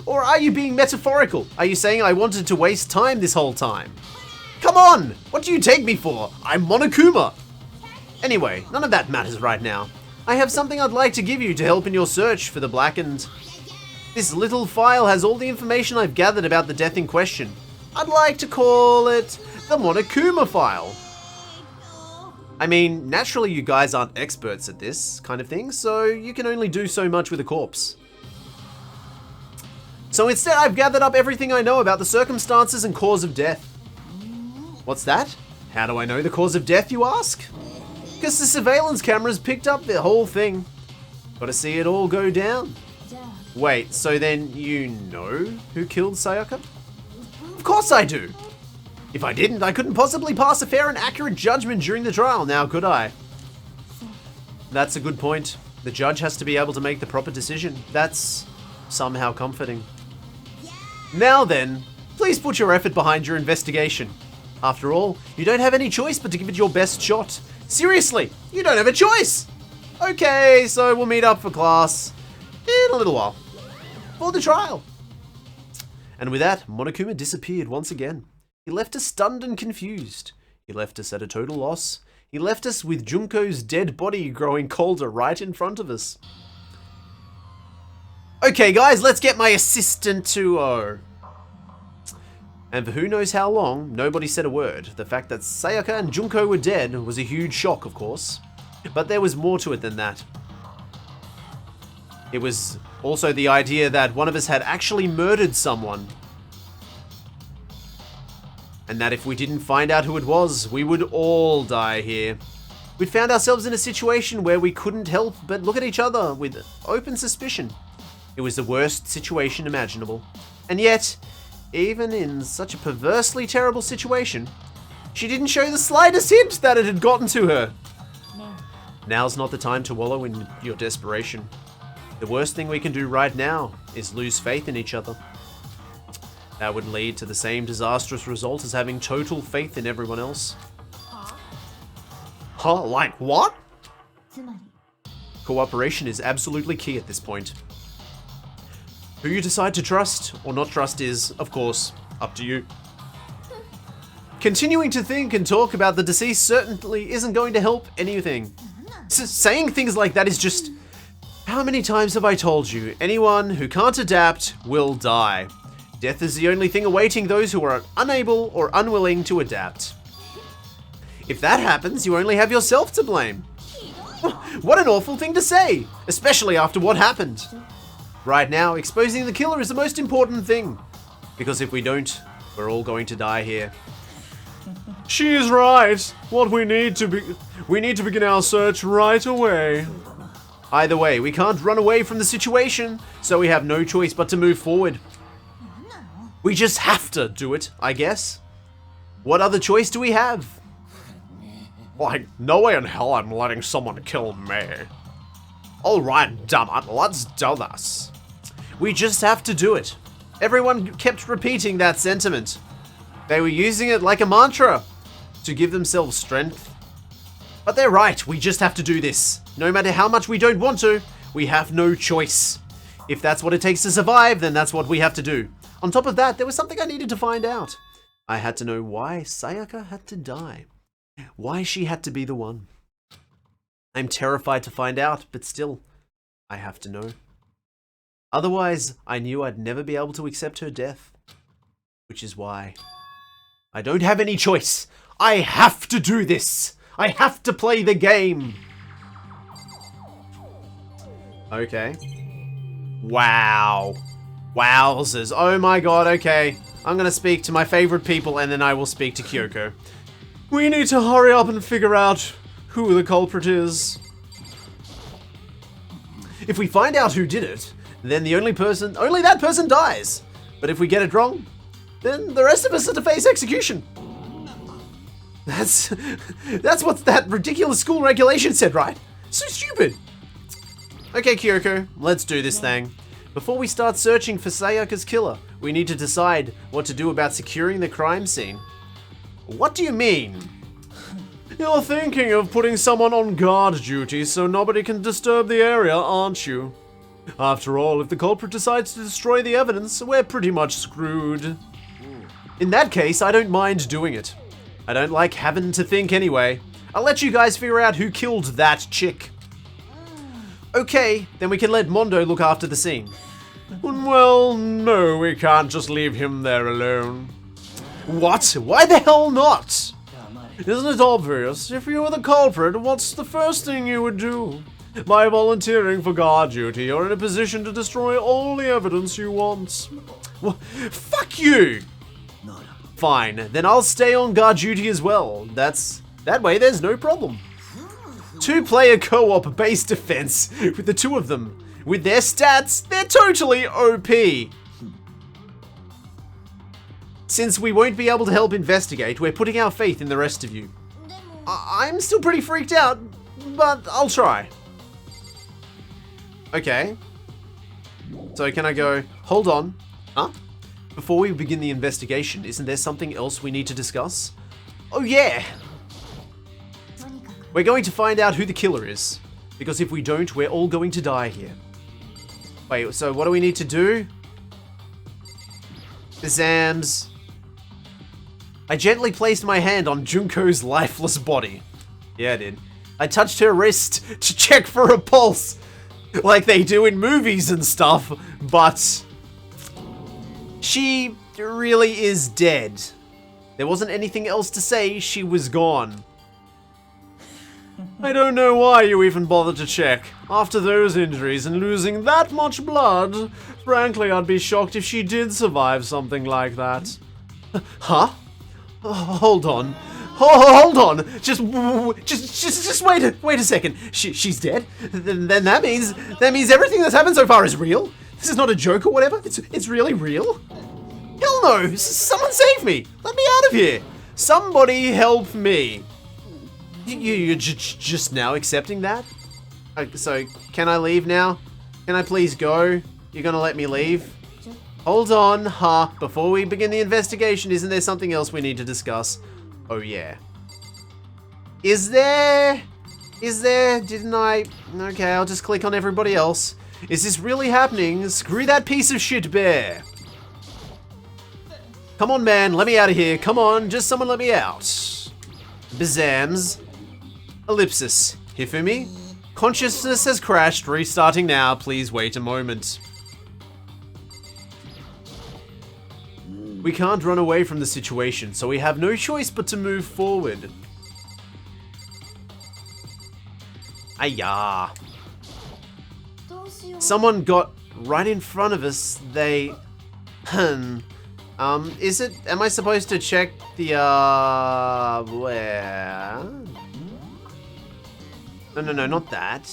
Or are you being metaphorical? Are you saying I wanted to waste time this whole time? Come on! What do you take me for? I'm Monokuma! Anyway, none of that matters right now. I have something I'd like to give you to help in your search for the Blackened. This little file has all the information I've gathered about the death in question. I'd like to call it the Monokuma file. I mean, naturally you guys aren't experts at this kind of thing, so you can only do so much with a corpse. So instead I've gathered up everything I know about the circumstances and cause of death. What's that? How do I know the cause of death, you ask? Because the surveillance cameras picked up the whole thing. Gotta see it all go down. Wait, so then you know who killed Sayaka? Of course I do! If I didn't, I couldn't possibly pass a fair and accurate judgment during the trial now, could I? That's a good point. The judge has to be able to make the proper decision. That's somehow comforting. Now then, please put your effort behind your investigation. After all, you don't have any choice but to give it your best shot. Seriously, you don't have a choice! Okay, so we'll meet up for class in a little while. For the trial. And with that, Monokuma disappeared once again. He left us stunned and confused. He left us at a total loss. He left us with Junko's dead body growing colder right in front of us. Okay guys, let's get my assistant to... And for who knows how long, nobody said a word. The fact that Sayaka and Junko were dead was a huge shock, of course. But there was more to it than that. It was also the idea that one of us had actually murdered someone. And that if we didn't find out who it was, we would all die here. We'd found ourselves in a situation where we couldn't help but look at each other with open suspicion. It was the worst situation imaginable. And yet, even in such a perversely terrible situation, she didn't show the slightest hint that it had gotten to her. No. Now's not the time to wallow in your desperation. The worst thing we can do right now is lose faith in each other. That would lead to the same disastrous result as having total faith in everyone else. Huh? Like what? Cooperation is absolutely key at this point. Who you decide to trust or not trust is, of course, up to you. Continuing to think and talk about the deceased certainly isn't going to help anything. Saying things like that is just... How many times have I told you, anyone who can't adapt will die. Death is the only thing awaiting those who are unable or unwilling to adapt. If that happens, you only have yourself to blame. What an awful thing to say, especially after what happened. Right now, exposing the killer is the most important thing. Because if we don't, we're all going to die here. She is right. We need to begin our search right away. Either way, we can't run away from the situation, so we have no choice but to move forward. We just have to do it, I guess. What other choice do we have? Like, no way in hell I'm letting someone kill me. Alright, damn it, let's do this. We just have to do it. Everyone kept repeating that sentiment. They were using it like a mantra to give themselves strength. But they're right, we just have to do this. No matter how much we don't want to, we have no choice. If that's what it takes to survive, then that's what we have to do. On top of that, there was something I needed to find out. I had to know why Sayaka had to die. Why she had to be the one. I'm terrified to find out, but still, I have to know. Otherwise, I knew I'd never be able to accept her death. Which is why I don't have any choice. I have to do this. I have to play the game. Okay. Wow. Wowzers. Oh my god, okay. I'm gonna speak to my favorite people and then I will speak to Kyoko. We need to hurry up and figure out who the culprit is. If we find out who did it, then only that person dies. But if we get it wrong, then the rest of us are to face execution. That's what that ridiculous school regulation said, right? So stupid. Okay, Kyoko, let's do this thing. Before we start searching for Sayaka's killer, we need to decide what to do about securing the crime scene. What do you mean? You're thinking of putting someone on guard duty so nobody can disturb the area, aren't you? After all, if the culprit decides to destroy the evidence, we're pretty much screwed. In that case, I don't mind doing it. I don't like having to think anyway. I'll let you guys figure out who killed that chick. Okay, then we can let Mondo look after the scene. Well, no, we can't just leave him there alone. What? Why the hell not? Isn't it obvious? If you were the culprit, what's the first thing you would do? By volunteering for guard duty, you're in a position to destroy all the evidence you want. Well, fuck you! Fine, then I'll stay on guard duty as well. That way there's no problem. 2-player co-op base defense with the two of them. With their stats, they're totally OP. Since we won't be able to help investigate, we're putting our faith in the rest of you. I'm still pretty freaked out, but I'll try. Okay. So can I go, hold on, huh? Before we begin the investigation, isn't there something else we need to discuss? Oh yeah! We're going to find out who the killer is. Because if we don't, we're all going to die here. Wait, so what do we need to do? Zams. I gently placed my hand on Junko's lifeless body. Yeah, I did. I touched her wrist to check for a pulse. Like they do in movies and stuff, but she really is dead. There wasn't anything else to say, she was gone. I don't know why you even bothered to check. After those injuries and losing that much blood, frankly, I'd be shocked if she did survive something like that. Huh? Hold on. Hold on. Just wait a second. She's dead? Then that means everything that's happened so far is real? This is not a joke or whatever? It's really real? Hell no! Someone save me! Let me out of here! Somebody help me! You're just now accepting that? So, can I leave now? Can I please go? You're gonna let me leave? Hold on, huh? Before we begin the investigation, isn't there something else we need to discuss? Oh yeah. Is there? Didn't I? Okay, I'll just click on everybody else. Is this really happening? Screw that piece of shit bear. Come on, man, let me out of here. Come on, just someone let me out. Bazams. Ellipsis. Hifumi. Consciousness has crashed. Restarting now. Please wait a moment. We can't run away from the situation, so we have no choice but to move forward. Ayah. Someone got right in front of us. They... is it... Am I supposed to check the, where? No, not that.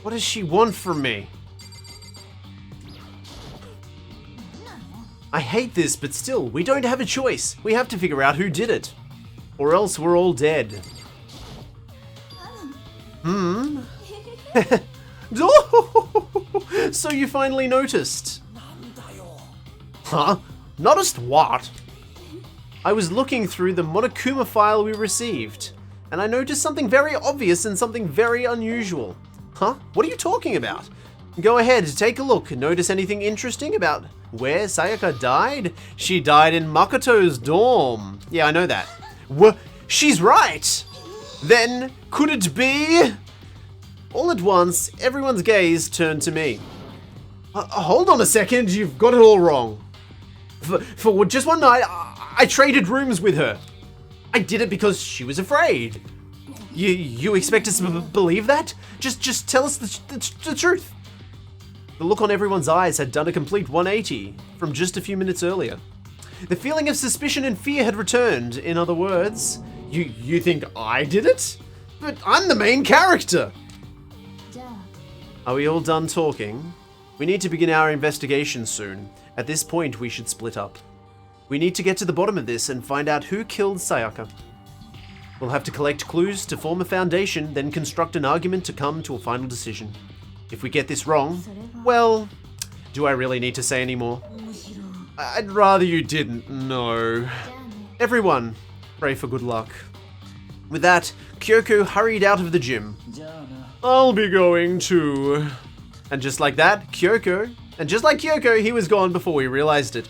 What does she want from me? I hate this, but still, we don't have a choice. We have to figure out who did it. Or else we're all dead. So you finally noticed. Huh? Noticed what? I was looking through the Monokuma file we received, and I noticed something very obvious and something very unusual. Huh? What are you talking about? Go ahead, take a look. Notice anything interesting about where Sayaka died? She died in Makoto's dorm. Yeah, I know that. She's right! Then, could it be? All at once, everyone's gaze turned to me. Hold on a second, you've got it all wrong. For just one night, I traded rooms with her. I did it because she was afraid. You expect us to believe that? Just tell us the truth. The look on everyone's eyes had done a complete 180 from just a few minutes earlier. The feeling of suspicion and fear had returned. In other words, you think I did it? But I'm the main character. Are we all done talking? We need to begin our investigation soon. At this point, we should split up. We need to get to the bottom of this and find out who killed Sayaka. We'll have to collect clues to form a foundation, then construct an argument to come to a final decision. If we get this wrong, well, do I really need to say any more? I'd rather you didn't, no. Everyone, pray for good luck. With that, Kyoko hurried out of the gym. I'll be going too. And just like that, Kyoko, he was gone before we realized it.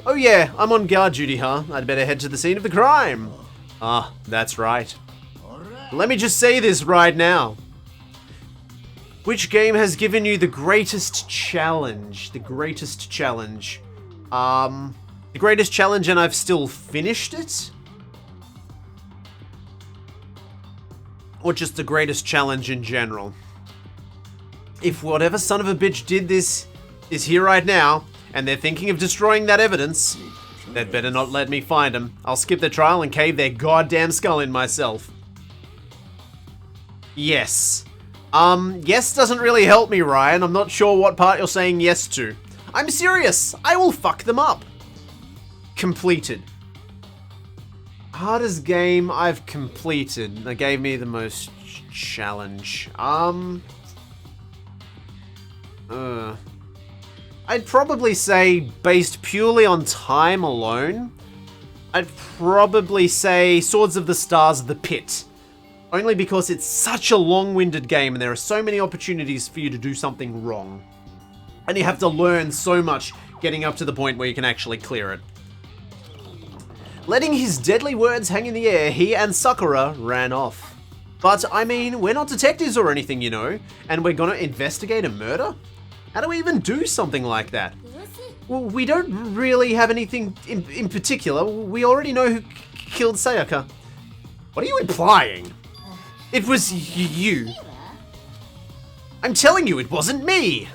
Oh yeah, I'm on guard duty, huh? I'd better head to the scene of the crime. Ah, that's right. Let me just say this right now. Which game has given you the greatest challenge? The greatest challenge, and I've still finished it? Or just the greatest challenge in general? If whatever son of a bitch did this is here right now, and they're thinking of destroying that evidence, they'd better not let me find them. I'll skip the trial and cave their goddamn skull in myself. Yes. Yes doesn't really help me, Ryan. I'm not sure what part you're saying yes to. I'm serious. I will fuck them up. Completed. Hardest game I've completed. That gave me the most challenge. I'd probably say, based purely on time alone, I'd probably say Swords of the Stars The Pit. Only because it's such a long-winded game and there are so many opportunities for you to do something wrong. And you have to learn so much getting up to the point where you can actually clear it. Letting his deadly words hang in the air, he and Sakura ran off. But, I mean, we're not detectives or anything, you know, and we're gonna investigate a murder? How do we even do something like that? Well, we don't really have anything in particular. We already know who killed Sayaka. What are you implying? It was you. I'm telling you, it wasn't me.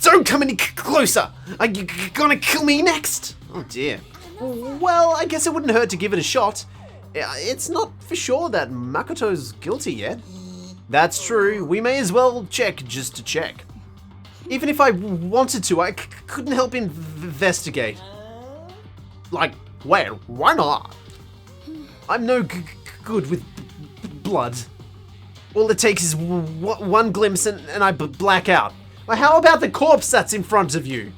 Don't come any closer. Are you gonna kill me next? Oh dear. Well, I guess it wouldn't hurt to give it a shot. It's not for sure that Makoto's guilty yet. That's true. We may as well check just to check. Even if I wanted to, I couldn't help investigate. Like, wait, why not? I'm no good with blood. All it takes is one glimpse and I black out. Well, how about the corpse that's in front of you?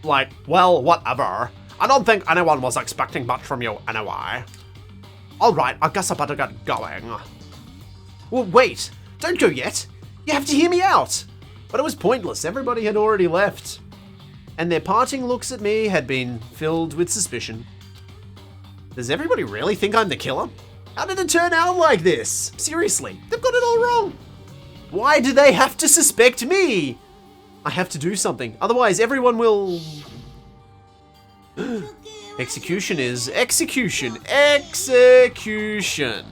Like, well, whatever. I don't think anyone was expecting much from you anyway. Alright, I guess I better get going. Well, wait. Don't go yet. You have to hear me out. But it was pointless. Everybody had already left. And their parting looks at me had been filled with suspicion. Does everybody really think I'm the killer? How did it turn out like this? Seriously, they've got it all wrong. Why do they have to suspect me? I have to do something. Otherwise, everyone will... Execution is execution. Execution.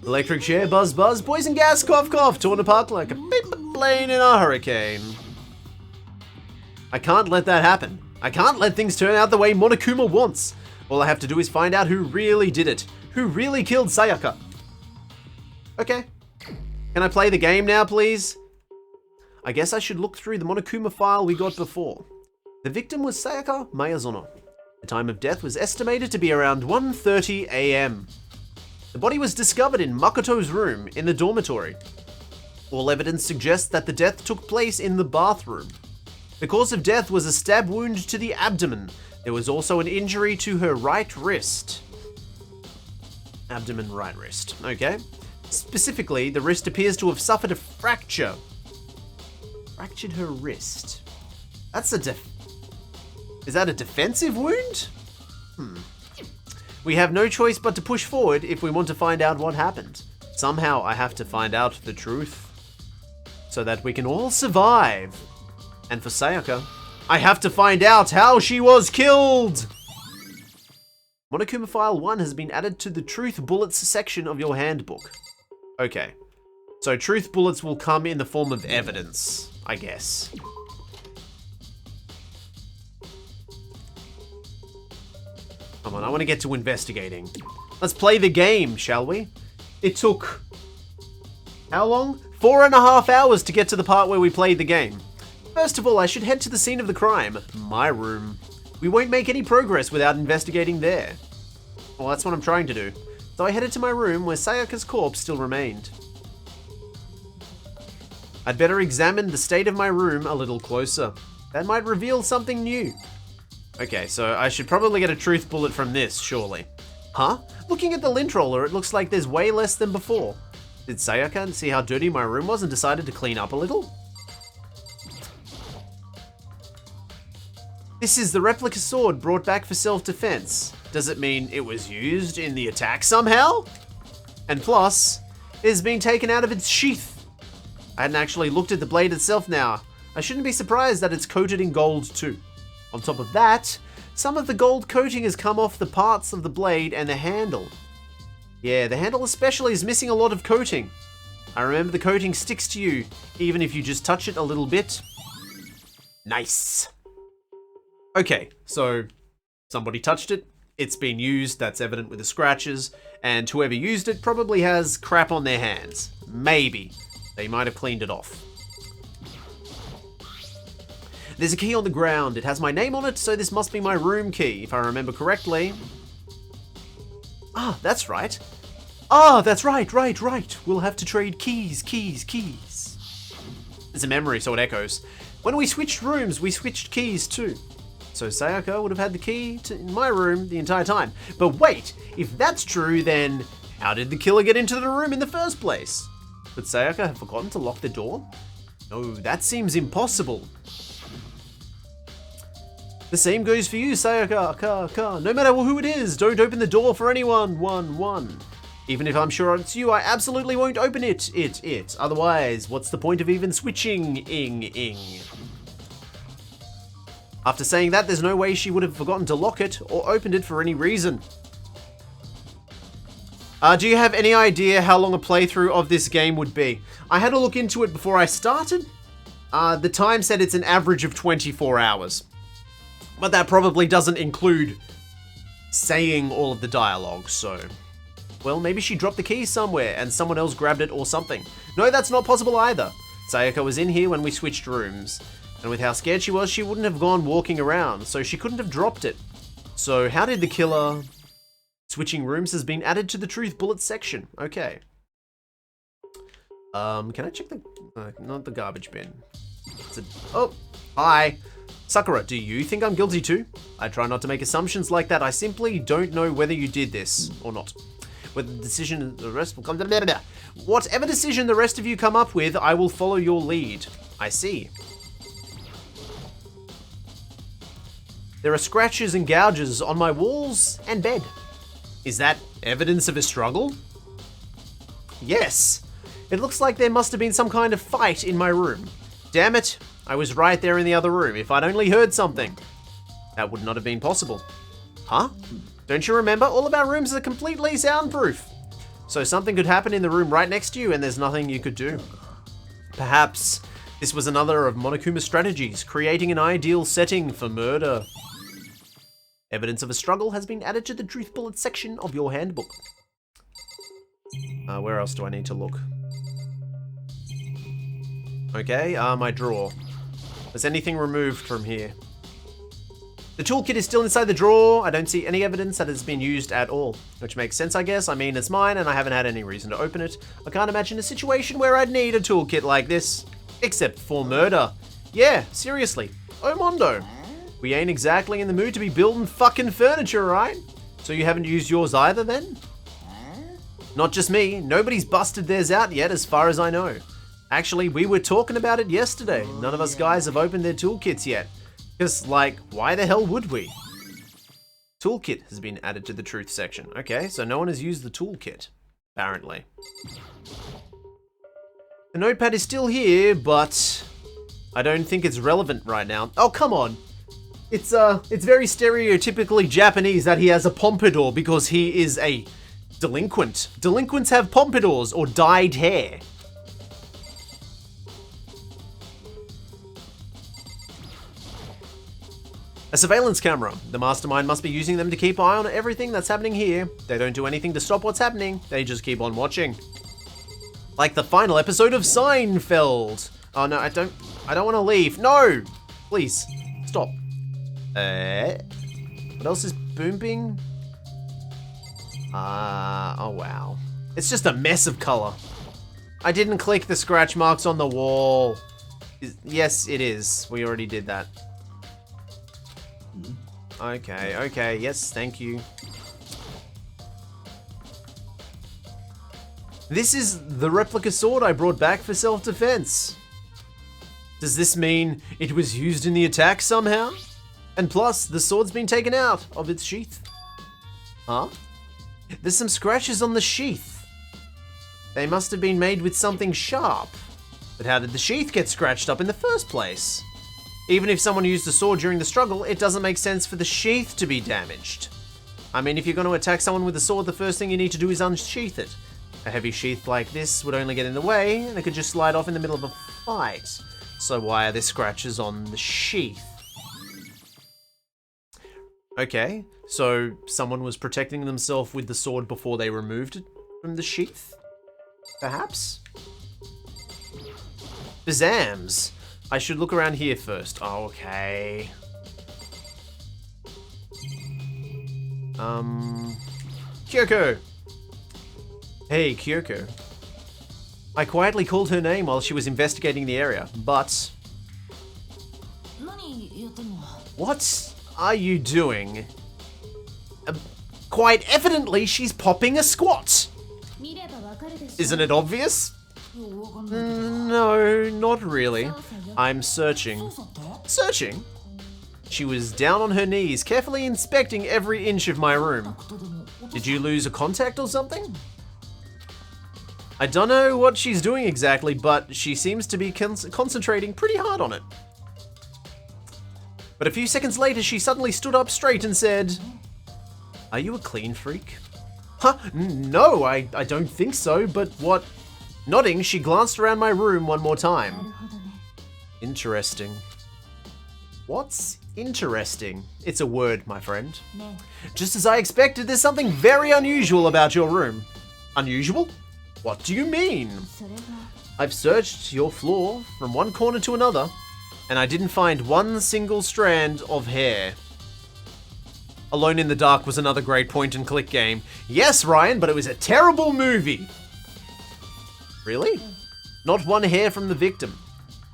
Electric chair, buzz buzz, poison gas, cough cough, torn apart like a paper plane in a hurricane. I can't let that happen. I can't let things turn out the way Monokuma wants. All I have to do is find out who really did it. Who really killed Sayaka. Okay. Can I play the game now, please? I guess I should look through the Monokuma file we got before. The victim was Sayaka Miyazono. The time of death was estimated to be around 1:30 AM. The body was discovered in Makoto's room in the dormitory. All evidence suggests that the death took place in the bathroom. The cause of death was a stab wound to the abdomen. There was also an injury to her right wrist. Abdomen, right wrist. Okay. Specifically, the wrist appears to have suffered a fracture. Fractured her wrist. That's Is that a defensive wound? We have no choice but to push forward if we want to find out what happened. Somehow I have to find out the truth. So that we can all survive. And for Sayaka, I have to find out how she was killed! Monokuma File 1 has been added to the Truth Bullets section of your handbook. Okay. So truth bullets will come in the form of evidence, I guess. Come on, I want to get to investigating. Let's play the game, shall we? It took... how long? 4.5 hours to get to the part where we played the game. First of all, I should head to the scene of the crime. My room. We won't make any progress without investigating there. Well, that's what I'm trying to do. So I headed to my room where Sayaka's corpse still remained. I'd better examine the state of my room a little closer. That might reveal something new. Okay, so I should probably get a truth bullet from this, surely. Huh? Looking at the lint roller, it looks like there's way less than before. Did Sayaka see how dirty my room was and decided to clean up a little? This is the replica sword brought back for self-defense. Does it mean it was used in the attack somehow? And plus, it has been taken out of its sheath. I hadn't actually looked at the blade itself now. I shouldn't be surprised that it's coated in gold too. On top of that, some of the gold coating has come off the parts of the blade and the handle. Yeah, the handle especially is missing a lot of coating. I remember the coating sticks to you, even if you just touch it a little bit. Nice. Okay, so somebody touched it, it's been used, that's evident with the scratches, and whoever used it probably has crap on their hands. Maybe. They might have cleaned it off. There's a key on the ground. It has my name on it, so this must be my room key, if I remember correctly. Ah, that's right. Ah, that's right. We'll have to trade keys. It's a memory, so it echoes. When we switched rooms, we switched keys too. So Sayaka would have had the key to my room the entire time. But wait, if that's true, then how did the killer get into the room in the first place? Could Sayaka have forgotten to lock the door? No, that seems impossible. The same goes for you, Sayaka. No matter who it is, don't open the door for anyone. Even if I'm sure it's you, I absolutely won't open it. Otherwise, what's the point of even switching? After saying that, there's no way she would have forgotten to lock it or opened it for any reason. Do you have any idea how long a playthrough of this game would be? I had a look into it before I started. The time said it's an average of 24 hours. But that probably doesn't include saying all of the dialogue, so... Well, maybe she dropped the key somewhere and someone else grabbed it or something. No, that's not possible either. Sayaka was in here when we switched rooms. And with how scared she was, she wouldn't have gone walking around, so she couldn't have dropped it. So how did the killer... Switching rooms has been added to the truth bullet section. Okay. Can I check the... not the garbage bin. Oh, hi. Sakura, do you think I'm guilty too? I try not to make assumptions like that. I simply don't know whether you did this or not. Whether the decision the rest will come... Whatever decision the rest of you come up with, I will follow your lead. I see. There are scratches and gouges on my walls and bed. Is that evidence of a struggle? Yes. It looks like there must have been some kind of fight in my room. Damn it. I was right there in the other room. If I'd only heard something. That would not have been possible. Huh? Don't you remember? All of our rooms are completely soundproof. So something could happen in the room right next to you and there's nothing you could do. Perhaps this was another of Monokuma's strategies, creating an ideal setting for murder. Evidence of a struggle has been added to the truth bullet section of your handbook. Where else do I need to look? Okay, my drawer. Was anything removed from here? The toolkit is still inside the drawer. I don't see any evidence that it's been used at all. Which makes sense, I guess. I mean, it's mine and I haven't had any reason to open it. I can't imagine a situation where I'd need a toolkit like this. Except for murder. Yeah, seriously. Oh, Mondo. We ain't exactly in the mood to be building fucking furniture, right? So you haven't used yours either, then? Not just me. Nobody's busted theirs out yet, as far as I know. Actually, we were talking about it yesterday. None of us guys have opened their toolkits yet. Because, like, why the hell would we? Toolkit has been added to the truth section. Okay, so no one has used the toolkit, apparently. The notepad is still here, but I don't think it's relevant right now. Oh, come on. It's very stereotypically Japanese that he has a pompadour because he is a delinquent. Delinquents have pompadours or dyed hair. A surveillance camera. The mastermind must be using them to keep an eye on everything that's happening here. They don't do anything to stop what's happening. They just keep on watching. Like the final episode of Seinfeld. Oh no, I don't want to leave. No! Please, stop. What else is booming? Oh wow. It's just a mess of color. I didn't click the scratch marks on the wall. Yes, it is. We already did that. Okay, okay, yes, thank you. This is the replica sword I brought back for self-defense. Does this mean it was used in the attack somehow? And plus, the sword's been taken out of its sheath. Huh? There's some scratches on the sheath. They must have been made with something sharp. But how did the sheath get scratched up in the first place? Even if someone used the sword during the struggle, it doesn't make sense for the sheath to be damaged. I mean, if you're going to attack someone with a sword, the first thing you need to do is unsheath it. A heavy sheath like this would only get in the way, and it could just slide off in the middle of a fight. So why are there scratches on the sheath? Okay, so someone was protecting themselves with the sword before they removed it from the sheath? Perhaps? Bazams! I should look around here first. Okay. Kyoko! Hey, Kyoko. I quietly called her name while she was investigating the area, but... What are you doing? Quite evidently, she's popping a squat! Isn't it obvious? No, not really. I'm searching. Searching? She was down on her knees, carefully inspecting every inch of my room. Did you lose a contact or something? I don't know what she's doing exactly, but she seems to be concentrating pretty hard on it. But a few seconds later, she suddenly stood up straight and said, "Are you a clean freak?" Huh? No, I don't think so, but what? Nodding, she glanced around my room one more time. Interesting. What's interesting? It's a word, my friend. Just as I expected, there's something very unusual about your room. Unusual? What do you mean? I've searched your floor from one corner to another, and I didn't find one single strand of hair. Alone in the Dark was another great point-and-click game. Yes, Ryan, but it was a terrible movie. Really? Not one hair from the victim,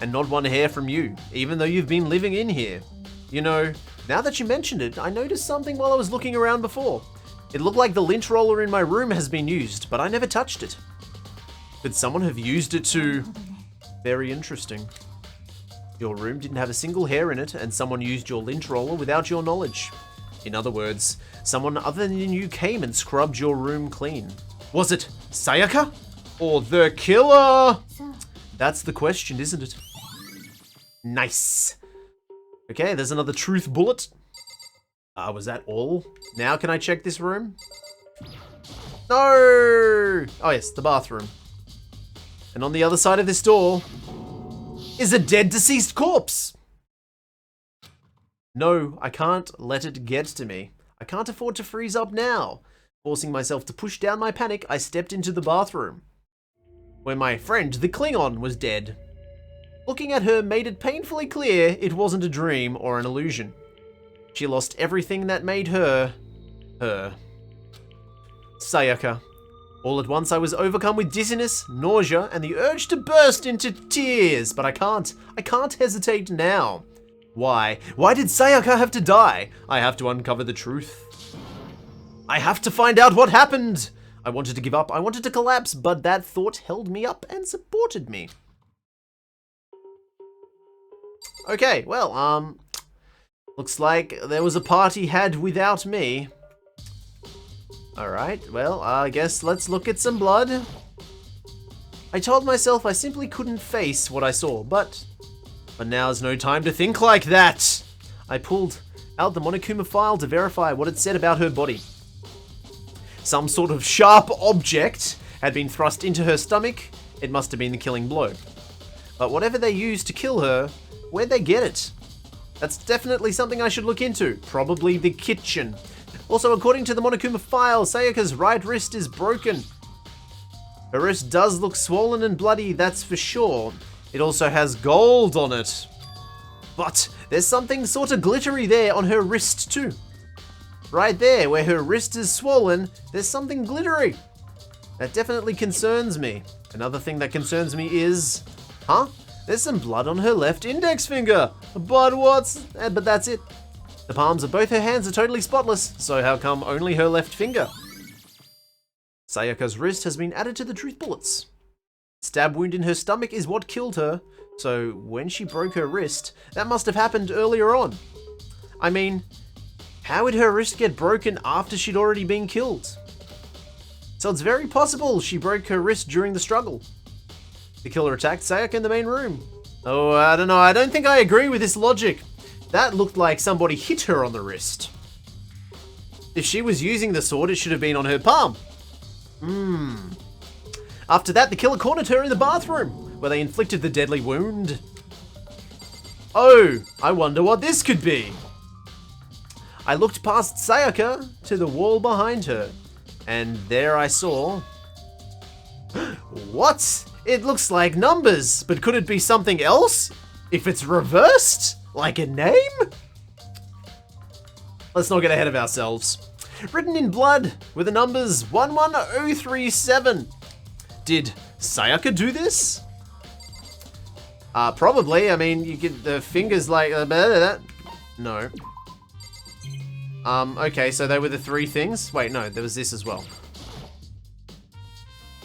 and not one hair from you, even though you've been living in here. You know, now that you mentioned it, I noticed something while I was looking around before. It looked like the lint roller in my room has been used, but I never touched it. Could someone have used it to... Very interesting. Your room didn't have a single hair in it, and someone used your lint roller without your knowledge. In other words, someone other than you came and scrubbed your room clean. Was it Sayaka? Or the killer? That's the question, isn't it? Nice. Okay, there's another truth bullet. Was that all? Now can I check this room? No! Oh yes, the bathroom. And on the other side of this door is a dead deceased corpse. No, I can't let it get to me. I can't afford to freeze up now. Forcing myself to push down my panic, I stepped into the bathroom, where my friend, the Klingon, was dead. Looking at her made it painfully clear it wasn't a dream or an illusion. She lost everything that made her, her. Sayaka. All at once I was overcome with dizziness, nausea, and the urge to burst into tears, but I can't hesitate now. Why? Why did Sayaka have to die? I have to uncover the truth. I have to find out what happened! I wanted to give up, I wanted to collapse, but that thought held me up and supported me. Okay, well, looks like there was a party had without me. Alright, well, I guess let's look at some blood. I told myself I simply couldn't face what I saw, but now's no time to think like that. I pulled out the Monokuma file to verify what it said about her body. Some sort of sharp object had been thrust into her stomach. It must have been the killing blow. But whatever they used to kill her, where'd they get it? That's definitely something I should look into. Probably the kitchen. Also, according to the Monokuma file, Sayaka's right wrist is broken. Her wrist does look swollen and bloody, that's for sure. It also has gold on it. But there's something sort of glittery there on her wrist too. Right there, where her wrist is swollen, there's something glittery. That definitely concerns me. Another thing that concerns me is... Huh? There's some blood on her left index finger. But that's it. The palms of both her hands are totally spotless, so how come only her left finger? Sayaka's wrist has been added to the truth bullets. Stab wound in her stomach is what killed her, so when she broke her wrist, that must have happened earlier on. I mean, how would her wrist get broken after she'd already been killed? So it's very possible she broke her wrist during the struggle. The killer attacked Sayaka in the main room. Oh, I don't know, I don't think I agree with this logic. That looked like somebody hit her on the wrist. If she was using the sword, it should have been on her palm. After that, the killer cornered her in the bathroom, where they inflicted the deadly wound. Oh, I wonder what this could be. I looked past Sayaka to the wall behind her, and there I saw... What? It looks like numbers, but could it be something else? If it's reversed? Like a name? Let's not get ahead of ourselves. Written in blood with the numbers 11037. Did Sayaka do this? Probably. I mean, you get the fingers like... No. Okay, so they were the three things? Wait, no, there was this as well.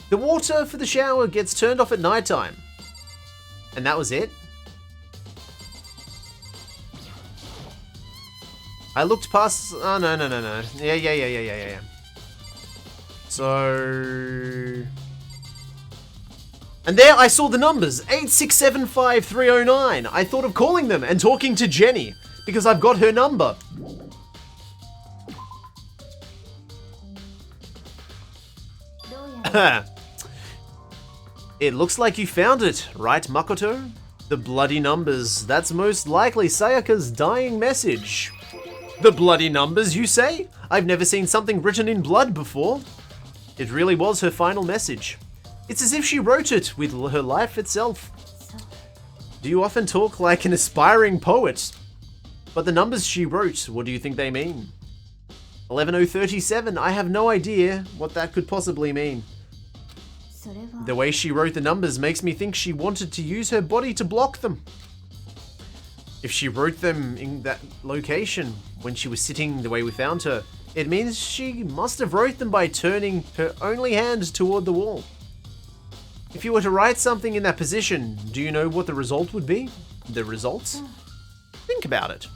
The water for the shower gets turned off at nighttime. And that was it? I looked past... Oh, no. Yeah. So... And there I saw the numbers, 8675309. I thought of calling them and talking to Jenny, because I've got her number. It looks like you found it, right, Makoto? The bloody numbers. That's most likely Sayaka's dying message. The bloody numbers, you say? I've never seen something written in blood before. It really was her final message. It's as if she wrote it with her life itself. Do you often talk like an aspiring poet? But the numbers she wrote, what do you think they mean? 11037, I have no idea what that could possibly mean. The way she wrote the numbers makes me think she wanted to use her body to block them. If she wrote them in that location when she was sitting the way we found her, it means she must have wrote them by turning her only hand toward the wall. If you were to write something in that position, do you know what the result would be? The results? Think about it.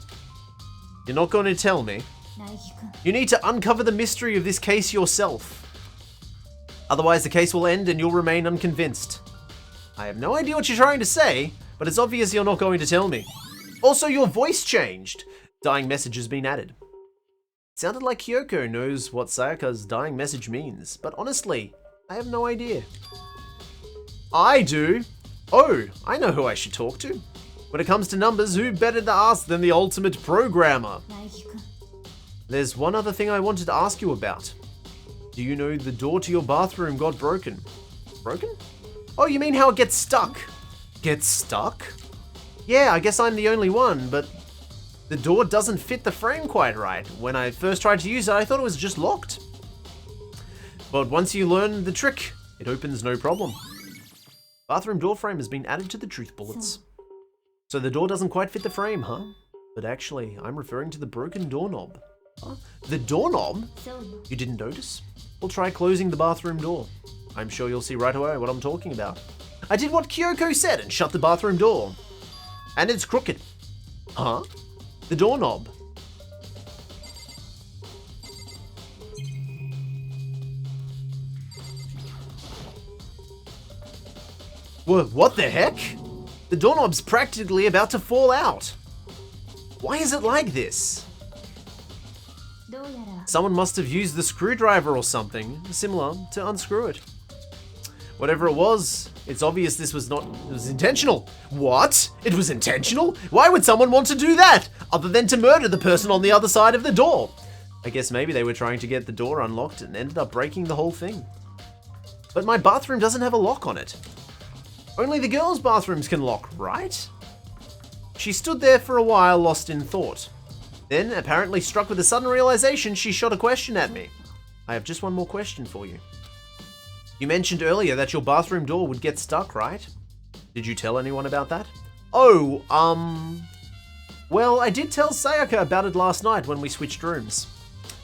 You're not going to tell me. You need to uncover the mystery of this case yourself. Otherwise the case will end and you'll remain unconvinced. I have no idea what you're trying to say, but it's obvious you're not going to tell me. Also, your voice changed. Dying message has been added. It sounded like Kyoko knows what Sayaka's dying message means, but honestly, I have no idea. I do. Oh, I know who I should talk to. When it comes to numbers, who better to ask than the ultimate programmer? There's one other thing I wanted to ask you about. Do you know the door to your bathroom got broken? Broken? Oh, you mean how it gets stuck? Gets stuck? Yeah, I guess I'm the only one, but the door doesn't fit the frame quite right. When I first tried to use it, I thought it was just locked. But once you learn the trick, it opens no problem. Bathroom door frame has been added to the truth bullets. So the door doesn't quite fit the frame, huh? But actually, I'm referring to the broken doorknob. Huh? The doorknob? You didn't notice? We'll try closing the bathroom door. I'm sure you'll see right away what I'm talking about. I did what Kyoko said and shut the bathroom door. And it's crooked. Huh? The doorknob. What the heck? The doorknob's practically about to fall out. Why is it like this? Someone must have used the screwdriver or something similar to unscrew it. Whatever it was, it's obvious it was intentional. What? It was intentional? Why would someone want to do that? Other than to murder the person on the other side of the door. I guess maybe they were trying to get the door unlocked and ended up breaking the whole thing. But my bathroom doesn't have a lock on it. Only the girls' bathrooms can lock, right? She stood there for a while, lost in thought. Then, apparently struck with a sudden realization, she shot a question at me. I have just one more question for you. You mentioned earlier that your bathroom door would get stuck, right? Did you tell anyone about that? Oh, well, I did tell Sayaka about it last night when we switched rooms.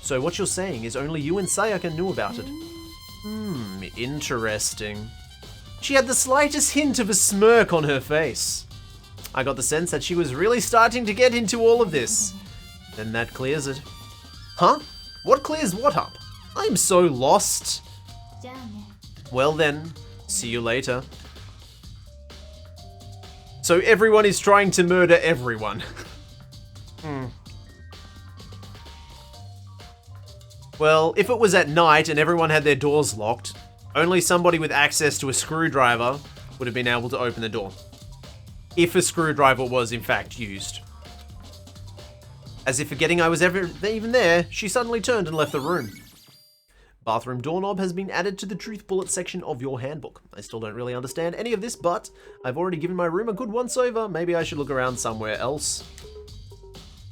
So what you're saying is only you and Sayaka knew about it. Interesting. She had the slightest hint of a smirk on her face. I got the sense that she was really starting to get into all of this. Then that clears it. Huh? What clears what up? I'm so lost. Well then, see you later. So everyone is trying to murder everyone. Well, if it was at night and everyone had their doors locked, only somebody with access to a screwdriver would have been able to open the door. If a screwdriver was in fact used. As if forgetting I was ever even there, she suddenly turned and left the room. Bathroom doorknob has been added to the truth bullet section of your handbook. I still don't really understand any of this, but I've already given my room a good once over. Maybe I should look around somewhere else.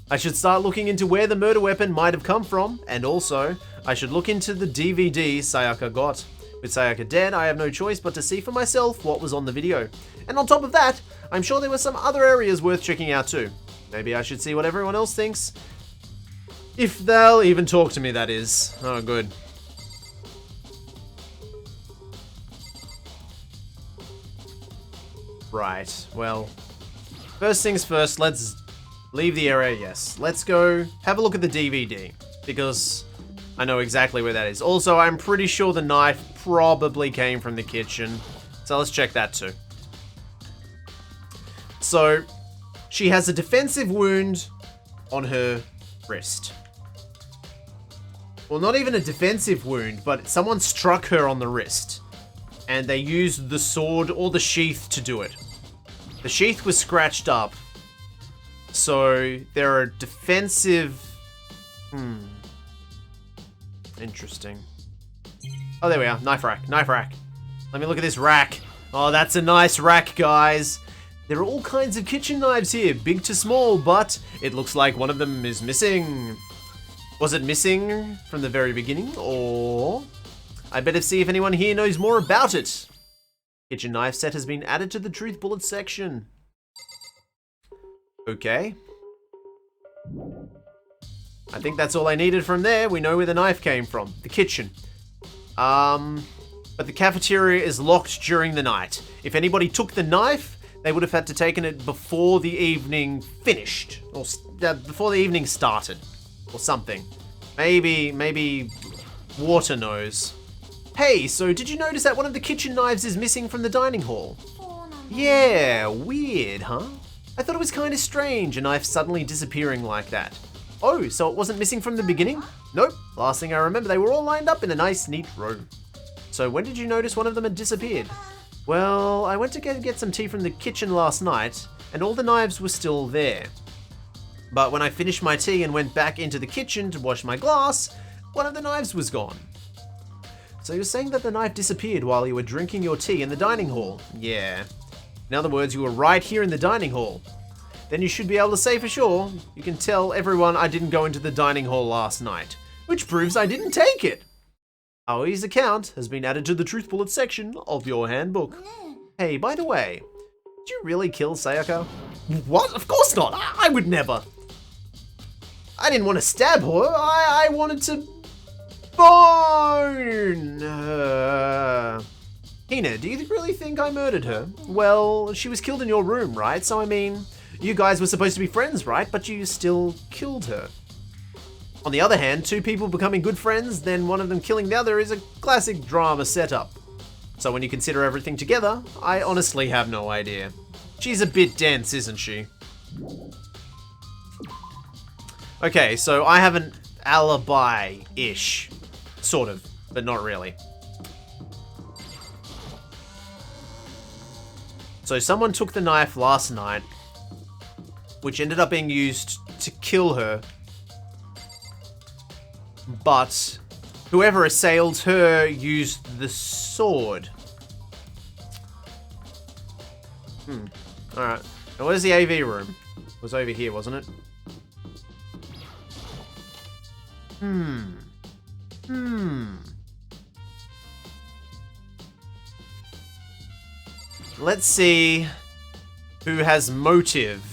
I should start looking into where the murder weapon might have come from, and also, I should look into the DVD Sayaka got. With Sayaka dead, I have no choice but to see for myself what was on the video. And on top of that, I'm sure there were some other areas worth checking out too. Maybe I should see what everyone else thinks. If they'll even talk to me, that is. Oh, good. Right, well, first things first, let's leave the area, yes. Let's go have a look at the DVD, because I know exactly where that is. Also, I'm pretty sure the knife probably came from the kitchen, so let's check that too. So, she has a defensive wound on her wrist. Well, not even a defensive wound, but someone struck her on the wrist. And they used the sword or the sheath to do it. The sheath was scratched up. So, there are defensive... Interesting. Oh, there we are. Knife rack. Knife rack. Let me look at this rack. Oh, that's a nice rack, guys. There are all kinds of kitchen knives here, big to small, but it looks like one of them is missing. Was it missing from the very beginning, or... I better see if anyone here knows more about it. Kitchen knife set has been added to the truth bullet section. Okay. I think that's all I needed from there. We know where the knife came from. The kitchen. But the cafeteria is locked during the night. If anybody took the knife, they would have had to taken it before the evening finished. Or before the evening started. Or something. Maybe Water knows. Hey, so did you notice that one of the kitchen knives is missing from the dining hall? Yeah, weird, huh? I thought it was kind of strange, a knife suddenly disappearing like that. Oh, so it wasn't missing from the beginning? Nope. Last thing I remember, they were all lined up in a nice, neat row. So when did you notice one of them had disappeared? Well, I went to get some tea from the kitchen last night, and all the knives were still there. But when I finished my tea and went back into the kitchen to wash my glass, one of the knives was gone. So you're saying that the knife disappeared while you were drinking your tea in the dining hall? Yeah. In other words, you were right here in the dining hall. Then you should be able to say for sure, you can tell everyone I didn't go into the dining hall last night, which proves I didn't take it. Aoi's account has been added to the truth bullet section of your handbook. Hey, by the way, did you really kill Sayaka? What? Of course not. I would never. I didn't want to stab her. I wanted to bone her. Hina, do you really think I murdered her? Well, she was killed in your room, right? So I mean, you guys were supposed to be friends, right? But you still killed her. On the other hand, two people becoming good friends, then one of them killing the other is a classic drama setup. So when you consider everything together, I honestly have no idea. She's a bit dense, isn't she? Okay, so I have an alibi-ish. Sort of, but not really. So someone took the knife last night, which ended up being used to kill her. But whoever assailed her used the sword. Alright. Now where's the AV room? It was over here, wasn't it? Let's see who has motive.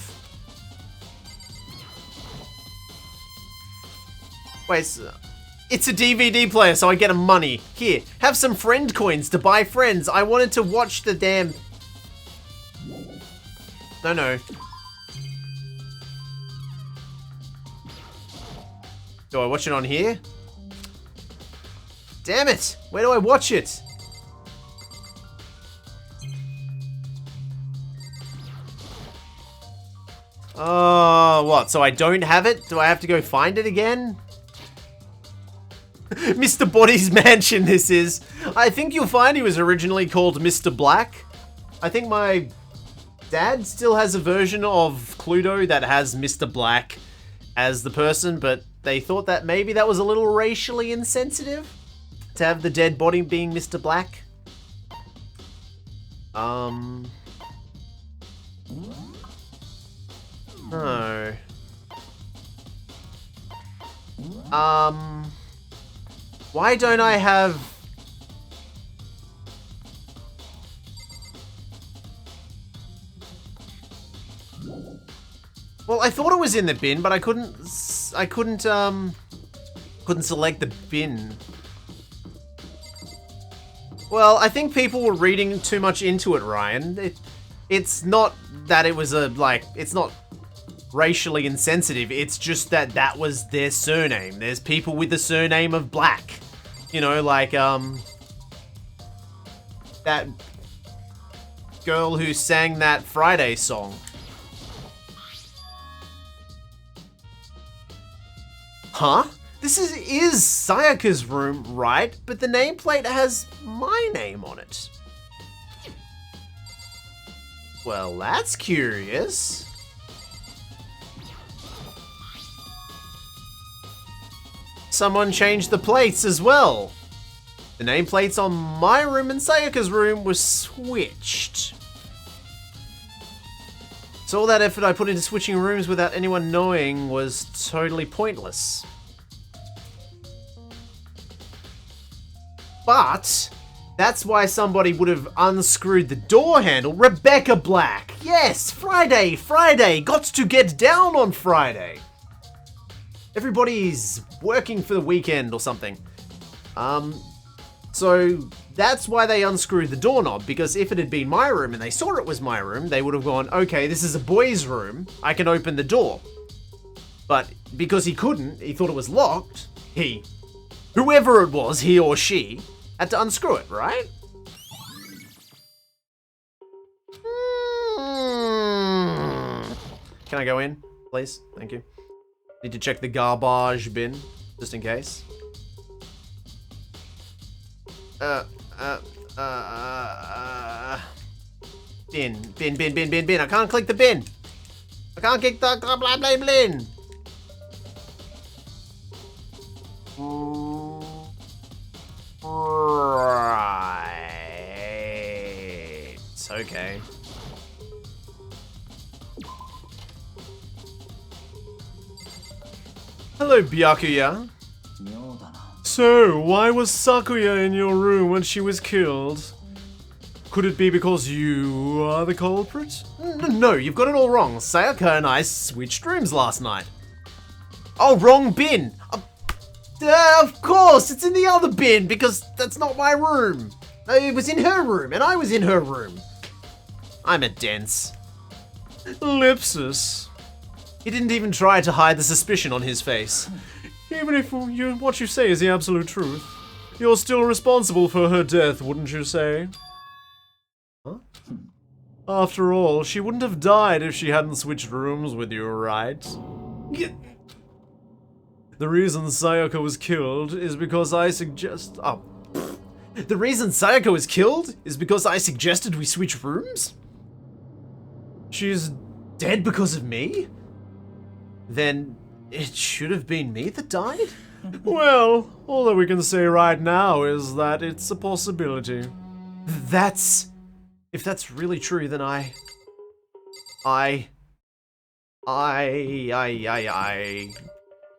Wait, it's a DVD player, so I get a money. Here, have some friend coins to buy friends. I wanted to watch the damn... No. Do I watch it on here? Damn it! Where do I watch it? Oh, what? So I don't have it? Do I have to go find it again? Mr. Body's Mansion, this is. I think you'll find he was originally called Mr. Black. I think my dad still has a version of Cluedo that has Mr. Black as the person, but they thought that maybe that was a little racially insensitive to have the dead body being Mr. Black. No. Why don't I have... Well, I thought it was in the bin, but I couldn't select the bin. Well, I think people were reading too much into it, Ryan. It's not that it was it's not racially insensitive. It's just that that was their surname. There's people with the surname of Black. You know, like, that girl who sang that Friday song. Huh? This is Sayaka's room, right? But the nameplate has my name on it. Well, that's curious. Someone changed the plates as well. The nameplates on my room and Sayaka's room were switched. So all that effort I put into switching rooms without anyone knowing was totally pointless. But that's why somebody would have unscrewed the door handle. Rebecca Black! Yes! Friday! Got to get down on Friday! Everybody's working for the weekend or something. So that's why they unscrewed the doorknob, because if it had been my room and they saw it was my room, they would have gone, okay, this is a boy's room, I can open the door. But because he couldn't, he thought it was locked, whoever it was, he or she, had to unscrew it, right? Can I go in, please? Thank you. Need to check the garbage bin, just in case. Bin. I can't click the bin. I can't click the bin. Right. Okay. Hello, Byakuya. So, why was Sakuya in your room when she was killed? Could it be because you are the culprit? No, you've got it all wrong. Sayaka and I switched rooms last night. Oh, wrong bin. Of course, it's in the other bin because that's not my room. It was in her room and I was in her room. I'm a dense. Ellipsis. He didn't even try to hide the suspicion on his face. Even if what you say is the absolute truth, you're still responsible for her death, wouldn't you say? Huh? After all, she wouldn't have died if she hadn't switched rooms with you, right? The reason Sayaka was killed is because I The reason Sayaka was killed is because I suggested we switch rooms? She's dead because of me? Then it should have been me that died? Well, all that we can say right now is that it's a possibility. If that's really true, then I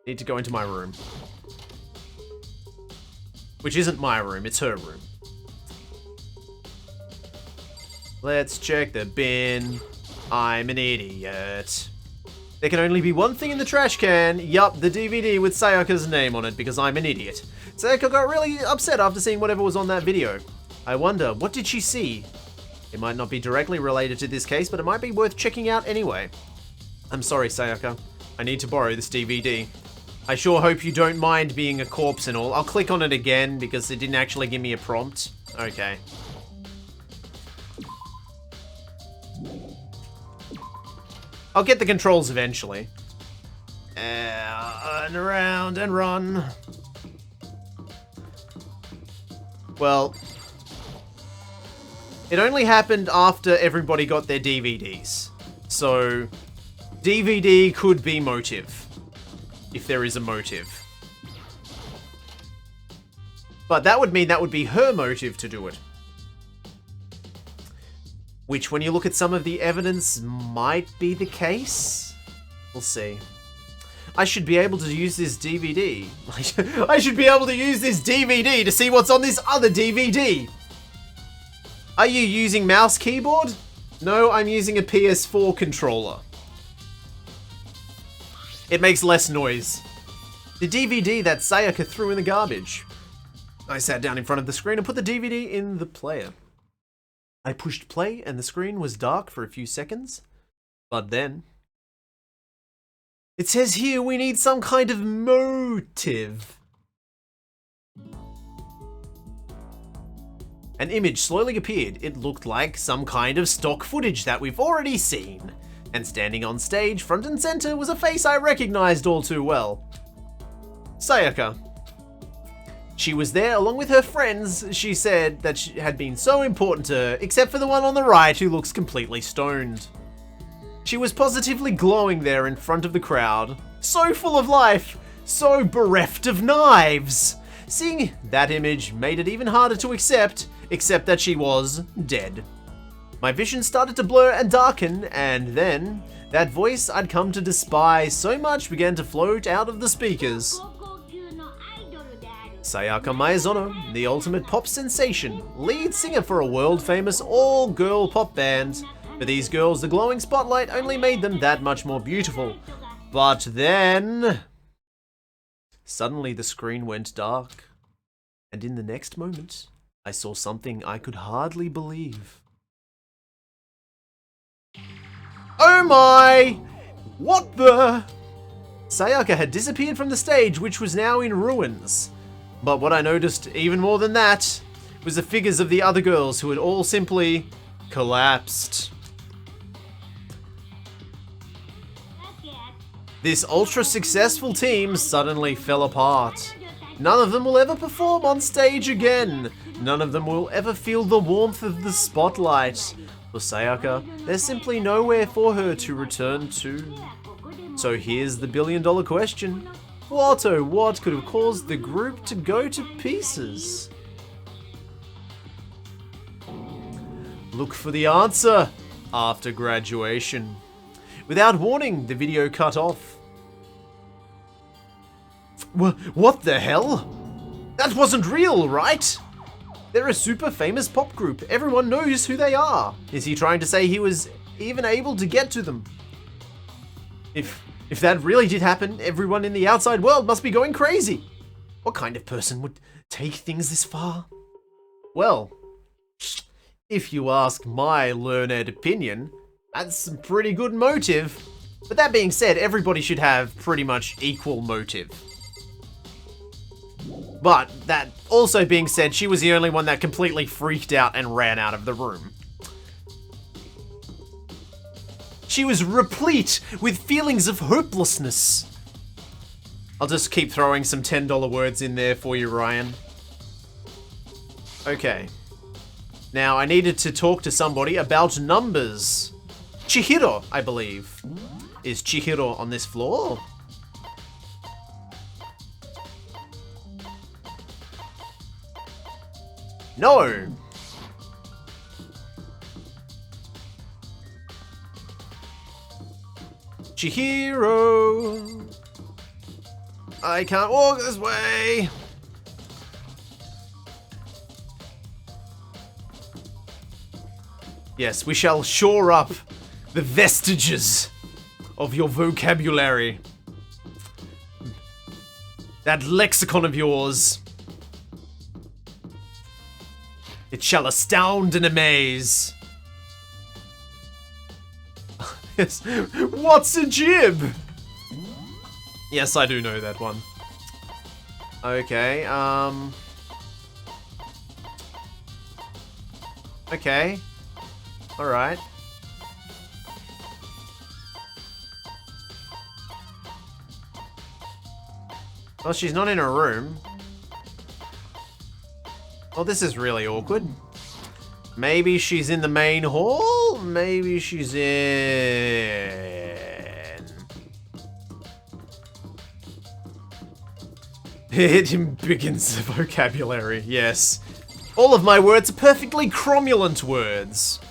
need to go into my room. Which isn't my room, it's her room. Let's check the bin. I'm an idiot. There can only be one thing in the trash can. Yup, the DVD with Sayaka's name on it because I'm an idiot. Sayaka got really upset after seeing whatever was on that video. I wonder, what did she see? It might not be directly related to this case, but it might be worth checking out anyway. I'm sorry, Sayaka. I need to borrow this DVD. I sure hope you don't mind being a corpse and all. I'll click on it again because it didn't actually give me a prompt. Okay. I'll get the controls eventually. And around and run. Well, it only happened after everybody got their DVDs. So, DVD could be motive. If there is a motive. But that would mean that would be her motive to do it. Which, when you look at some of the evidence, might be the case? We'll see. I should be able to use this DVD. I should be able to use this DVD to see what's on this other DVD. Are you using mouse keyboard? No, I'm using a PS4 controller. It makes less noise. The DVD that Sayaka threw in the garbage. I sat down in front of the screen and put the DVD in the player. I pushed play and the screen was dark for a few seconds. But then... It says here we need some kind of motive. An image slowly appeared. It looked like some kind of stock footage that we've already seen. And standing on stage, front and center, was a face I recognized all too well. Sayaka. She was there along with her friends. She said that she had been so important to her, except for the one on the right who looks completely stoned. She was positively glowing there in front of the crowd. So full of life, so bereft of knives. Seeing that image made it even harder to accept that she was dead. My vision started to blur and darken, and then that voice I'd come to despise so much began to float out of the speakers. Sayaka Maezono, the ultimate pop sensation, lead singer for a world-famous all-girl pop band. For these girls, the glowing spotlight only made them that much more beautiful. But then... Suddenly the screen went dark, and in the next moment, I saw something I could hardly believe. Oh my! What the? Sayaka had disappeared from the stage, which was now in ruins. But what I noticed even more than that was the figures of the other girls who had all simply collapsed. This ultra-successful team suddenly fell apart. None of them will ever perform on stage again. None of them will ever feel the warmth of the spotlight. For Sayaka, there's simply nowhere for her to return to. So here's the billion-dollar question. What oh what could have caused the group to go to pieces? Look for the answer after graduation. Without warning, the video cut off. What the hell? That wasn't real, right? They're a super famous pop group. Everyone knows who they are. Is he trying to say he was even able to get to them? If that really did happen, everyone in the outside world must be going crazy. What kind of person would take things this far? Well, if you ask my learned opinion, that's some pretty good motive. But that being said, everybody should have pretty much equal motive. But that also being said, she was the only one that completely freaked out and ran out of the room. She was replete with feelings of hopelessness. I'll just keep throwing some $10 words in there for you, Ryan. Okay. Now, I needed to talk to somebody about numbers. Chihiro, I believe. Is Chihiro on this floor? No. Chihiro. I can't walk this way. Yes, we shall shore up the vestiges of your vocabulary. That lexicon of yours. It shall astound and amaze. Yes. What's a jib? Yes, I do know that one. Okay, okay. Alright. Well, she's not in her room. Well, this is really awkward. Maybe she's in the main hall? Maybe she's in... It begins the vocabulary, yes. All of my words are perfectly cromulent words.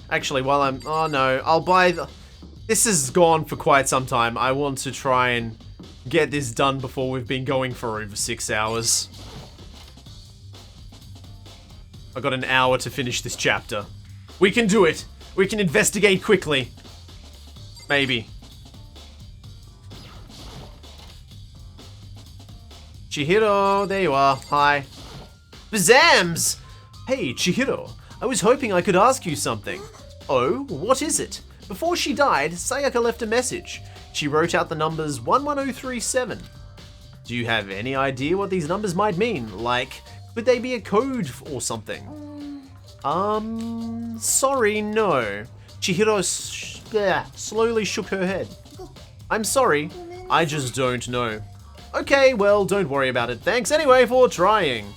Actually, while I'm... Oh no, I'll buy the... This has gone for quite some time. I want to try and get this done before we've been going for over 6 hours. I got an hour to finish this chapter. We can do it. We can investigate quickly. Maybe. Chihiro, there you are. Hi. Bazams! Hey, Chihiro. I was hoping I could ask you something. Oh, what is it? Before she died, Sayaka left a message. She wrote out the numbers 11037. Do you have any idea what these numbers might mean? Like, could they be a code or something? Sorry, no. Chihiro slowly shook her head. I'm sorry, I just don't know. Okay, well, don't worry about it. Thanks anyway for trying.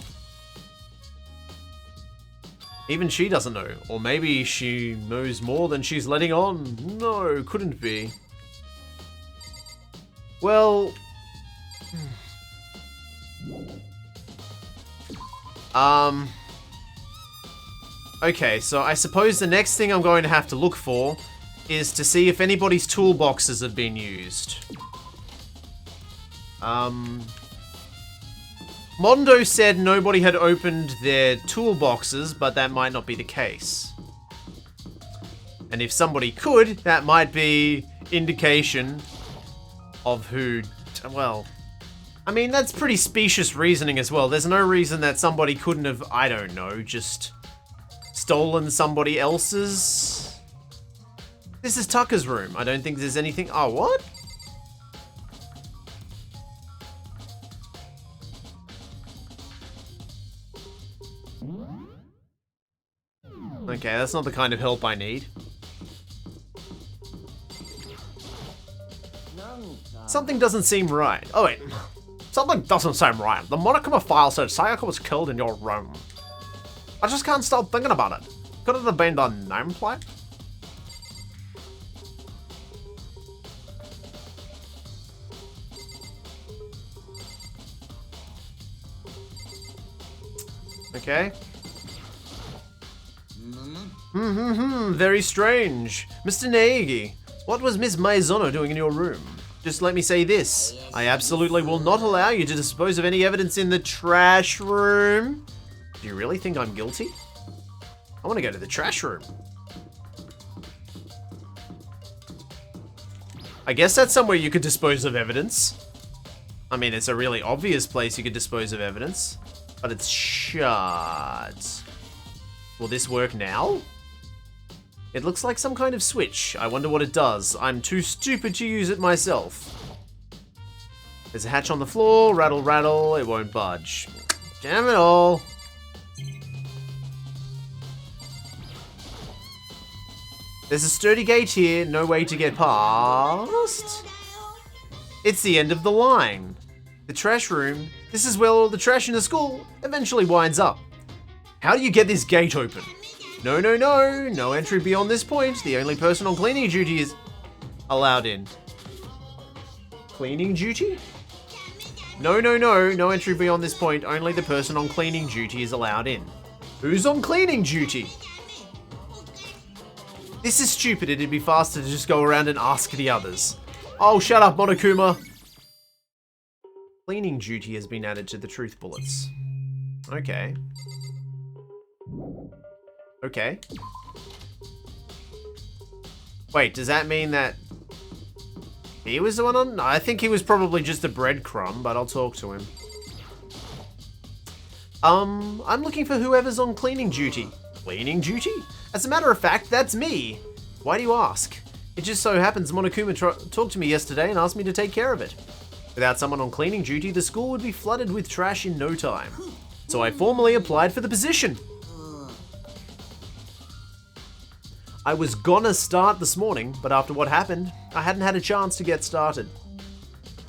Even she doesn't know. Or maybe she knows more than she's letting on. No, couldn't be. Well... Okay, so I suppose the next thing I'm going to have to look for is to see if anybody's toolboxes have been used. Mondo said nobody had opened their toolboxes, but that might not be the case. And if somebody could, that might be indication of who... Well, I mean, that's pretty specious reasoning as well. There's no reason that somebody couldn't have, I don't know, just stolen somebody else's... This is Tucker's room. I don't think there's anything... Oh, what? Okay, that's not the kind of help I need. Something doesn't seem right. Oh wait, something doesn't seem right. The Monokuma file said Sayaka was killed in your room. I just can't stop thinking about it. Could it have been the nameplate? Okay. Very strange. Mr. Naegi, what was Miss Maizono doing in your room? Just let me say this. I absolutely will not allow you to dispose of any evidence in the trash room. Do you really think I'm guilty? I want to go to the trash room. I guess that's somewhere you could dispose of evidence. I mean, it's a really obvious place you could dispose of evidence, but it's shut. Will this work now? It looks like some kind of switch. I wonder what it does. I'm too stupid to use it myself. There's a hatch on the floor. Rattle, rattle. It won't budge. Damn it all. There's a sturdy gate here. No way to get past. It's the end of the line. The trash room. This is where all the trash in the school eventually winds up. How do you get this gate open? No, no, no. No entry beyond this point. The only person on cleaning duty is allowed in. Cleaning duty? No, no, no. No entry beyond this point. Only the person on cleaning duty is allowed in. Who's on cleaning duty? This is stupid. It'd be faster to just go around and ask the others. Oh, shut up, Monokuma. Cleaning duty has been added to the truth bullets. Okay. Okay. Wait, does that mean that he was the one on? I think he was probably just a breadcrumb, but I'll talk to him. I'm looking for whoever's on cleaning duty. Cleaning duty? As a matter of fact, that's me. Why do you ask? It just so happens Monokuma talked to me yesterday and asked me to take care of it. Without someone on cleaning duty, the school would be flooded with trash in no time. So I formally applied for the position. I was gonna start this morning, but after what happened, I hadn't had a chance to get started.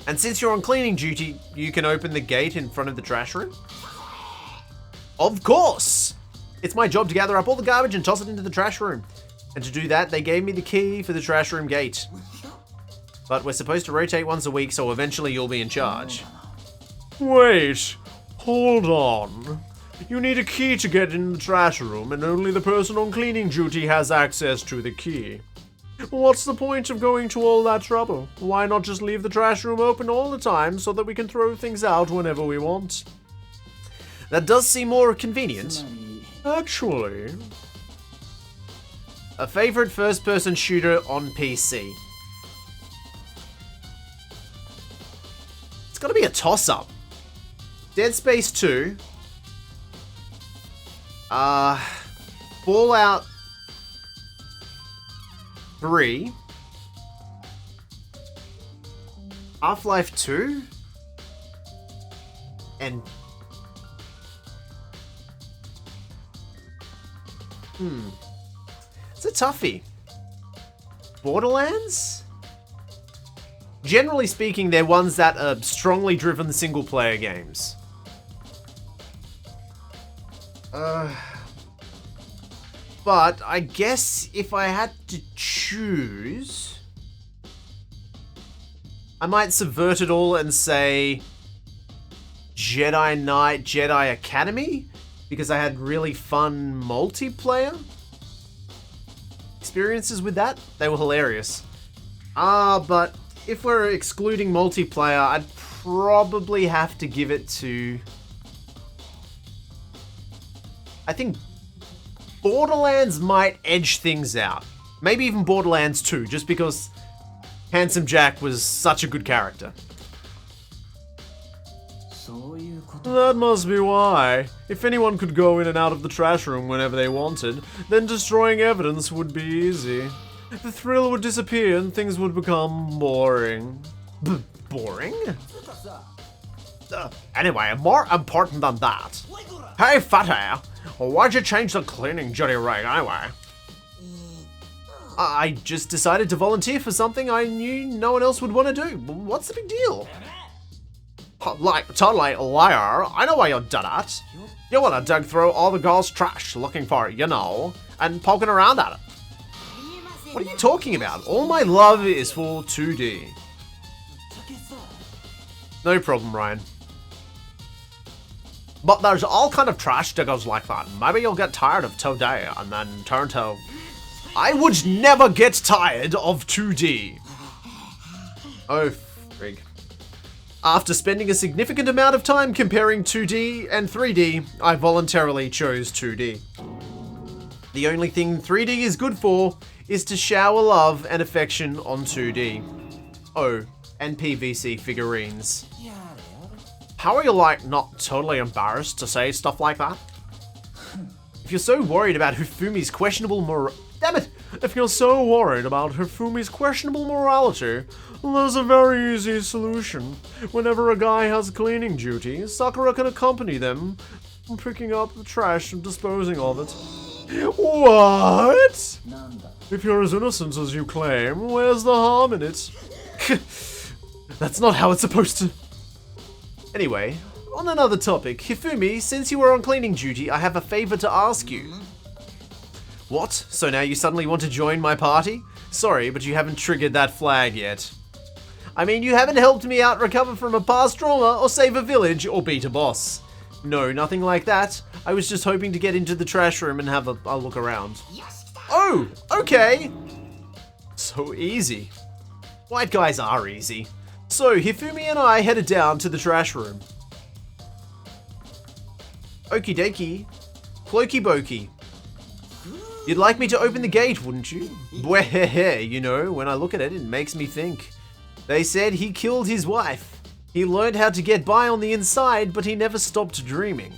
And since you're on cleaning duty, you can open the gate in front of the trash room? Of course! It's my job to gather up all the garbage and toss it into the trash room. And to do that, they gave me the key for the trash room gate. But we're supposed to rotate once a week, so eventually you'll be in charge. Wait, hold on. You need a key to get in the trash room, and only the person on cleaning duty has access to the key. What's the point of going to all that trouble? Why not just leave the trash room open all the time so that we can throw things out whenever we want? That does seem more convenient. Actually, a favorite first-person shooter on PC. It's gotta be a toss-up. Dead Space 2. Fallout 3. Half-Life 2. And it's a toughie. Borderlands? Generally speaking, they're ones that are strongly driven single-player games. But I guess if I had to choose, I might subvert it all and say Jedi Knight, Jedi Academy, because I had really fun multiplayer experiences with that. They were hilarious. But if we're excluding multiplayer, I'd probably have to give it to... I think Borderlands might edge things out. Maybe even Borderlands 2, just because Handsome Jack was such a good character. that must be why. If anyone could go in and out of the trash room whenever they wanted, then destroying evidence would be easy. The thrill would disappear and things would become boring. Boring? Anyway, more important than that. Hey, fatty! Why'd you change the cleaning duty rate anyway? I just decided to volunteer for something I knew no one else would want to do. What's the big deal? Like, totally liar. I know why you're done at. You want to dig through all the girls' trash looking for it, you know, and poking around at it. What are you talking about? All my love is for 2D. No problem, Ryan. But there's all kind of trash diggers like that. Maybe you'll get tired of 2D and then turn to... I would never get tired of 2D. Oh, frig. After spending a significant amount of time comparing 2D and 3D, I voluntarily chose 2D. The only thing 3D is good for is to shower love and affection on 2D. Oh, and PVC figurines. How are you, like, not totally embarrassed to say stuff like that? If you're so worried about Hifumi's questionable Damn it! If you're so worried about Hifumi's questionable morality, there's a very easy solution. Whenever a guy has cleaning duty, Sakura can accompany them, picking up the trash and disposing of it. What? If you're as innocent as you claim, where's the harm in it? That's not how it's supposed to... Anyway, on another topic, Hifumi, since you were on cleaning duty, I have a favor to ask you. What? So now you suddenly want to join my party? Sorry, but you haven't triggered that flag yet. I mean, you haven't helped me out recover from a past trauma, or save a village, or beat a boss. No, nothing like that. I was just hoping to get into the trash room and have a look around. Oh, okay. So easy. White guys are easy. So, Hifumi and I headed down to the trash room. Okie dokie. Cloaky Bokey. You'd like me to open the gate, wouldn't you? Bweh, you know, when I look at it, it makes me think. They said he killed his wife. He learned how to get by on the inside, but he never stopped dreaming.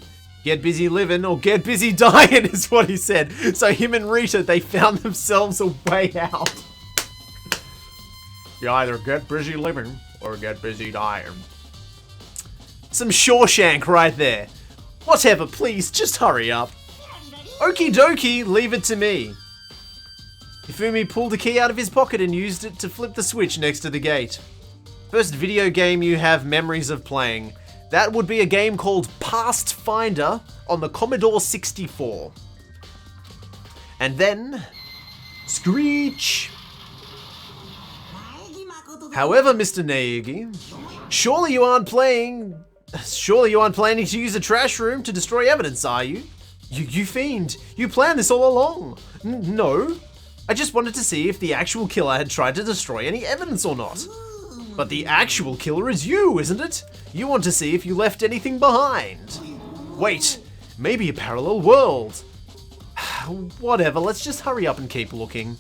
Get busy living or get busy dying is what he said. So him and Rita, they found themselves a way out. You either get busy living or get busy dying. Some Shawshank right there. Whatever, please, just hurry up. Okie dokie, leave it to me. Hifumi pulled a key out of his pocket and used it to flip the switch next to the gate. First video game you have memories of playing. That would be a game called Past Finder on the Commodore 64. And then... Screech! However, Mr. Naegi, surely you aren't planning to use a trash room to destroy evidence, are you? You fiend, you planned this all along. No, I just wanted to see if the actual killer had tried to destroy any evidence or not. But the actual killer is you, isn't it? You want to see if you left anything behind. Wait, maybe a parallel world. Whatever, let's just hurry up and keep looking.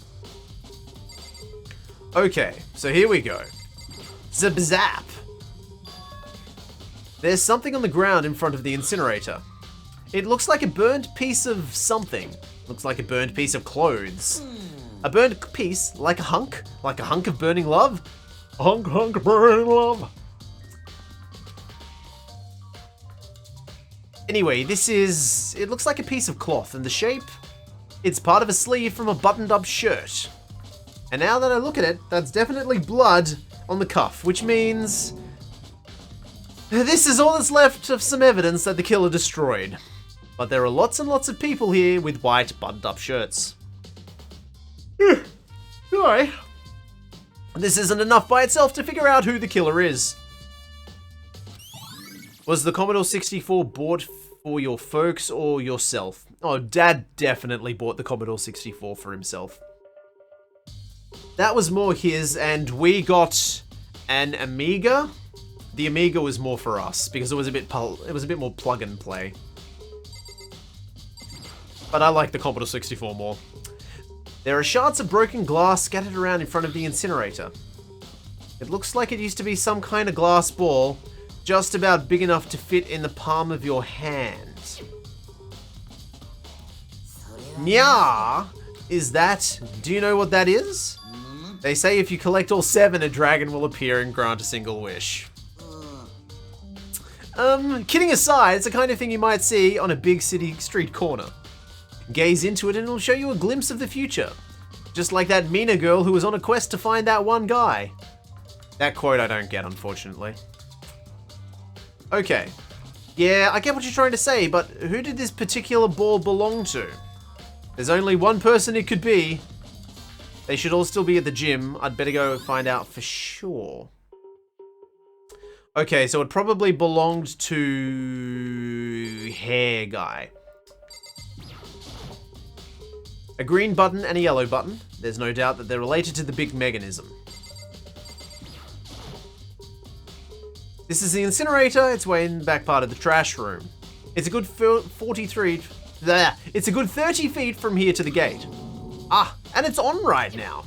Okay, so here we go. Zap zap. There's something on the ground in front of the incinerator. It looks like a burned piece of something. Looks like a burned piece of clothes. A burned piece, like a hunk of burning love. Hunk burning love. Anyway, it looks like a piece of cloth, and the shape, it's part of a sleeve from a buttoned up shirt. And now that I look at it, that's definitely blood on the cuff, which means this is all that's left of some evidence that the killer destroyed. But there are lots and lots of people here with white buttoned up shirts. Sorry. This isn't enough by itself to figure out who the killer is. Was the Commodore 64 bought for your folks or yourself? Oh, Dad definitely bought the Commodore 64 for himself. That was more his, and we got an Amiga. The Amiga was more for us because it was a bit more plug and play. But I like the Commodore 64 more. There are shards of broken glass scattered around in front of the incinerator. It looks like it used to be some kind of glass ball, just about big enough to fit in the palm of your hand. Nya, is that? Do you know what that is? They say if you collect all 7, a dragon will appear and grant a single wish. Kidding aside, it's the kind of thing you might see on a big city street corner. Gaze into it and it'll show you a glimpse of the future. Just like that Mina girl who was on a quest to find that one guy. That quote I don't get, unfortunately. Okay. Yeah, I get what you're trying to say, but who did this particular ball belong to? There's only one person it could be. They should all still be at the gym. I'd better go find out for sure. Okay, so it probably belonged to hair guy. A green button and a yellow button. There's no doubt that they're related to the big mechanism. This is the incinerator. It's way in the back part of the trash room. It's a good 43. It's a good 30 feet from here to the gate. Ah, and it's on right now.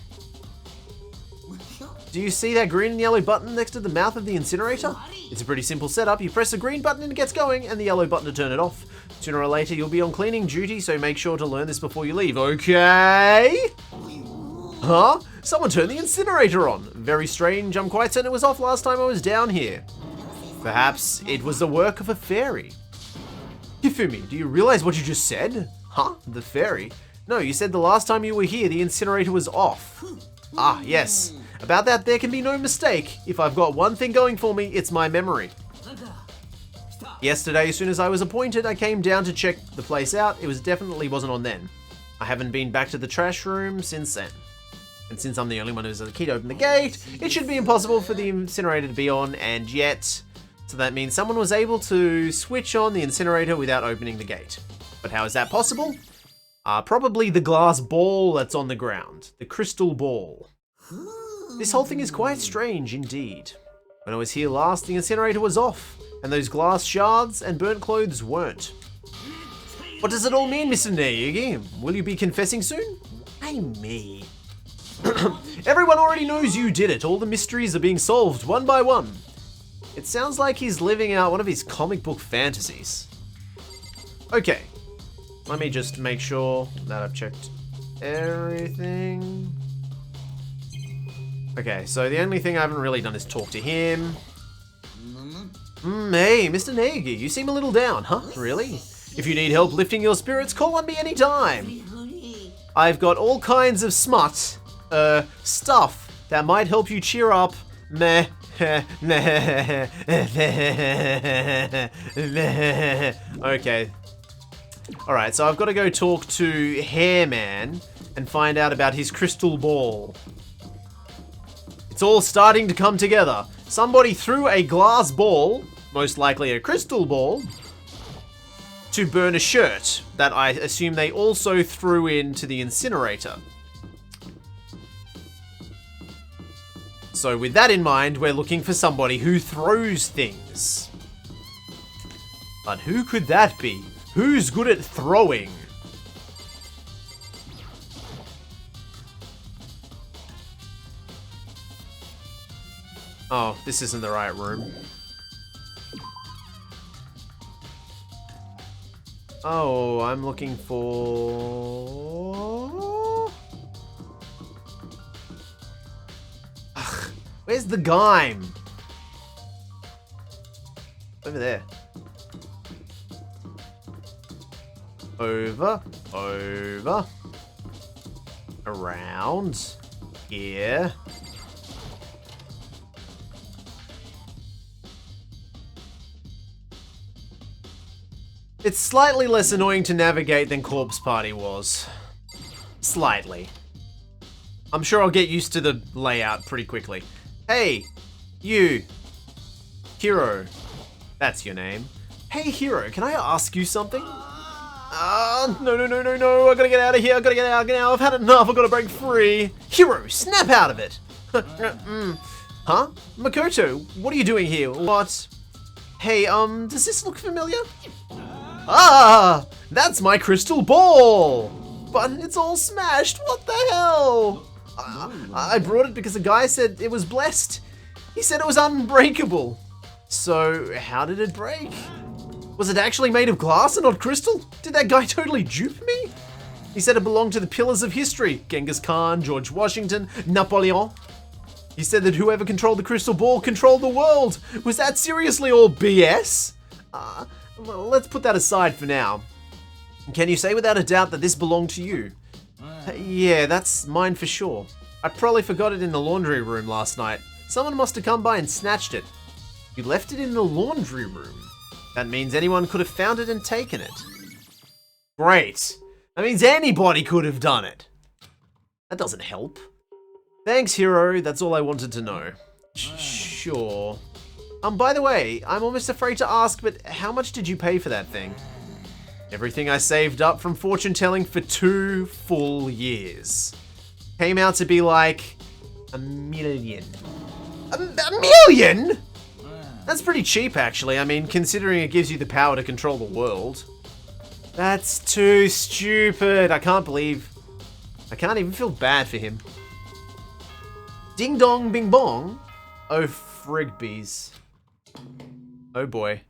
Do you see that green and yellow button next to the mouth of the incinerator? It's a pretty simple setup. You press the green button and it gets going, and the yellow button to turn it off. Sooner or later, you'll be on cleaning duty, so make sure to learn this before you leave, okay? Huh? Someone turned the incinerator on. Very strange. I'm quite certain it was off last time I was down here. Perhaps it was the work of a fairy. Hifumi, do you realize what you just said? Huh? The fairy? No, you said the last time you were here, the incinerator was off. Ah, yes. About that, there can be no mistake. If I've got one thing going for me, it's my memory. Yesterday, as soon as I was appointed, I came down to check the place out. It definitely wasn't on then. I haven't been back to the trash room since then. And since I'm the only one who has the key to open the gate, it should be impossible for the incinerator to be on, and yet... So that means someone was able to switch on the incinerator without opening the gate. But how is that possible? Probably the glass ball that's on the ground. The crystal ball. This whole thing is quite strange indeed. When I was here last, the incinerator was off, and those glass shards and burnt clothes weren't. What does it all mean, Mr. Naegi? Will you be confessing soon? Why me? Everyone already knows you did it. All the mysteries are being solved one by one. It sounds like he's living out one of his comic book fantasies. Okay. Let me just make sure that I've checked everything. Okay, so the only thing I haven't really done is talk to him. Hey, Mr. Naegi, you seem a little down, huh? Really? If you need help lifting your spirits, call on me anytime. I've got all kinds of stuff that might help you cheer up. Meh. Okay. Alright, so I've got to go talk to Hairman and find out about his crystal ball. It's all starting to come together. Somebody threw a glass ball, most likely a crystal ball, to burn a shirt that I assume they also threw into the incinerator. So with that in mind, we're looking for somebody who throws things. But who could that be? Who's good at throwing? Oh, this isn't the right room. Oh, I'm looking for... Ugh, where's the Gaim? Over there. Over. Around. Here. It's slightly less annoying to navigate than Corpse Party was. Slightly. I'm sure I'll get used to the layout pretty quickly. Hey, you. Hero. That's your name. Hey, Hero, can I ask you something? No. I gotta get out of here. I gotta get out now. I've had enough. I gotta break free. Hero, snap out of it. Huh? Makoto, what are you doing here? What? Hey, does this look familiar? Ah, that's my crystal ball. But it's all smashed. What the hell? I brought it because the guy said it was blessed. He said it was unbreakable. So, how did it break? Was it actually made of glass and not crystal? Did that guy totally dupe me? He said it belonged to the pillars of history. Genghis Khan, George Washington, Napoleon. He said that whoever controlled the crystal ball controlled the world. Was that seriously all BS? Well, let's put that aside for now. Can you say without a doubt that this belonged to you? Yeah, that's mine for sure. I probably forgot it in the laundry room last night. Someone must have come by and snatched it. You left it in the laundry room. That means anyone could have found it and taken it. Great. That means anybody could have done it. That doesn't help. Thanks, Hero. That's all I wanted to know. Sure. By the way, I'm almost afraid to ask, but how much did you pay for that thing? Everything I saved up from fortune telling for 2 full years. Came out to be like $1 million. A million? That's pretty cheap, actually. I mean, considering it gives you the power to control the world. That's too stupid. I can't even feel bad for him. Ding dong bing bong. Oh, frigbees. Oh boy.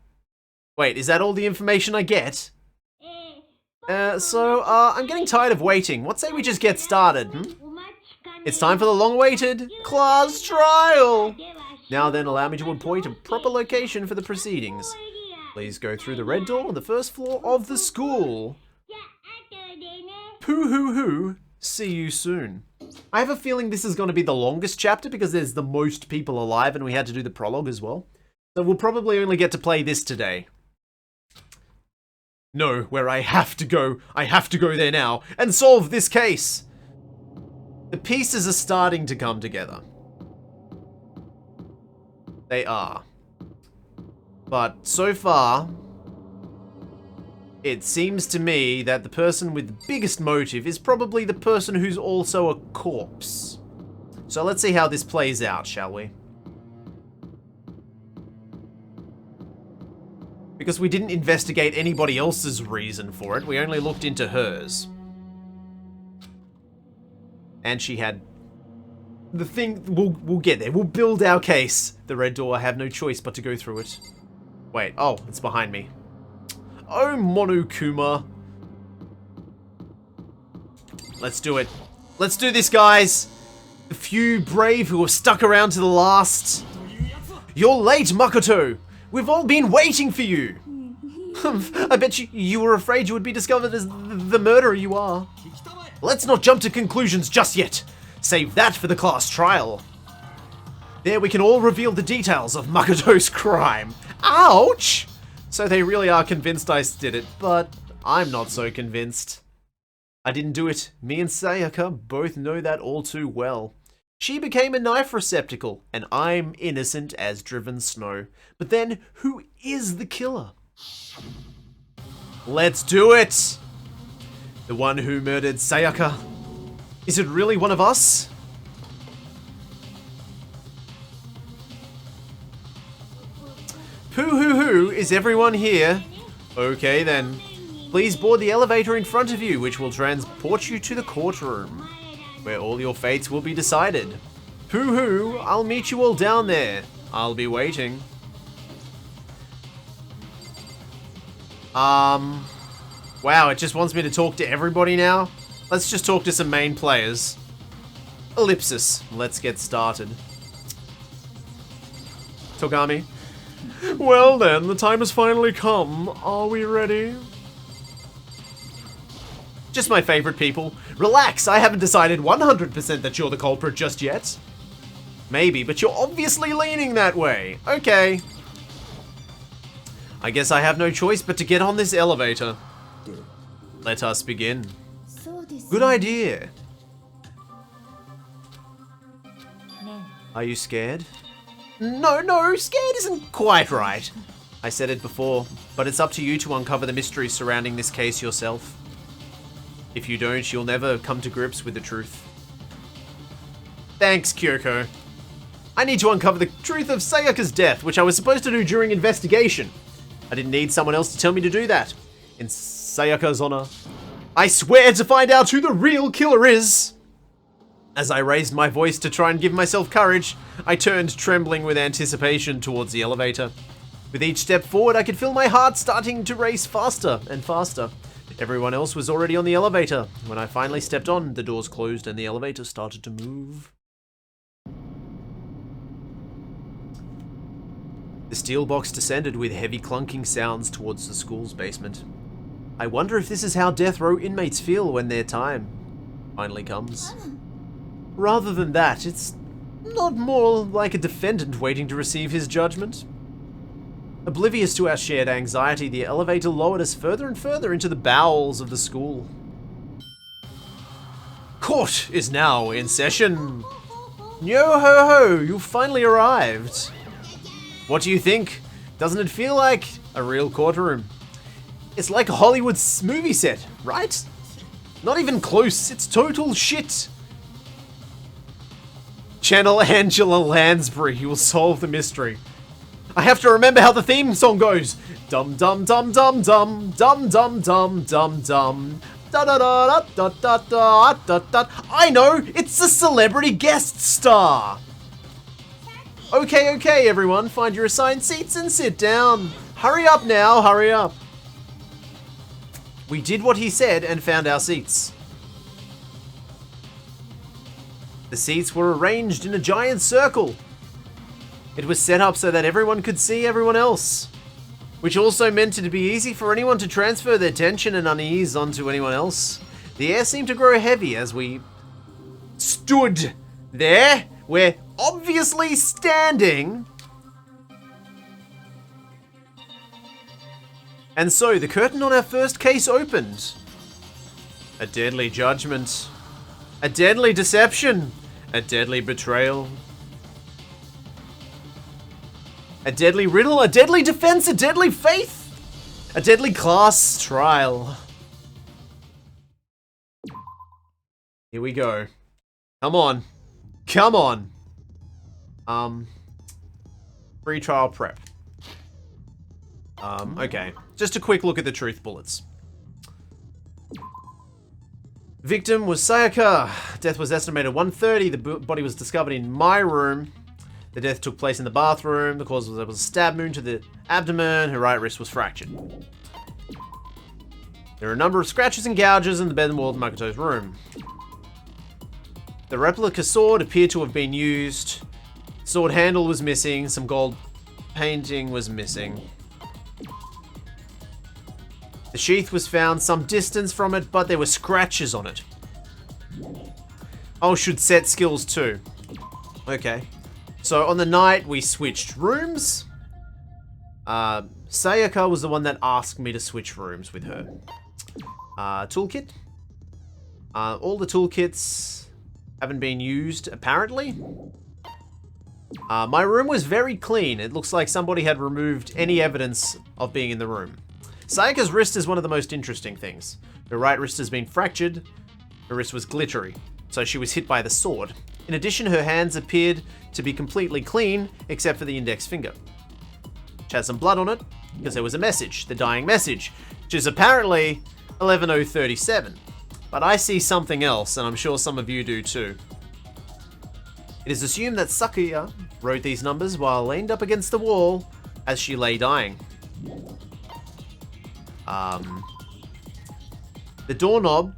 Wait, is that all the information I get? I'm getting tired of waiting. What say we just get started, It's time for the long-awaited class trial! Now then, allow me to appoint a proper location for the proceedings. Please go through the red door on the first floor of the school. Poo-hoo-hoo. See you soon. I have a feeling this is going to be the longest chapter because there's the most people alive and we had to do the prologue as well. So we'll probably only get to play this today. No, where I have to go there now and solve this case. The pieces are starting to come together. They are. But so far, it seems to me that the person with the biggest motive is probably the person who's also a corpse. So let's see how this plays out, shall we? Because we didn't investigate anybody else's reason for it. We only looked into hers. And she had... The thing... We'll get there. We'll build our case. The red door, I have no choice but to go through it. Wait. Oh, it's behind me. Oh, Monokuma. Let's do it. Let's do this, guys. The few brave who have stuck around to the last. You're late, Makoto. We've all been waiting for you. I bet you were afraid you would be discovered as the murderer you are. Let's not jump to conclusions just yet. Save that for the class trial. There we can all reveal the details of Makoto's crime. Ouch! So they really are convinced I did it, but I'm not so convinced. I didn't do it. Me and Sayaka both know that all too well. She became a knife receptacle, and I'm innocent as driven snow. But then, who is the killer? Let's do it! The one who murdered Sayaka. Is it really one of us? Poo-hoo-hoo, is everyone here? Okay then. Please board the elevator in front of you, which will transport you to the courtroom, where all your fates will be decided. Poo-hoo, I'll meet you all down there. I'll be waiting. Wow, it just wants me to talk to everybody now? Let's just talk to some main players. Ellipsis, let's get started. Togami. Well then, the time has finally come. Are we ready? Just my favorite people. Relax, I haven't decided 100% that you're the culprit just yet. Maybe, but you're obviously leaning that way. Okay. I guess I have no choice but to get on this elevator. Let us begin. Good idea. Are you scared? No, scared isn't quite right. I said it before, but it's up to you to uncover the mystery surrounding this case yourself. If you don't, you'll never come to grips with the truth. Thanks, Kyoko. I need to uncover the truth of Sayaka's death, which I was supposed to do during investigation. I didn't need someone else to tell me to do that. In Sayaka's honor, I swear to find out who the real killer is. As I raised my voice to try and give myself courage, I turned trembling with anticipation towards the elevator. With each step forward, I could feel my heart starting to race faster and faster. Everyone else was already on the elevator. When I finally stepped on, the doors closed and the elevator started to move. The steel box descended with heavy clunking sounds towards the school's basement. I wonder if this is how death row inmates feel when their time finally comes. Rather than that, it's not more like a defendant waiting to receive his judgment. Oblivious to our shared anxiety, the elevator lowered us further and further into the bowels of the school. Court is now in session. Yo ho ho, you finally arrived. What do you think? Doesn't it feel like a real courtroom? It's like a Hollywood movie set, right? Not even close, it's total shit. Channel Angela Lansbury, you will solve the mystery. I have to remember how the theme song goes. Dum dum dum dum dum dum dum dum dum dum da da da da da da da da. I know, it's a celebrity guest star. Okay, everyone, find your assigned seats and sit down. Hurry up now, hurry up. We did what he said and found our seats. The seats were arranged in a giant circle. It was set up so that everyone could see everyone else, which also meant it to be easy for anyone to transfer their tension and unease onto anyone else. The air seemed to grow heavy as we stood there. We're obviously standing. And so the curtain on our first case opened. A deadly judgment. A deadly deception. A deadly betrayal. A deadly riddle. A deadly defense. A deadly faith. A deadly class trial. Here we go. Come on. Come on. Free trial prep. Okay. Just a quick look at the truth bullets. Victim was Sayaka. Death was estimated 1:30. The body was discovered in my room. The death took place in the bathroom. The cause was a stab wound to the abdomen. Her right wrist was fractured. There are a number of scratches and gouges in the bed and wall of Makoto's room. The replica sword appeared to have been used. Sword handle was missing. Some gold painting was missing. The sheath was found some distance from it, but there were scratches on it. Oh, should set skills too. Okay. So on the night, we switched rooms. Sayaka was the one that asked me to switch rooms with her. Toolkit. All the toolkits haven't been used, apparently. My room was very clean. It looks like somebody had removed any evidence of being in the room. Sayaka's wrist is one of the most interesting things. Her right wrist has been fractured. Her wrist was glittery, so she was hit by the sword. In addition, her hands appeared to be completely clean, except for the index finger, which has some blood on it, because there was a message, the dying message, which is apparently 11:037. But I see something else, and I'm sure some of you do too. It is assumed that Sakuya wrote these numbers while leaned up against the wall as she lay dying. The doorknob,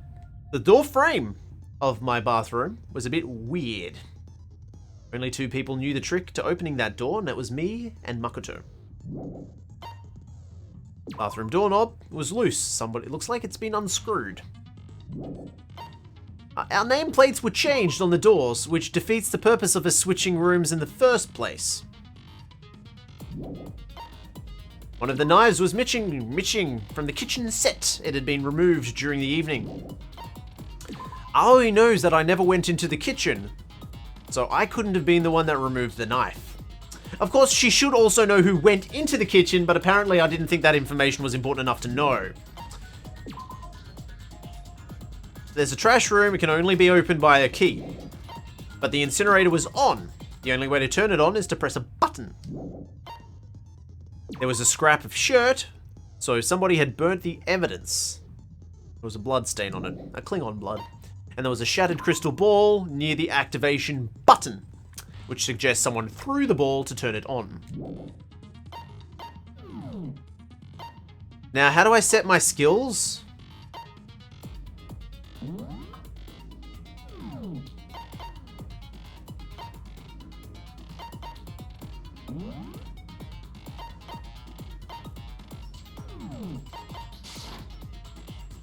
the door frame of my bathroom was a bit weird. Only 2 people knew the trick to opening that door, and that was me and Makoto. Bathroom doorknob was loose. It looks like it's been unscrewed. Our nameplates were changed on the doors, which defeats the purpose of us switching rooms in the first place. One of the knives was missing from the kitchen set. It had been removed during the evening. Aoi knows that I never went into the kitchen, so I couldn't have been the one that removed the knife. Of course, she should also know who went into the kitchen, but apparently I didn't think that information was important enough to know. There's a trash room. It can only be opened by a key, but the incinerator was on. The only way to turn it on is to press a button. There was a scrap of shirt, so somebody had burnt the evidence. There was a blood stain on it, a Klingon blood. And there was a shattered crystal ball near the activation button, which suggests someone threw the ball to turn it on. Now, how do I set my skills?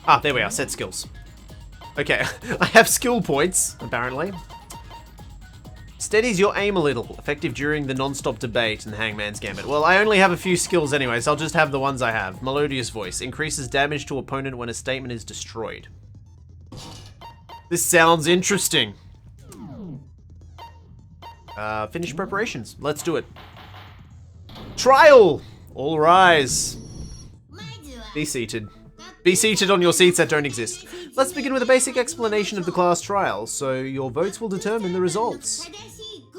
Ah, there we are, set skills. Okay, I have skill points, apparently. Steadies your aim a little, effective during the non-stop debate and Hangman's Gambit. Well, I only have a few skills anyway, so I'll just have the ones I have. Melodious voice, increases damage to opponent when a statement is destroyed. This sounds interesting. Finish preparations, let's do it. Trial! All rise. Be seated. Be seated on your seats that don't exist. Let's begin with a basic explanation of the class trial, so your votes will determine the results.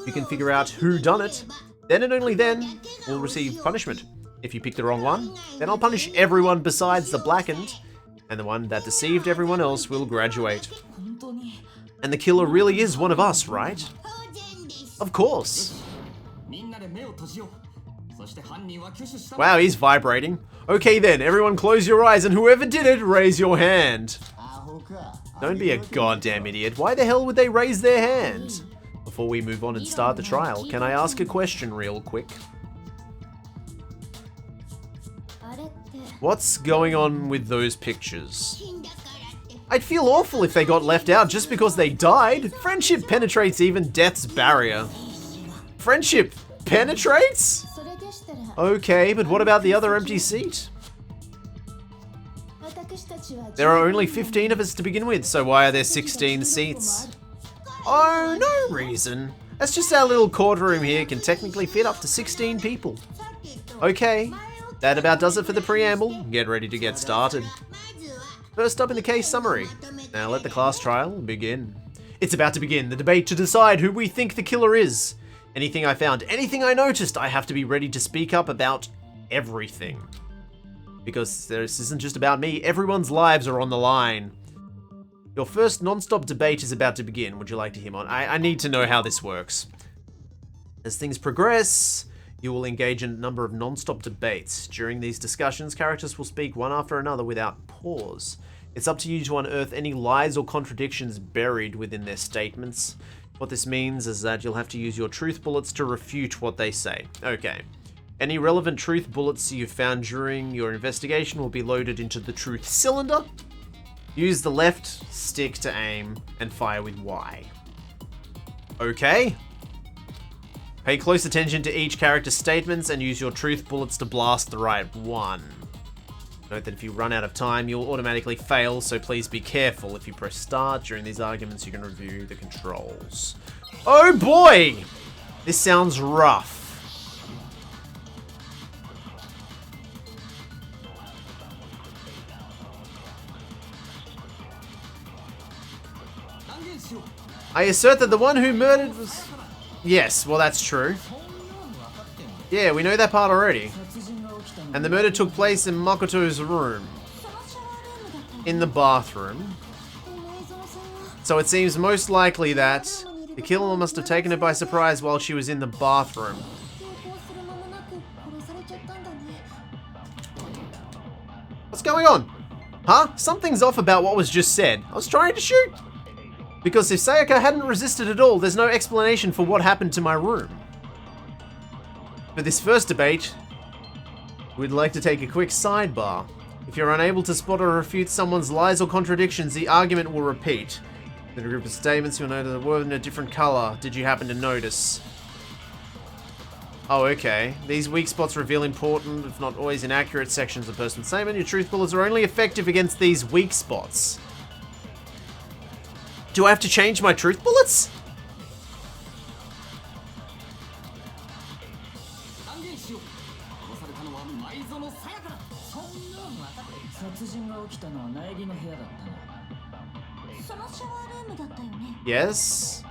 You can figure out who done it, then and only then will receive punishment. If you pick the wrong one, then I'll punish everyone besides the blackened, and the one that deceived everyone else will graduate. And the killer really is one of us, right? Of course. Wow, he's vibrating. Okay then, everyone close your eyes and whoever did it, raise your hand. Don't be a goddamn idiot. Why the hell would they raise their hand? Before we move on and start the trial, can I ask a question real quick? What's going on with those pictures? I'd feel awful if they got left out just because they died. Friendship penetrates even death's barrier. Friendship penetrates? Okay, but what about the other empty seat? There are only 15 of us to begin with, so why are there 16 seats? Oh, no reason. That's just our little courtroom here, can technically fit up to 16 people. Okay, that about does it for the preamble. Get ready to get started. First up in the case summary. Now let the class trial begin. It's about to begin, the debate to decide who we think the killer is. Anything I found, anything I noticed, I have to be ready to speak up about everything. Because this isn't just about me, everyone's lives are on the line. Your first non-stop debate is about to begin. Would you like to hear more? I need to know how this works. As things progress, you will engage in a number of non-stop debates. During these discussions, characters will speak one after another without pause. It's up to you to unearth any lies or contradictions buried within their statements. What this means is that you'll have to use your truth bullets to refute what they say. Okay. Any relevant truth bullets you found during your investigation will be loaded into the truth cylinder. Use the left stick to aim and fire with Y. Okay. Pay close attention to each character's statements and use your truth bullets to blast the right one. Note that if you run out of time, you'll automatically fail, so please be careful. If you press start during these arguments, you can review the controls. Oh boy! This sounds rough. I assert that the one who murdered was... Yes, well that's true. Yeah, we know that part already. And the murder took place in Makoto's room. In the bathroom. So it seems most likely that the killer must have taken her by surprise while she was in the bathroom. What's going on? Huh? Something's off about what was just said. I was trying to shoot. Because if Sayaka hadn't resisted at all, there's no explanation for what happened to my room. For this first debate, we'd like to take a quick sidebar. If you're unable to spot or refute someone's lies or contradictions, the argument will repeat. In a group of statements, you'll notice a word in a different color. Did you happen to notice? Oh, okay. These weak spots reveal important, if not always inaccurate, sections of the person's statement. Your truth bullets are only effective against these weak spots. Do I have to change my truth bullets? Yes.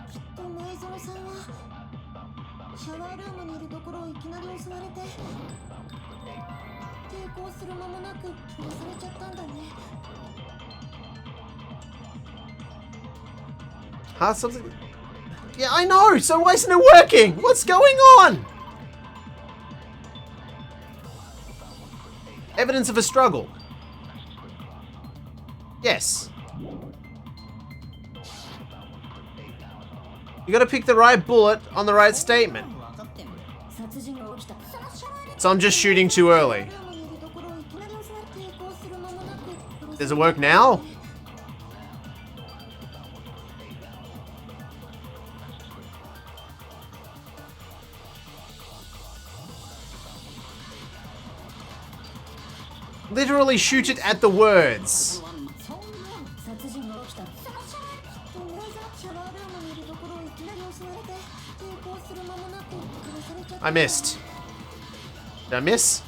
Huh? Something? Yeah, I know! So why isn't it working? What's going on? Evidence of a struggle. Yes. You gotta pick the right bullet on the right statement. So I'm just shooting too early. Does it work now? Literally shoot it at the words. I missed. Did I miss?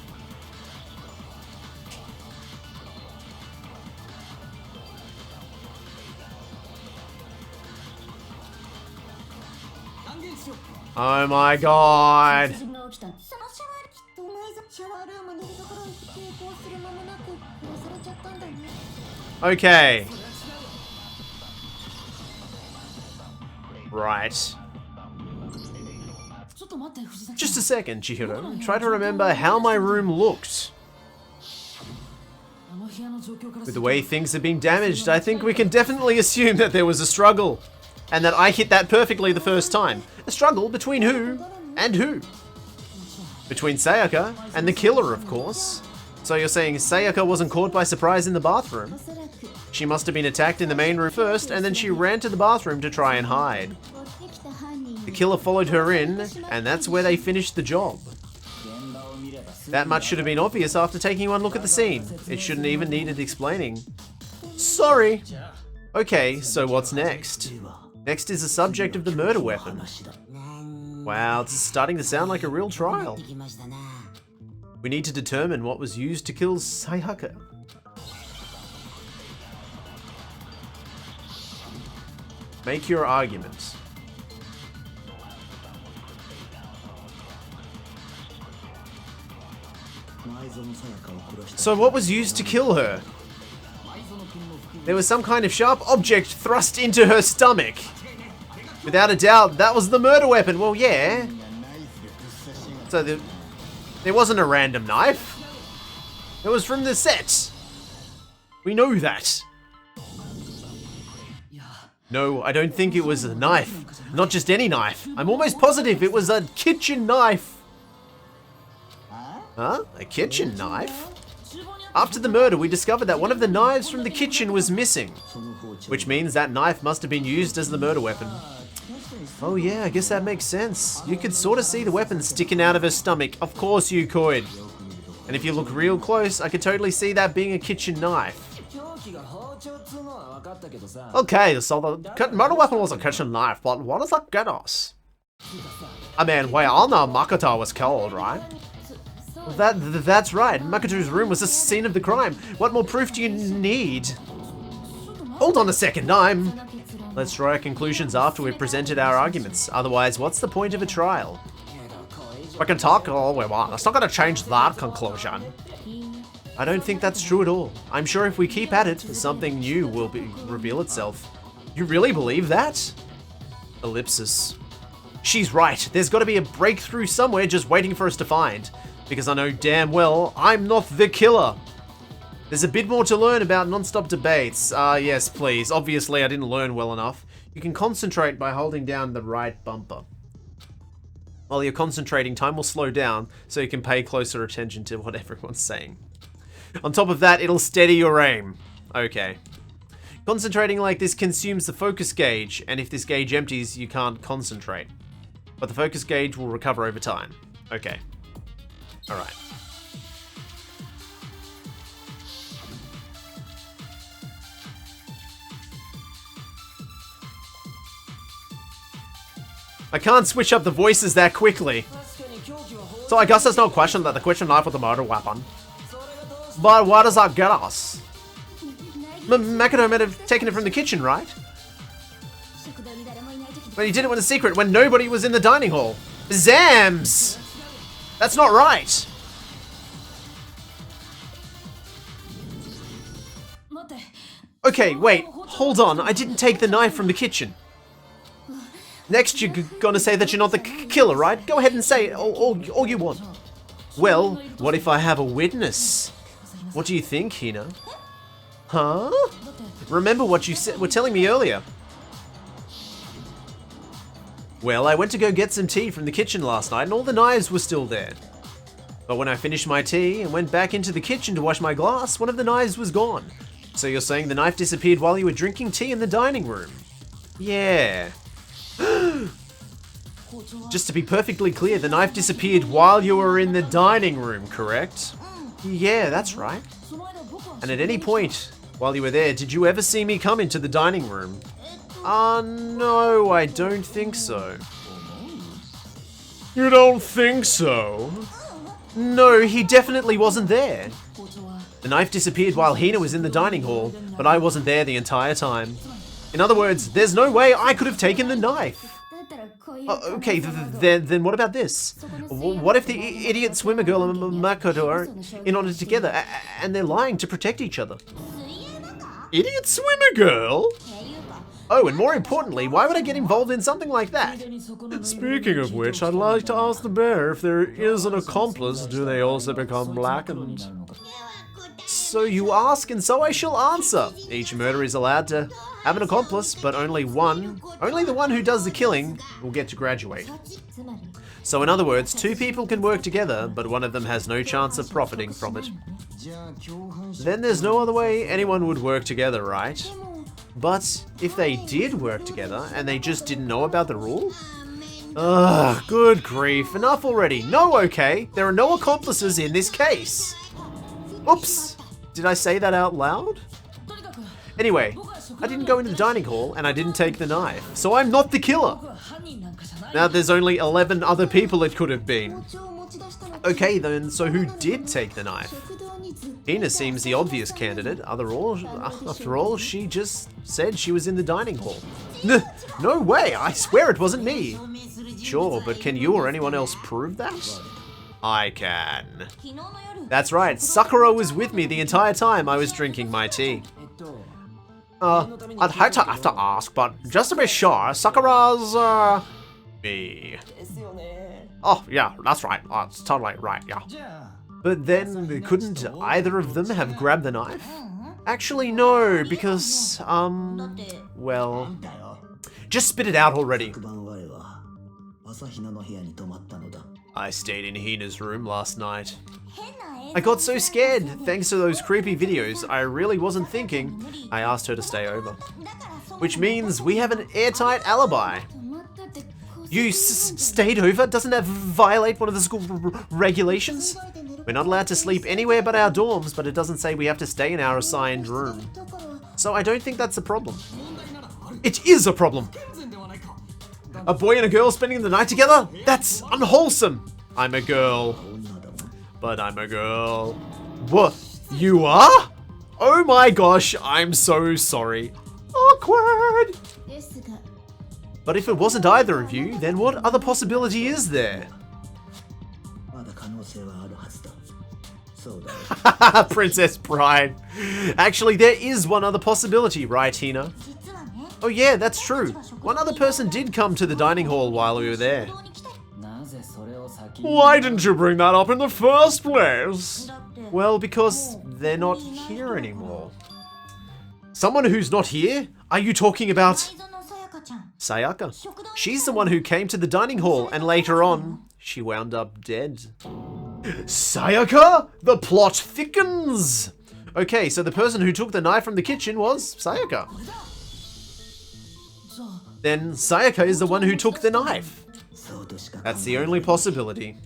Oh my god. Okay. Right. Just a second, Chihiro. Try to remember how my room looked. With the way things have been damaged, I think we can definitely assume that there was a struggle. And that I hit that perfectly the first time. A struggle between who and who? Between Sayaka and the killer, of course. So you're saying Sayaka wasn't caught by surprise in the bathroom? She must have been attacked in the main room first, and then she ran to the bathroom to try and hide. The killer followed her in, and that's where they finished the job. That much should have been obvious after taking one look at the scene. It shouldn't even needed explaining. Sorry. Okay, so what's next? Next is the subject of the murder weapon. Wow, this is starting to sound like a real trial. We need to determine what was used to kill Sayaka. Make your argument. So what was used to kill her? There was some kind of sharp object thrust into her stomach. Without a doubt, that was the murder weapon. Well, yeah. So there wasn't a random knife. It was from the set. We know that. No, I don't think it was a knife. Not just any knife. I'm almost positive it was a kitchen knife. Huh? A kitchen knife? After the murder, we discovered that one of the knives from the kitchen was missing. Which means that knife must have been used as the murder weapon. Oh yeah, I guess that makes sense. You could sort of see the weapon sticking out of her stomach. Of course you could. And if you look real close, I could totally see that being a kitchen knife. Okay, so the murder weapon was a kitchen knife, but what does that get us? I mean, we all know Makoto was killed, right? That's right. Makoto's room was the scene of the crime. What more proof do you need? Hold on a second, let's draw our conclusions after we've presented our arguments. Otherwise, what's the point of a trial? We can talk all we want. That's not going to change that conclusion. I don't think that's true at all. I'm sure if we keep at it, something new will reveal itself. You really believe that? Ellipsis. She's right. There's got to be a breakthrough somewhere just waiting for us to find. Because I know damn well I'm not the killer. There's a bit more to learn about non-stop debates. Yes, please. Obviously, I didn't learn well enough. You can concentrate by holding down the right bumper. While you're concentrating, time will slow down, so you can pay closer attention to what everyone's saying. On top of that, it'll steady your aim. Okay. Concentrating like this consumes the focus gauge, and if this gauge empties, you can't concentrate. But the focus gauge will recover over time. Okay. Alright. I can't switch up the voices that quickly. So I guess there's no question that the kitchen knife was a murder weapon. But what does that get us? Makoto might have taken it from the kitchen, right? But he did it in a secret when nobody was in the dining hall. Zams! That's not right! Okay, wait, hold on, I didn't take the knife from the kitchen. Next, you're gonna say that you're not the killer, right? Go ahead and say it, all you want. Well, what if I have a witness? What do you think, Hina? Huh? Remember what you were telling me earlier. Well, I went to go get some tea from the kitchen last night and all the knives were still there. But when I finished my tea and went back into the kitchen to wash my glass, one of the knives was gone. So you're saying the knife disappeared while you were drinking tea in the dining room? Yeah. Just to be perfectly clear, the knife disappeared while you were in the dining room, correct? Yeah, that's right. And at any point while you were there, did you ever see me come into the dining room? No, I don't think so. You don't think so? No, he definitely wasn't there. The knife disappeared while Hina was in the dining hall, but I wasn't there the entire time. In other words, there's no way I could have taken the knife. Okay, then what about this? What if the idiot swimmer girl and Makoto are in on it together, and they're lying to protect each other? Idiot swimmer girl? Oh, and more importantly, why would I get involved in something like that? Speaking of which, I'd like to ask the bear if there is an accomplice, do they also become blackened? So you ask, and so I shall answer. Each murderer is allowed to have an accomplice, but only the one who does the killing, will get to graduate. So in other words, two people can work together, but one of them has no chance of profiting from it. Then there's no other way anyone would work together, right? But if they did work together, and they just didn't know about the rule? Ugh, good grief, enough already. No, okay, there are no accomplices in this case. Oops, did I say that out loud? Anyway, I didn't go into the dining hall, and I didn't take the knife, so I'm not the killer. Now there's only 11 other people it could have been. Okay then, so who did take the knife? Hina seems the obvious candidate. After all, she just said she was in the dining hall. No way, I swear it wasn't me. Sure, but can you or anyone else prove that? I can. That's right, Sakura was with me the entire time I was drinking my tea. I'd hate to have to ask, but just to be sure, Sakura's, me. Oh, yeah, that's right. Oh, it's totally right, yeah. But then, couldn't either of them have grabbed the knife? Actually, no, because, well... Just spit it out already. I stayed in Hina's room last night. I got so scared, thanks to those creepy videos, I really wasn't thinking. I asked her to stay over. Which means we have an airtight alibi. You stayed over? Doesn't that violate one of the school regulations? We're not allowed to sleep anywhere but our dorms, but it doesn't say we have to stay in our assigned room. So I don't think that's a problem. It is a problem! A boy and a girl spending the night together? That's unwholesome! I'm a girl. But I'm a girl. What? You are? Oh my gosh, I'm so sorry. Awkward! But if it wasn't either of you, then what other possibility is there? Princess Bride. Actually, there is one other possibility, right, Hina? Oh yeah, that's true. One other person did come to the dining hall while we were there. Why didn't you bring that up in the first place? Well, because they're not here anymore. Someone who's not here? Are you talking about... Sayaka. She's the one who came to the dining hall and later on, she wound up dead. Sayaka? The plot thickens! Okay, so the person who took the knife from the kitchen was Sayaka. Then Sayaka is the one who took the knife. That's the only possibility.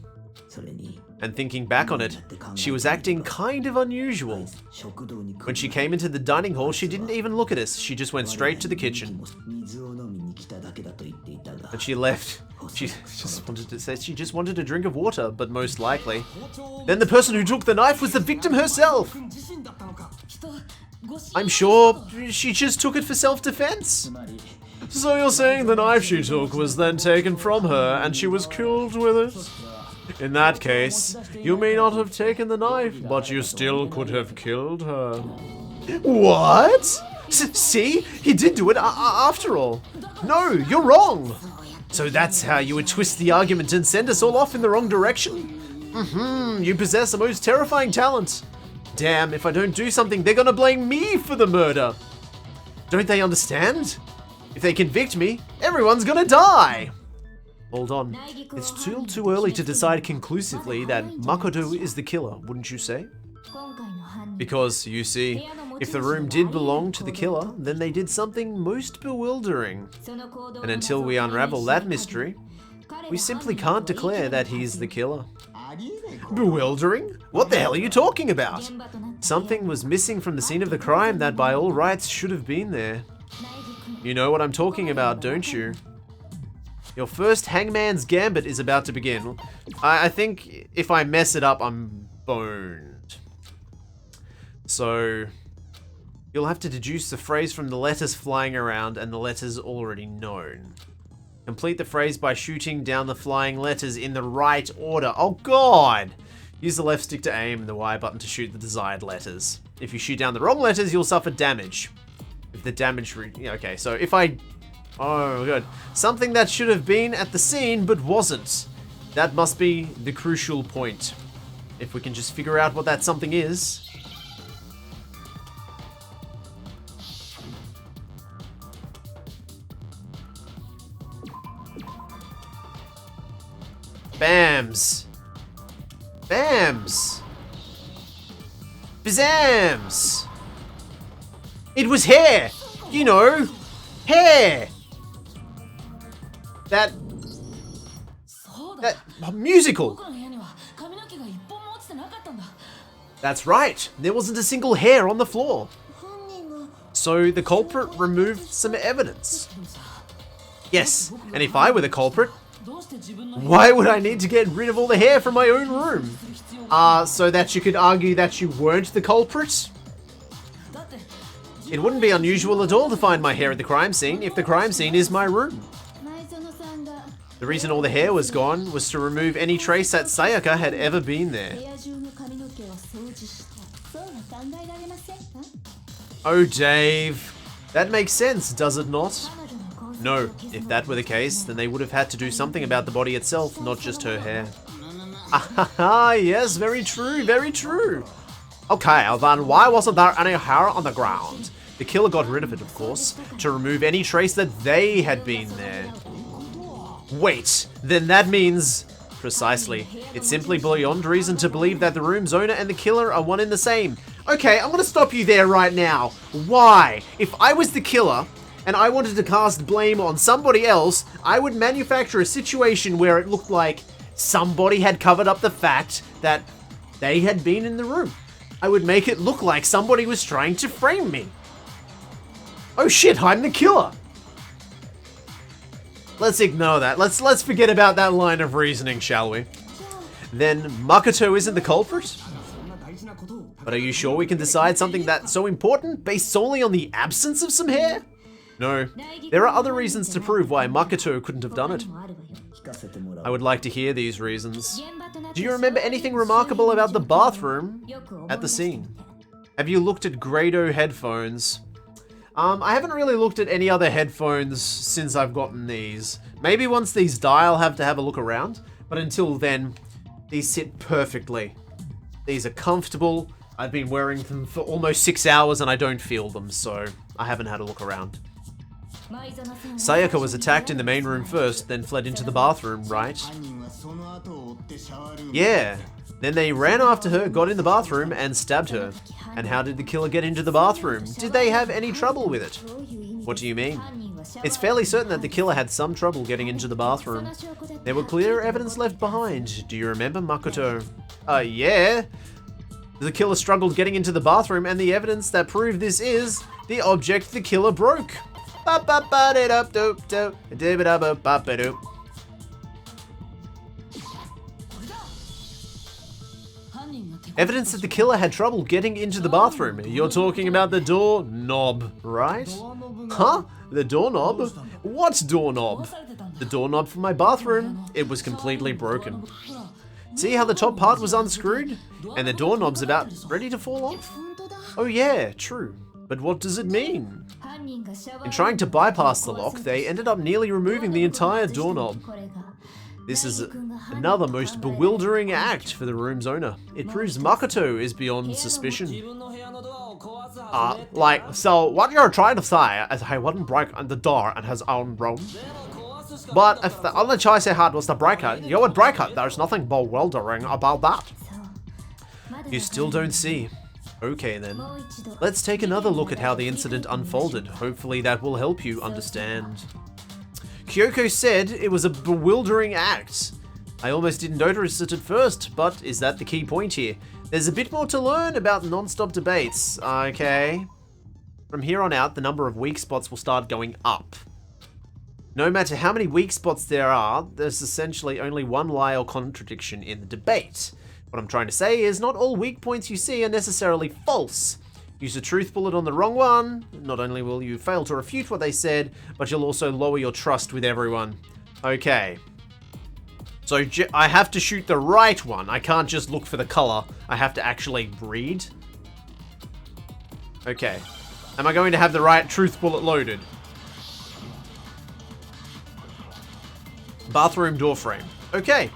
And thinking back on it, she was acting kind of unusual. When she came into the dining hall, she didn't even look at us. She just went straight to the kitchen. And she left. She just wanted a drink of water, but most likely. Then the person who took the knife was the victim herself. I'm sure she just took it for self-defense. So you're saying the knife she took was then taken from her and she was killed with it? In that case, you may not have taken the knife, but you still could have killed her. What? See? He did do it after all. No, you're wrong. So that's how you would twist the argument and send us all off in the wrong direction? You possess a most terrifying talent. Damn, if I don't do something, they're gonna blame me for the murder. Don't they understand? If they convict me, everyone's gonna die. Hold on. It's still too early to decide conclusively that Makoto is the killer, wouldn't you say? Because, you see, if the room did belong to the killer, then they did something most bewildering. And until we unravel that mystery, we simply can't declare that he's the killer. Bewildering? What the hell are you talking about? Something was missing from the scene of the crime that by all rights should have been there. You know what I'm talking about, don't you? Your first Hangman's Gambit is about to begin. I think if I mess it up, I'm boned. So, you'll have to deduce the phrase from the letters flying around and the letters already known. Complete the phrase by shooting down the flying letters in the right order. Oh god! Use the left stick to aim and the Y button to shoot the desired letters. If you shoot down the wrong letters, you'll suffer damage. If the damage... okay, so if I... Oh, good. Something that should have been at the scene, but wasn't. That must be the crucial point. If we can just figure out what that something is. Bams. Bams. Bazams. It was hair. You know, hair. That musical. That's right. There wasn't a single hair on the floor. So the culprit removed some evidence. Yes, and if I were the culprit, why would I need to get rid of all the hair from my own room? So that you could argue that you weren't the culprit? It wouldn't be unusual at all to find my hair at the crime scene if the crime scene is my room. The reason all the hair was gone was to remove any trace that Sayaka had ever been there. Oh, Dave. That makes sense, does it not? No, if that were the case, then they would have had to do something about the body itself, not just her hair. Ah, yes, very true, very true. Okay, then why wasn't there any hair on the ground? The killer got rid of it, of course, to remove any trace that they had been there. Wait, then that means... Precisely. It's simply beyond reason to believe that the room's owner and the killer are one and the same. Okay, I'm gonna stop you there right now. Why? If I was the killer, and I wanted to cast blame on somebody else, I would manufacture a situation where it looked like somebody had covered up the fact that they had been in the room. I would make it look like somebody was trying to frame me. Oh shit, I'm the killer. Let's ignore that. Let's forget about that line of reasoning, shall we? Then Makoto isn't the culprit? But are you sure we can decide something that's so important based solely on the absence of some hair? No. There are other reasons to prove why Makoto couldn't have done it. I would like to hear these reasons. Do you remember anything remarkable about the bathroom at the scene? Have you looked at Grado headphones? I haven't really looked at any other headphones since I've gotten these. Maybe once these die, I'll have to have a look around. But until then, these sit perfectly. These are comfortable. I've been wearing them for almost 6 hours and I don't feel them, so I haven't had a look around. Sayaka was attacked in the main room first, then fled into the bathroom, right? Yeah. Then they ran after her, got in the bathroom, and stabbed her. And how did the killer get into the bathroom? Did they have any trouble with it? What do you mean? It's fairly certain that the killer had some trouble getting into the bathroom. There were clear evidence left behind. Do you remember, Makoto? Yeah. The killer struggled getting into the bathroom, and the evidence that proved this is the object the killer broke. Evidence that the killer had trouble getting into the bathroom. You're talking about the doorknob, right? Huh? The doorknob? What doorknob? The doorknob for my bathroom. It was completely broken. See how the top part was unscrewed? And the doorknob's about ready to fall off? Oh yeah, true. But what does it mean? In trying to bypass the lock, they ended up nearly removing the entire doorknob. This is another most bewildering act for the room's owner. It proves Makoto is beyond suspicion. So what you're trying to say is he wouldn't break the door in his own room? But if the only choice he had was to break it, you would break it. There's nothing bewildering about that. You still don't see. Okay then. Let's take another look at how the incident unfolded. Hopefully that will help you understand. Kyoko said it was a bewildering act. I almost didn't notice it at first, but is that the key point here? There's a bit more to learn about non-stop debates, okay? From here on out, the number of weak spots will start going up. No matter how many weak spots there are, there's essentially only one lie or contradiction in the debate. What I'm trying to say is not all weak points you see are necessarily false. Use a truth bullet on the wrong one, not only will you fail to refute what they said, but you'll also lower your trust with everyone. Okay. So I have to shoot the right one. I can't just look for the color. I have to actually read. Okay. Am I going to have the right truth bullet loaded? Bathroom door frame. Okay.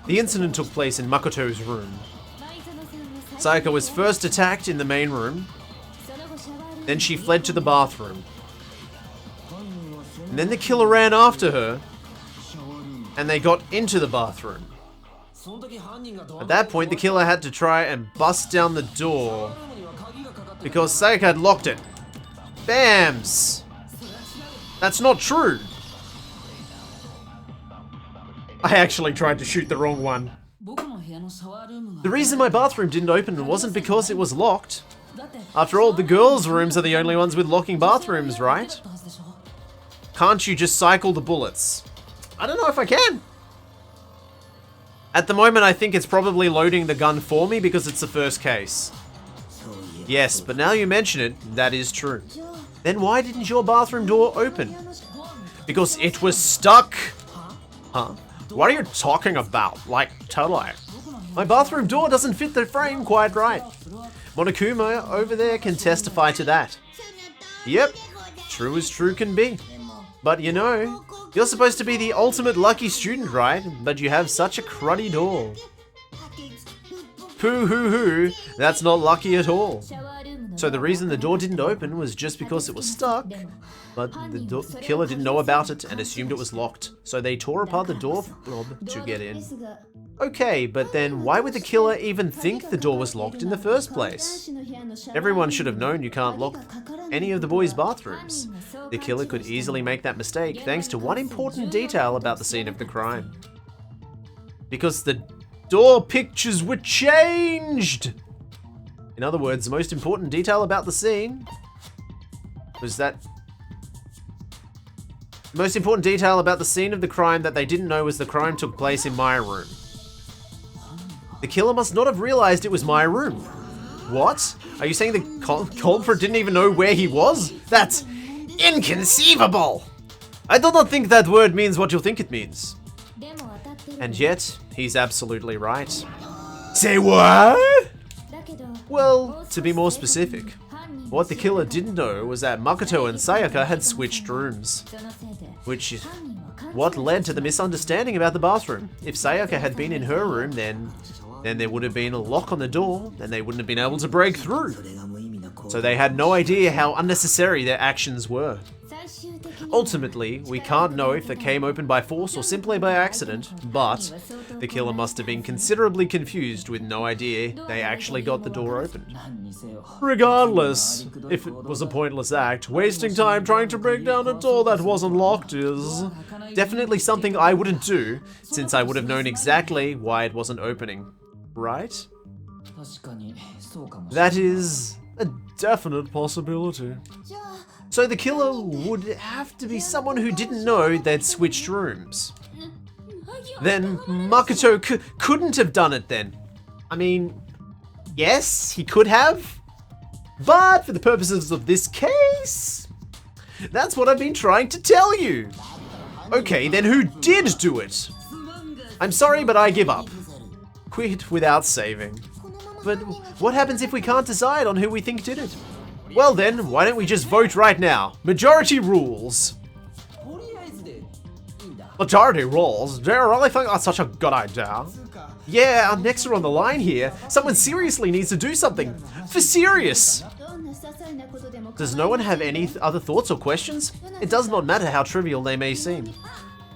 The incident took place in Makoto's room. Sayaka was first attacked in the main room. Then she fled to the bathroom. And then the killer ran after her. And they got into the bathroom. At that point, the killer had to try and bust down the door because Sayaka had locked it. Bams! That's not true. I actually tried to shoot the wrong one. The reason my bathroom didn't open wasn't because it was locked. After all, the girls' rooms are the only ones with locking bathrooms, right? Can't you just cycle the bullets? I don't know if I can. At the moment, I think it's probably loading the gun for me because it's the first case. Yes, but now you mention it, that is true. Then why didn't your bathroom door open? Because it was stuck. Huh? What are you talking about? Like, totally. My bathroom door doesn't fit the frame quite right. Monokuma over there can testify to that. Yep, true as true can be. But you know, you're supposed to be the ultimate lucky student, right? But you have such a cruddy door. Pooh hoo hoo, that's not lucky at all. So the reason the door didn't open was just because it was stuck, but the killer didn't know about it and assumed it was locked. So they tore apart the door to get in. Okay, but then why would the killer even think the door was locked in the first place? Everyone should have known you can't lock any of the boys' bathrooms. The killer could easily make that mistake thanks to one important detail about the scene of the crime. Because the door pictures were changed! In other words, the most important detail about the scene was that... The most important detail about the scene of the crime that they didn't know was the crime took place in my room. The killer must not have realized it was my room. What? Are you saying the culprit didn't even know where he was? That's inconceivable! I do not think that word means what you think it means. And yet, he's absolutely right. Say what? Well, to be more specific, what the killer didn't know was that Makoto and Sayaka had switched rooms. Which is what led to the misunderstanding about the bathroom. If Sayaka had been in her room, then there would have been a lock on the door, and they wouldn't have been able to break through. So they had no idea how unnecessary their actions were. Ultimately, we can't know if it came open by force or simply by accident, but the killer must have been considerably confused with no idea they actually got the door open. Regardless, if it was a pointless act, wasting time trying to break down a door that wasn't locked is definitely something I wouldn't do, since I would have known exactly why it wasn't opening. Right? That is a definite possibility. So the killer would have to be someone who didn't know they'd switched rooms. Then Makoto couldn't have done it then. I mean, yes, he could have. But for the purposes of this case, that's what I've been trying to tell you. Okay, then who did do it? I'm sorry, but I give up. Quit without saving. But what happens if we can't decide on who we think did it? Well then, why don't we just vote right now? Majority rules. Majority rules? Do you really think that's such a good idea? Yeah, our necks are on the line here. Someone seriously needs to do something. For serious! Does no one have any other thoughts or questions? It does not matter how trivial they may seem.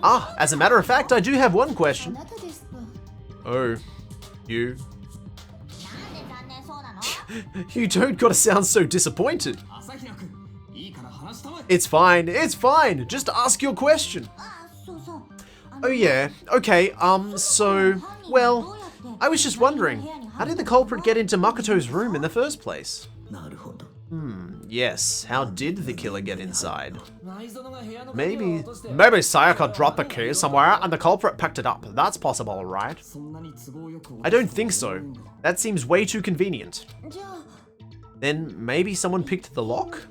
Ah, as a matter of fact, I do have one question. Oh, you? You don't gotta sound so disappointed. It's fine, just ask your question. Oh yeah, okay, well, I was just wondering, how did the culprit get into Makoto's room in the first place? Yes, how did the killer get inside? Maybe Sayaka dropped the key somewhere and the culprit picked it up. That's possible, right? I don't think so. That seems way too convenient. Then maybe someone picked the lock?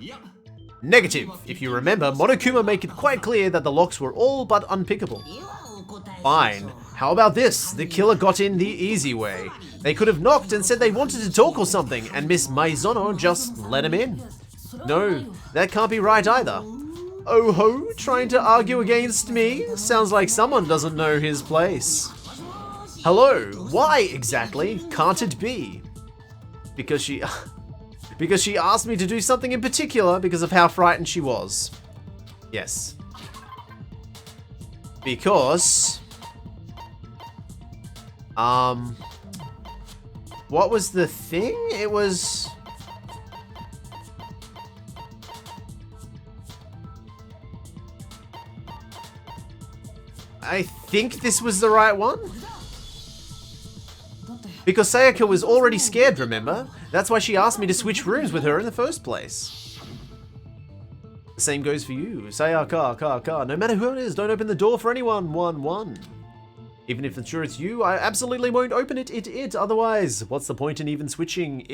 Negative. If you remember, Monokuma made it quite clear that the locks were all but unpickable. Fine. How about this? The killer got in the easy way. They could have knocked and said they wanted to talk or something, and Miss Maizono just let him in. No, that can't be right either. Oh ho, trying to argue against me? Sounds like someone doesn't know his place. Hello, why exactly can't it be? Because she asked me to do something in particular because of how frightened she was. Yes. Because... what was the thing? It was... I think this was the right one? Because Sayaka was already scared, remember? That's why she asked me to switch rooms with her in the first place. The same goes for you. Sayaka, no matter who it is, don't open the door for anyone. 1-1. Even if it's sure it's you, I absolutely won't open it. Otherwise, what's the point in even switching?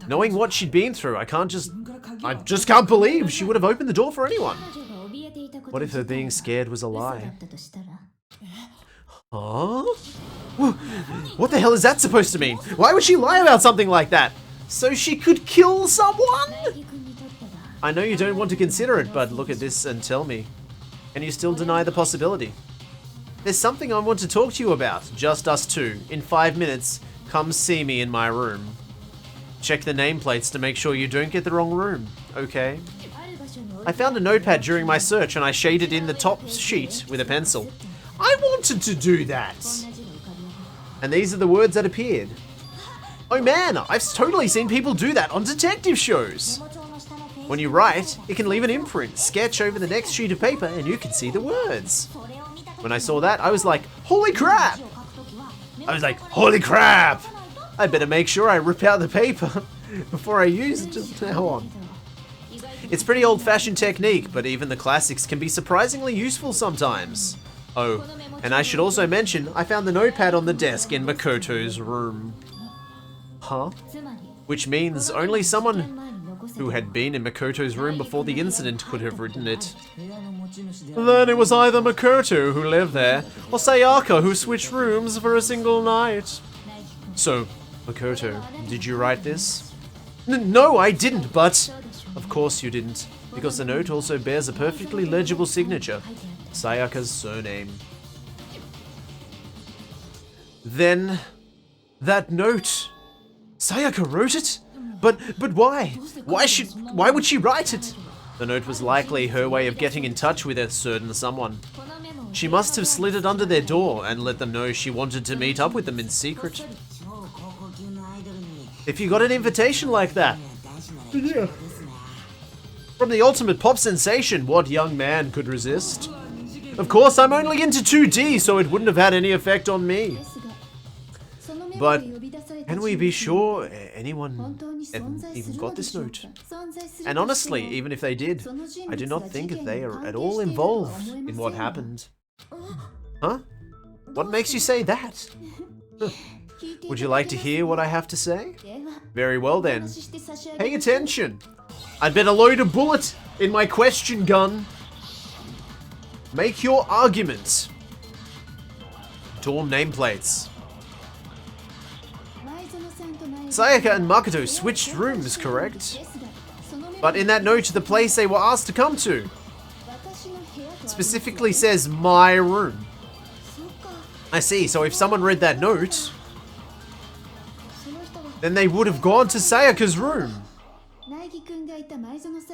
Knowing what she'd been through, I can't just I just can't believe she would have opened the door for anyone. What if her being scared was a lie? Huh? What the hell is that supposed to mean? Why would she lie about something like that? So she could kill someone? I know you don't want to consider it, but look at this and tell me. Can you still deny the possibility? There's something I want to talk to you about. Just us two. In 5 minutes, come see me in my room. Check the nameplates to make sure you don't get the wrong room, okay? I found a notepad during my search and I shaded in the top sheet with a pencil. I wanted to do that! And these are the words that appeared. Oh man, I've totally seen people do that on detective shows. When you write, it can leave an imprint, sketch over the next sheet of paper, and you can see the words. When I saw that, I was like, holy crap! Holy crap! I better make sure I rip out the paper before I use it from now on. It's pretty old-fashioned technique, but even the classics can be surprisingly useful sometimes. Oh, and I should also mention, I found the notepad on the desk in Makoto's room. Huh? Which means only someone who had been in Makoto's room before the incident could have written it. Then it was either Makoto who lived there, or Sayaka who switched rooms for a single night. So, Makoto, did you write this? No, I didn't, but... Of course you didn't, because the note also bears a perfectly legible signature, Sayaka's surname. Then, that note... Sayaka wrote it? But why? Why would she write it? The note was likely her way of getting in touch with a certain someone. She must have slid it under their door and let them know she wanted to meet up with them in secret. If you got an invitation like that, yeah. From the ultimate pop sensation, what young man could resist? Of course, I'm only into 2D, so it wouldn't have had any effect on me. But can we be sure anyone even got this note? And honestly, even if they did, I do not think they are at all involved in what happened. Huh? What makes you say that? Would you like to hear what I have to say? Very well then. Pay attention. I'd better load a bullet in my question gun. Make your argument. Dorm nameplates. Sayaka and Makoto switched rooms, correct? But in that note, the place they were asked to come to specifically says my room. I see, so if someone read that note, then they would have gone to Sayaka's room.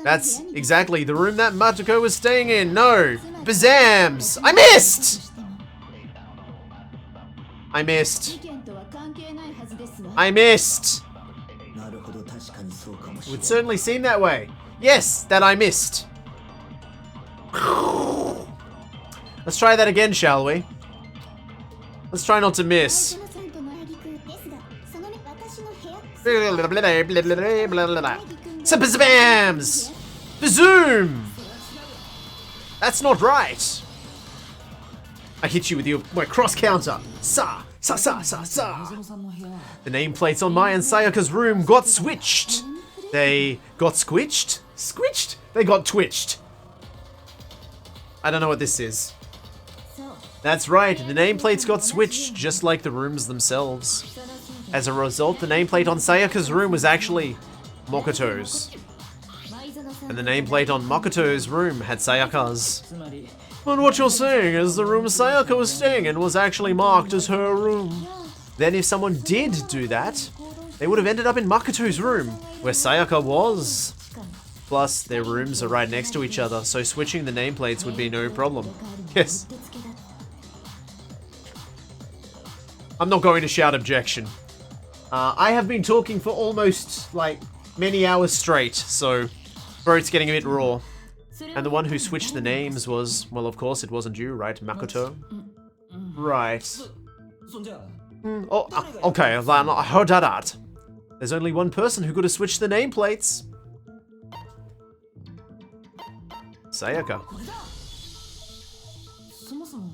That's exactly the room that Matoko was staying in. No! Bazams! I missed! I missed. I missed. It would certainly seem that way. Yes, that I missed. Let's try that again, shall we? Let's try not to miss. Sabazabams! Bazoom! That's not right. I hit you with my cross counter. Sa! Sa sa sa sa! The nameplates on my and Sayaka's room got switched. They got squitched? Squitched? They got twitched. I don't know what this is. That's right, the nameplates got switched just like the rooms themselves. As a result, the nameplate on Sayaka's room was actually Makoto's. And the nameplate on Makoto's room had Sayaka's. And what you're saying is the room Sayaka was staying in was actually marked as her room. Then if someone did do that, they would have ended up in Makoto's room, where Sayaka was. Plus, their rooms are right next to each other, so switching the nameplates would be no problem. Yes. I'm not going to shout objection. I have been talking for almost, many hours straight, so throat's getting a bit raw. And the one who switched the names was, well, of course, it wasn't you, right, Makoto? Right. Okay, I heard that. There's only one person who could have switched the nameplates. Sayaka.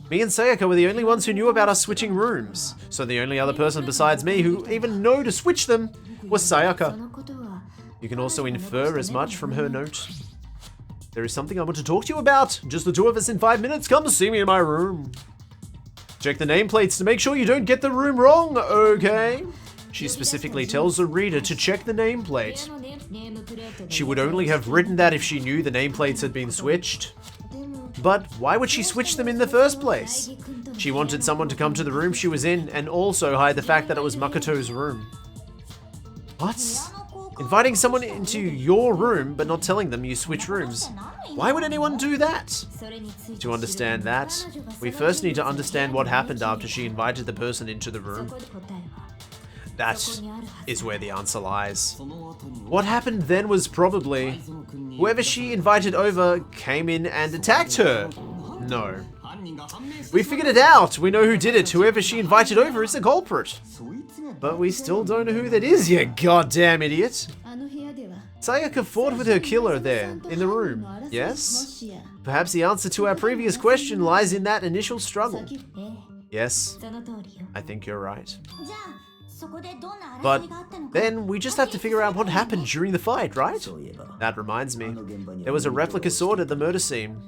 Me and Sayaka were the only ones who knew about us switching rooms, so the only other person besides me who even knew to switch them was Sayaka. You can also infer as much from her note. There is something I want to talk to you about. Just the two of us in 5 minutes. Come see me in my room. Check the nameplates to make sure you don't get the room wrong, okay? She specifically tells the reader to check the nameplate. She would only have written that if she knew the nameplates had been switched. But why would she switch them in the first place? She wanted someone to come to the room she was in and also hide the fact that it was Makoto's room. What? Inviting someone into your room but not telling them you switch rooms. Why would anyone do that? To understand that, we first need to understand what happened after she invited the person into the room. That is where the answer lies. What happened then was probably whoever she invited over came in and attacked her. No. We figured it out. We know who did it. Whoever she invited over is the culprit. But we still don't know who that is, you goddamn idiot. Sayaka fought with her killer there, in the room, yes? Perhaps the answer to our previous question lies in that initial struggle. Yes, I think you're right. But then we just have to figure out what happened during the fight, right? That reminds me, there was a replica sword at the murder scene.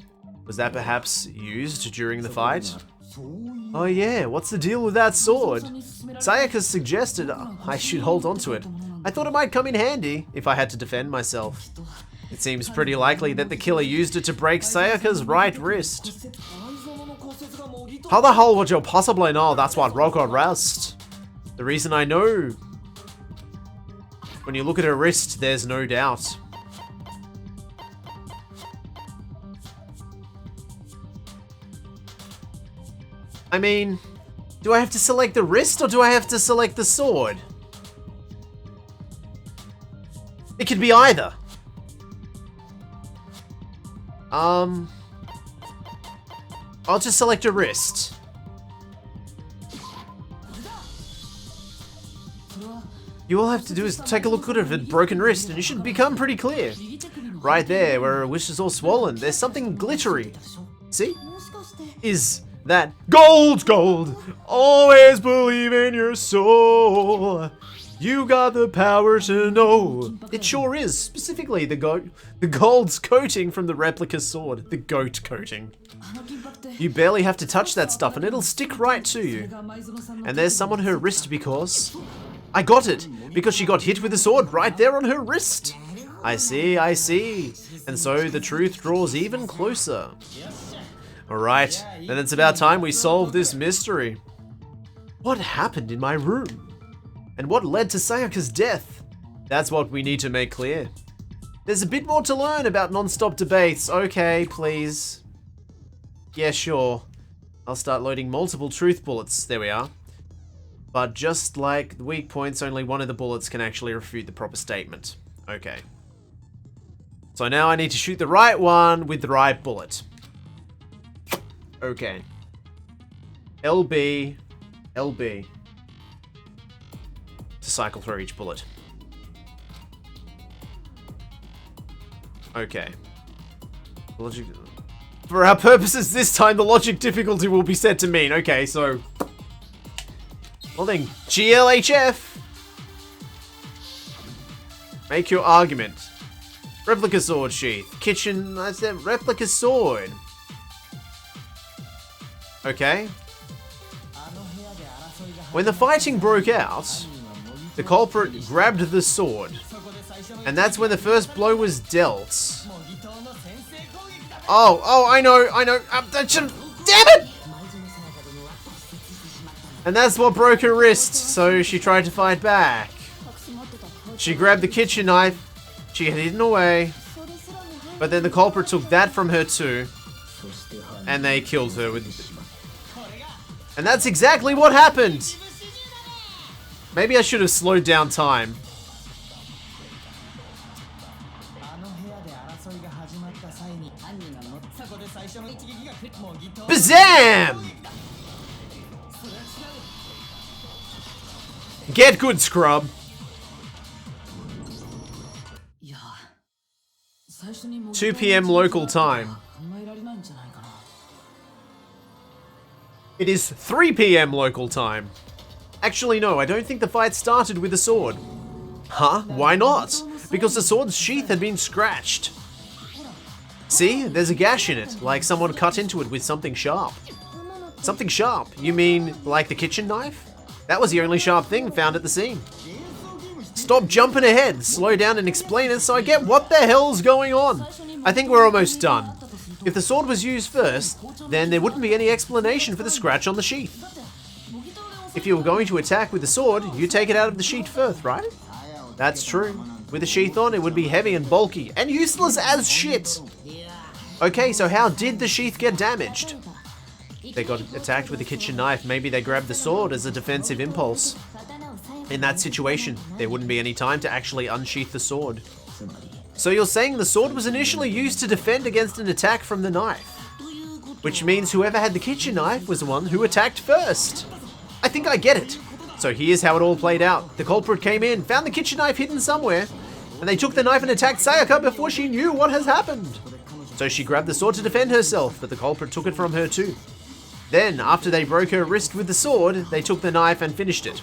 Was that perhaps used during the fight? Oh yeah, what's the deal with that sword? Sayaka suggested I should hold on to it. I thought it might come in handy if I had to defend myself. It seems pretty likely that the killer used it to break Sayaka's right wrist. How the hell would you possibly know that's what broke her wrist? The reason I know, when you look at her wrist, there's no doubt. I mean, do I have to select the wrist or do I have to select the sword? It could be either. I'll just select a wrist. You all have to do is take a look at her broken wrist and it should become pretty clear. Right there, where her wrist is all swollen, there's something glittery. See? Is that gold, gold? Always believe in your soul. You got the power to know. It sure is. Specifically, the gold's coating from the replica sword. The goat coating. You barely have to touch that stuff and it'll stick right to you. And there's some on her wrist because... I got it! Because she got hit with a sword right there on her wrist. I see, I see. And so the truth draws even closer. Alright, then it's about time we solve this mystery. What happened in my room? And what led to Sayaka's death? That's what we need to make clear. There's a bit more to learn about non-stop debates. Okay, please. Yeah, sure. I'll start loading multiple truth bullets. There we are. But just like the weak points, only one of the bullets can actually refute the proper statement. Okay. So now I need to shoot the right one with the right bullet. Okay. LB. LB. To cycle through each bullet. Okay. Logic. For our purposes this time, the logic difficulty will be set to mean. Okay, so... Well then, GLHF! Make your argument. Replica sword sheath. Kitchen, I said replica sword. Okay. When the fighting broke out, the culprit grabbed the sword. And that's when the first blow was dealt. Oh, I know. Damn it! And that's what broke her wrist, so she tried to fight back. She grabbed the kitchen knife, she had hidden away, but then the culprit took that from her too, and they killed her with it. And that's exactly what happened! Maybe I should have slowed down time. Bazam! Get good, scrub. 2 p.m. local time. It is 3 p.m. local time. Actually, no, I don't think the fight started with a sword. Huh? Why not? Because the sword's sheath had been scratched. See? There's a gash in it, like someone cut into it with something sharp. Something sharp? You mean like the kitchen knife? That was the only sharp thing found at the scene. Stop jumping ahead, slow down and explain it so I get what the hell's going on. I think we're almost done. If the sword was used first, then there wouldn't be any explanation for the scratch on the sheath. If you were going to attack with the sword, you take it out of the sheath first, right? That's true. With the sheath on, it would be heavy and bulky, and useless as shit! Okay, so how did the sheath get damaged? They got attacked with a kitchen knife, maybe they grabbed the sword as a defensive impulse. In that situation, there wouldn't be any time to actually unsheath the sword. So you're saying the sword was initially used to defend against an attack from the knife? Which means whoever had the kitchen knife was the one who attacked first. I think I get it. So here's how it all played out. The culprit came in, found the kitchen knife hidden somewhere, and they took the knife and attacked Sayaka before she knew what has happened. So she grabbed the sword to defend herself, but the culprit took it from her too. Then, after they broke her wrist with the sword, they took the knife and finished it.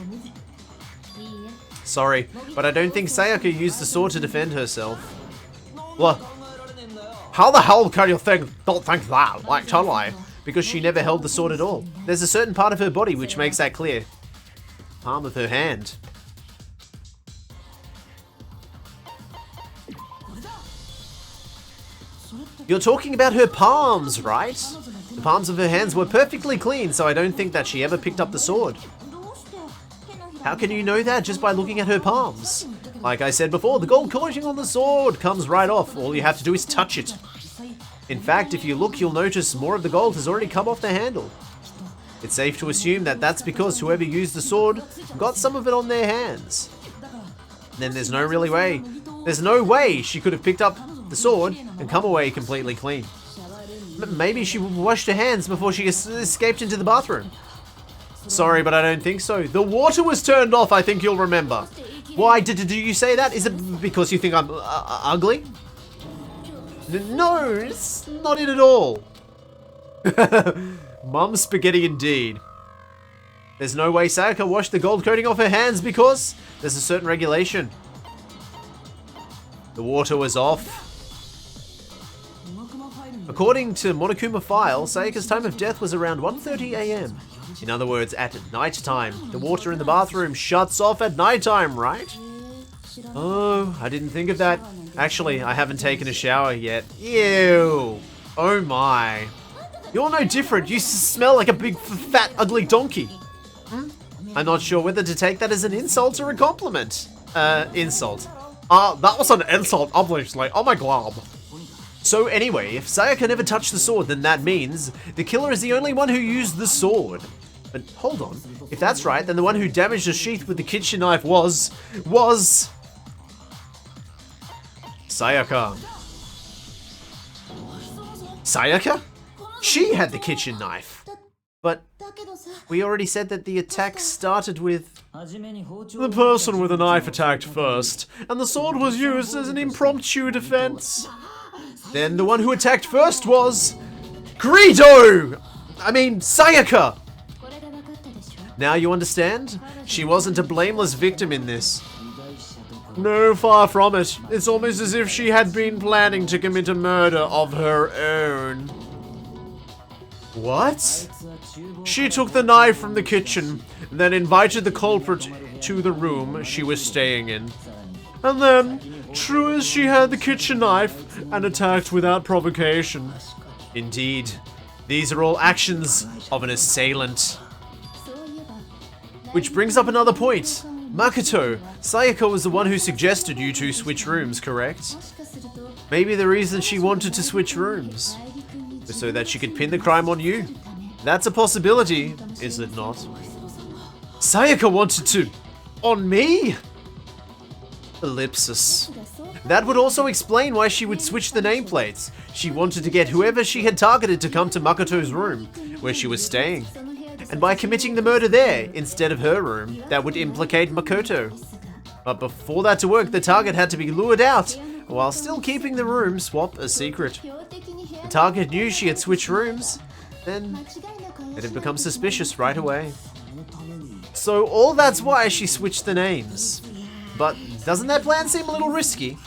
Sorry, but I don't think Sayaka used the sword to defend herself. What? How the hell can you don't think that? Like, totally. Because she never held the sword at all. There's a certain part of her body which makes that clear. Palm of her hand. You're talking about her palms, right? The palms of her hands were perfectly clean, so I don't think that she ever picked up the sword. How can you know that just by looking at her palms? Like I said before, the gold coating on the sword comes right off. All you have to do is touch it. In fact, if you look, you'll notice more of the gold has already come off the handle. It's safe to assume that that's because whoever used the sword got some of it on their hands. Then there's no way she could have picked up the sword and come away completely clean. Maybe she washed her hands before she escaped into the bathroom. Sorry, but I don't think so. The water was turned off, I think you'll remember. Why did you say that? Is it because you think I'm ugly? No, it's not it at all. Mum spaghetti indeed. There's no way Sayaka washed the gold coating off her hands because there's a certain regulation. The water was off. According to Monokuma file, Sayaka's time of death was around 1:30 AM. In other words, at night time. The water in the bathroom shuts off at night time, right? Oh, I didn't think of that. Actually, I haven't taken a shower yet. Ew. Oh my. You're no different. You smell like a big, fat, ugly donkey. I'm not sure whether to take that as an insult or a compliment. Insult. That was an insult, obviously. Oh my god. So anyway, if Sayaka never touched the sword, then that means the killer is the only one who used the sword. But hold on. If that's right, then the one who damaged the sheath with the kitchen knife was Sayaka. Sayaka? She had the kitchen knife. But we already said that the attack started with... The person with the knife attacked first, and the sword was used as an impromptu defense. Then the one who attacked first was... Greedo! I mean, Sayaka! Now you understand? She wasn't a blameless victim in this. No, far from it. It's almost as if she had been planning to commit a murder of her own. What? She took the knife from the kitchen, then invited the culprit to the room she was staying in. And then, true as she had the kitchen knife, and attacked without provocation. Indeed. These are all actions of an assailant. Which brings up another point. Makoto, Sayaka was the one who suggested you two switch rooms, correct? Maybe the reason she wanted to switch rooms was so that she could pin the crime on you. That's a possibility, is it not? Sayaka wanted to... on me? Ellipsis. That would also explain why she would switch the nameplates. She wanted to get whoever she had targeted to come to Makoto's room, where she was staying. And by committing the murder there, instead of her room, that would implicate Makoto. But before that to work, the target had to be lured out, while still keeping the room swap a secret. The target knew she had switched rooms, then it had become suspicious right away. So all that's why she switched the names. But doesn't that plan seem a little risky?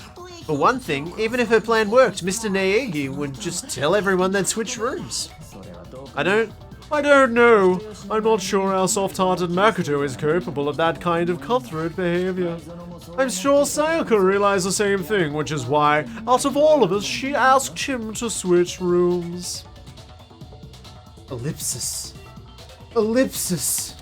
For one thing, even if her plan worked, Mr. Naegi would just tell everyone they'd switch rooms. I don't know. I'm not sure how soft-hearted Makoto is capable of that kind of cutthroat behavior. I'm sure Sayaka realized the same thing, which is why, out of all of us, she asked him to switch rooms. Ellipsis. Ellipsis.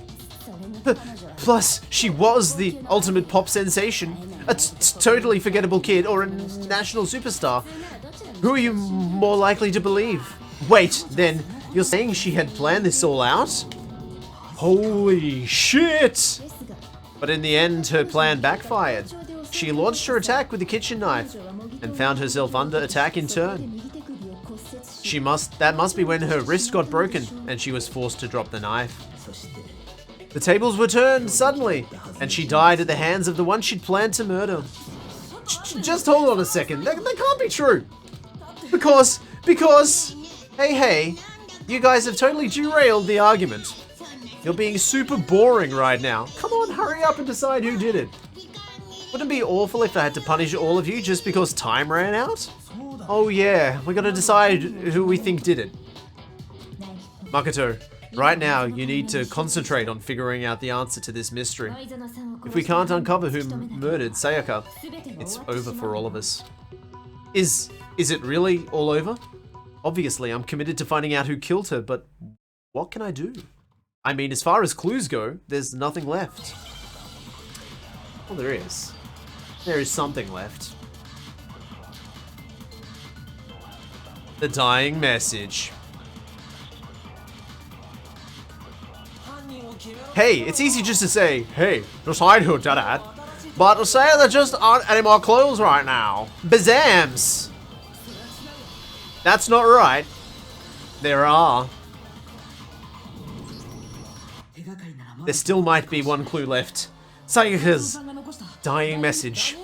Plus, she was the ultimate pop sensation. A totally forgettable kid or a national superstar. Who are you more likely to believe? Wait, then, you're saying she had planned this all out? Holy shit! But in the end, her plan backfired. She launched her attack with a kitchen knife and found herself under attack in turn. That must be when her wrist got broken and she was forced to drop the knife. The tables were turned suddenly, and she died at the hands of the one she'd planned to murder. Just hold on a second, that can't be true. Because, hey, you guys have totally derailed the argument. You're being super boring right now. Come on, hurry up and decide who did it. Wouldn't it be awful if I had to punish all of you just because time ran out? Oh yeah, we gotta decide who we think did it. Makoto, right now you need to concentrate on figuring out the answer to this mystery. If we can't uncover who murdered Sayaka, it's over for all of us. Is it really all over? Obviously, I'm committed to finding out who killed her, but what can I do? I mean, as far as clues go, there's nothing left. Well, there is. There is something left. The dying message. Hey, it's easy just to say, hey, decide who did it. But to say there just aren't any more clues right now. Bazams! That's not right. There are. There still might be one clue left. Sayaka's dying message.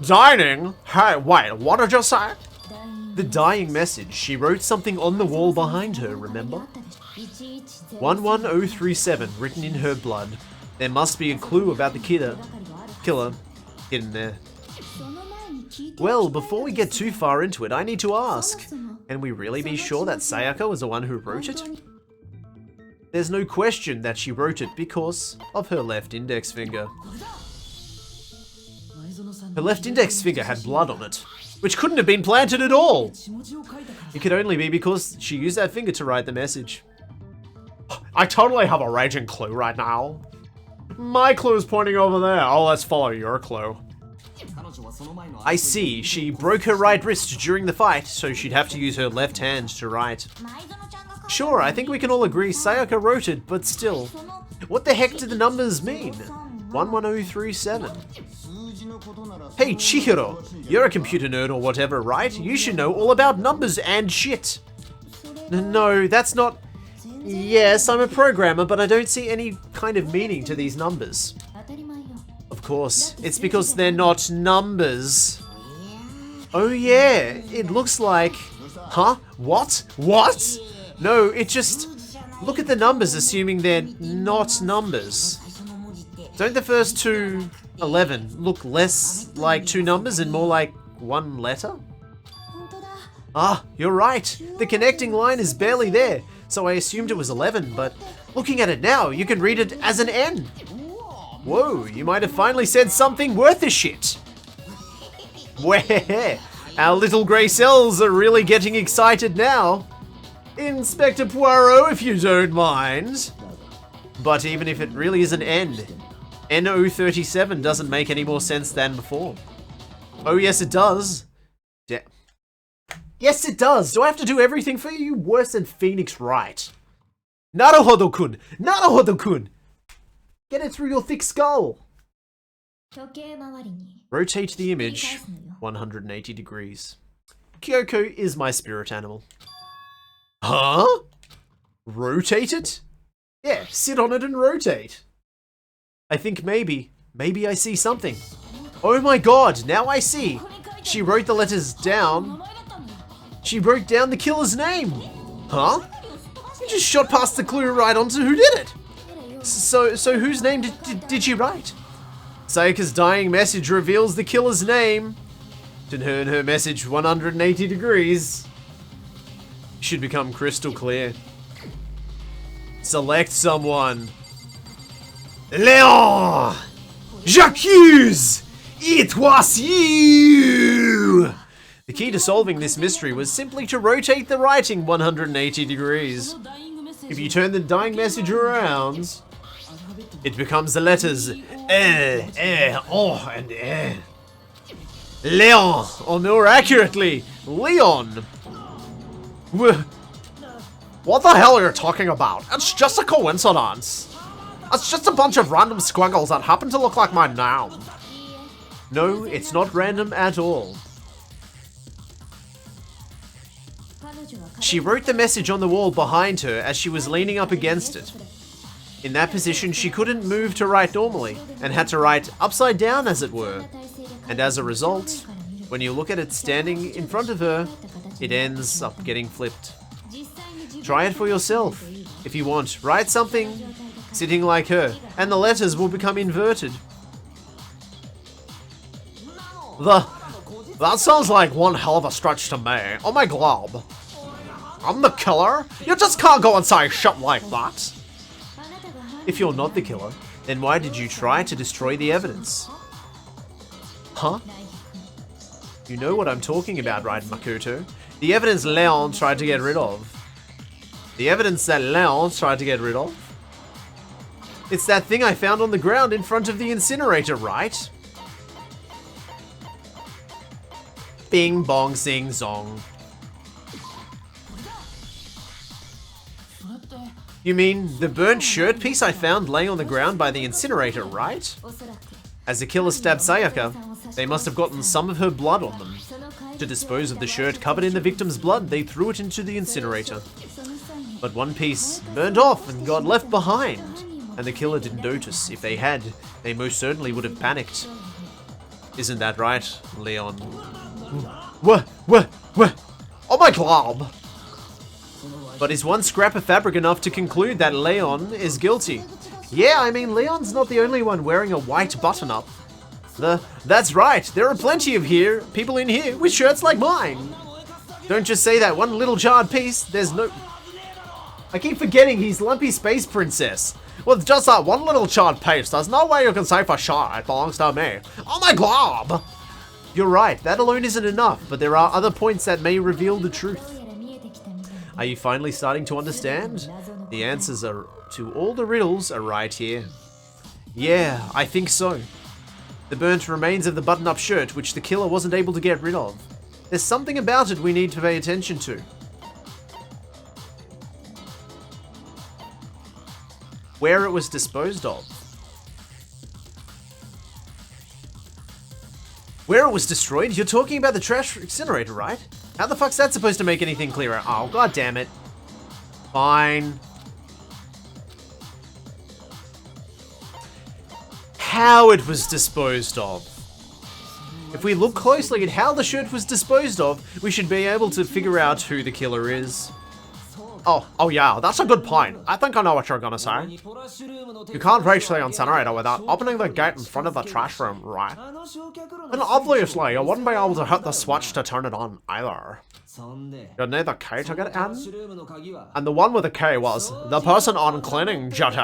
Dining? Hey, wait, what did you say? The dying message. She wrote something on the wall behind her, remember? 11037 written in her blood. There must be a clue about the killer hidden there. Well, before we get too far into it, I need to ask. Can we really be sure that Sayaka was the one who wrote it? There's no question that she wrote it because of her left index finger. Her left index finger had blood on it, which couldn't have been planted at all. It could only be because she used that finger to write the message. I totally have a raging clue right now. My clue's pointing over there. Oh, let's follow your clue. I see. She broke her right wrist during the fight, so she'd have to use her left hand to write. Sure, I think we can all agree Sayaka wrote it, but still. What the heck do the numbers mean? 11037. Hey, Chihiro, you're a computer nerd or whatever, right? You should know all about numbers and shit. No, that's not... Yes, I'm a programmer, but I don't see any kind of meaning to these numbers. Of course, it's because they're not numbers. Oh yeah, it looks like... Huh? What? What? No, it just... Look at the numbers assuming they're not numbers. Don't the first two 11 look less like two numbers and more like one letter? Ah, you're right. The connecting line is barely there, so I assumed it was 11, but looking at it now, you can read it as an N. Whoa, you might have finally said something worth a shit. Where? Our little grey cells are really getting excited now. Inspector Poirot, if you don't mind. But even if it really is an N, NO37 doesn't make any more sense than before. Oh yes it does. Yes it does! Do I have to do everything for you? Worse than Phoenix Wright. Naruhodo-kun! Naruhodo-kun! Get it through your thick skull! Rotate the image 180 degrees. Kyoko is my spirit animal. Huh? Rotate it? Yeah, sit on it and rotate. I think maybe I see something. Oh my god, now I see. She wrote the letters down. She wrote down the killer's name. Huh? You just shot past the clue right onto who did it. So whose name did she write? Sayaka's dying message reveals the killer's name. To turn her message 180 degrees. Should become crystal clear. Select someone. Leon! J'accuse! It was you! The key to solving this mystery was simply to rotate the writing 180 degrees. If you turn the dying message around, it becomes the letters oh, and Leon, or more accurately, Leon. What the hell are you talking about? It's just a coincidence. It's just a bunch of random squiggles that happen to look like my noun. No, it's not random at all. She wrote the message on the wall behind her as she was leaning up against it. In that position, she couldn't move to write normally, and had to write upside down, as it were. And as a result, when you look at it standing in front of her, it ends up getting flipped. Try it for yourself. If you want, write something sitting like her, and the letters will become inverted. That sounds like one hell of a stretch to me. Oh my glob. I'm the killer? You just can't go and say shit like that. If you're not the killer, then why did you try to destroy the evidence? Huh? You know what I'm talking about, right, Makoto? The evidence Leon tried to get rid of. The evidence that Leon tried to get rid of? It's that thing I found on the ground in front of the incinerator, right? Bing bong sing song. You mean the burnt shirt piece I found laying on the ground by the incinerator, right? As the killer stabbed Sayaka, they must have gotten some of her blood on them. To dispose of the shirt covered in the victim's blood, they threw it into the incinerator. But one piece burned off and got left behind, and the killer didn't notice. If they had, they most certainly would have panicked. Isn't that right, Leon? What? Oh my glob! But is one scrap of fabric enough to conclude that Leon is guilty? Yeah, I mean, Leon's not the only one wearing a white button-up. That's right, there are plenty of people in here with shirts like mine. Don't just say that one little jarred piece, there's no... I keep forgetting he's Lumpy Space Princess. With just that one little charred piece, there's no way you can say for sure it belongs to me. Oh my glob! You're right, that alone isn't enough, but there are other points that may reveal the truth. Are you finally starting to understand? The answers to all the riddles are right here. Yeah, I think so. The burnt remains of the button-up shirt, which the killer wasn't able to get rid of. There's something about it we need to pay attention to. Where it was disposed of. Where it was destroyed? You're talking about the trash incinerator, right? How the fuck's that supposed to make anything clearer? Oh, god damn it. Fine. How it was disposed of. If we look closely at how the shirt was disposed of, we should be able to figure out who the killer is. Oh yeah, that's a good point. I think I know what you're gonna say. You can't reach the incinerator without opening the gate in front of the trash room, right? And obviously, you wouldn't be able to hit the switch to turn it on either. You'd need the key to get in. And the one with the key was the person on cleaning duty.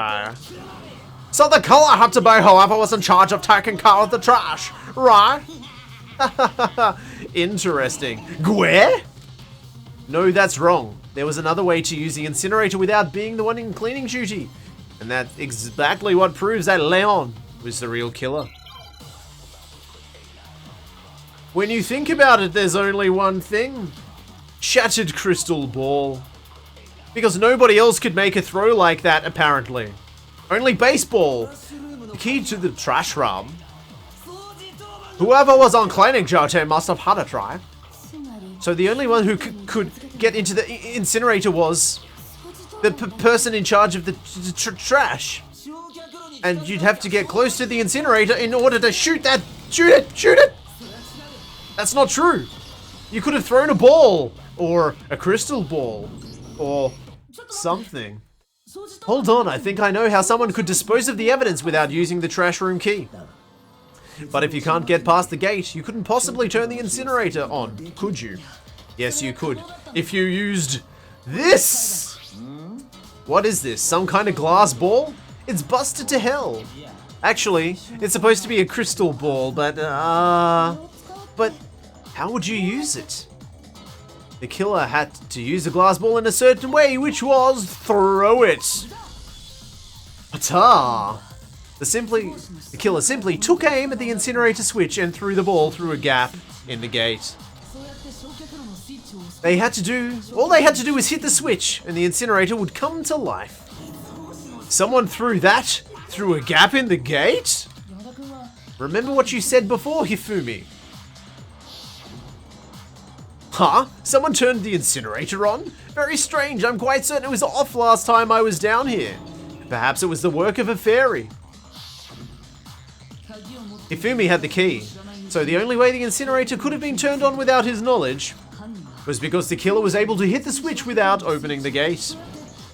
So the killer had to be whoever was in charge of taking care of the trash, right? Interesting. Gware? No, that's wrong. There was another way to use the incinerator without being the one in cleaning duty. And that's exactly what proves that Leon was the real killer. When you think about it, there's only one thing. Shattered crystal ball. Because nobody else could make a throw like that, apparently. Only baseball. The key to the trash room. Whoever was on cleaning duty must have had a try. So the only one who could get into the incinerator was the person in charge of the trash. And you'd have to get close to the incinerator in order to shoot that. Shoot it! That's not true. You could have thrown a ball, or a crystal ball, or something. Hold on, I think I know how someone could dispose of the evidence without using the trash room key. But if you can't get past the gate, you couldn't possibly turn the incinerator on, could you? Yes, you could. If you used this! What is this? Some kind of glass ball? It's busted to hell. Actually, it's supposed to be a crystal ball, but how would you use it? The killer had to use the glass ball in a certain way, which was throw it. Ta! The killer simply took aim at the incinerator switch and threw the ball through a gap in the gate. All they had to do was hit the switch and the incinerator would come to life. Someone threw that through a gap in the gate? Remember what you said before, Hifumi. Huh? Someone turned the incinerator on? Very strange, I'm quite certain it was off last time I was down here. Perhaps it was the work of a fairy. Hifumi had the key, so the only way the incinerator could have been turned on without his knowledge was because the killer was able to hit the switch without opening the gate.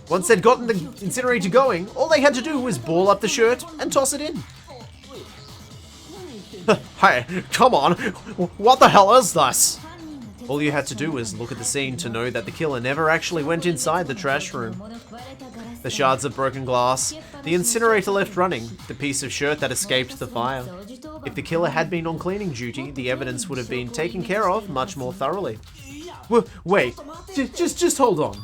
Once they'd gotten the incinerator going, all they had to do was ball up the shirt and toss it in. Hey, come on, what the hell is this? All you had to do was look at the scene to know that the killer never actually went inside the trash room. The shards of broken glass, the incinerator left running, the piece of shirt that escaped the fire. If the killer had been on cleaning duty, the evidence would have been taken care of much more thoroughly. Wait, just hold on.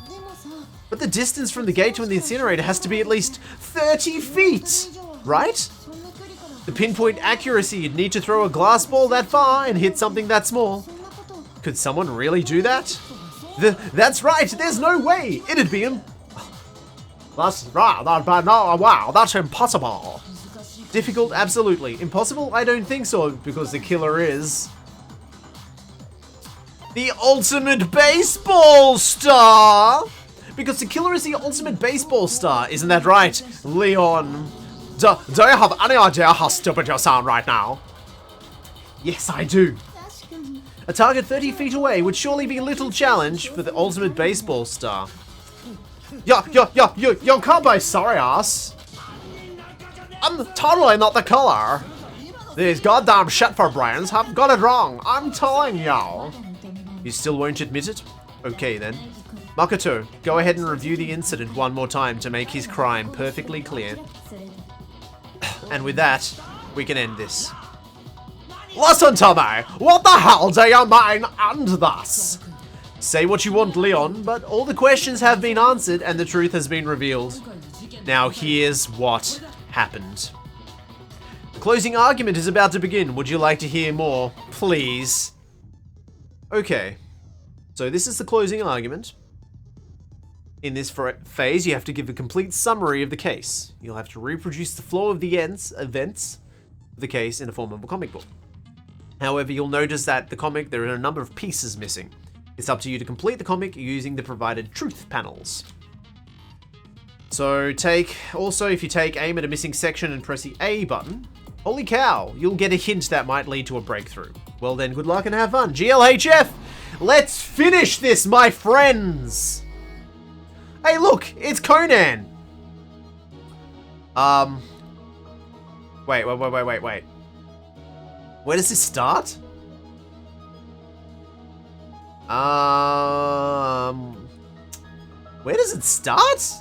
But the distance from the gate to the incinerator has to be at least 30 feet, right? The pinpoint accuracy you'd need to throw a glass ball that far and hit something that small. Could someone really do that? That's right, there's no way! It'd be That's right, wow, that's impossible. Difficult, absolutely. Impossible? I don't think so, because the killer is the ultimate baseball star! Because the killer is the ultimate baseball star, isn't that right, Leon? Do you have any idea how stupid you sound right now? Yes, I do. A target 30 feet away would surely be little challenge for the ultimate baseball star. Yo, can't be serious. I'm totally not the killer. These goddamn shit for brains have got it wrong. I'm telling y'all. You still won't admit it? Okay then. Makoto, go ahead and review the incident one more time to make his crime perfectly clear. And with that, we can end this. Listen to me! What the hell do you mean, and thus? Say what you want, Leon, but all the questions have been answered and the truth has been revealed. Now here's what happened. The closing argument is about to begin. Would you like to hear more? Please. Okay. So this is the closing argument. In this phase, you have to give a complete summary of the case. You'll have to reproduce the flow of the events of the case in the form of a comic book. However, you'll notice that the comic, there are a number of pieces missing. It's up to you to complete the comic using the provided truth panels. So if you take aim at a missing section and press the A button, holy cow, you'll get a hint that might lead to a breakthrough. Well then, good luck and have fun. GLHF, let's finish this, my friends! Hey look, it's Conan! Wait. Where does this start? Where does it start?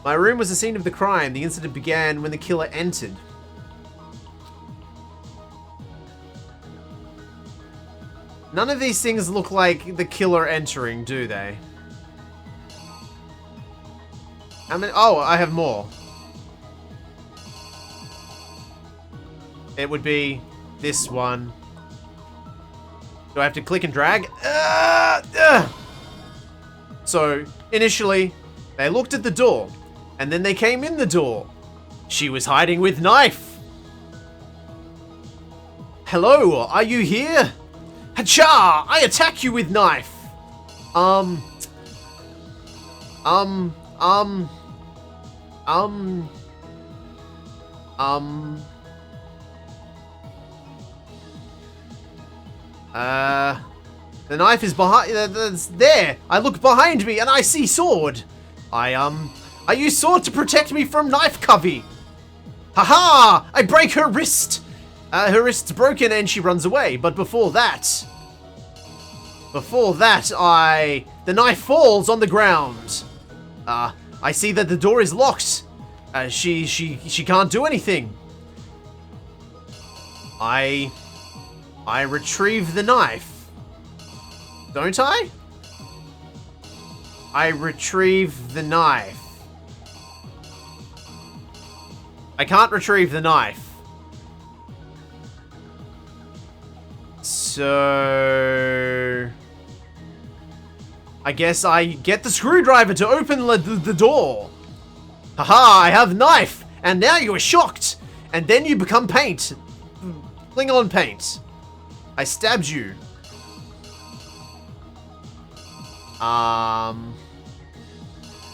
My room was the scene of the crime. The incident began when the killer entered. None of these things look like the killer entering, do they? How many? Oh, I have more. It would be this one. Do I have to click and drag? So, initially, they looked at the door, and then they came in the door. She was hiding with knife. Hello, are you here? Hacha! I attack you with knife! The knife is behind, it's there! I look behind me and I see sword! I use sword to protect me from knife covey! Haha! I break her wrist! Her wrist's broken and she runs away. But before that, the knife falls on the ground. I see that the door is locked. She can't do anything. I retrieve the knife. Don't I? I retrieve the knife. I can't retrieve the knife. So I guess I get the screwdriver to open the door. Haha, I have knife! And now you are shocked! And then you become paint. Klingon paint. I stabbed you.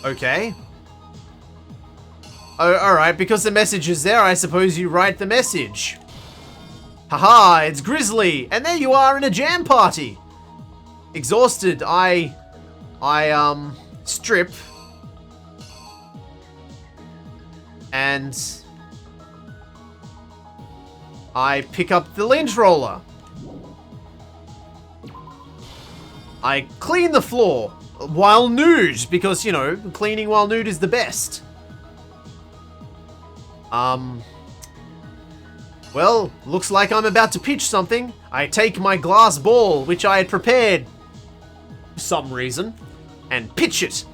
Okay. Oh, alright, because the message is there, I suppose you write the message. Haha, it's Grizzly! And there you are in a jam party! Exhausted, I strip. And I pick up the lint roller. I clean the floor while nude, because, you know, cleaning while nude is the best. Well, looks like I'm about to pitch something. I take my glass ball, which I had prepared for some reason, and pitch it.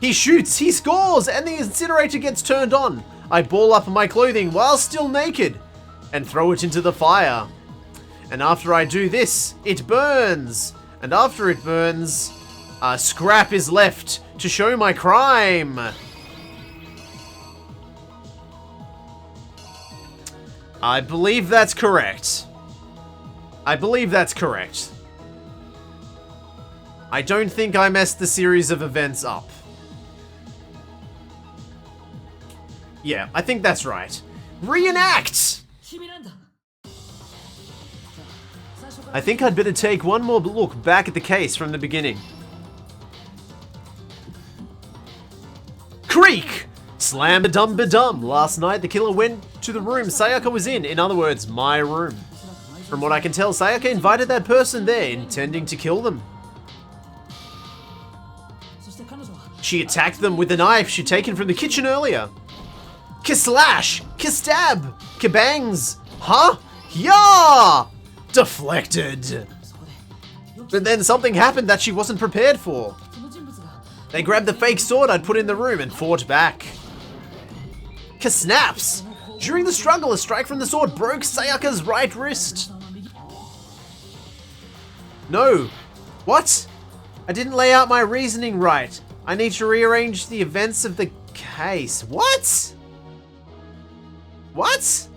He shoots, he scores, and the incinerator gets turned on. I ball up my clothing while still naked and throw it into the fire. And after I do this, it burns. And after it burns, scrap is left to show my crime. I believe that's correct. I believe that's correct. I don't think I messed the series of events up. Yeah, I think that's right. Reenact! I think I'd better take one more look back at the case from the beginning. Creak! Slam-a-dum-ba-dum. Last night, the killer went to the room Sayaka was in other words, my room. From what I can tell, Sayaka invited that person there, intending to kill them. She attacked them with the knife she'd taken from the kitchen earlier. Kislash! Kistab! Kibangs! Huh? Yeah! Deflected! But then something happened that she wasn't prepared for. They grabbed the fake sword I'd put in the room and fought back. Kasnaps! During the struggle, a strike from the sword broke Sayaka's right wrist. No. What? I didn't lay out my reasoning right. I need to rearrange the events of the case. What? What?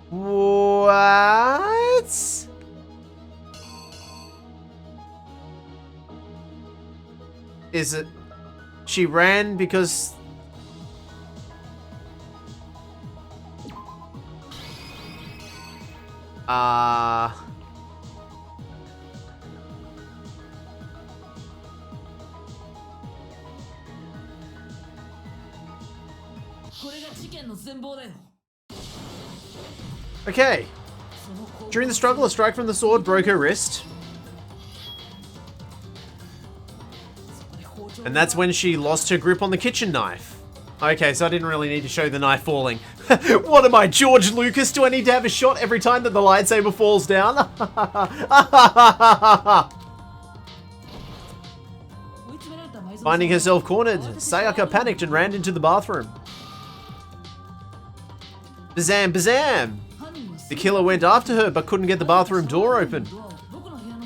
What? Is it... She ran because... Okay. During the struggle, a strike from the sword broke her wrist. And that's when she lost her grip on the kitchen knife. Okay, so I didn't really need to show the knife falling. What am I, George Lucas? Do I need to have a shot every time that the lightsaber falls down? Finding herself cornered, Sayaka panicked and ran into the bathroom. Bazam, bazam! The killer went after her but couldn't get the bathroom door open.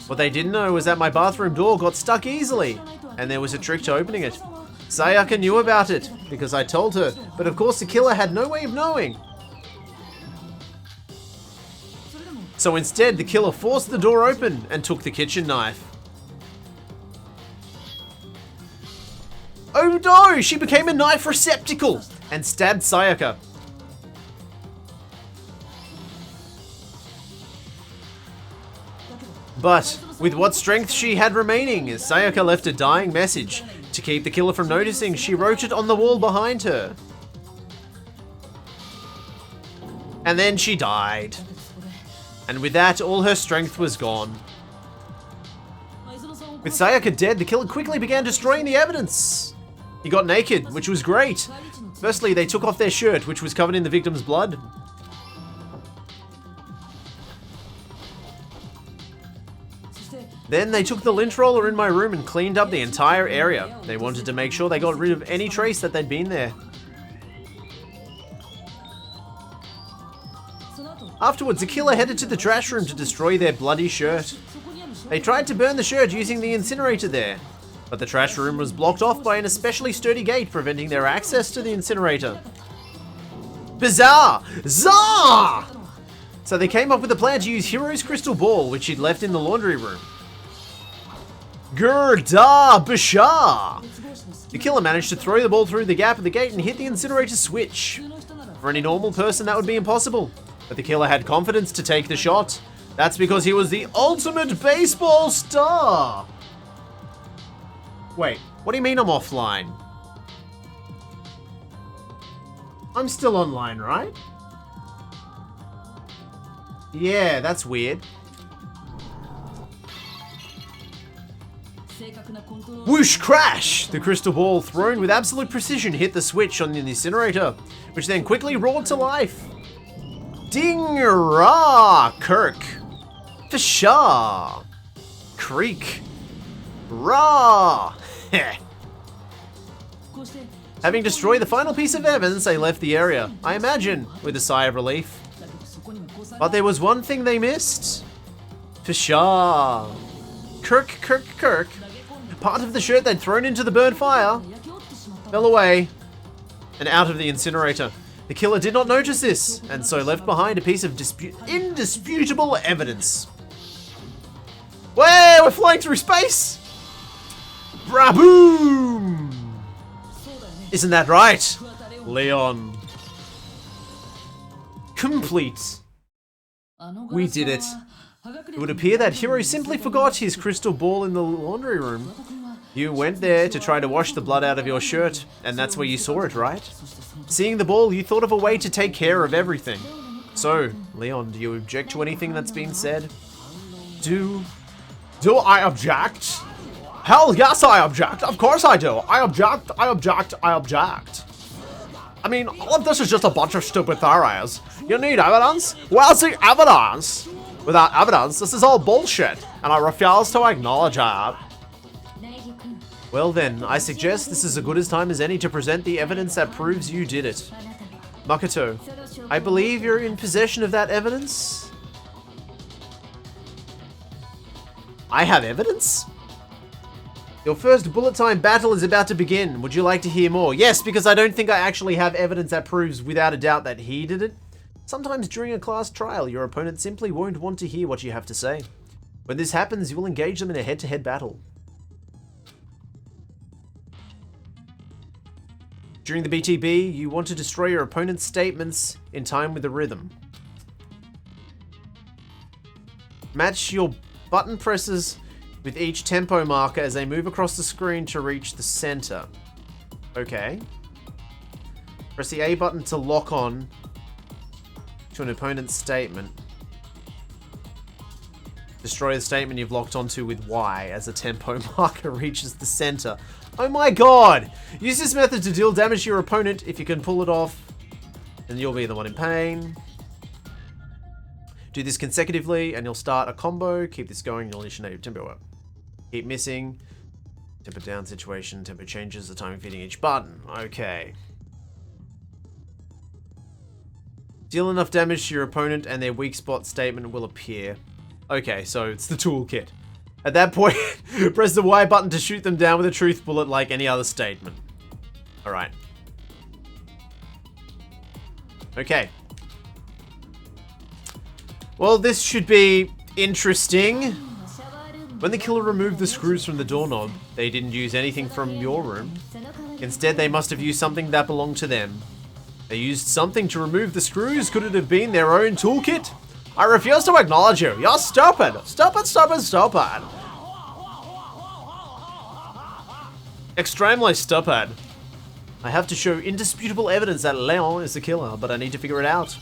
What they didn't know was that my bathroom door got stuck easily, and there was a trick to opening it. Sayaka knew about it, because I told her, but of course the killer had no way of knowing. So instead, the killer forced the door open and took the kitchen knife. Oh no! She became a knife receptacle and stabbed Sayaka. But with what strength she had remaining, Sayaka left a dying message. To keep the killer from noticing, she wrote it on the wall behind her. And then she died. And with that, all her strength was gone. With Sayaka dead, the killer quickly began destroying the evidence. He got naked, which was great. Firstly, they took off their shirt, which was covered in the victim's blood. Then they took the lint roller in my room and cleaned up the entire area. They wanted to make sure they got rid of any trace that they'd been there. Afterwards, the killer headed to the trash room to destroy their bloody shirt. They tried to burn the shirt using the incinerator there, but the trash room was blocked off by an especially sturdy gate preventing their access to the incinerator. Bizarre! Zah! So they came up with a plan to use Hiro's crystal ball, which he'd left in the laundry room. Gerda Bashar! The killer managed to throw the ball through the gap of the gate and hit the incinerator switch. For any normal person, that would be impossible. But the killer had confidence to take the shot. That's because he was the ultimate baseball star! Wait, what do you mean I'm offline? I'm still online, right? Yeah, that's weird. Whoosh crash! The crystal ball, thrown with absolute precision, hit the switch on the incinerator, which then quickly roared to life. Ding rah! Kirk. Fasha. Creek. Rah! Having destroyed the final piece of evidence, they left the area, I imagine, with a sigh of relief. But there was one thing they missed. Fasha. Kirk. Part of the shirt they'd thrown into the burnt fire fell away and out of the incinerator. The killer did not notice this, and so left behind a piece of indisputable evidence. Way, we're flying through space! Braboom! Isn't that right, Leon? Complete. We did it. It would appear that Hiro simply forgot his crystal ball in the laundry room. You went there to try to wash the blood out of your shirt, and that's where you saw it, right? Seeing the ball, you thought of a way to take care of everything. So, Leon, do you object to anything that's been said? Do I object? Hell yes, I object. Of course I do. I object. I mean, all of this is just a bunch of stupid theories. You need evidence? Where's the evidence? Without evidence, this is all bullshit, and I refuse to acknowledge it. Well then, I suggest this is as good a time as any to present the evidence that proves you did it. Makoto, I believe you're in possession of that evidence? I have evidence? Your first bullet time battle is about to begin. Would you like to hear more? Yes, because I don't think I actually have evidence that proves without a doubt that he did it. Sometimes during a class trial, your opponent simply won't want to hear what you have to say. When this happens, you will engage them in a head-to-head battle. During the BTB, you want to destroy your opponent's statements in time with the rhythm. Match your button presses with each tempo marker as they move across the screen to reach the center. Okay. Press the A button to lock on to an opponent's statement. Destroy the statement you've locked onto with Y as the tempo marker reaches the center. Oh my god! Use this method to deal damage to your opponent. If you can pull it off, then you'll be the one in pain. Do this consecutively and you'll start a combo. Keep this going, you'll initiate your tempo up. Keep missing. Tempo down situation, tempo changes, the time of hitting each button. Okay. Deal enough damage to your opponent and their weak spot statement will appear. Okay, so it's the toolkit. At that point, press the Y button to shoot them down with a truth bullet like any other statement. Alright. Okay. Well, this should be interesting. When the killer removed the screws from the doorknob, they didn't use anything from your room. Instead, they must have used something that belonged to them. They used something to remove the screws. Could it have been their own toolkit? I refuse to acknowledge you. You're stupid. Stupid. Extremely stupid. I have to show indisputable evidence that Leon is the killer, but I need to figure it out.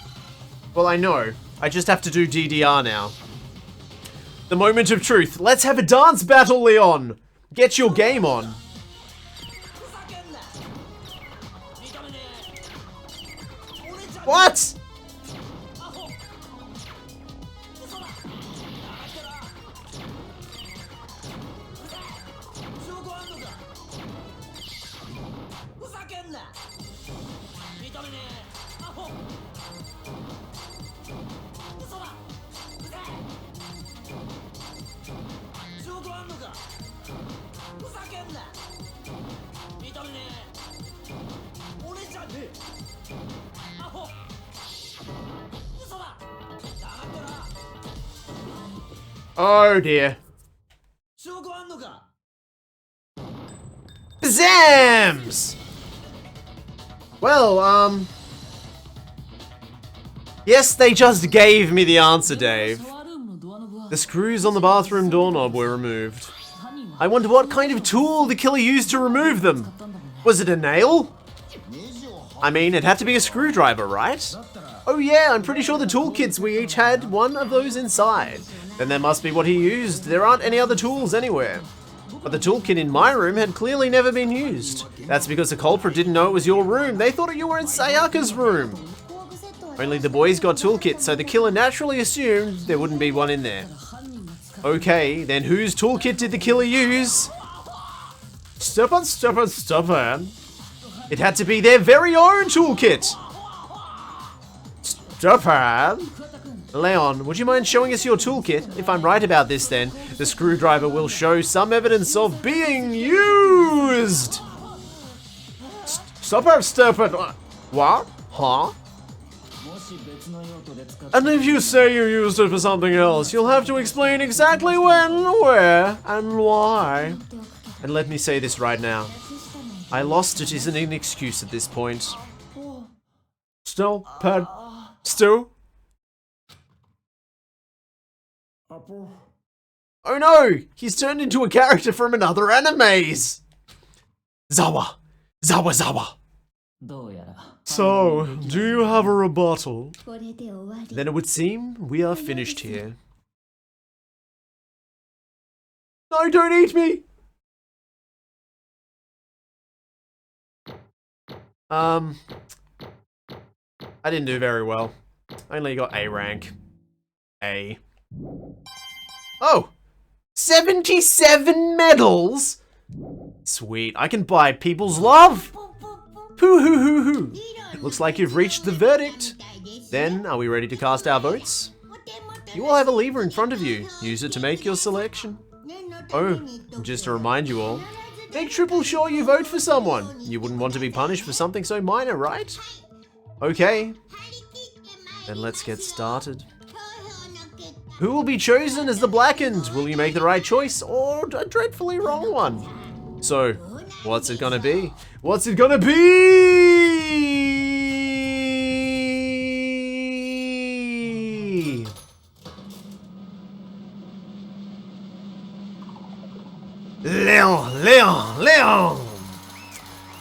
Well, I know. I just have to do DDR now. The moment of truth. Let's have a dance battle, Leon. Get your game on. What? Oh dear. Zams! Well, yes, they just gave me the answer, Dave. The screws on the bathroom doorknob were removed. I wonder what kind of tool the killer used to remove them. Was it a nail? I mean, it had to be a screwdriver, right? Oh yeah, I'm pretty sure the toolkits we each had one of those inside. Then that must be what he used. There aren't any other tools anywhere. But the toolkit in my room had clearly never been used. That's because the culprit didn't know it was your room. They thought you were in Sayaka's room. Only the boys got toolkits, so the killer naturally assumed there wouldn't be one in there. Okay, then whose toolkit did the killer use? Stupid. It had to be their very own toolkit. Stupid. Leon, would you mind showing us your toolkit? If I'm right about this, then the screwdriver will show some evidence of being used. Stupid. What? Huh? And if you say you used it for something else, you'll have to explain exactly when, where, and why. And let me say this right now. I lost it isn't an excuse at this point. Still? Oh no! He's turned into a character from another animes! Zawa! So, do you have a rebuttal? Then it would seem we are finished here. No, don't eat me! I didn't do very well. I only got A rank. A. Oh! 77 medals? Sweet, I can buy people's love! Poo-hoo-hoo-hoo! Looks like you've reached the verdict. Then, are we ready to cast our votes? You all have a lever in front of you. Use it to make your selection. Oh, just to remind you all, make triple sure you vote for someone. You wouldn't want to be punished for something so minor, right? Okay. Then let's get started. Who will be chosen as the blackened? Will you make the right choice or a dreadfully wrong one? So, what's it gonna be? What's it gonna be? Leon!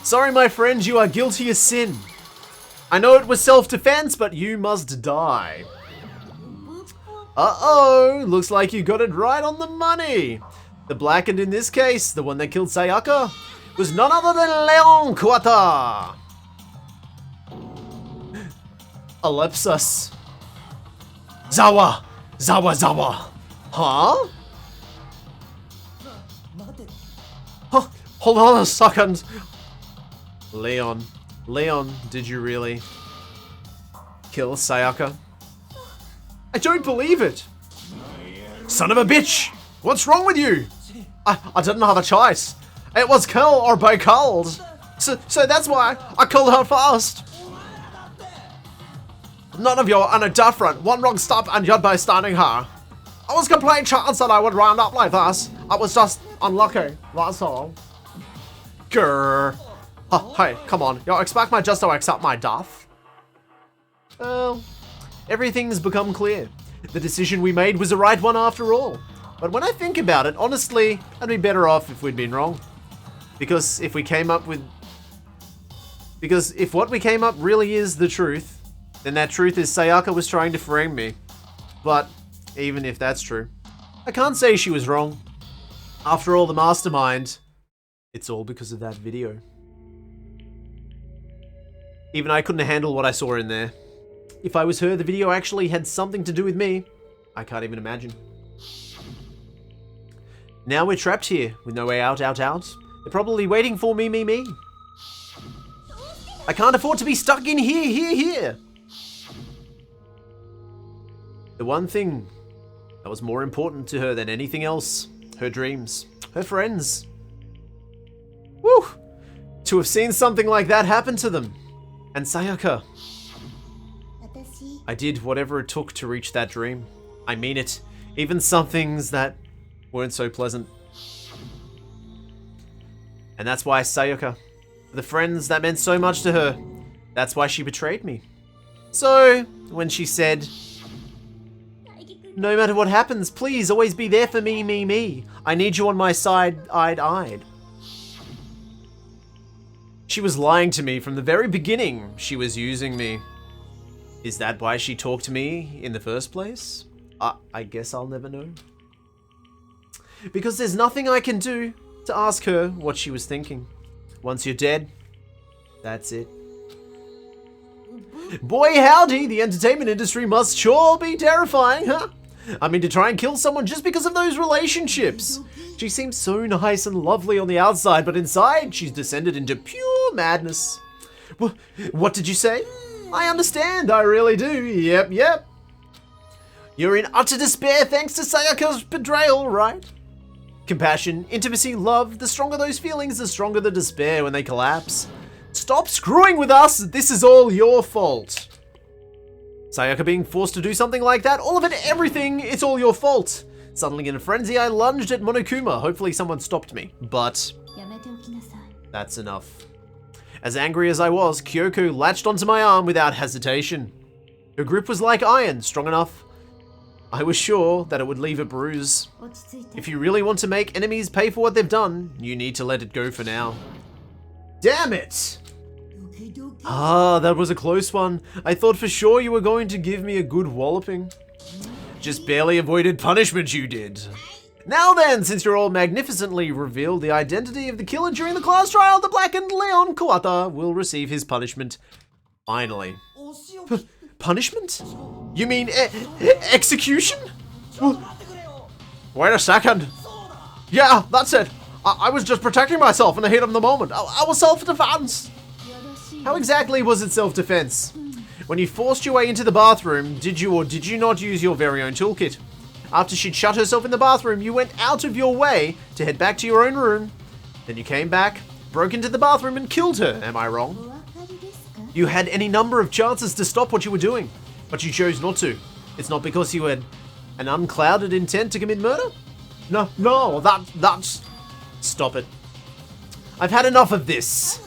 Sorry, my friend, you are guilty as sin. I know it was self-defense, but you must die. Uh-oh, looks like you got it right on the money. The blackened in this case, the one that killed Sayaka, was none other than Leon Kuwata. Ellipsis. Zawa. Huh? Hold on a second. Leon, did you really kill Sayaka? I don't believe it! Son of a bitch! What's wrong with you? I didn't have a choice. It was kill or be killed. So that's why I killed her first. None of you are any different. One wrong step and you'd be standing here. I was complete chance that I would round up like this. I was just unlucky, that's all. Grrr. Hey, come on. You expect me just to accept my death? Well, everything's become clear. The decision we made was the right one after all. But when I think about it, honestly, I'd be better off if we'd been wrong. Because if what we came up really is the truth, then that truth is Sayaka was trying to frame me. But even if that's true, I can't say she was wrong. After all, the mastermind, it's all because of that video. Even I couldn't handle what I saw in there. If I was her, the video actually had something to do with me. I can't even imagine. Now we're trapped here, with no way out. They're probably waiting for me. I can't afford to be stuck in here. The one thing that was more important to her than anything else, her dreams, her friends. Woo! To have seen something like that happen to them. And Sayaka. I did whatever it took to reach that dream. I mean it. Even some things that weren't so pleasant. And that's why Sayaka, the friends that meant so much to her, that's why she betrayed me. So, when she said, no matter what happens, please always be there for me. I need you on my side, eyed. She was lying to me from the very beginning. She was using me. Is that why she talked to me in the first place? I guess I'll never know. Because there's nothing I can do to ask her what she was thinking. Once you're dead, that's it. Boy howdy, the entertainment industry must sure be terrifying, huh? I mean, to try and kill someone just because of those relationships. She seems so nice and lovely on the outside, but inside, she's descended into pure madness. What did you say? I understand, I really do. Yep. You're in utter despair thanks to Sayaka's betrayal, right? Compassion, intimacy, love, the stronger those feelings, the stronger the despair when they collapse. Stop screwing with us, this is all your fault. Sayaka being forced to do something like that, all of it, everything, it's all your fault. Suddenly in a frenzy, I lunged at Monokuma. Hopefully someone stopped me, but that's enough. As angry as I was, Kyoko latched onto my arm without hesitation. Her grip was like iron, strong enough. I was sure that it would leave a bruise. If you really want to make enemies pay for what they've done, you need to let it go for now. Damn it! That was a close one. I thought for sure you were going to give me a good walloping. Just barely avoided punishment you did. Now then, since you're all magnificently revealed the identity of the killer during the class trial, the blackened Leon Kawata will receive his punishment. Finally. Punishment? You mean execution? Wait a second. Yeah, that's it. I was just protecting myself in the heat of the moment. I was self-defense. How exactly was it self-defense? When you forced your way into the bathroom, did you or did you not use your very own toolkit? After she'd shut herself in the bathroom, you went out of your way to head back to your own room. Then you came back, broke into the bathroom and killed her, am I wrong? You had any number of chances to stop what you were doing, but you chose not to. It's not because you had an unclouded intent to commit murder? No, that's... Stop it. I've had enough of this.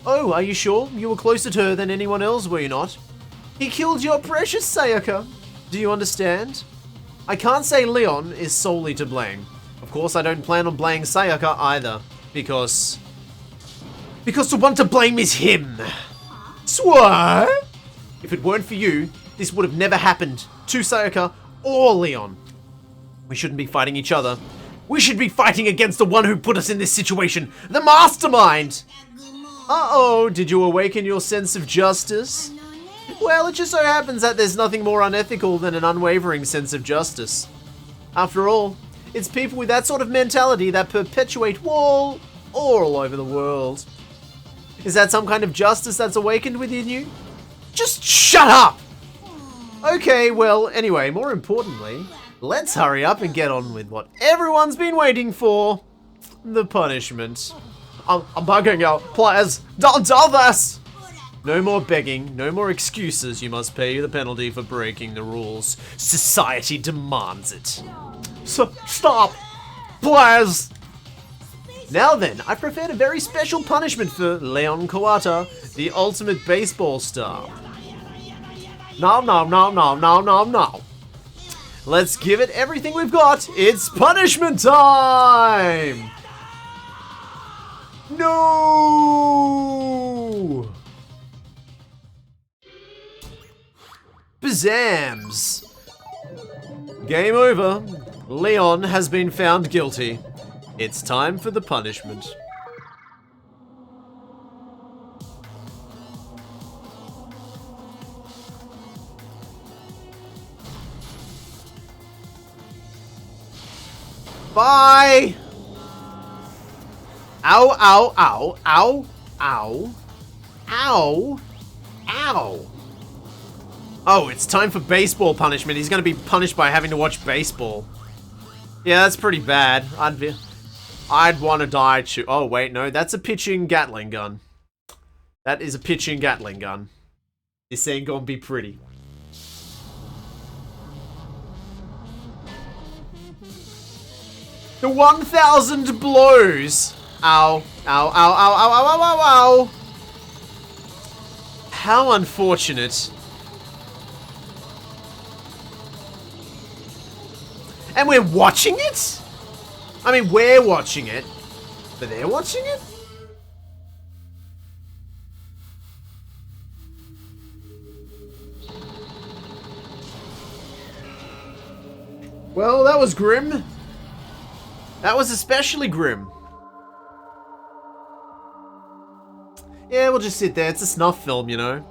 Oh, are you sure? You were closer to her than anyone else, were you not? He killed your precious Sayaka. Do you understand? I can't say Leon is solely to blame. Of course, I don't plan on blaming Sayaka either, because the one to blame is him. Swear? If it weren't for you, this would have never happened to Sayaka or Leon. We shouldn't be fighting each other. We should be fighting against the one who put us in this situation, the mastermind. Uh-oh, did you awaken your sense of justice? Well, it just so happens that there's nothing more unethical than an unwavering sense of justice. After all, it's people with that sort of mentality that perpetuate war all over the world. Is that some kind of justice that's awakened within you? Just shut up! Okay, well, anyway, more importantly, let's hurry up and get on with what everyone's been waiting for. The punishment. I'm begging you, please, don't do this! No more begging, no more excuses. You must pay the penalty for breaking the rules. Society demands it. Stop! Please! Now then, I've prepared a very special punishment for Leon Kawata, the ultimate baseball star. No. Let's give it everything we've got. It's punishment time! No! Bazams! Game over. Leon has been found guilty. It's time for the punishment. Bye! Ow, ow, ow, ow, ow, ow, ow. Oh, it's time for baseball punishment. He's gonna be punished by having to watch baseball. Yeah, that's pretty bad. I'd want to die too. Oh, wait, no, that's a pitching Gatling gun. That is a pitching Gatling gun. This ain't gonna be pretty. The 1,000 blows. Ow. Ow, ow, ow, ow, ow, ow, ow, ow. How unfortunate. And we're watching it? I mean, we're watching it. But they're watching it? Well, that was grim. That was especially grim. Yeah, we'll just sit there. It's a snuff film, you know.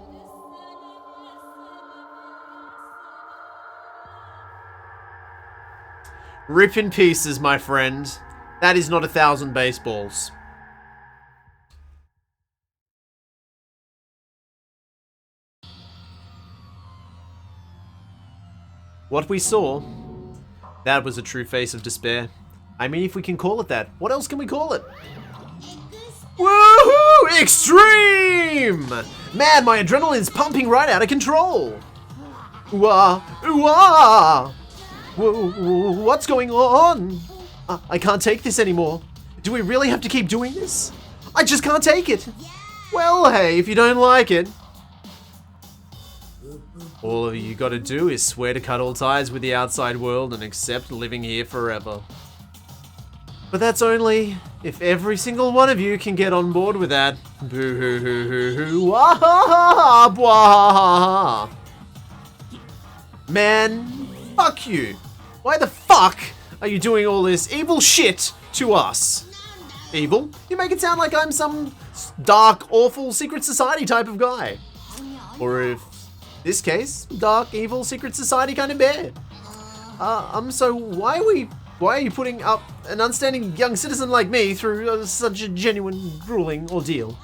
Rip in pieces, my friend. That is not 1,000 baseballs. What we saw, that was a true face of despair. I mean, if we can call it that, what else can we call it? Woohoo! Extreme! Man, my adrenaline's pumping right out of control. Ooh-ah! Ooh-ah! What's going on? I can't take this anymore. Do we really have to keep doing this? I just can't take it. Well, hey, if you don't like it, all you gotta do is swear to cut all ties with the outside world and accept living here forever. But that's only if every single one of you can get on board with that. Boo hoo hoo hoo hoo, wah ha ha ha, bwah ha ha. Man, fuck you. Why the fuck are you doing all this evil shit to us? Evil? You make it sound like I'm some dark, awful secret society type of guy. Or if this case, dark, evil, secret society kind of bear. So why are you putting up an unstanding young citizen like me through such a genuine, grueling ordeal?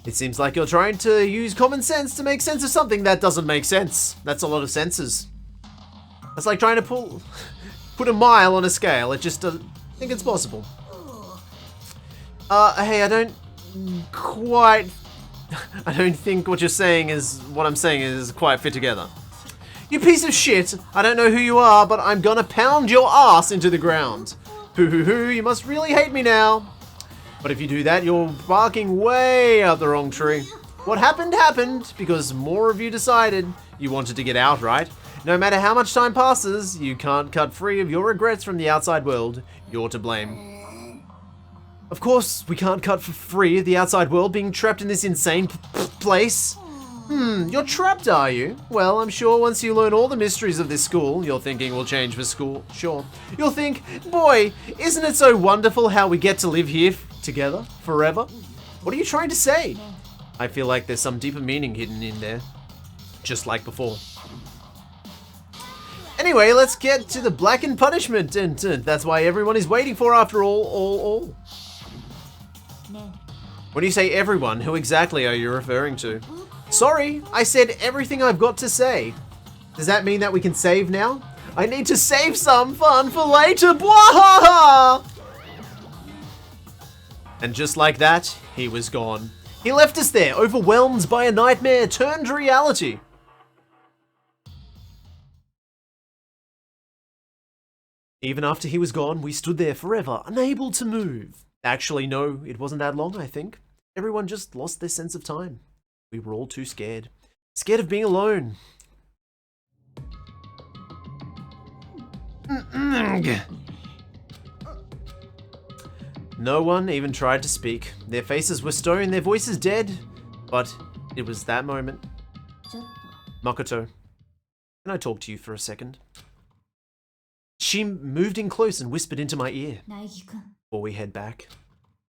It seems like you're trying to use common sense to make sense of something that doesn't make sense. That's a lot of senses. It's like trying to put a mile on a scale. It just doesn't think it's possible. Hey, I don't think what you're saying is, what I'm saying is quite fit together. You piece of shit, I don't know who you are, but I'm gonna pound your ass into the ground. Hoo hoo hoo, you must really hate me now. But if you do that, you're barking way out the wrong tree. What happened happened because more of you decided you wanted to get out, right? No matter how much time passes, you can't cut free of your regrets from the outside world. You're to blame. Of course, we can't cut for free of the outside world being trapped in this insane place. You're trapped, are you? Well, I'm sure once you learn all the mysteries of this school, your thinking will change for school. Sure. You'll think, boy, isn't it so wonderful how we get to live here together forever? What are you trying to say? I feel like there's some deeper meaning hidden in there. Just like before. Anyway, let's get to the blackened punishment, and that's why everyone is waiting for after all. When you say everyone, who exactly are you referring to? Sorry, I said everything I've got to say. Does that mean that we can save now? I need to save some fun for later, bwahaha! And just like that, he was gone. He left us there, overwhelmed by a nightmare turned reality. Even after he was gone, we stood there forever, unable to move. Actually, no, it wasn't that long, I think. Everyone just lost their sense of time. We were all too scared. Scared of being alone. No one even tried to speak. Their faces were stone, their voices dead. But it was that moment. ちょっと Makoto, can I talk to you for a second? She moved in close and whispered into my ear. 苗木くん Before we head back,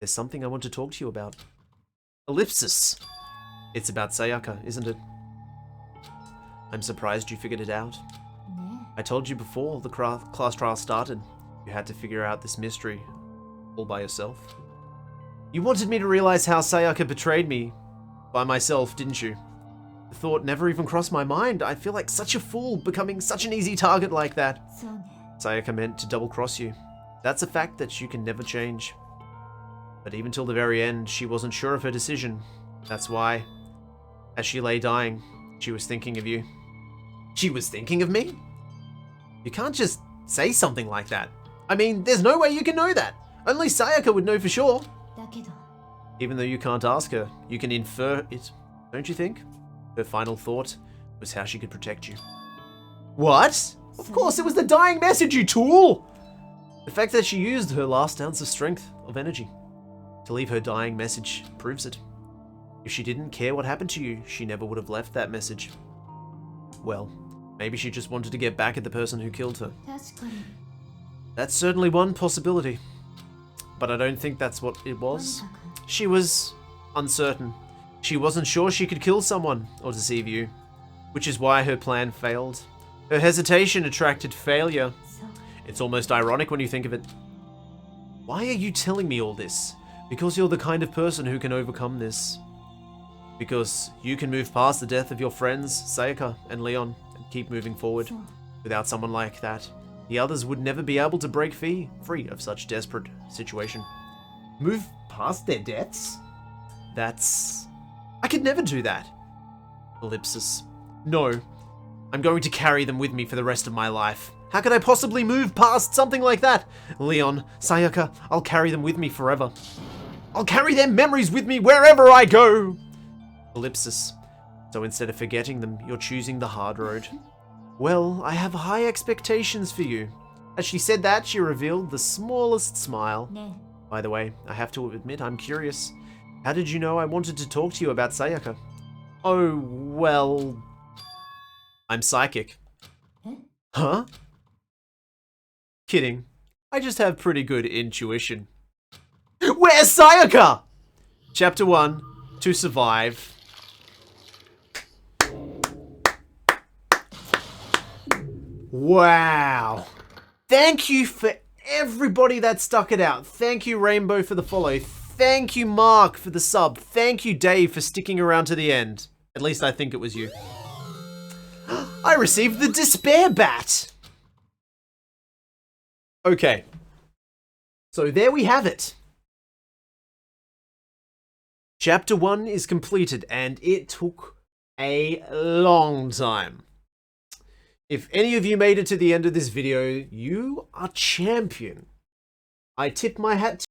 there's something I want to talk to you about. Ellipsis. It's about Sayaka, isn't it? I'm surprised you figured it out. ね I told you before the class trial started. You had to figure out this mystery all by yourself. You wanted me to realize how Sayaka betrayed me by myself, didn't you? The thought never even crossed my mind. I feel like such a fool becoming such an easy target like that. そうね Sayaka meant to double-cross you. That's a fact that you can never change. But even till the very end, she wasn't sure of her decision. That's why, as she lay dying, she was thinking of you. She was thinking of me? You can't just say something like that. I mean, there's no way you can know that. Only Sayaka would know for sure. だけど Even though you can't ask her, you can infer it, don't you think? Her final thought was how she could protect you. What? Of course, it was the dying message, you tool! The fact that she used her last ounce of strength, of energy, to leave her dying message proves it. If she didn't care what happened to you, she never would have left that message. Well, maybe she just wanted to get back at the person who killed her. 確かに That's certainly one possibility. But I don't think that's what it とに was. かく She was uncertain. She wasn't sure she could kill someone or deceive you, which is why her plan failed. Her hesitation attracted failure. そう It's almost ironic when you think of it. Why are you telling me all this? Because you're the kind of person who can overcome this. Because you can move past the death of your friends, Sayaka and Leon, and keep moving forward. そう Without someone like that, the others would never be able to break free of such desperate situation. Move past their deaths? That's... I could never do that. Ellipsis. No. I'm going to carry them with me for the rest of my life. How could I possibly move past something like that? Leon, Sayaka, I'll carry them with me forever. I'll carry their memories with me wherever I go! Ellipsis. So instead of forgetting them, you're choosing the hard road. Well, I have high expectations for you. As she said that, she revealed the smallest smile. ね By the way, I have to admit I'm curious. How did you know I wanted to talk to you about Sayaka? Oh, well... I'm psychic. え Huh? Kidding. I just have pretty good intuition. Where's Sayaka? Chapter 1. To survive. Wow. Thank you for everybody that stuck it out. Thank you, Rainbow, for the follow. Thank you, Mark, for the sub. Thank you, Dave, for sticking around to the end. At least I think it was you. I received the Despair Bat! Okay. So there we have it. Chapter 1 is completed, and it took a long time. If any of you made it to the end of this video, you are champion. I tip my hat to